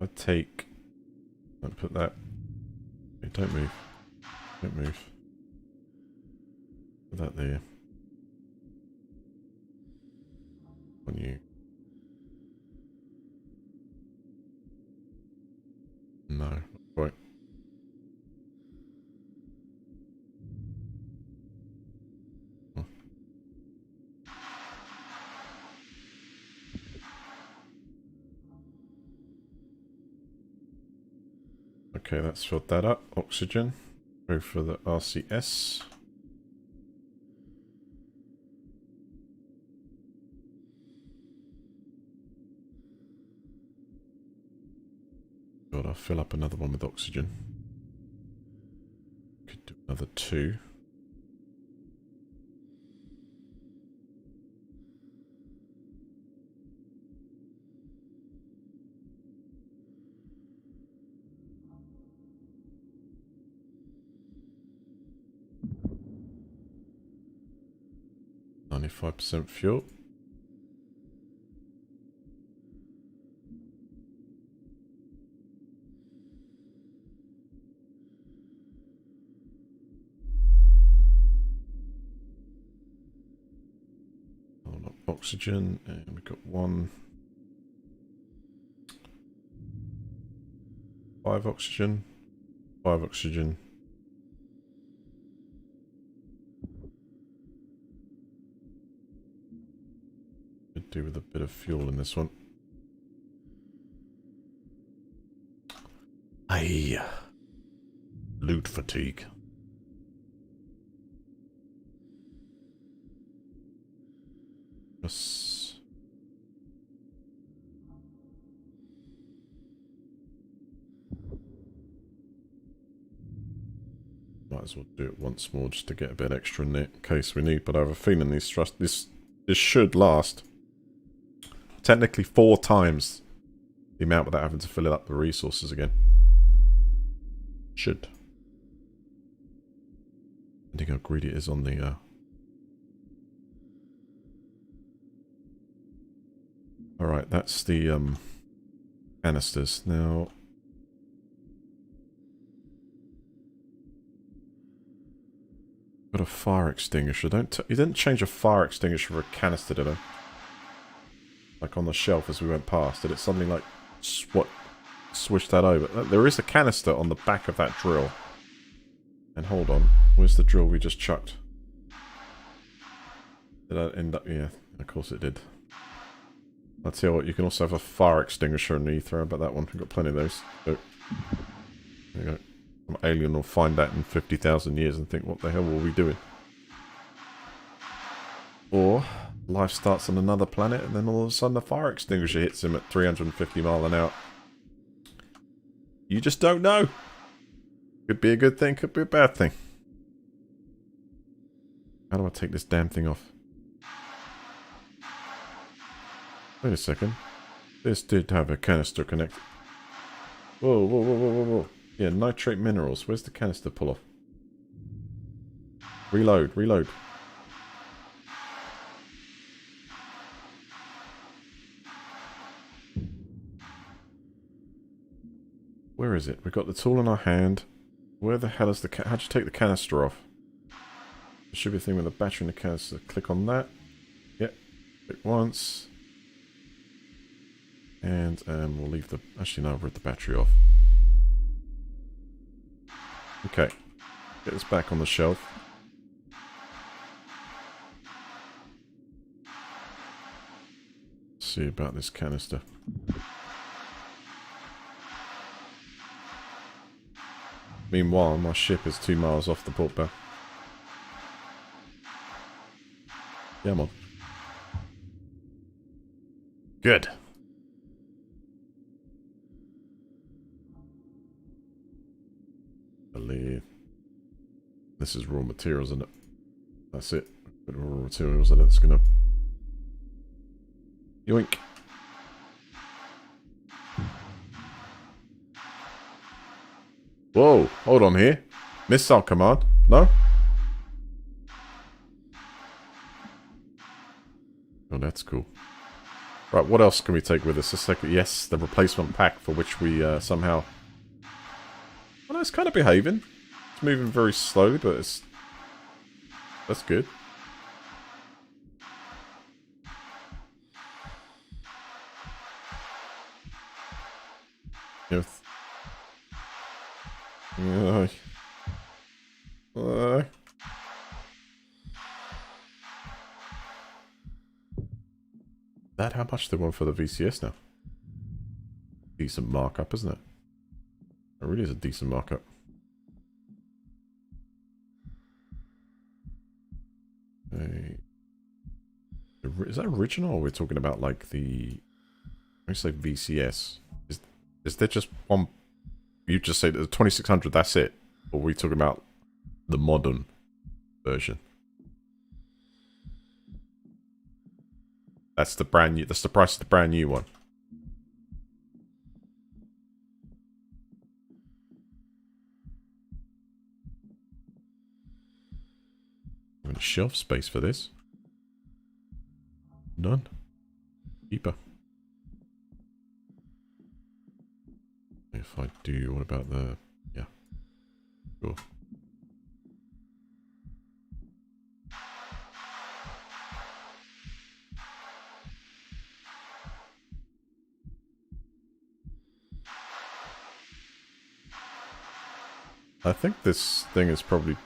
I take and put that. Hey, don't move. Don't move. Put that there. On you. No, not quite. Oh. Okay, that's filled that up. Oxygen. Go for the RCS. God, I'll fill up another one with oxygen. Could do another 2. %, fuel. Oxygen, and we've got 5 oxygen, 5 oxygen. Could do with a bit of fuel in this one. Aye. Loot fatigue. Yes. Might as well do it once more just to get a bit extra in there in case we need. But I have a feeling this should last technically 4 times the amount without having to fill it up with resources again. Should. I think how greedy it is on the... Alright, that's the canisters. Now... Got a fire extinguisher. You didn't change a fire extinguisher for a canister, did I? Like on the shelf as we went past. Did it suddenly like swish that over? There is a canister on the back of that drill. And hold on. Where's the drill we just chucked? Did that end up... Yeah, of course it did. I'll tell you what, you can also have a fire extinguisher in the ether. About that one. We've got plenty of those. So, there you go. Some alien will find that in 50,000 years and think, what the hell were we doing? Or life starts on another planet and then all of a sudden a fire extinguisher hits him at 350 miles an hour. You just don't know. Could be a good thing, could be a bad thing. How do I take this damn thing off? Wait a second. This did have a canister connected. Whoa, whoa, whoa, whoa, whoa, whoa. Yeah, nitrate minerals. Where's the canister pull off? Reload, reload. Where is it? We've got the tool in our hand. Where the hell is the how'd you take the canister off? There should be a thing with a battery in the canister. Click on that. Yep. Click once. And we'll leave the... Actually, no, I've read the battery off. Okay. Get this back on the shelf. See about this canister. Meanwhile, my ship is 2 miles off the port bow. Yeah, I'm on. Good. Believe. This is raw materials, isn't it? That's it. Put raw materials in it. It's gonna... Yoink. Whoa, hold on here. Missile command. No? Oh, that's cool. Right, what else can we take with us? Let's take, yes, the replacement pack for which we somehow... Well, no, it's kind of behaving. It's moving very slowly, but it's... That's good. Yes. That how much they want for the VCS now? Decent markup, isn't it? It really is a decent markup. Is that original, or we're talking about like the... When you say VCS, is there just one... You just say the 2600, that's it? Or are we talking about the modern version? That's the brand new... That's the price of the brand new one. Any shelf space for this? None. Keeper. If I do, what about the... Yeah. Cool. I think this thing is probably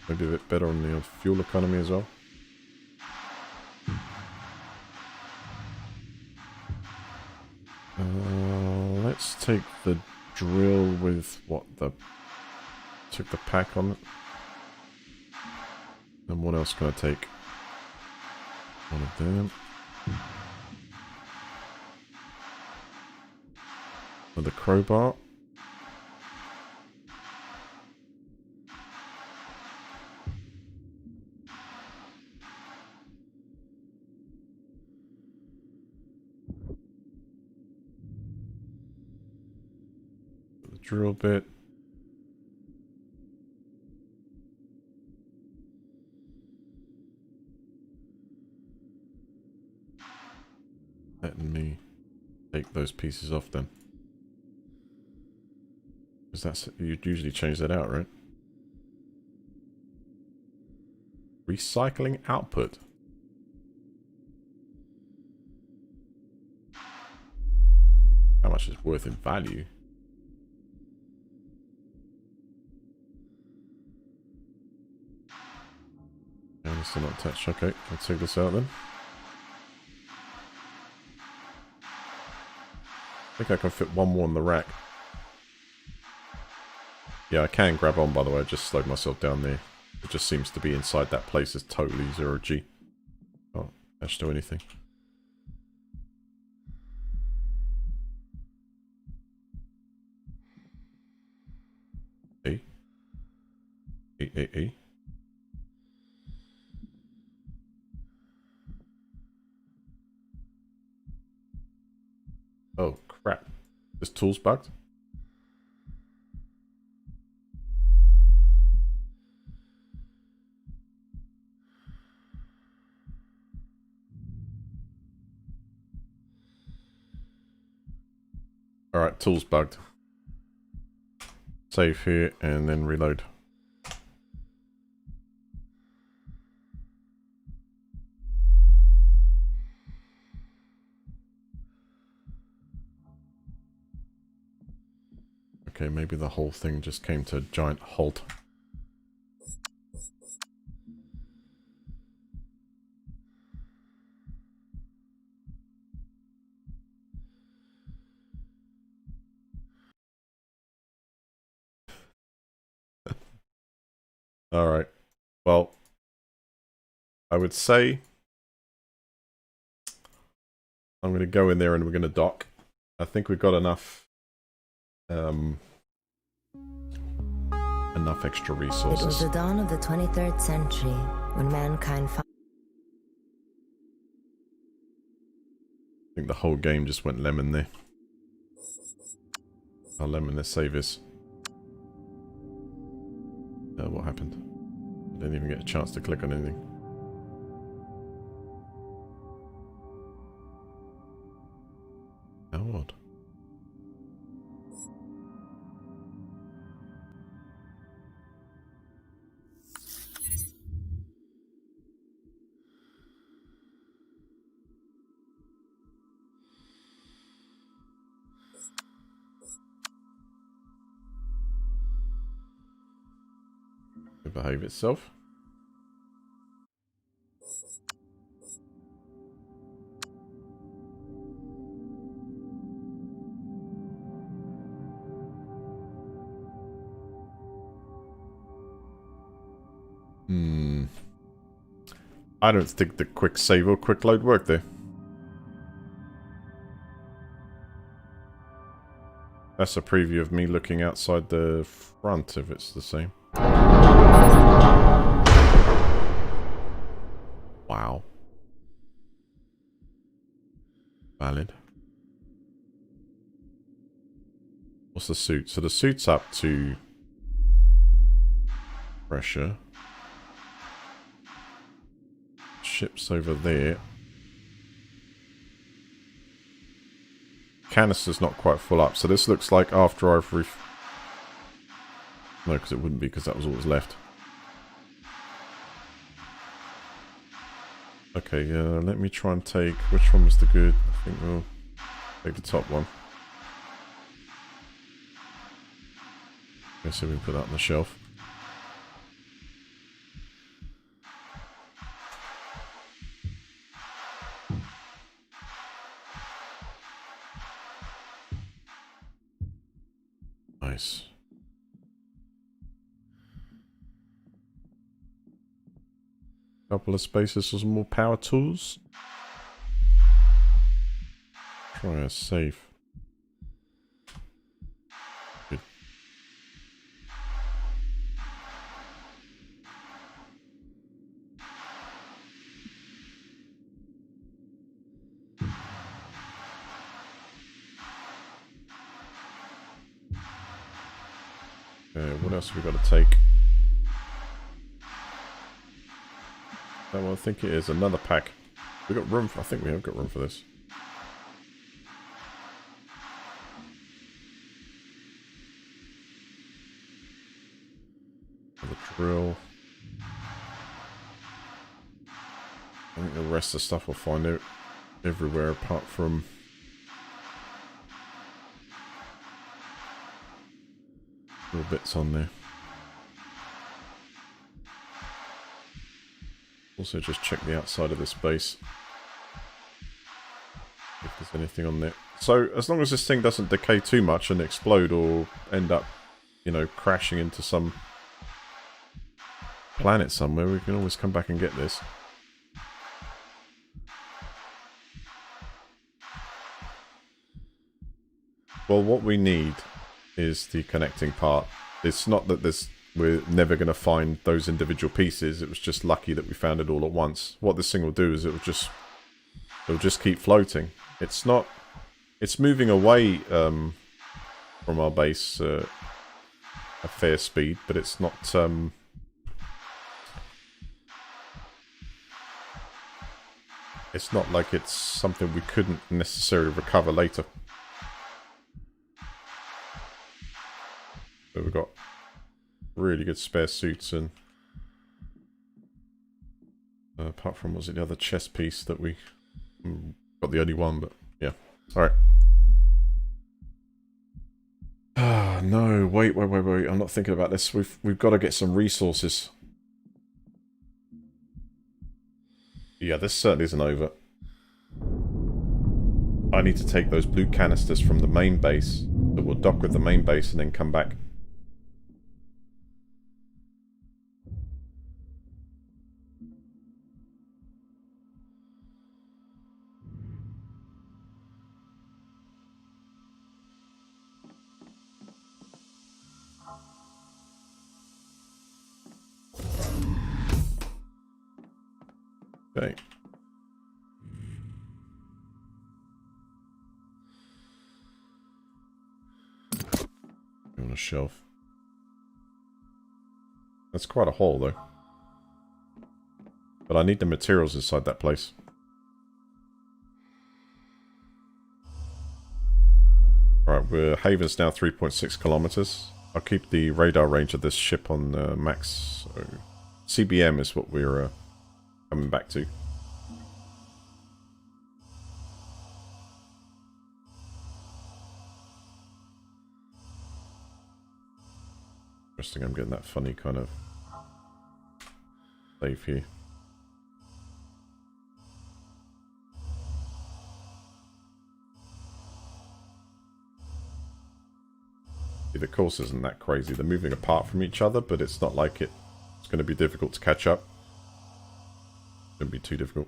maybe a bit better on the fuel economy as well. Let's take the drill with what the... Took the pack on it. And what else can I take? One of them. Another crowbar. drill bit. Letting me take those pieces off then. Because that's, you'd usually change that out, right? Recycling output. How much is worth in value? And it's still not attached. Okay, let's take this out then. I think I can fit one more in the rack. Yeah, I can grab on, by the way. I just slowed myself down there. It just seems to be inside that place is totally 0G. Can't attach to anything. E. Oh, crap. This tool's bugged? Alright, tool's bugged. Save here and then reload. Okay, maybe the whole thing just came to a giant halt. Alright. Well, I would say I'm going to go in there and we're going to dock. I think we've got enough enough extra resources. It was the dawn of the 23rd century when mankind found... I think the whole game just went lemon there. Oh, lemon, let's save this. What happened? I didn't even get a chance to click on anything. How odd. It behave itself. I don't think the quick save or quick load worked there. That's a preview of me looking outside the front if it's the same. Wow. Valid. What's the suit? So the suit's up to pressure. Ship's over there. Canister's not quite full up, so this looks like after I've no, because it wouldn't be, because that was all that's left. Okay, let me try and take... Which one was the good? I think we'll take the top one. Okay, so we can put that on the shelf. Nice. Couple of spaces for some more power tools. Try a safe. Good. What else have we got to take? Oh, well, I think it is another pack. We got room for, I think we have got room for this. The drill. I think the rest of the stuff we'll find out everywhere apart from little bits on there. Also just check the outside of this base. If there's anything on there. So as long as this thing doesn't decay too much and explode or end up, you know, crashing into some planet somewhere, we can always come back and get this. Well, what we need is the connecting part. It's not that we're never going to find those individual pieces. It was just lucky that we found it all at once. What this thing will do is it'll just keep floating. It's moving away from our base at a fair speed, but it's not like it's something we couldn't necessarily recover later. So we've got really good spare suits, and apart from, was it the other chest piece that we got the only one, but yeah. Alright. Ah, no, wait. I'm not thinking about this. We've got to get some resources. Yeah, this certainly isn't over. I need to take those blue canisters from the main base, that will dock with the main base and then come back. Okay. On a shelf. That's quite a haul, though. But I need the materials inside that place. Alright, Haven's now 3.6 kilometers. I'll keep the radar range of this ship on max. So CBM is what we're coming back to. Interesting, I'm getting that funny kind of save here. The course isn't that crazy. They're moving apart from each other, but it's not like it's going to be difficult to catch up. Shouldn't be too difficult.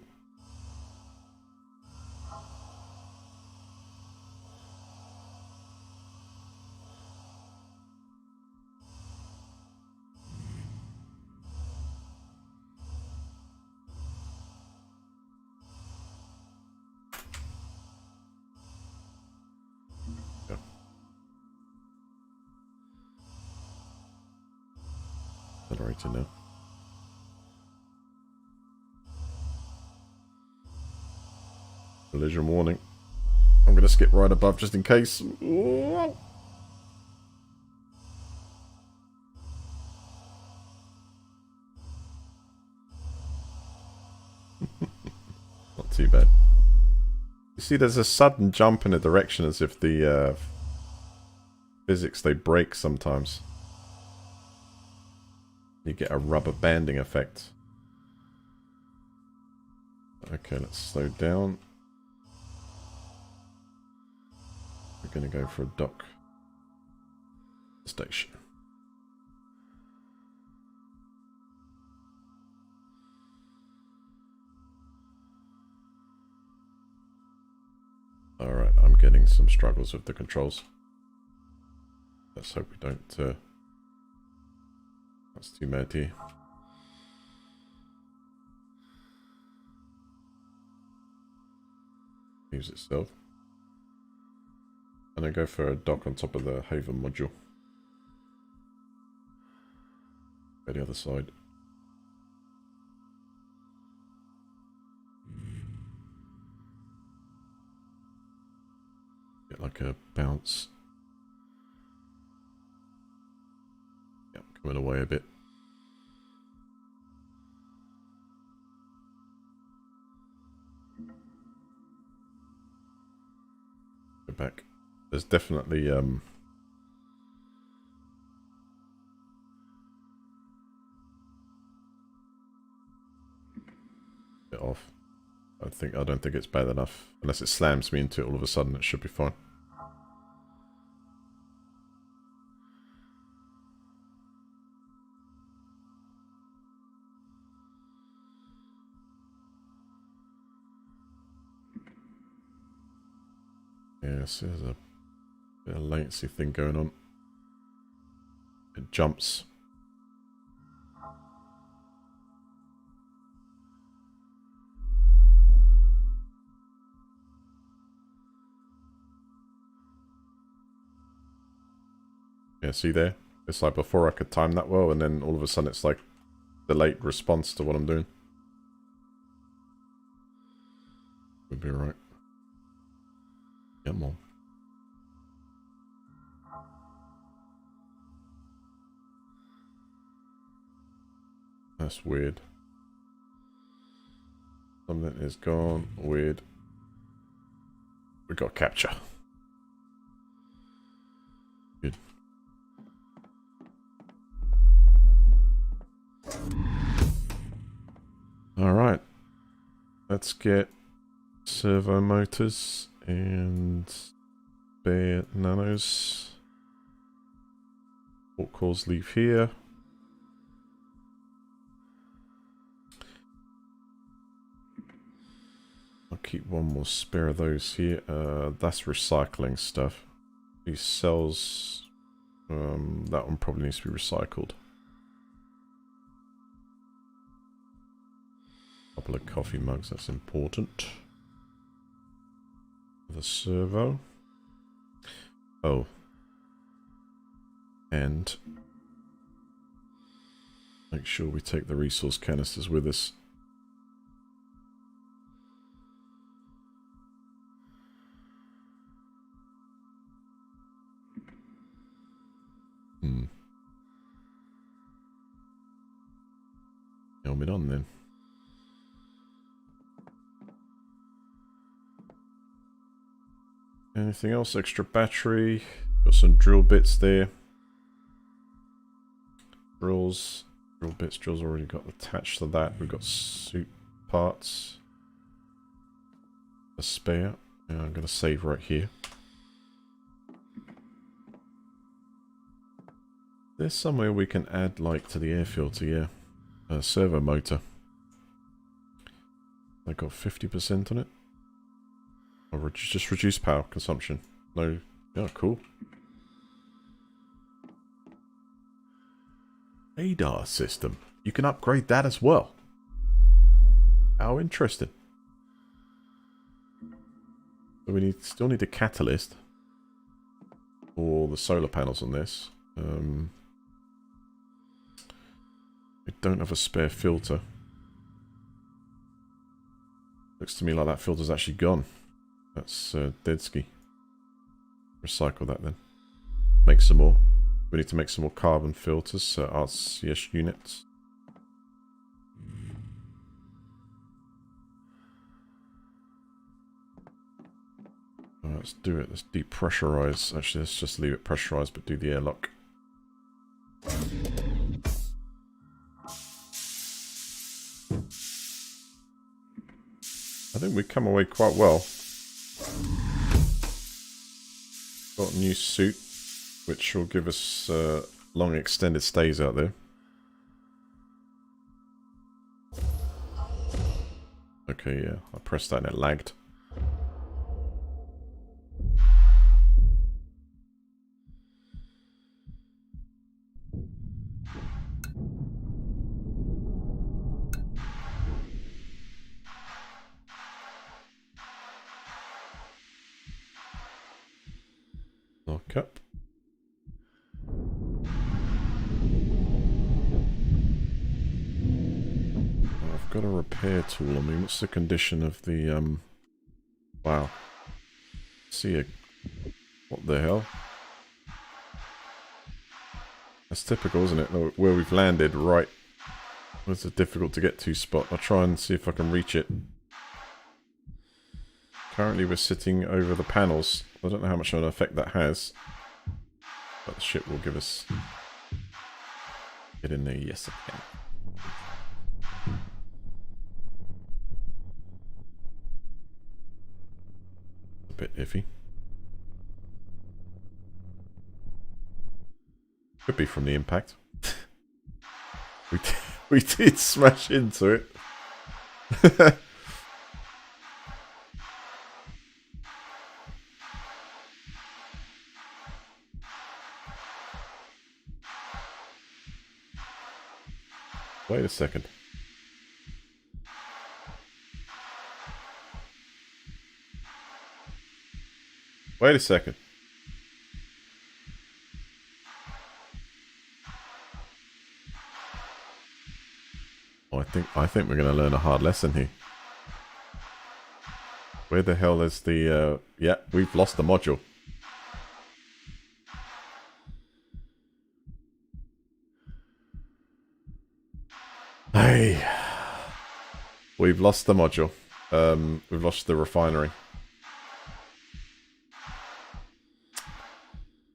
Accelerator now. Collision warning. I'm going to skip right above just in case. Whoa. Not too bad. You see, there's a sudden jump in a direction as if the physics, they break sometimes. You get a rubber banding effect. Okay, let's slow down. We're going to go for a dock station. Alright, I'm getting some struggles with the controls. Let's hope we don't... That's too mad here. Use itself. And I go for a dock on top of the Haven module. Go the other side. Get like a bounce. Yep, coming away a bit. Go back. There's definitely bit off. I don't think it's bad enough. Unless it slams me into it all of a sudden, it should be fine. Yeah, so there's a bit of latency thing going on. It jumps. Yeah, see there? It's like before I could time that well, and then all of a sudden it's like delayed response to what I'm doing. Would be right. Come on. That's weird. Something is gone. Weird. We got capture. Good. Alright. Let's get servo motors and spare nanos. Port cores leave here. I'll keep one more spare of those here. That's recycling stuff. These cells, that one probably needs to be recycled. Couple of coffee mugs, that's important. The servo. Oh. And make sure we take the resource canisters with us. Helmet on then. Anything else? Extra battery. Got some drill bits there. Drill bits. Drills already got attached to that. We've got suit parts. A spare. Yeah, I'm going to save right here. There's somewhere we can add like to the air filter, yeah. A servo motor. I got 50% on it. Or just reduce power consumption. No. Yeah, cool. Radar system. You can upgrade that as well. How interesting. So we still need a catalyst for the solar panels on this. We don't have a spare filter. Looks to me like that filter's actually gone. That's dead ski. Recycle that then. Make some more. We need to make some more carbon filters, RCS units. Let's do it. Let's depressurize. Actually, let's just leave it pressurized, but do the airlock. I think we come away quite well. Got a new suit, which will give us long extended stays out there. Okay, yeah, I pressed that and it lagged. Lock up. got a repair tool on me. What's the condition of the, wow. See a... What the hell? That's typical, isn't it? Where we've landed, right. Where's the difficult to get to spot? I'll try and see if I can reach it. Currently we're sitting over the panels. I don't know how much of an effect that has. But the ship will give us... Get in there, yes I can. A bit iffy. Could be from the impact. we did smash into it. Wait a second. Wait a second. Oh, I think we're going to learn a hard lesson here. Where the hell is the... yeah, we've lost the module. Hey. We've lost the module. We've lost the refinery.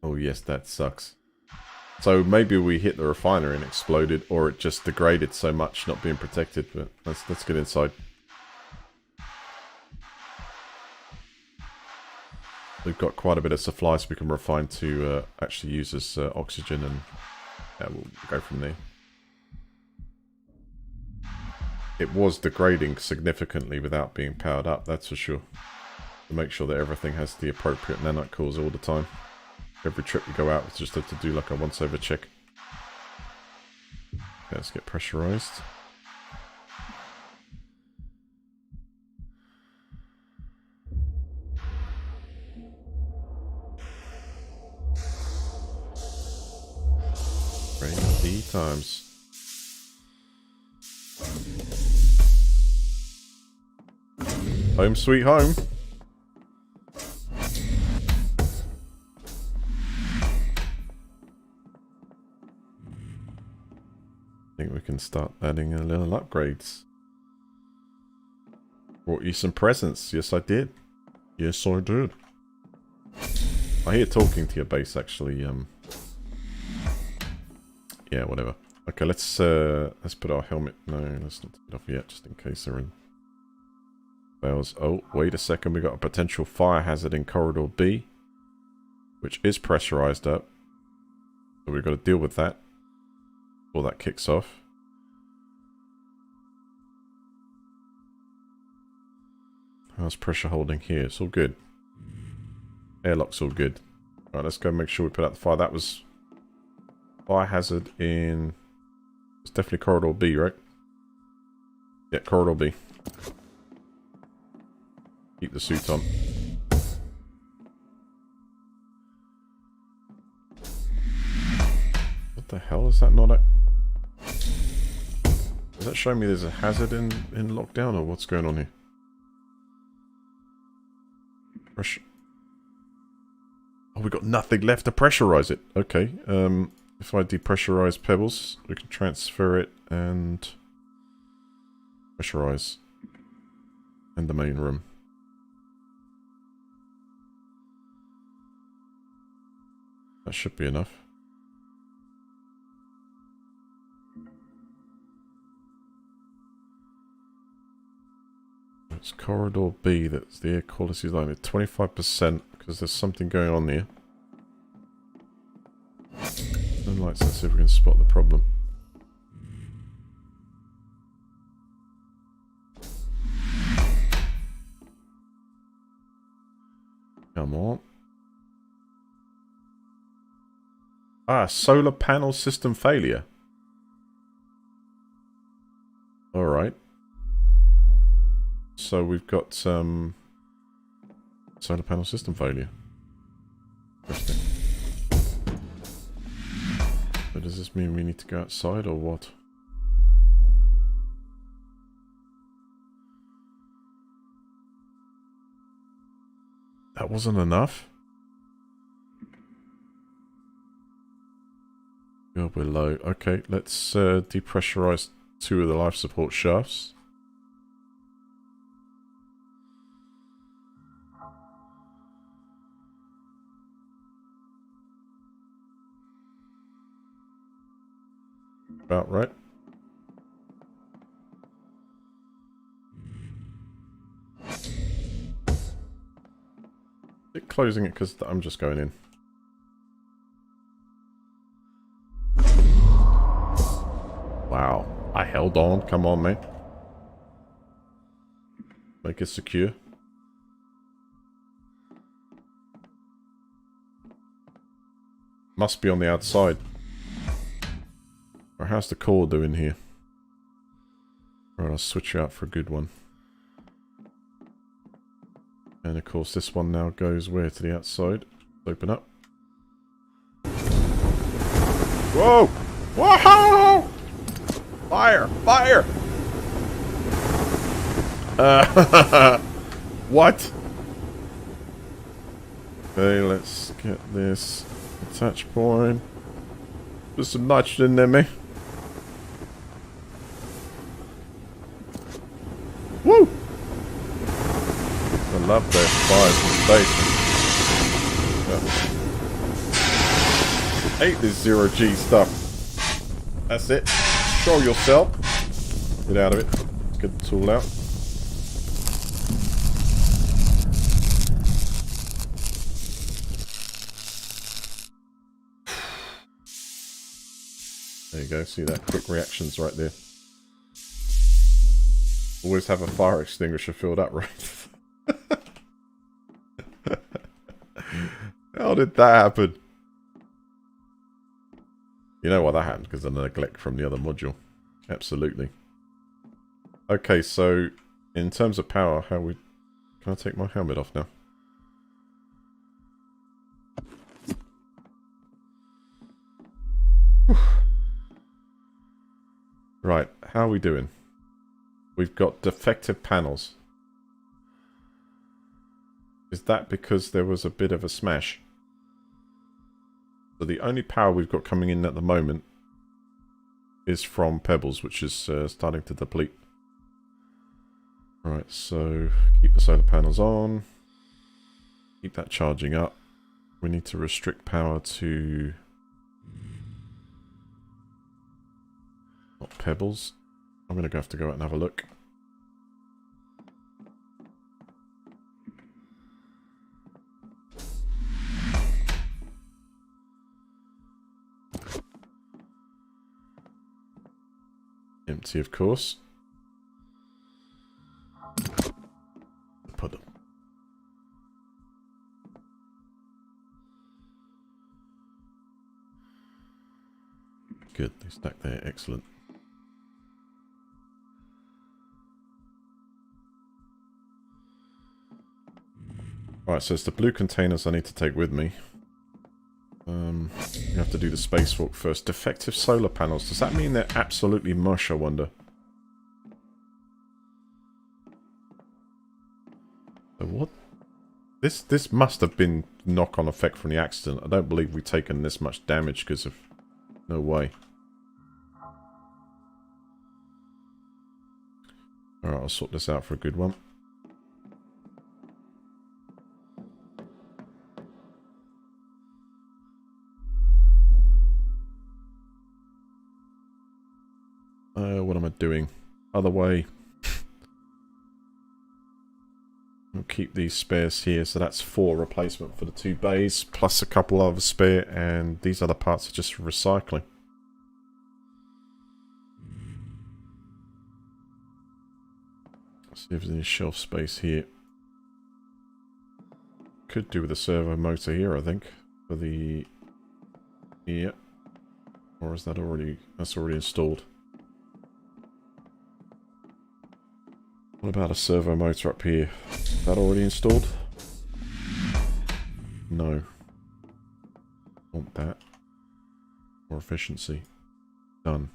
Oh yes, that sucks. So maybe we hit the refinery and exploded, or it just degraded so much not being protected, but let's get inside. We've got quite a bit of supplies we can refine to actually use as oxygen, and yeah, we'll go from there. It was degrading significantly without being powered up, that's for sure. To make sure that everything has the appropriate nanite cores all the time. Every trip we go out, we just have to do like a once-over check. Okay, let's get pressurized. Crazy times. Home sweet home. I think we can start adding a little upgrades. Brought you some presents. Yes, I did. Yes, I did. I hear talking to your base, actually. Yeah, whatever. Okay, let's put our helmet. No, let's not take it off yet, just in case they're in. Fails. Oh, wait a second. We got a potential fire hazard in corridor B, which is pressurized up. So we've got to deal with that before that kicks off. How's pressure holding here? It's all good. Airlock's all good. Alright, let's go make sure we put out the fire. That was fire hazard in... It's definitely corridor B, right? Yeah, corridor B. Keep the suit on. What the hell is that not a... Does that show me there's a hazard in lockdown, or what's going on here? Pressure. Oh, we got nothing left to pressurize it. Okay. If I depressurize pebbles, we can transfer it and pressurize. And the main room. That should be enough. It's corridor B, that's the air quality line at 25% because there's something going on there. And lights, let's see if we can spot the problem. Come on. Ah, solar panel system failure. Alright. So we've got some solar panel system failure. Interesting. So does this mean we need to go outside or what? That wasn't enough. Oh, we're low. Okay, let's depressurize 2 of the life support shafts. About right. Closing it because I'm just going in. Wow. I held on. Come on, mate. Make it secure. Must be on the outside. Or how's the core doing here? Right, I'll switch you out for a good one. And of course this one now goes where? To the outside. Open up. Whoa! Whoa! Fire! Fire! What? Okay, let's get this attach point. Put some nitrogen in there, mate. Woo! I love those fires in space. Hate this zero-G stuff. That's it. Show yourself. Get out of it. Let's get the tool out. There you go. See that? Quick reactions right there. Always have a fire extinguisher filled up, right? How did that happen? You know why that happened? Because of the neglect from the other module. Absolutely. Okay, so in terms of power, how we... Can I take my helmet off now? Right, how are we doing? We've got defective panels. Is that because there was a bit of a smash? So the only power we've got coming in at the moment is from Pebbles, which is starting to deplete. Right, so keep the solar panels on. Keep that charging up. We need to restrict power to... not Pebbles. I'm going to have to go out and have a look. Empty, of course. Put them. Good, they stack there. Excellent. Alright, so it's the blue containers I need to take with me. You have to do the spacewalk first. Defective solar panels. Does that mean they're absolutely mush, I wonder? So what? This must have been knock-on effect from the accident. I don't believe we've taken this much damage because of... No way. Alright, I'll sort this out for a good one. What am I doing? Other way. I'll keep these spares here, so that's 4 replacement for the 2 bays, plus a couple of spare, and these other parts are just recycling. Let's see if there's any shelf space here. Could do with a servo motor here, I think, for the... Yeah. Or is that already... That's already installed. What about a servo motor up here? Is that already installed? No. Want that. More efficiency. Done.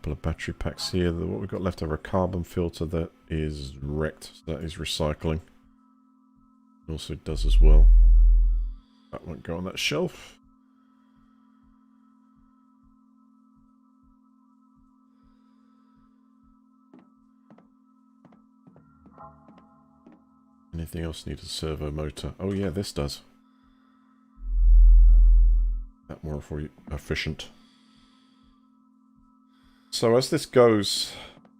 couple of battery packs here. What we've got left over a carbon filter that is wrecked. So that is recycling. It also does as well. That won't go on that shelf. Anything else need a servo motor? Oh yeah, this does. That more efficient. So as this goes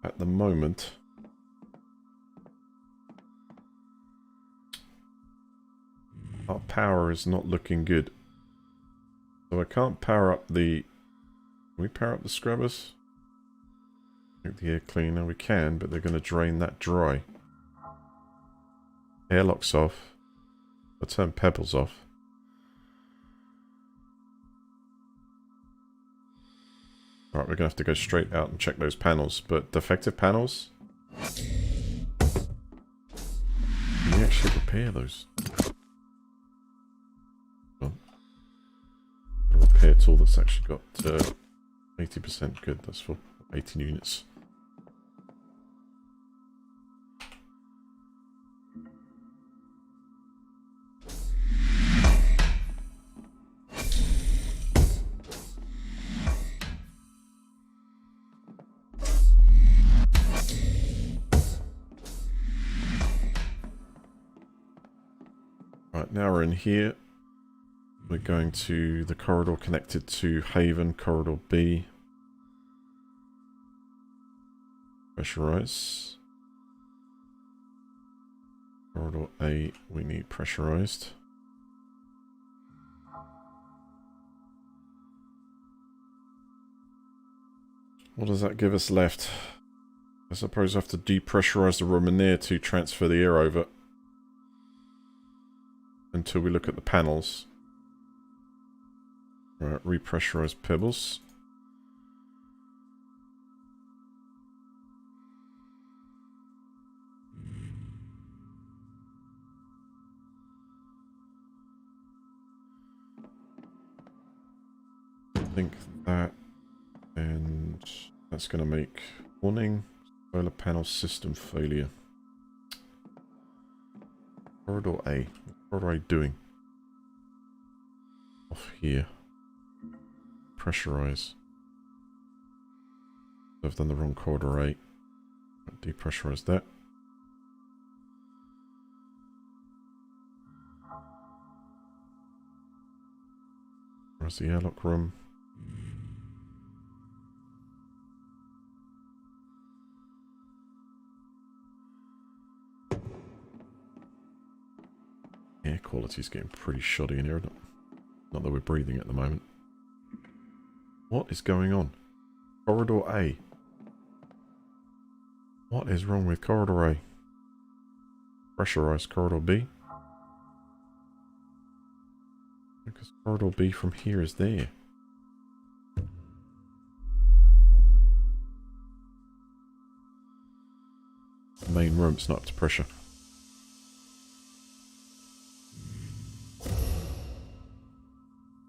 at the moment, our power is not looking good. So I can't power up the... Can we power up the scrubbers? Make the air cleaner. We can, but they're going to drain that dry. Airlock's off. I'll turn pebbles off. Alright, we're going to have to go straight out and check those panels. But defective panels? Can we actually repair those? Well, a repair tool that's actually got 80% good. That's for 18 units. Right, now we're in here. We're going to the corridor connected to Haven, corridor B. Pressurize. Corridor A, we need pressurized. What does that give us left? I suppose I have to depressurize the room in there to transfer the air over. Until we look at the panels. Right, repressurize pebbles. I think that, and that's going to make warning solar panel system failure. Corridor A. What are I doing? Off here. Pressurize. I've done the wrong corridor A. Depressurize that. Where's the airlock room? Air quality's getting pretty shoddy in here, isn't it? Not that we're breathing at the moment. What is going on? Corridor A. What is wrong with corridor A? Pressurize corridor B. Because corridor B from here is there. The main room's not up to pressure.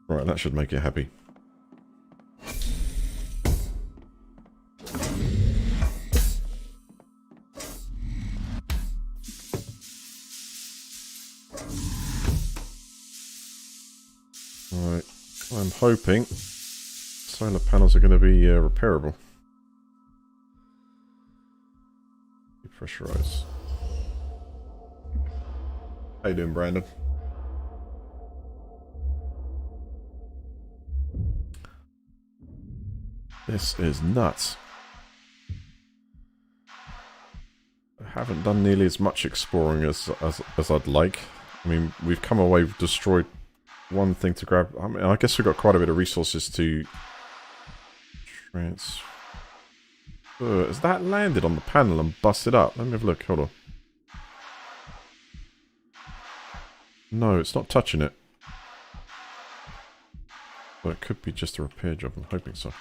Right, that should make it happy. Right, I'm hoping solar panels are going to be repairable. Depressurize. How you doing, Brandon? This is nuts. I haven't done nearly as much exploring as I'd like. I mean, we've come away, we've destroyed one thing to grab. I mean, I guess we've got quite a bit of resources to transfer. Has that landed on the panel and busted up? Let me have a look, hold on. No, it's not touching it. Well, it could be just a repair job, I'm hoping so.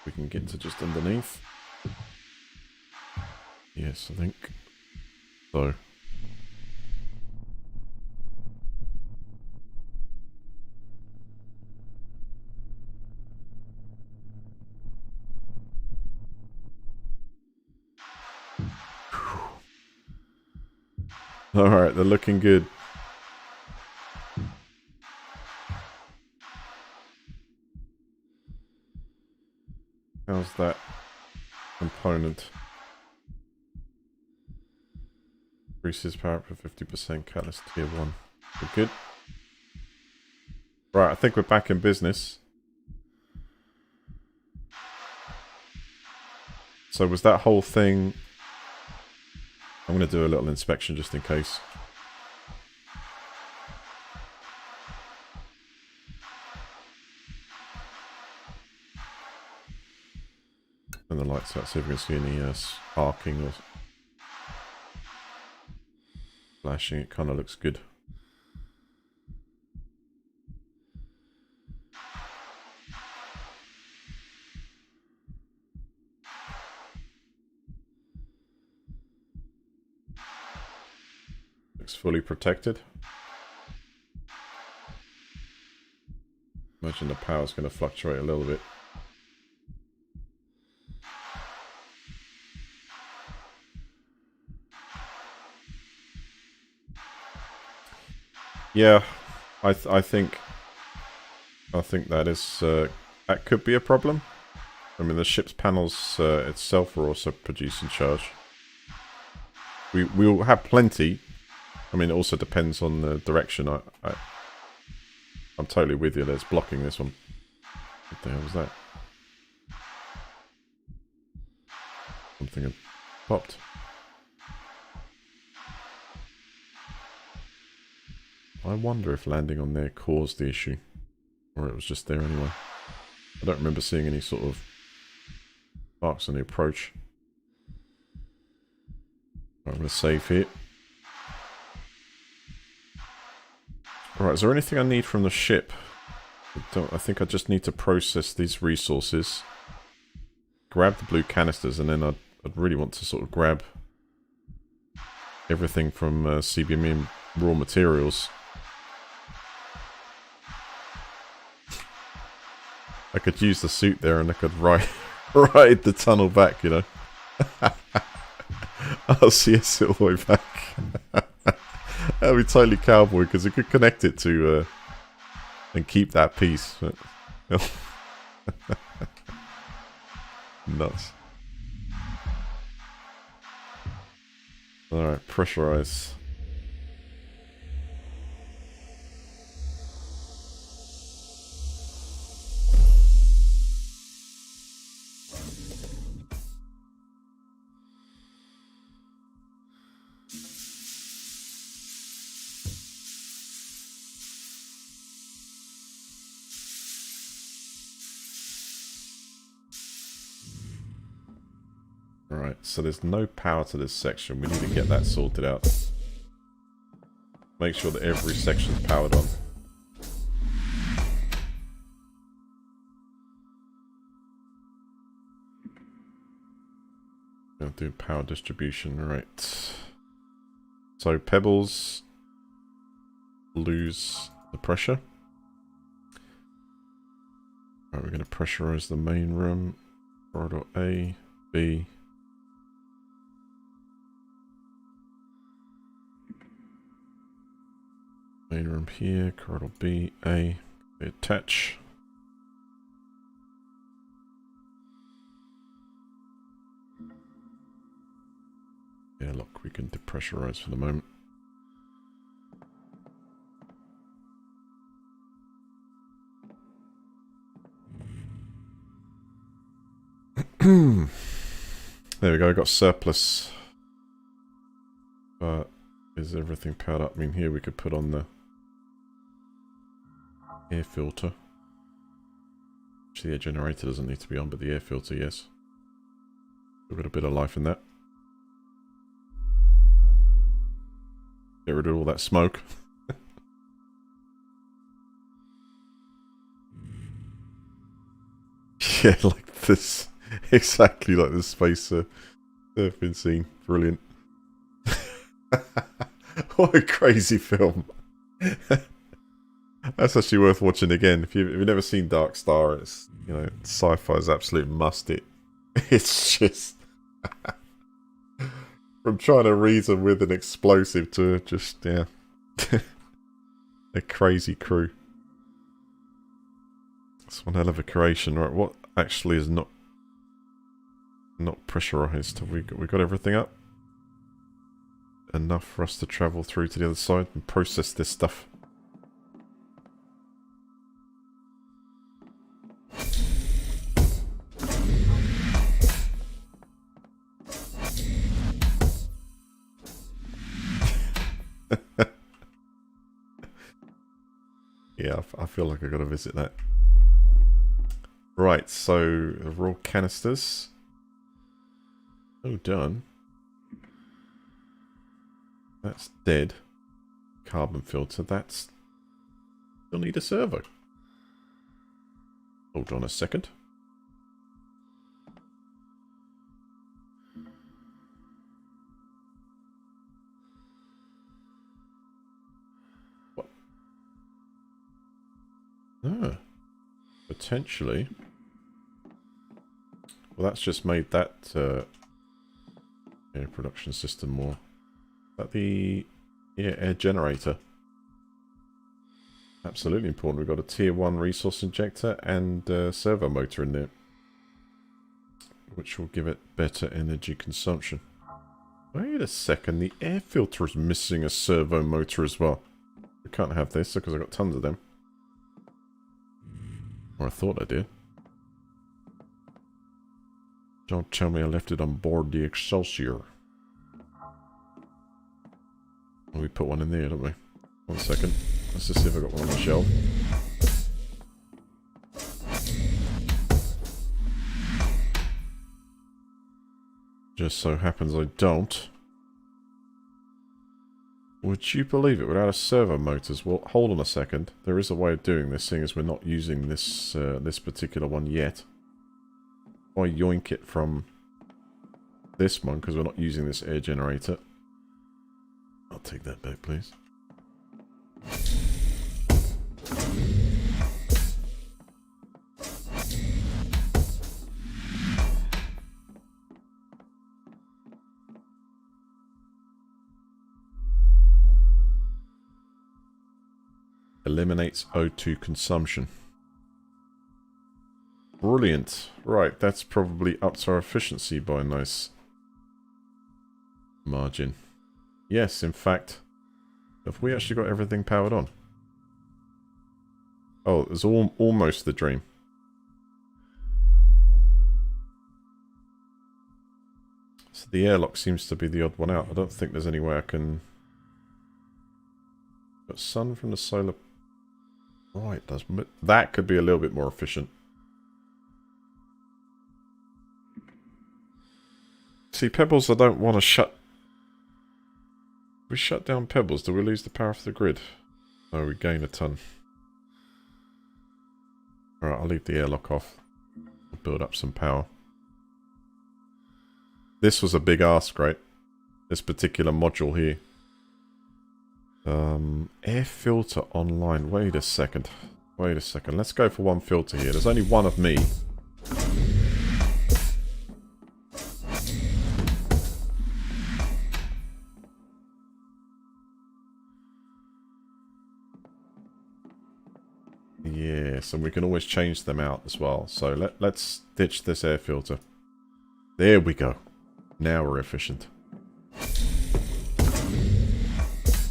We can get to just underneath. Yes, I think so. Alright, they're looking good. How's that component? Increases power up for 50%, catalyst tier 1. We're good. Right, I think we're back in business. So was that whole thing... I'm going to do a little inspection just in case. And the lights out, see if we can see any sparking or flashing. It kind of looks good. Looks fully protected. Imagine the power's going to fluctuate a little bit. Yeah, I think that is that could be a problem. I mean, the ship's panels itself are also producing charge. We'll have plenty. I mean, it also depends on the direction. I'm totally with you. That's blocking this one. What the hell was that? Something had popped. I wonder if landing on there caused the issue. Or it was just there anyway. I don't remember seeing any sort of marks on the approach. I'm going to save here. Alright, is there anything I need from the ship? I think I just need to process these resources. Grab the blue canisters, and then I'd really want to sort of grab everything from CBME and raw materials. I could use the suit there and I could ride the tunnel back, you know. I'll see us all the way back. That'd be totally cowboy, because it could connect it to and keep that piece. Nuts. Alright, pressurize. Alright, so there's no power to this section. We need to get that sorted out. Make sure that every section's powered on. Gonna do power distribution, right. So pebbles lose the pressure. Right, we're gonna pressurize the main room. Corridor A, B. Main room here, corridor B, A, they attach. Yeah, look, we can depressurize for the moment. There we go, got surplus. But is everything powered up? I mean, here we could put on the air filter. Actually, the air generator doesn't need to be on, but the air filter, yes. We've got a bit of life in that. Get rid of all that smoke. Yeah, like this. Exactly like the space surfing scene. Brilliant. What a crazy film. That's actually worth watching again. If you've never seen Dark Star, it's, you know, sci-fi's absolute must. It's just From trying to reason with an explosive to just, yeah. A crazy crew. It's one hell of a creation, right? What actually is not pressurized? Have we got everything up? Enough for us to travel through to the other side and process this stuff. Yeah, I feel like I gotta visit that. Right, so the raw canisters. Oh, done. That's dead. Carbon filter, that's... You'll need a servo. Hold on a second. What? Ah. Potentially. Well, that's just made that air production system more. Is that the air generator? Absolutely important. We've got a tier 1 resource injector and servo motor in there, which will give it better energy consumption. Wait a second, the air filter is missing a servo motor as well. We can't have this because I've got tons of them. Or I thought I did. Don't tell me I left it on board the Excelsior. Well, we put one in there, don't we? 1 second. Let's just see if I got one on the shelf. Just so happens I don't. Would you believe it? Without a servo motors. Well, hold on a second. There is a way of doing this, seeing as we're not using this this particular one yet. I yoink it from this one because we're not using this air generator. I'll take that back, please. Eliminates O2 consumption. Brilliant. Right, that's probably ups our efficiency by a nice margin. Yes, in fact, have we actually got everything powered on? Oh, it was almost the dream. So the airlock seems to be the odd one out. I don't think there's any way I can... Got sun from the solar... Right, that could be a little bit more efficient. See, Pebbles, I don't want to shut... If we shut down Pebbles, do we lose the power of the grid? No, we gain a ton. Alright, I'll leave the airlock off. I'll build up some power. This was a big ask, right? This particular module here. Air filter online. Wait a second. Wait a second. Let's go for one filter here. There's only one of me. Yes, and we can always change them out as well. So let's ditch this air filter. There we go. Now we're efficient.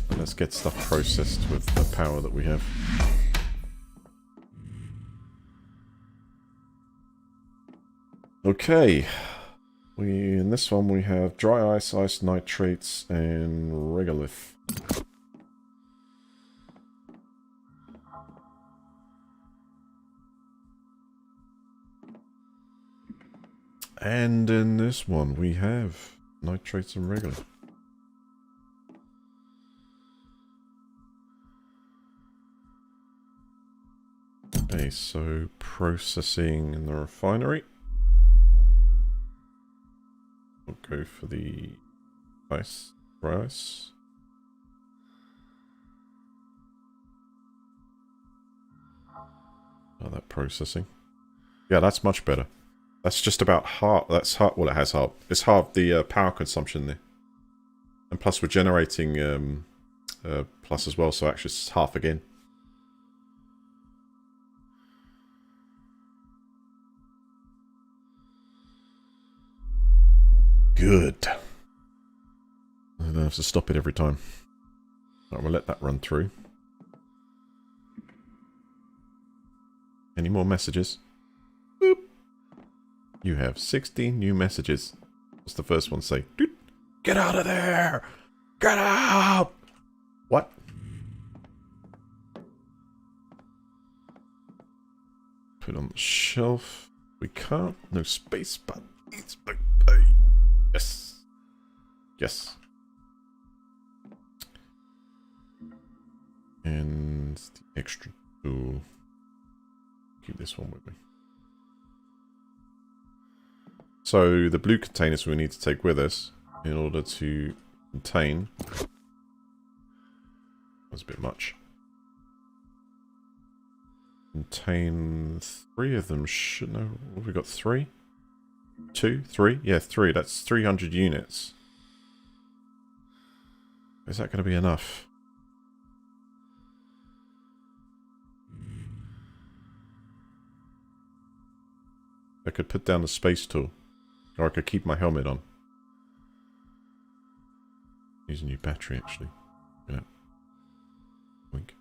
And let's get stuff processed with the power that we have. Okay. In this one we have dry ice, ice nitrates, and regolith. And in this one we have nitrates and regolith. Okay, so processing in the refinery. We'll go for the ice, dry ice. Oh, that processing. Yeah, that's much better. That's just about half. That's half. Well, it has half. It's half the power consumption there. And plus we're generating plus as well, so actually it's half again. Good. I don't have to stop it every time. Alright, we'll let that run through. Any more messages? Boop. You have 16 new messages. What's the first one say? Doot. Get out of there! Get out! What? Put on the shelf. We can't. No space, but it's okay. Yes. Yes. And the extra tool. Keep this one with me. So the blue containers we need to take with us in order to contain. That's a bit much. Contain 3 of them. Should know. What have we got? 3? 2? 3? Yeah, 3. That's 300 units. Is that going to be enough? I could put down the space tool. Or I could keep my helmet on. Use a new battery, actually. Yeah. Wink.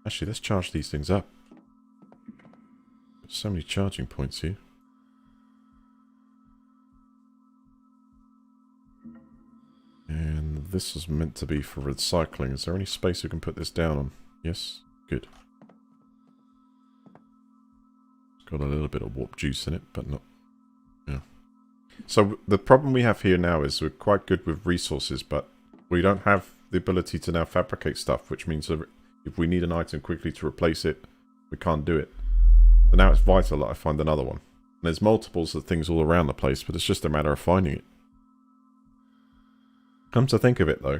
Actually, let's charge these things up. There's so many charging points here. And this is meant to be for recycling. Is there any space we can put this down on? Yes? Good. Got a little bit of warp juice in it, but not... Yeah. So the problem we have here now is we're quite good with resources, but we don't have the ability to now fabricate stuff, which means that if we need an item quickly to replace it, we can't do it. So now it's vital that I find another one. And there's multiples of things all around the place, but it's just a matter of finding it. Come to think of it, though,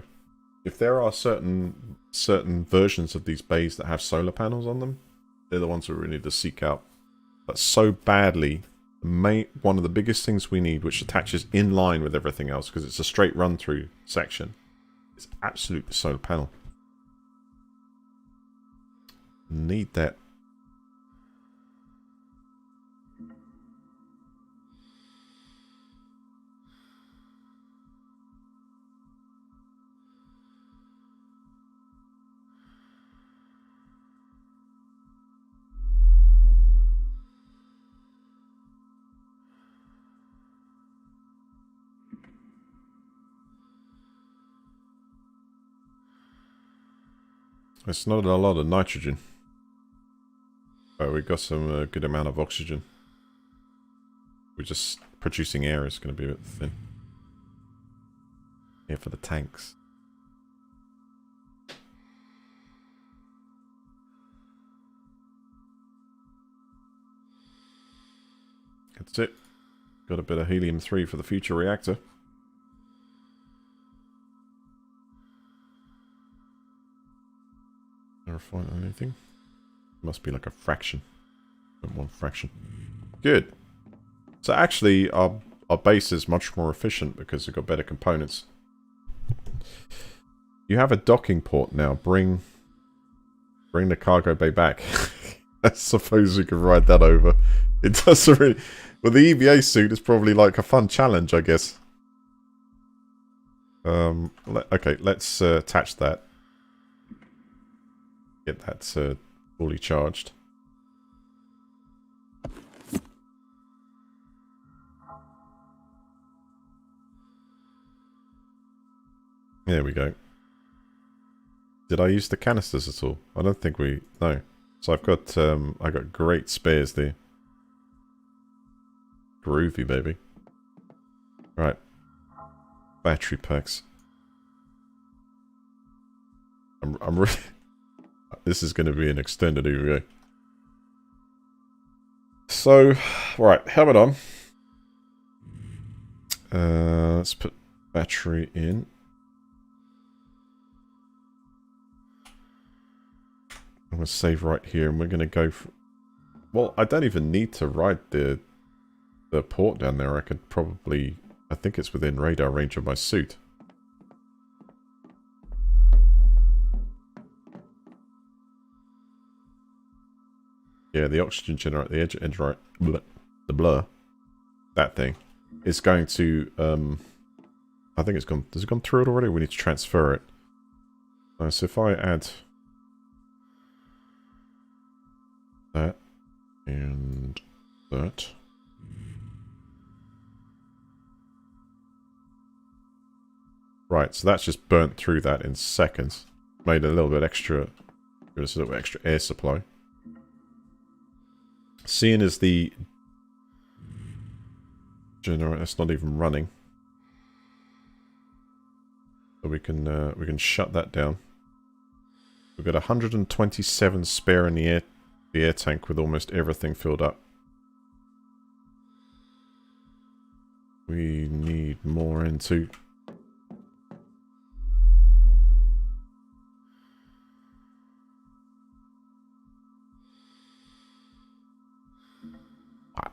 if there are certain versions of these bays that have solar panels on them, they're the ones we really need to seek out. But so badly, one of the biggest things we need, which attaches in line with everything else, because it's a straight run-through section, is absolute solar panel. Need that. It's not a lot of nitrogen. But we've got some good amount of oxygen. We're just producing air is going to be a bit thin. Here for the tanks. That's it. Got a bit of helium-3 for the future reactor. Never find anything. Must be like a fraction. 0.1 fraction. Good. So actually, our base is much more efficient because we've got better components. You have a docking port now. Bring the cargo bay back. I suppose we could ride that over. It doesn't really... Well, the EVA suit is probably like a fun challenge, I guess. Okay, let's attach that. Get that fully charged. There we go. Did I use the canisters at all? I don't think we... No. So I've got I got great spares there. Groovy, baby. Right. Battery packs. I'm really... This is going to be an extended EVA. So, right, helmet on. Let's put battery in. I'm going to save right here, and we're going to go for... Well, I don't even need to ride the port down there. I could probably I think it's within radar range of my suit. Yeah, the oxygen generator, the blur, that thing, is going to, I think it's gone, has it gone through it already? We need to transfer it. So if I add that and that. Right, so that's just burnt through that in seconds. Made a little bit extra, give us a little bit extra air supply. Seeing as the generator, that's not even running, so we can shut that down. We've got 127 spare in the air tank with almost everything filled up. We need more into.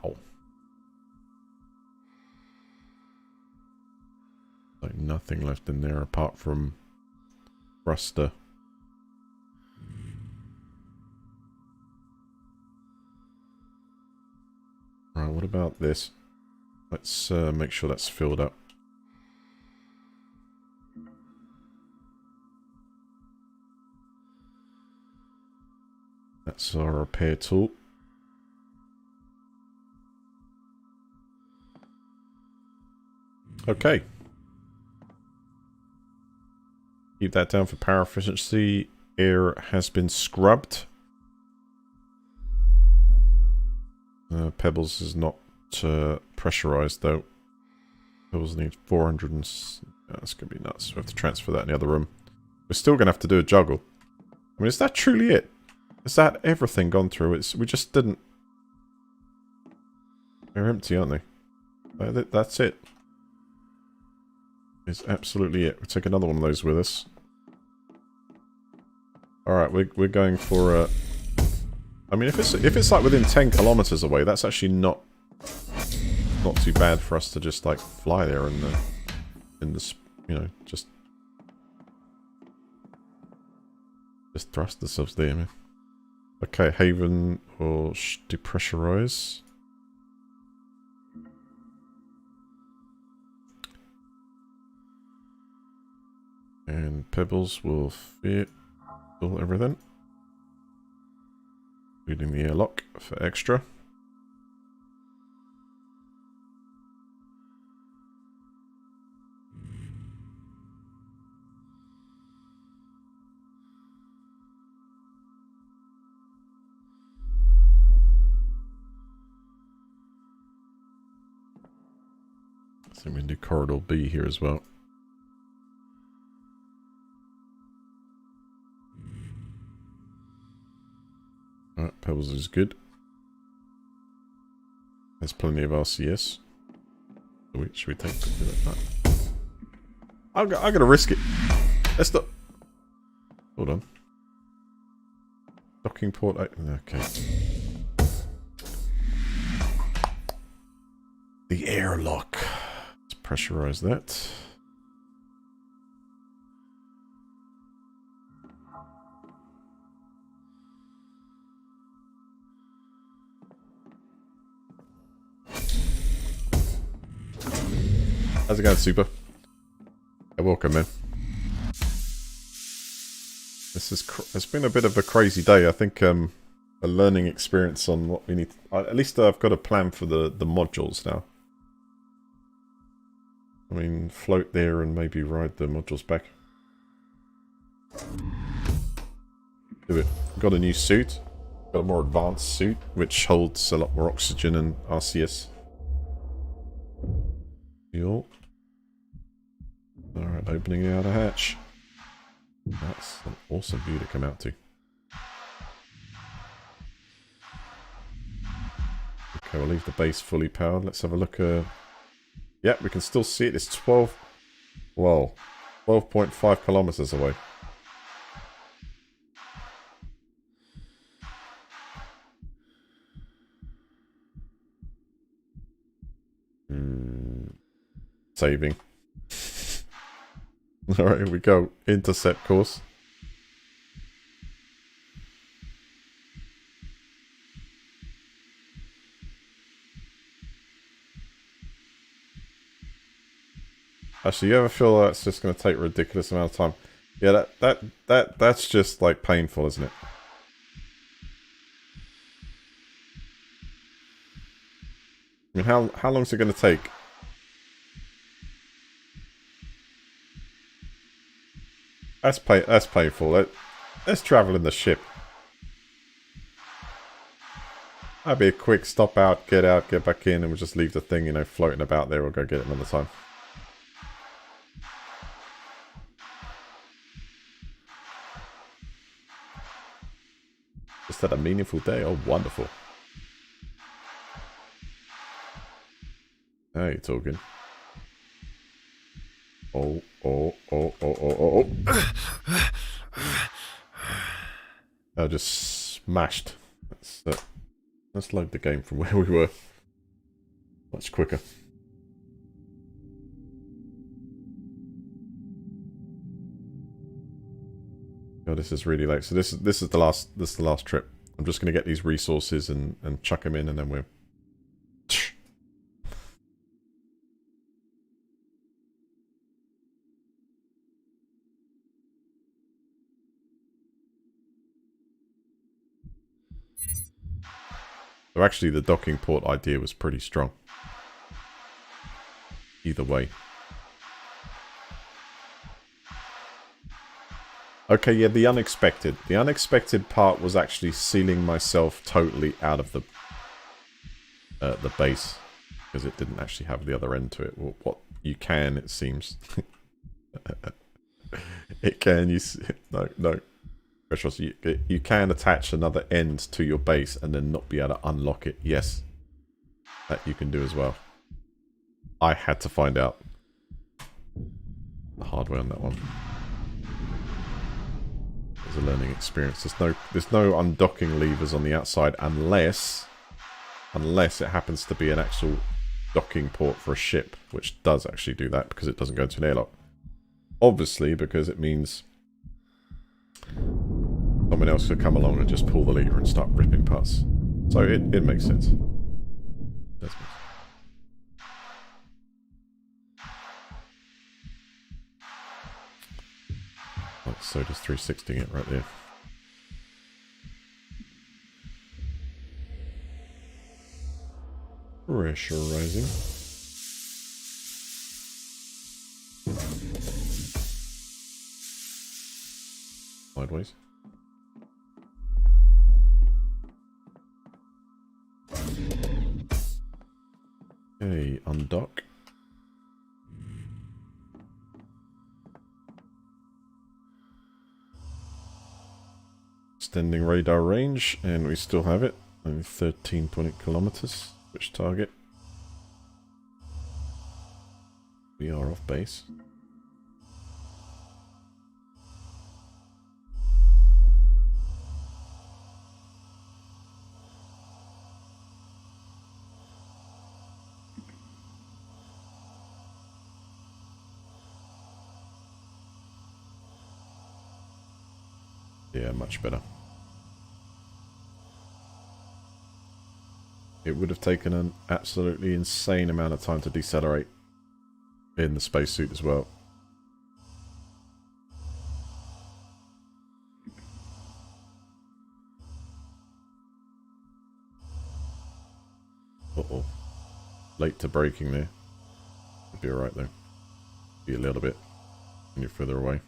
Wow. Like nothing left in there apart from thruster. Right, what about this? Let's make sure that's filled up. That's our repair tool. Okay. Keep that down for power efficiency. Air has been scrubbed. Pebbles is not pressurized though. Pebbles need 400 and... that's going to be nuts. We have to transfer that in the other room. We're still going to have to do a juggle. I mean, is that truly it? Is that everything gone through? We just didn't... They're empty, aren't they? That's it. It's absolutely it. We'll take another one of those with us. Alright, we're going for... I mean, if it's like within 10 kilometers away, that's actually not too bad for us to just like fly there and in the you know, just thrust ourselves there, man. Okay, Haven or depressurize. And Pebbles will fit all everything. Including the airlock for extra. So we can do corridor B here as well. Alright, Pebbles is good. There's plenty of RCS. Should we take that? I'm gonna risk it. Let's not. Hold on. Docking port. Okay. The airlock. Let's pressurize that. How's it going, Super? Yeah, welcome, man. It's been a bit of a crazy day. I think a learning experience on what we need. At least I've got a plan for the modules now. I mean, float there and maybe ride the modules back. Do it. Got a new suit. Got a more advanced suit, which holds a lot more oxygen and RCS. Fuel. Alright, opening the outer hatch. That's an awesome view to come out to. Okay, we'll leave the base fully powered. Let's have a look. Yeah, we can still see it. It's 12... Well, 12.5 kilometers away. saving. Alright, here we go. Intercept course. Actually, you ever feel that's just going to take a ridiculous amount of time? Yeah, that's just like painful, isn't it? I mean, how long is it going to take? That's painful. Let's travel in the ship. That'd be a quick stop out, get back in, and we'll just leave the thing, you know, floating about there. We'll go get it another time. Just had a meaningful day. Oh, wonderful. Hey, talking. Oh. I just smashed. Let's load the game from where we were. Much quicker. Oh, this is really late. So this is the last trip. I'm just gonna get these resources and chuck them in, and then we're. So actually, the docking port idea was pretty strong. Either way. Okay, yeah, the unexpected. The unexpected part was actually sealing myself totally out of the base. Because it didn't actually have the other end to it. Well, what you can, it seems. It can, no. You can attach another end to your base and then not be able to unlock it. Yes. That you can do as well. I had to find out the hard way on that one. There's a learning experience. There's no undocking levers on the outside unless it happens to be an actual docking port for a ship, which does actually do that because it doesn't go into an airlock. Obviously, because it means someone else could come along and just pull the lever and start ripping parts. So it makes sense. It does make sense. Oh, so just 360ing it right there. Pressurizing. Sideways. Okay, undock. Extending radar range, and we still have it. Only 13.8 kilometers. Which target? We are off base. Yeah, much better. It would have taken an absolutely insane amount of time to decelerate in the spacesuit as well. Uh-oh. Late to braking there. It'd be alright though. Be a little bit when you're further away.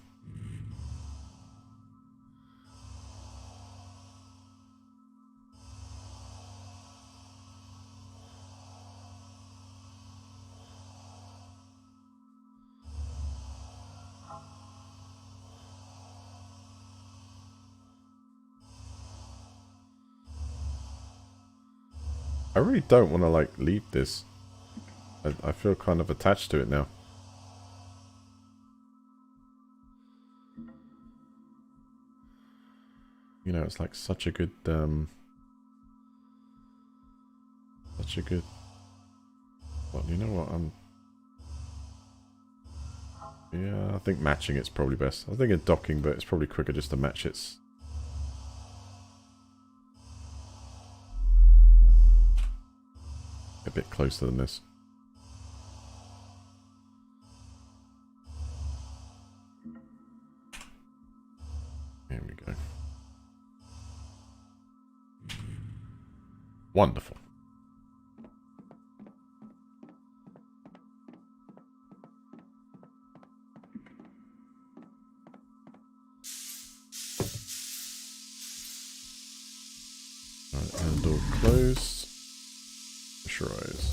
I really don't want to, like, leave this. I feel kind of attached to it now. You know, it's like such a good, well, you know what, Yeah, I think matching it's probably best. I was thinking docking, but it's probably quicker just to match it. A bit closer than this. Here we go. Wonderful. Right, and door closed. Pressurize.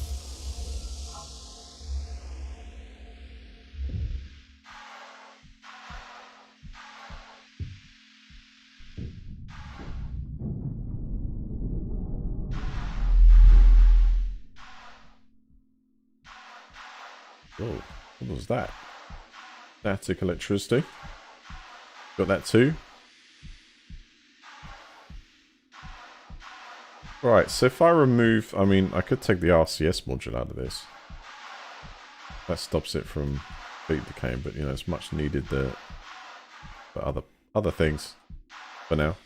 Oh, what was that? Static electricity. Got that too. Right, so if I remove... I mean, I could take the RCS module out of this. That stops it from beat decaying, but, you know, it's much needed there for other things. For now.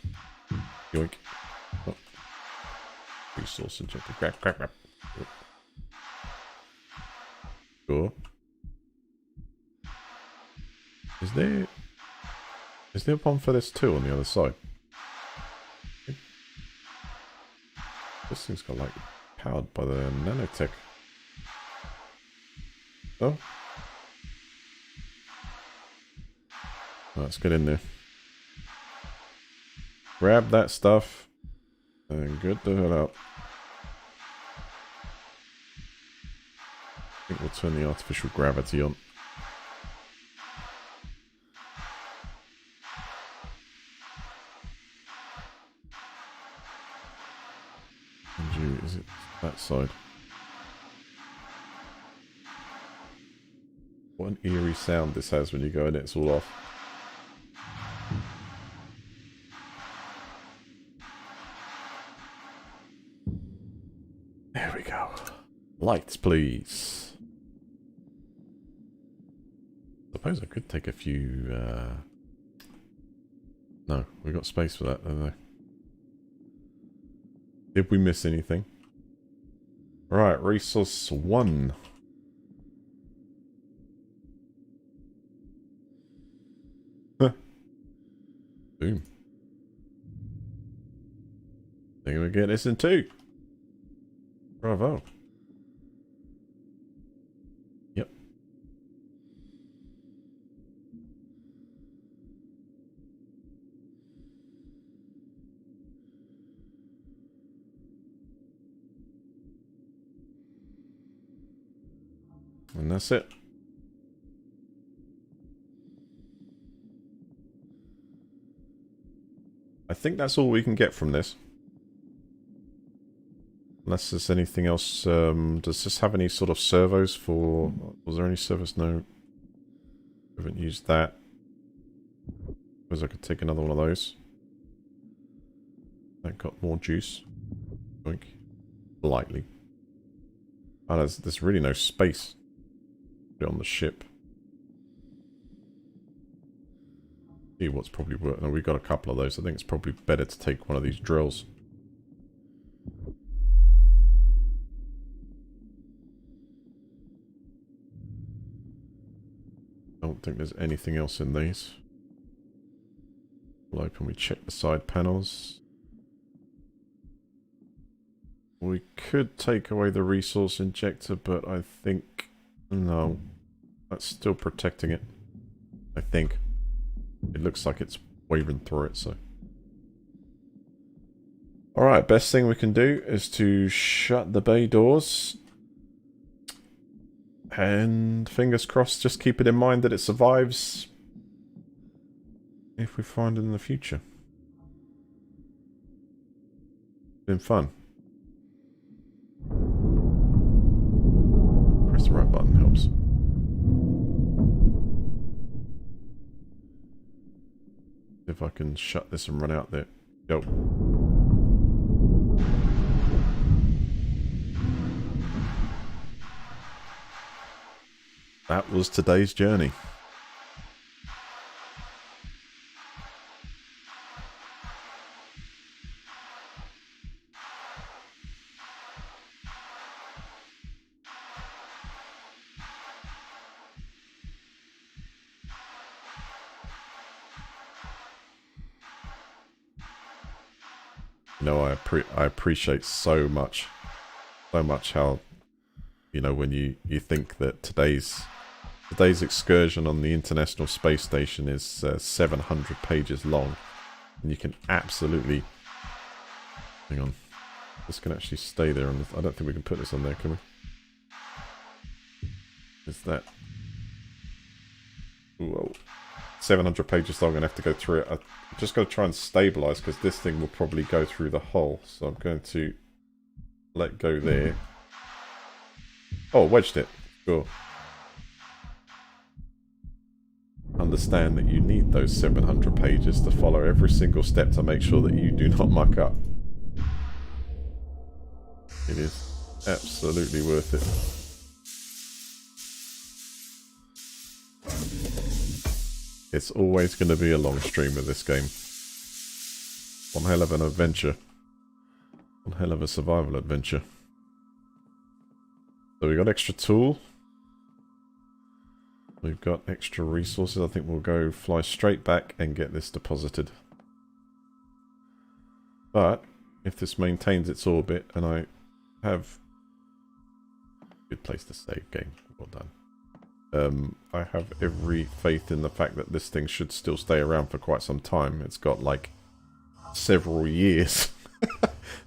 Yoink. Oh. Resource injector. Grab, grab, grab. Cool. Is there a pump for this too on the other side? This thing's got like powered by the nanotech. Oh. Let's get in there. Grab that stuff and get the hell out. I think we'll turn the artificial gravity on. Is it that side? What an eerie sound this has when you go in it, it's all off. There we go. Lights, please. Suppose I could take a few... No, we got space for that, don't they? Did we miss anything? Right, resource 1. Boom. Think we get this in 2. Bravo. Yep. And that's it. I think that's all we can get from this. Unless there's anything else. Does this have any sort of servos for... Was there any servos? No. Haven't used that. Suppose I could take another one of those. That got more juice. Like, lightly. Oh, there's really no space on the ship. See what's probably worth. No, we've got a couple of those. I think it's probably better to take one of these drills. I don't think there's anything else in these. We'll open, we check the side panels. We could take away the resource injector, but I think... No. That's still protecting it. I think. It looks like it's waving through it, so... Alright, best thing we can do is to shut the bay doors. And fingers crossed, just keep it in mind that it survives if we find it in the future. Been fun. Press the right button helps. If I can shut this and run out there. Go. That was today's journey. You know, I appreciate so much how, you know, when you think that today's excursion on the International Space Station is 700 pages long, and you can absolutely... Hang on. This can actually stay there. On I don't think we can put this on there, can we? Is that... Whoa. 700 pages long, I'm going to have to go through it. I'm just going to try and stabilize, because this thing will probably go through the hole. So I'm going to let go there. Oh, wedged it. Cool. Understand that you need those 700 pages to follow every single step to make sure that you do not muck up. It is absolutely worth it. It's always going to be a long stream with this game. One hell of an adventure. One hell of a survival adventure. So we got extra tool. We've got extra resources. I think we'll go fly straight back and get this deposited. But if this maintains its orbit, and I have... Good place to save, game. Well done. I have every faith in the fact that this thing should still stay around for quite some time. It's got like several years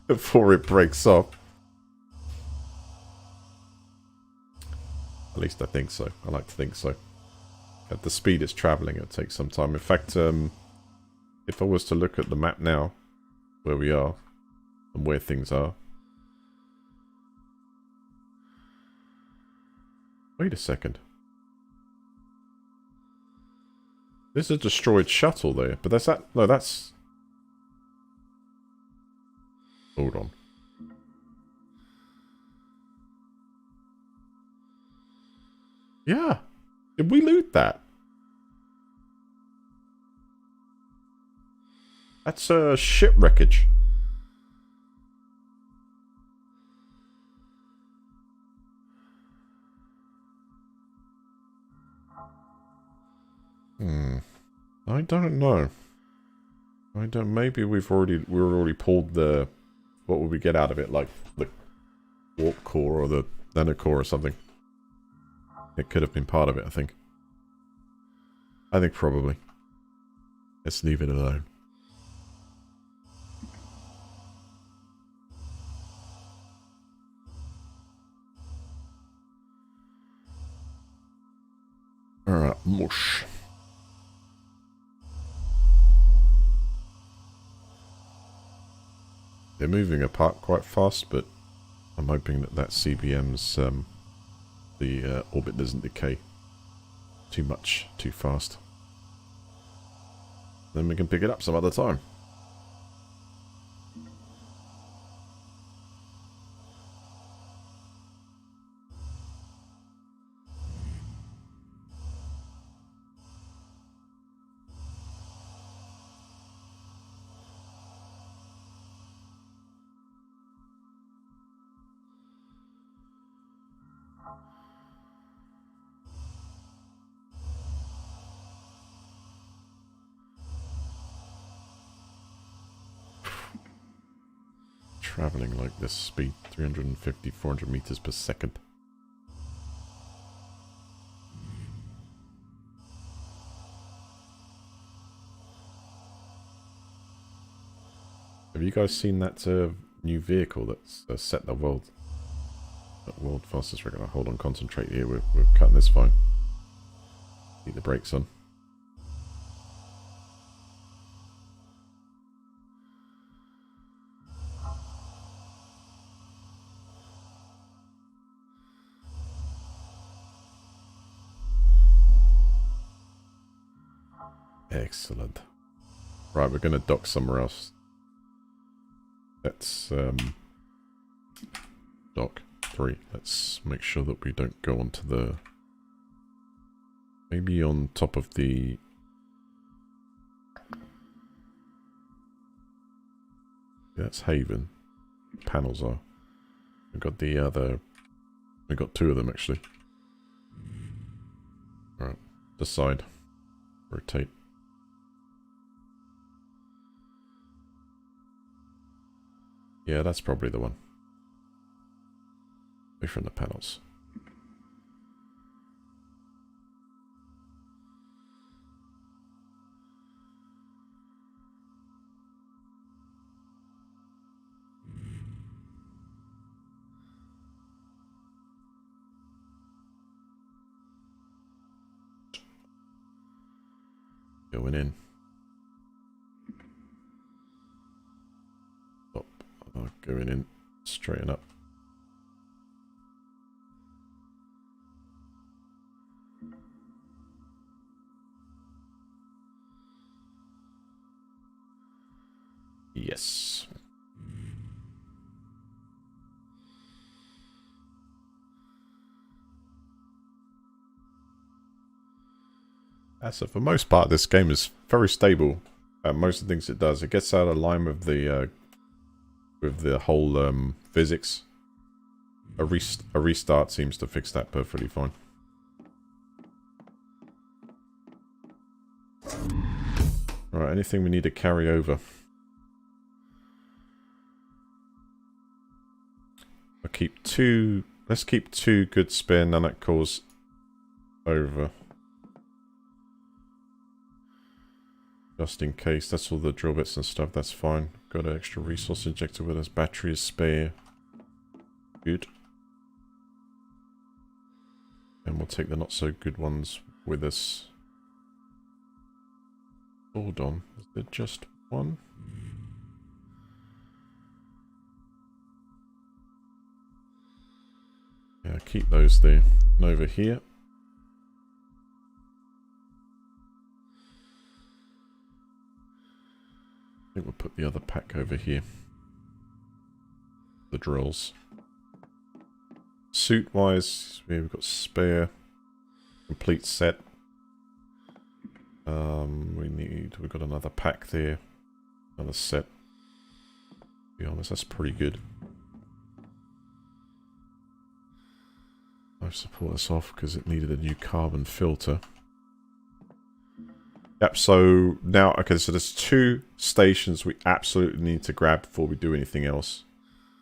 before it breaks off. At least I think so. I like to think so. At the speed it's travelling, it'll take some time. In fact, if I was to look at the map now, where we are, and where things are... Wait a second. There's a destroyed shuttle there, but that's that... No, that's... Hold on. Yeah. Did we loot that? That's ship wreckage. I don't know. I don't... Maybe we've already pulled the... What would we get out of it? Like the warp core or the nanocore or something. It could have been part of it, I think. I think probably. Let's leave it alone. Alright, mush. They're moving apart quite fast, but I'm hoping that CBM's the orbit doesn't decay too much, too fast. Then we can pick it up some other time. Traveling like this speed, 350, 400 meters per second. Have you guys seen that new vehicle that's set the world fastest record? Hold on, concentrate here. We're cutting this fine. Keep the brakes on. Excellent. Right, we're going to dock somewhere else. Let's dock 3. Let's make sure that we don't go onto the... Maybe on top of the... Yeah, that's Haven. Panels are. We've got the other... We've got 2 of them actually. Alright, decide. Rotate. Yeah, that's probably the one. Away from the panels. Going in. Stop. Going in. Straighten up. Yes. So for most part, this game is very stable. Most of the things it does, it gets out of line with the whole physics. A restart seems to fix that perfectly fine. Right, anything we need to carry over? Let's keep 2 good spare nanite cores over. Just in case. That's all the drill bits and stuff. That's fine. Got an extra resource injector with us. Battery is spare. Good. And we'll take the not so good ones with us. Hold on. Is there just one? Yeah, keep those there. And over here. I think we'll put the other pack over here. The drills. Suit-wise, we've got spare. Complete set. We've got another pack there. Another set. To be honest, that's pretty good. I've support this off because it needed a new carbon filter. Yep, so now, okay, so there's 2 stations we absolutely need to grab before we do anything else.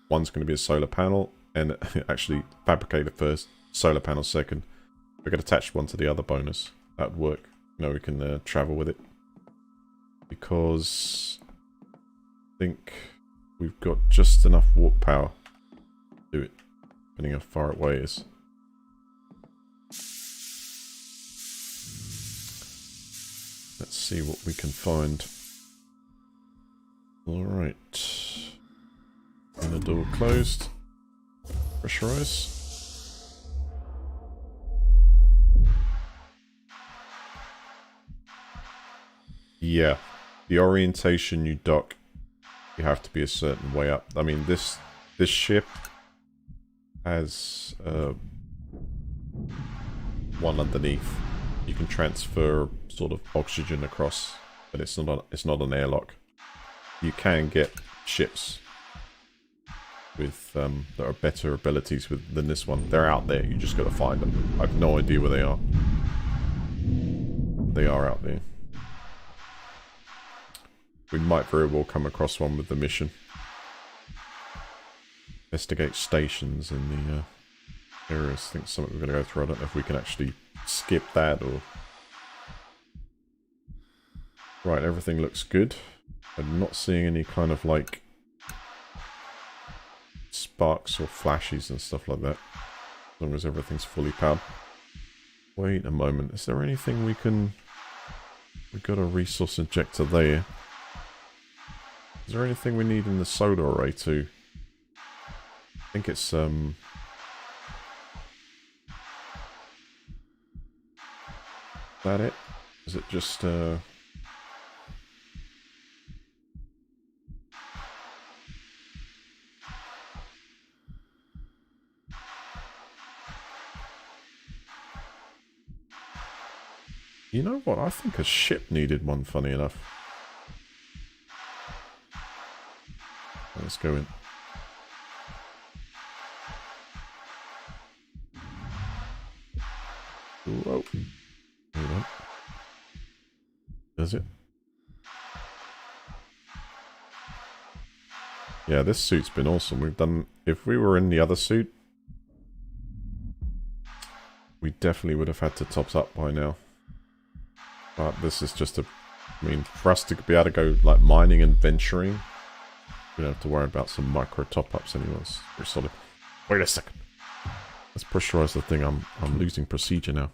One's going to be a solar panel, and actually fabricate it first, solar panel second. We could attach one to the other bonus. That would work. You know, we can travel with it. Because I think we've got just enough warp power to do it, depending how far away it is. Let's see what we can find. Alright. Inner door closed. Pressurize. Yeah. The orientation you dock, you have to be a certain way up. I mean, this ship has one underneath. You can transfer sort of oxygen across, but it's not an airlock. You can get ships with that are better abilities than this one. They're out there. You just got to find them. I have no idea where they are. They are out there. We might very well come across one with the mission. Investigate stations in the areas. I think something we're going to go through. I don't know if we can actually skip that or... Right, everything looks good. I'm not seeing any kind of like sparks or flashes and stuff like that. As long as everything's fully powered. Wait a moment. Is there anything we can... We've got a resource injector there. Is there anything we need in the solar array too? I think it's Is that it? Is it just You know what? I think a ship needed one, funny enough. Let's go in. Whoa. Hold on. Does it? Yeah, this suit's been awesome. We've done... If we were in the other suit, we definitely would have had to top up by now. But this is just a... I mean, for us to be able to go, like, mining and venturing, we don't have to worry about some micro top-ups anymore. It's pretty solid. Wait a second. Let's pressurize the thing. I'm losing procedure now.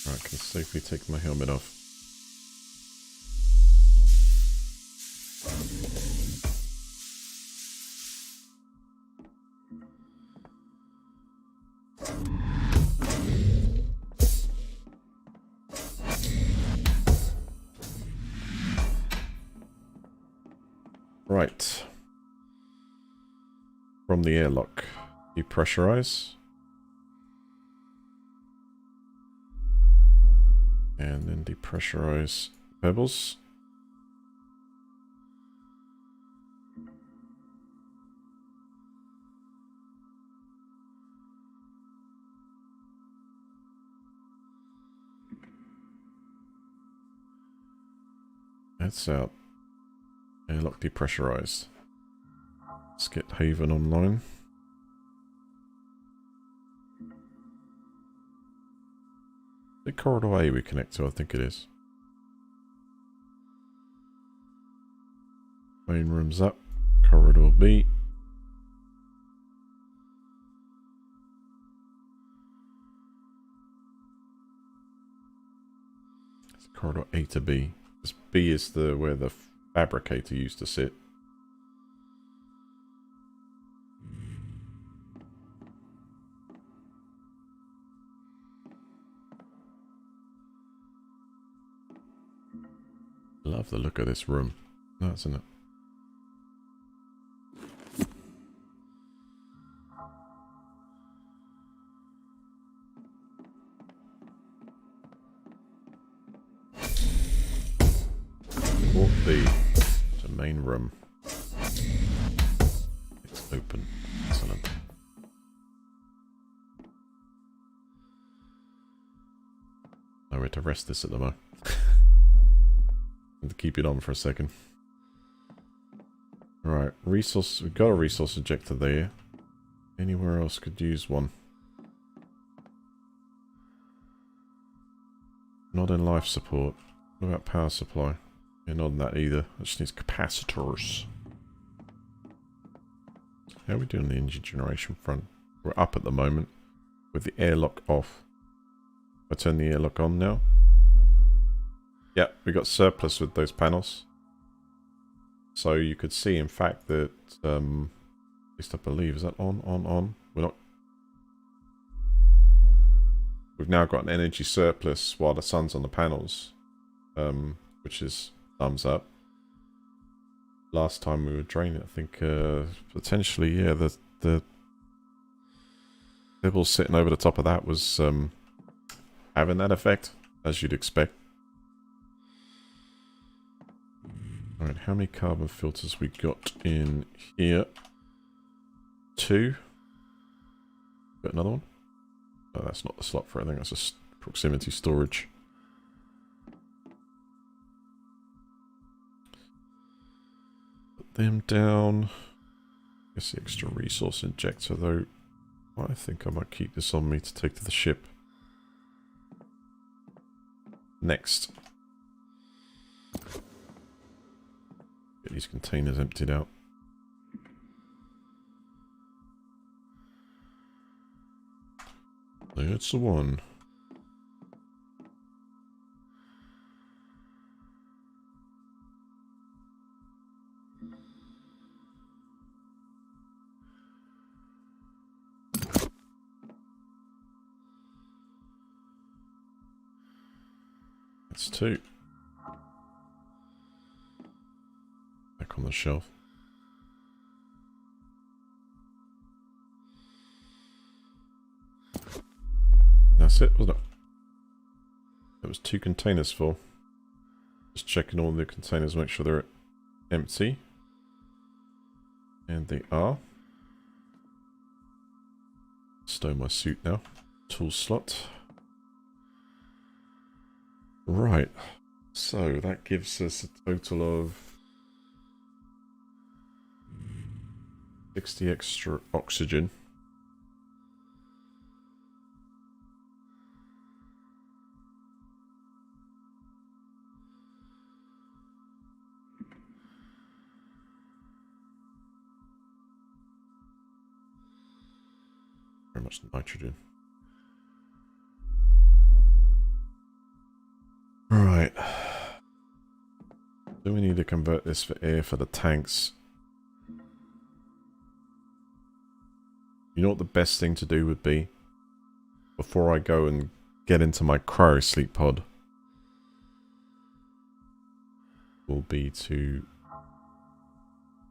Alright, I can safely take my helmet off. Right. From the airlock, depressurize. And then depressurize pebbles. That's out. Airlock depressurized. Let's get Haven online. The corridor A we connect to, I think it is. Main room's up. Corridor B. It's corridor A to B. This B is the where the fabricator used to sit. Love the look of this room. Nice, isn't it? Port B. It's a main room. It's open. Excellent. Nowhere to rest this at the moment. To keep it on for a second. Right, resource. We've got a resource injector there. Anywhere else could use one. Not in life support. What about power supply? Yeah, not in that either. It just needs capacitors. How are we doing on the engine generation front? We're up at the moment with the airlock off. I turn the airlock on now. Yeah, we got surplus with those panels. So you could see, in fact, that, at least I believe, is that on? We're not... We've now got an energy surplus while the sun's on the panels, which is thumbs up. Last time we were draining, I think, potentially, yeah, the pebble sitting over the top of that was having that effect, as you'd expect. Alright, how many carbon filters we got in here? 2. Got another one? Oh, that's not the slot for it. I think that's just proximity storage. Put them down. I guess the extra resource injector, though. I think I might keep this on me to take to the ship. Next. Get these containers emptied out. That's the one. That's 2. Back on the shelf. That's it, wasn't it? There was 2 containers full. Just checking all the containers, make sure they're empty. And they are. Stow my suit now. Tool slot. Right. So that gives us a total of 60 extra oxygen. Very much nitrogen. Right. Do we need to convert this for air for the tanks? You know what the best thing to do would be? Before I go and get into my cryo sleep pod, will be to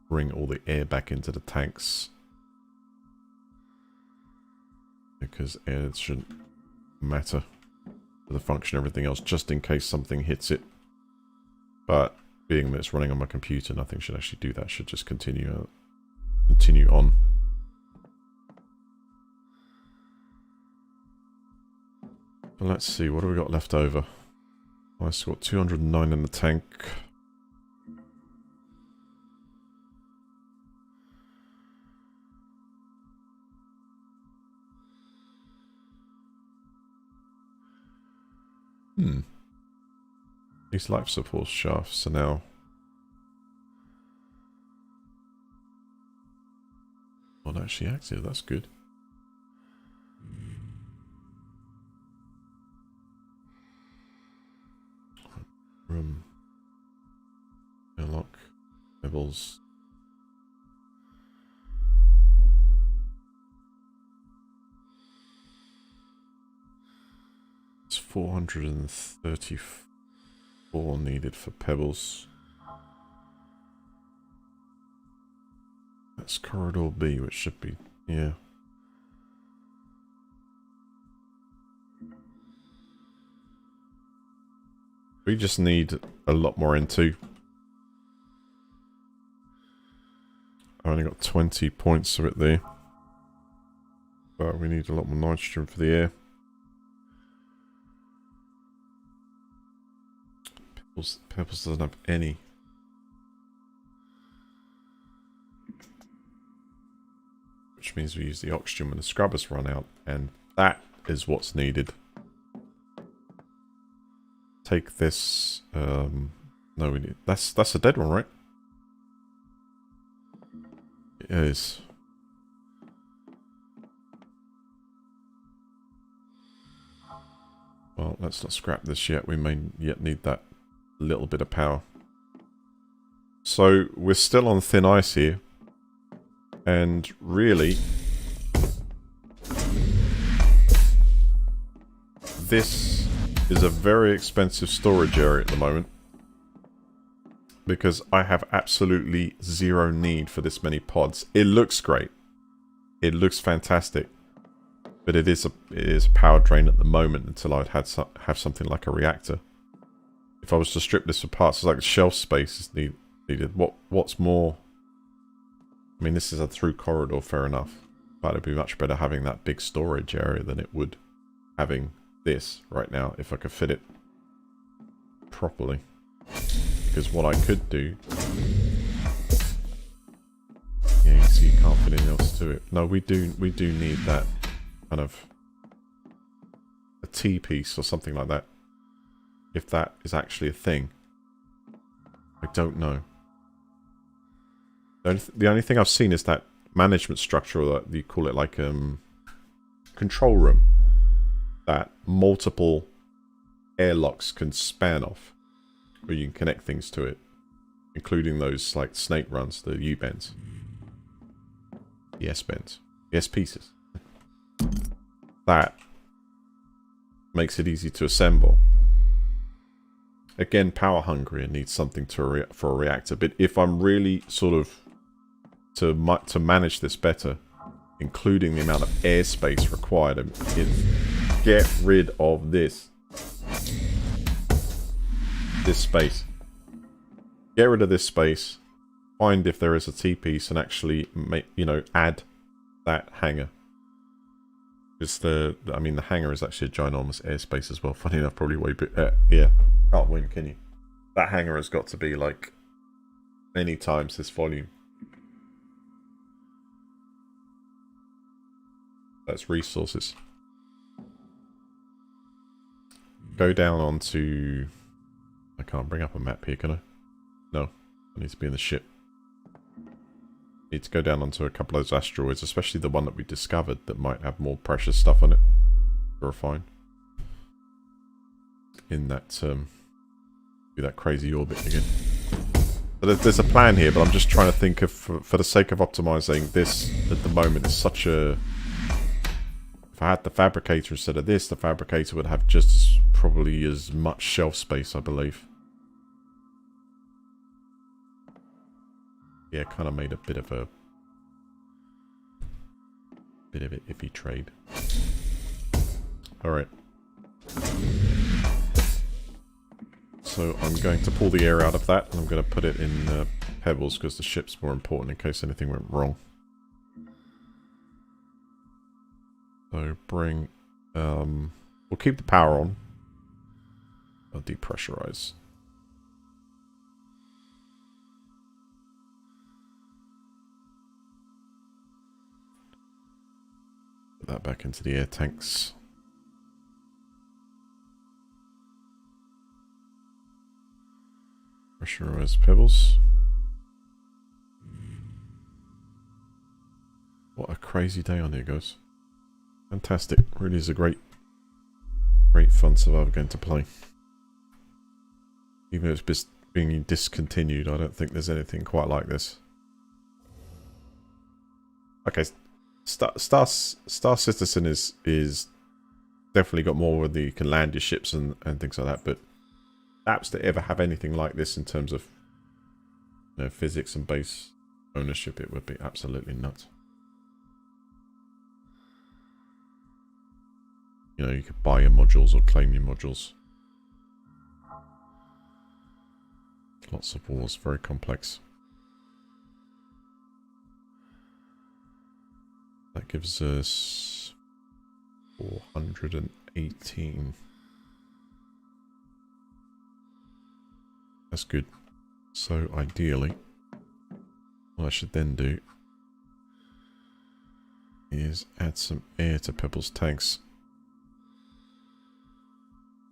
bring all the air back into the tanks. Because air shouldn't matter for the function of everything else, just in case something hits it. But being that it's running on my computer, nothing should actually do that. Should just continue on. But let's see, what have we got left over? I've got 209 in the tank. These life support shafts are now not actually active. That's good. Room. Airlock. Levels. It's 434 needed for pebbles. That's corridor B, which should be, yeah. We just need a lot more N2. I only got 20 points of it there. But we need a lot more nitrogen for the air. Pebbles doesn't have any. Which means we use the oxygen when the scrubbers run out, and that is what's needed. Take this. No, we need. That's a dead one, right? It is. Well, let's not scrap this yet. We may yet need that little bit of power. So we're still on thin ice here, and really this is a very expensive storage area at the moment, because I have absolutely zero need for this many pods. It looks great, it looks fantastic, but it is a power drain at the moment until I'd have something like a reactor. If I was to strip this for parts, it's like shelf space is needed. What's more? I mean, this is a through corridor, fair enough, but it'd be much better having that big storage area than it would having this right now, if I could fit it properly. Because what I could do, yeah, you see, you can't fit anything else to it. No, we do need that kind of a T-piece or something like that. If that is actually a thing, I don't know. The only thing I've seen is that management structure, or that you call it like control room, that multiple airlocks can span off, where you can connect things to it, including those like snake runs, the U-bends, the S-bends, the S-pieces. That makes it easy to assemble. Again, power hungry and needs something for a reactor. But if I'm really sort of to manage this better, including the amount of airspace required, is get rid of this space. Get rid of this space. Find if there is a T-piece and actually make, add that hangar. It's the hangar is actually a ginormous airspace as well. Funny enough, probably way big. Yeah, can't win, can you? That hangar has got to be like many times this volume. That's resources. Go down onto... I can't bring up a map here, can I? No. I need to be in the ship. Need to go down onto a couple of those asteroids, especially the one that we discovered that might have more precious stuff on it. Refine. In that, do that crazy orbit again. But there's a plan here, but I'm just trying to think of, for the sake of optimizing this at the moment, is such a... If I had the fabricator instead of this, the fabricator would have just probably as much shelf space, I believe. Yeah, kind of made a bit of an iffy trade. Alright. So I'm going to pull the air out of that, and I'm going to put it in pebbles, because the ship's more important in case anything went wrong. So bring, we'll keep the power on. I'll depressurize. Put that back into the air tanks. Pressurize pebbles. What a crazy day on here, guys. Fantastic. Really is a great fun survival game to play. Even if it's being discontinued, I don't think there's anything quite like this. Okay, Star Citizen is definitely got more where you can land your ships and things like that, but apps that ever have anything like this in terms of, you know, physics and base ownership, it would be absolutely nuts. You know, you could buy your modules or claim your modules. Lots of wars, very complex. That gives us 418. That's good. So ideally, what I should then do is add some air to Pebble's tanks.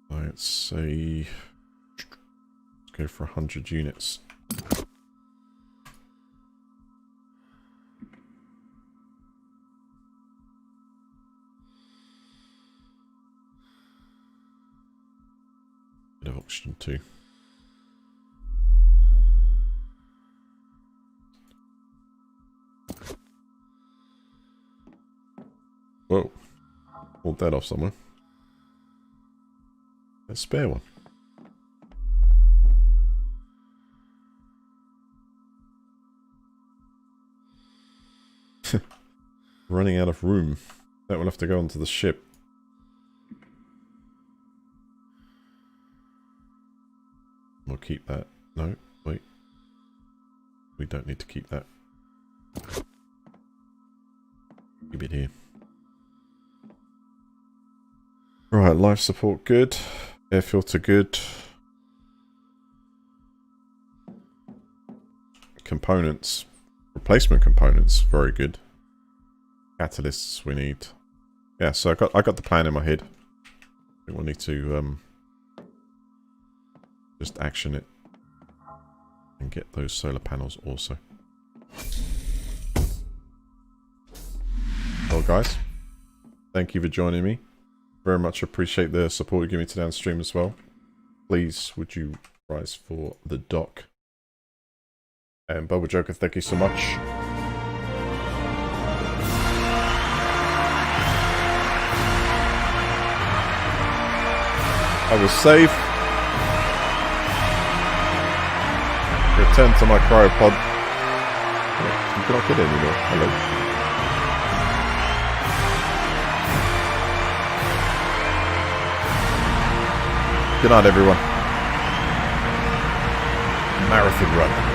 Let's say, let's go for 100 units. Bit of oxygen too. Whoa, pulled that off somewhere. A spare one. Running out of room. That will have to go onto the ship. We'll keep that. No, wait. We don't need to keep that. Keep it here. Right, life support good. Air filter good. Components. Replacement components, very good. Catalysts we need. Yeah, so I got the plan in my head. I think we'll need to just action it. And get those solar panels also. Well guys, thank you for joining me. Very much appreciate the support you give me today on stream as well. Please, would you rise for the dock? And Bubble Joker, thank you so much. I was safe. Return to my cryopod. You cannot get anymore. Hello. Good night, everyone. Marathon run.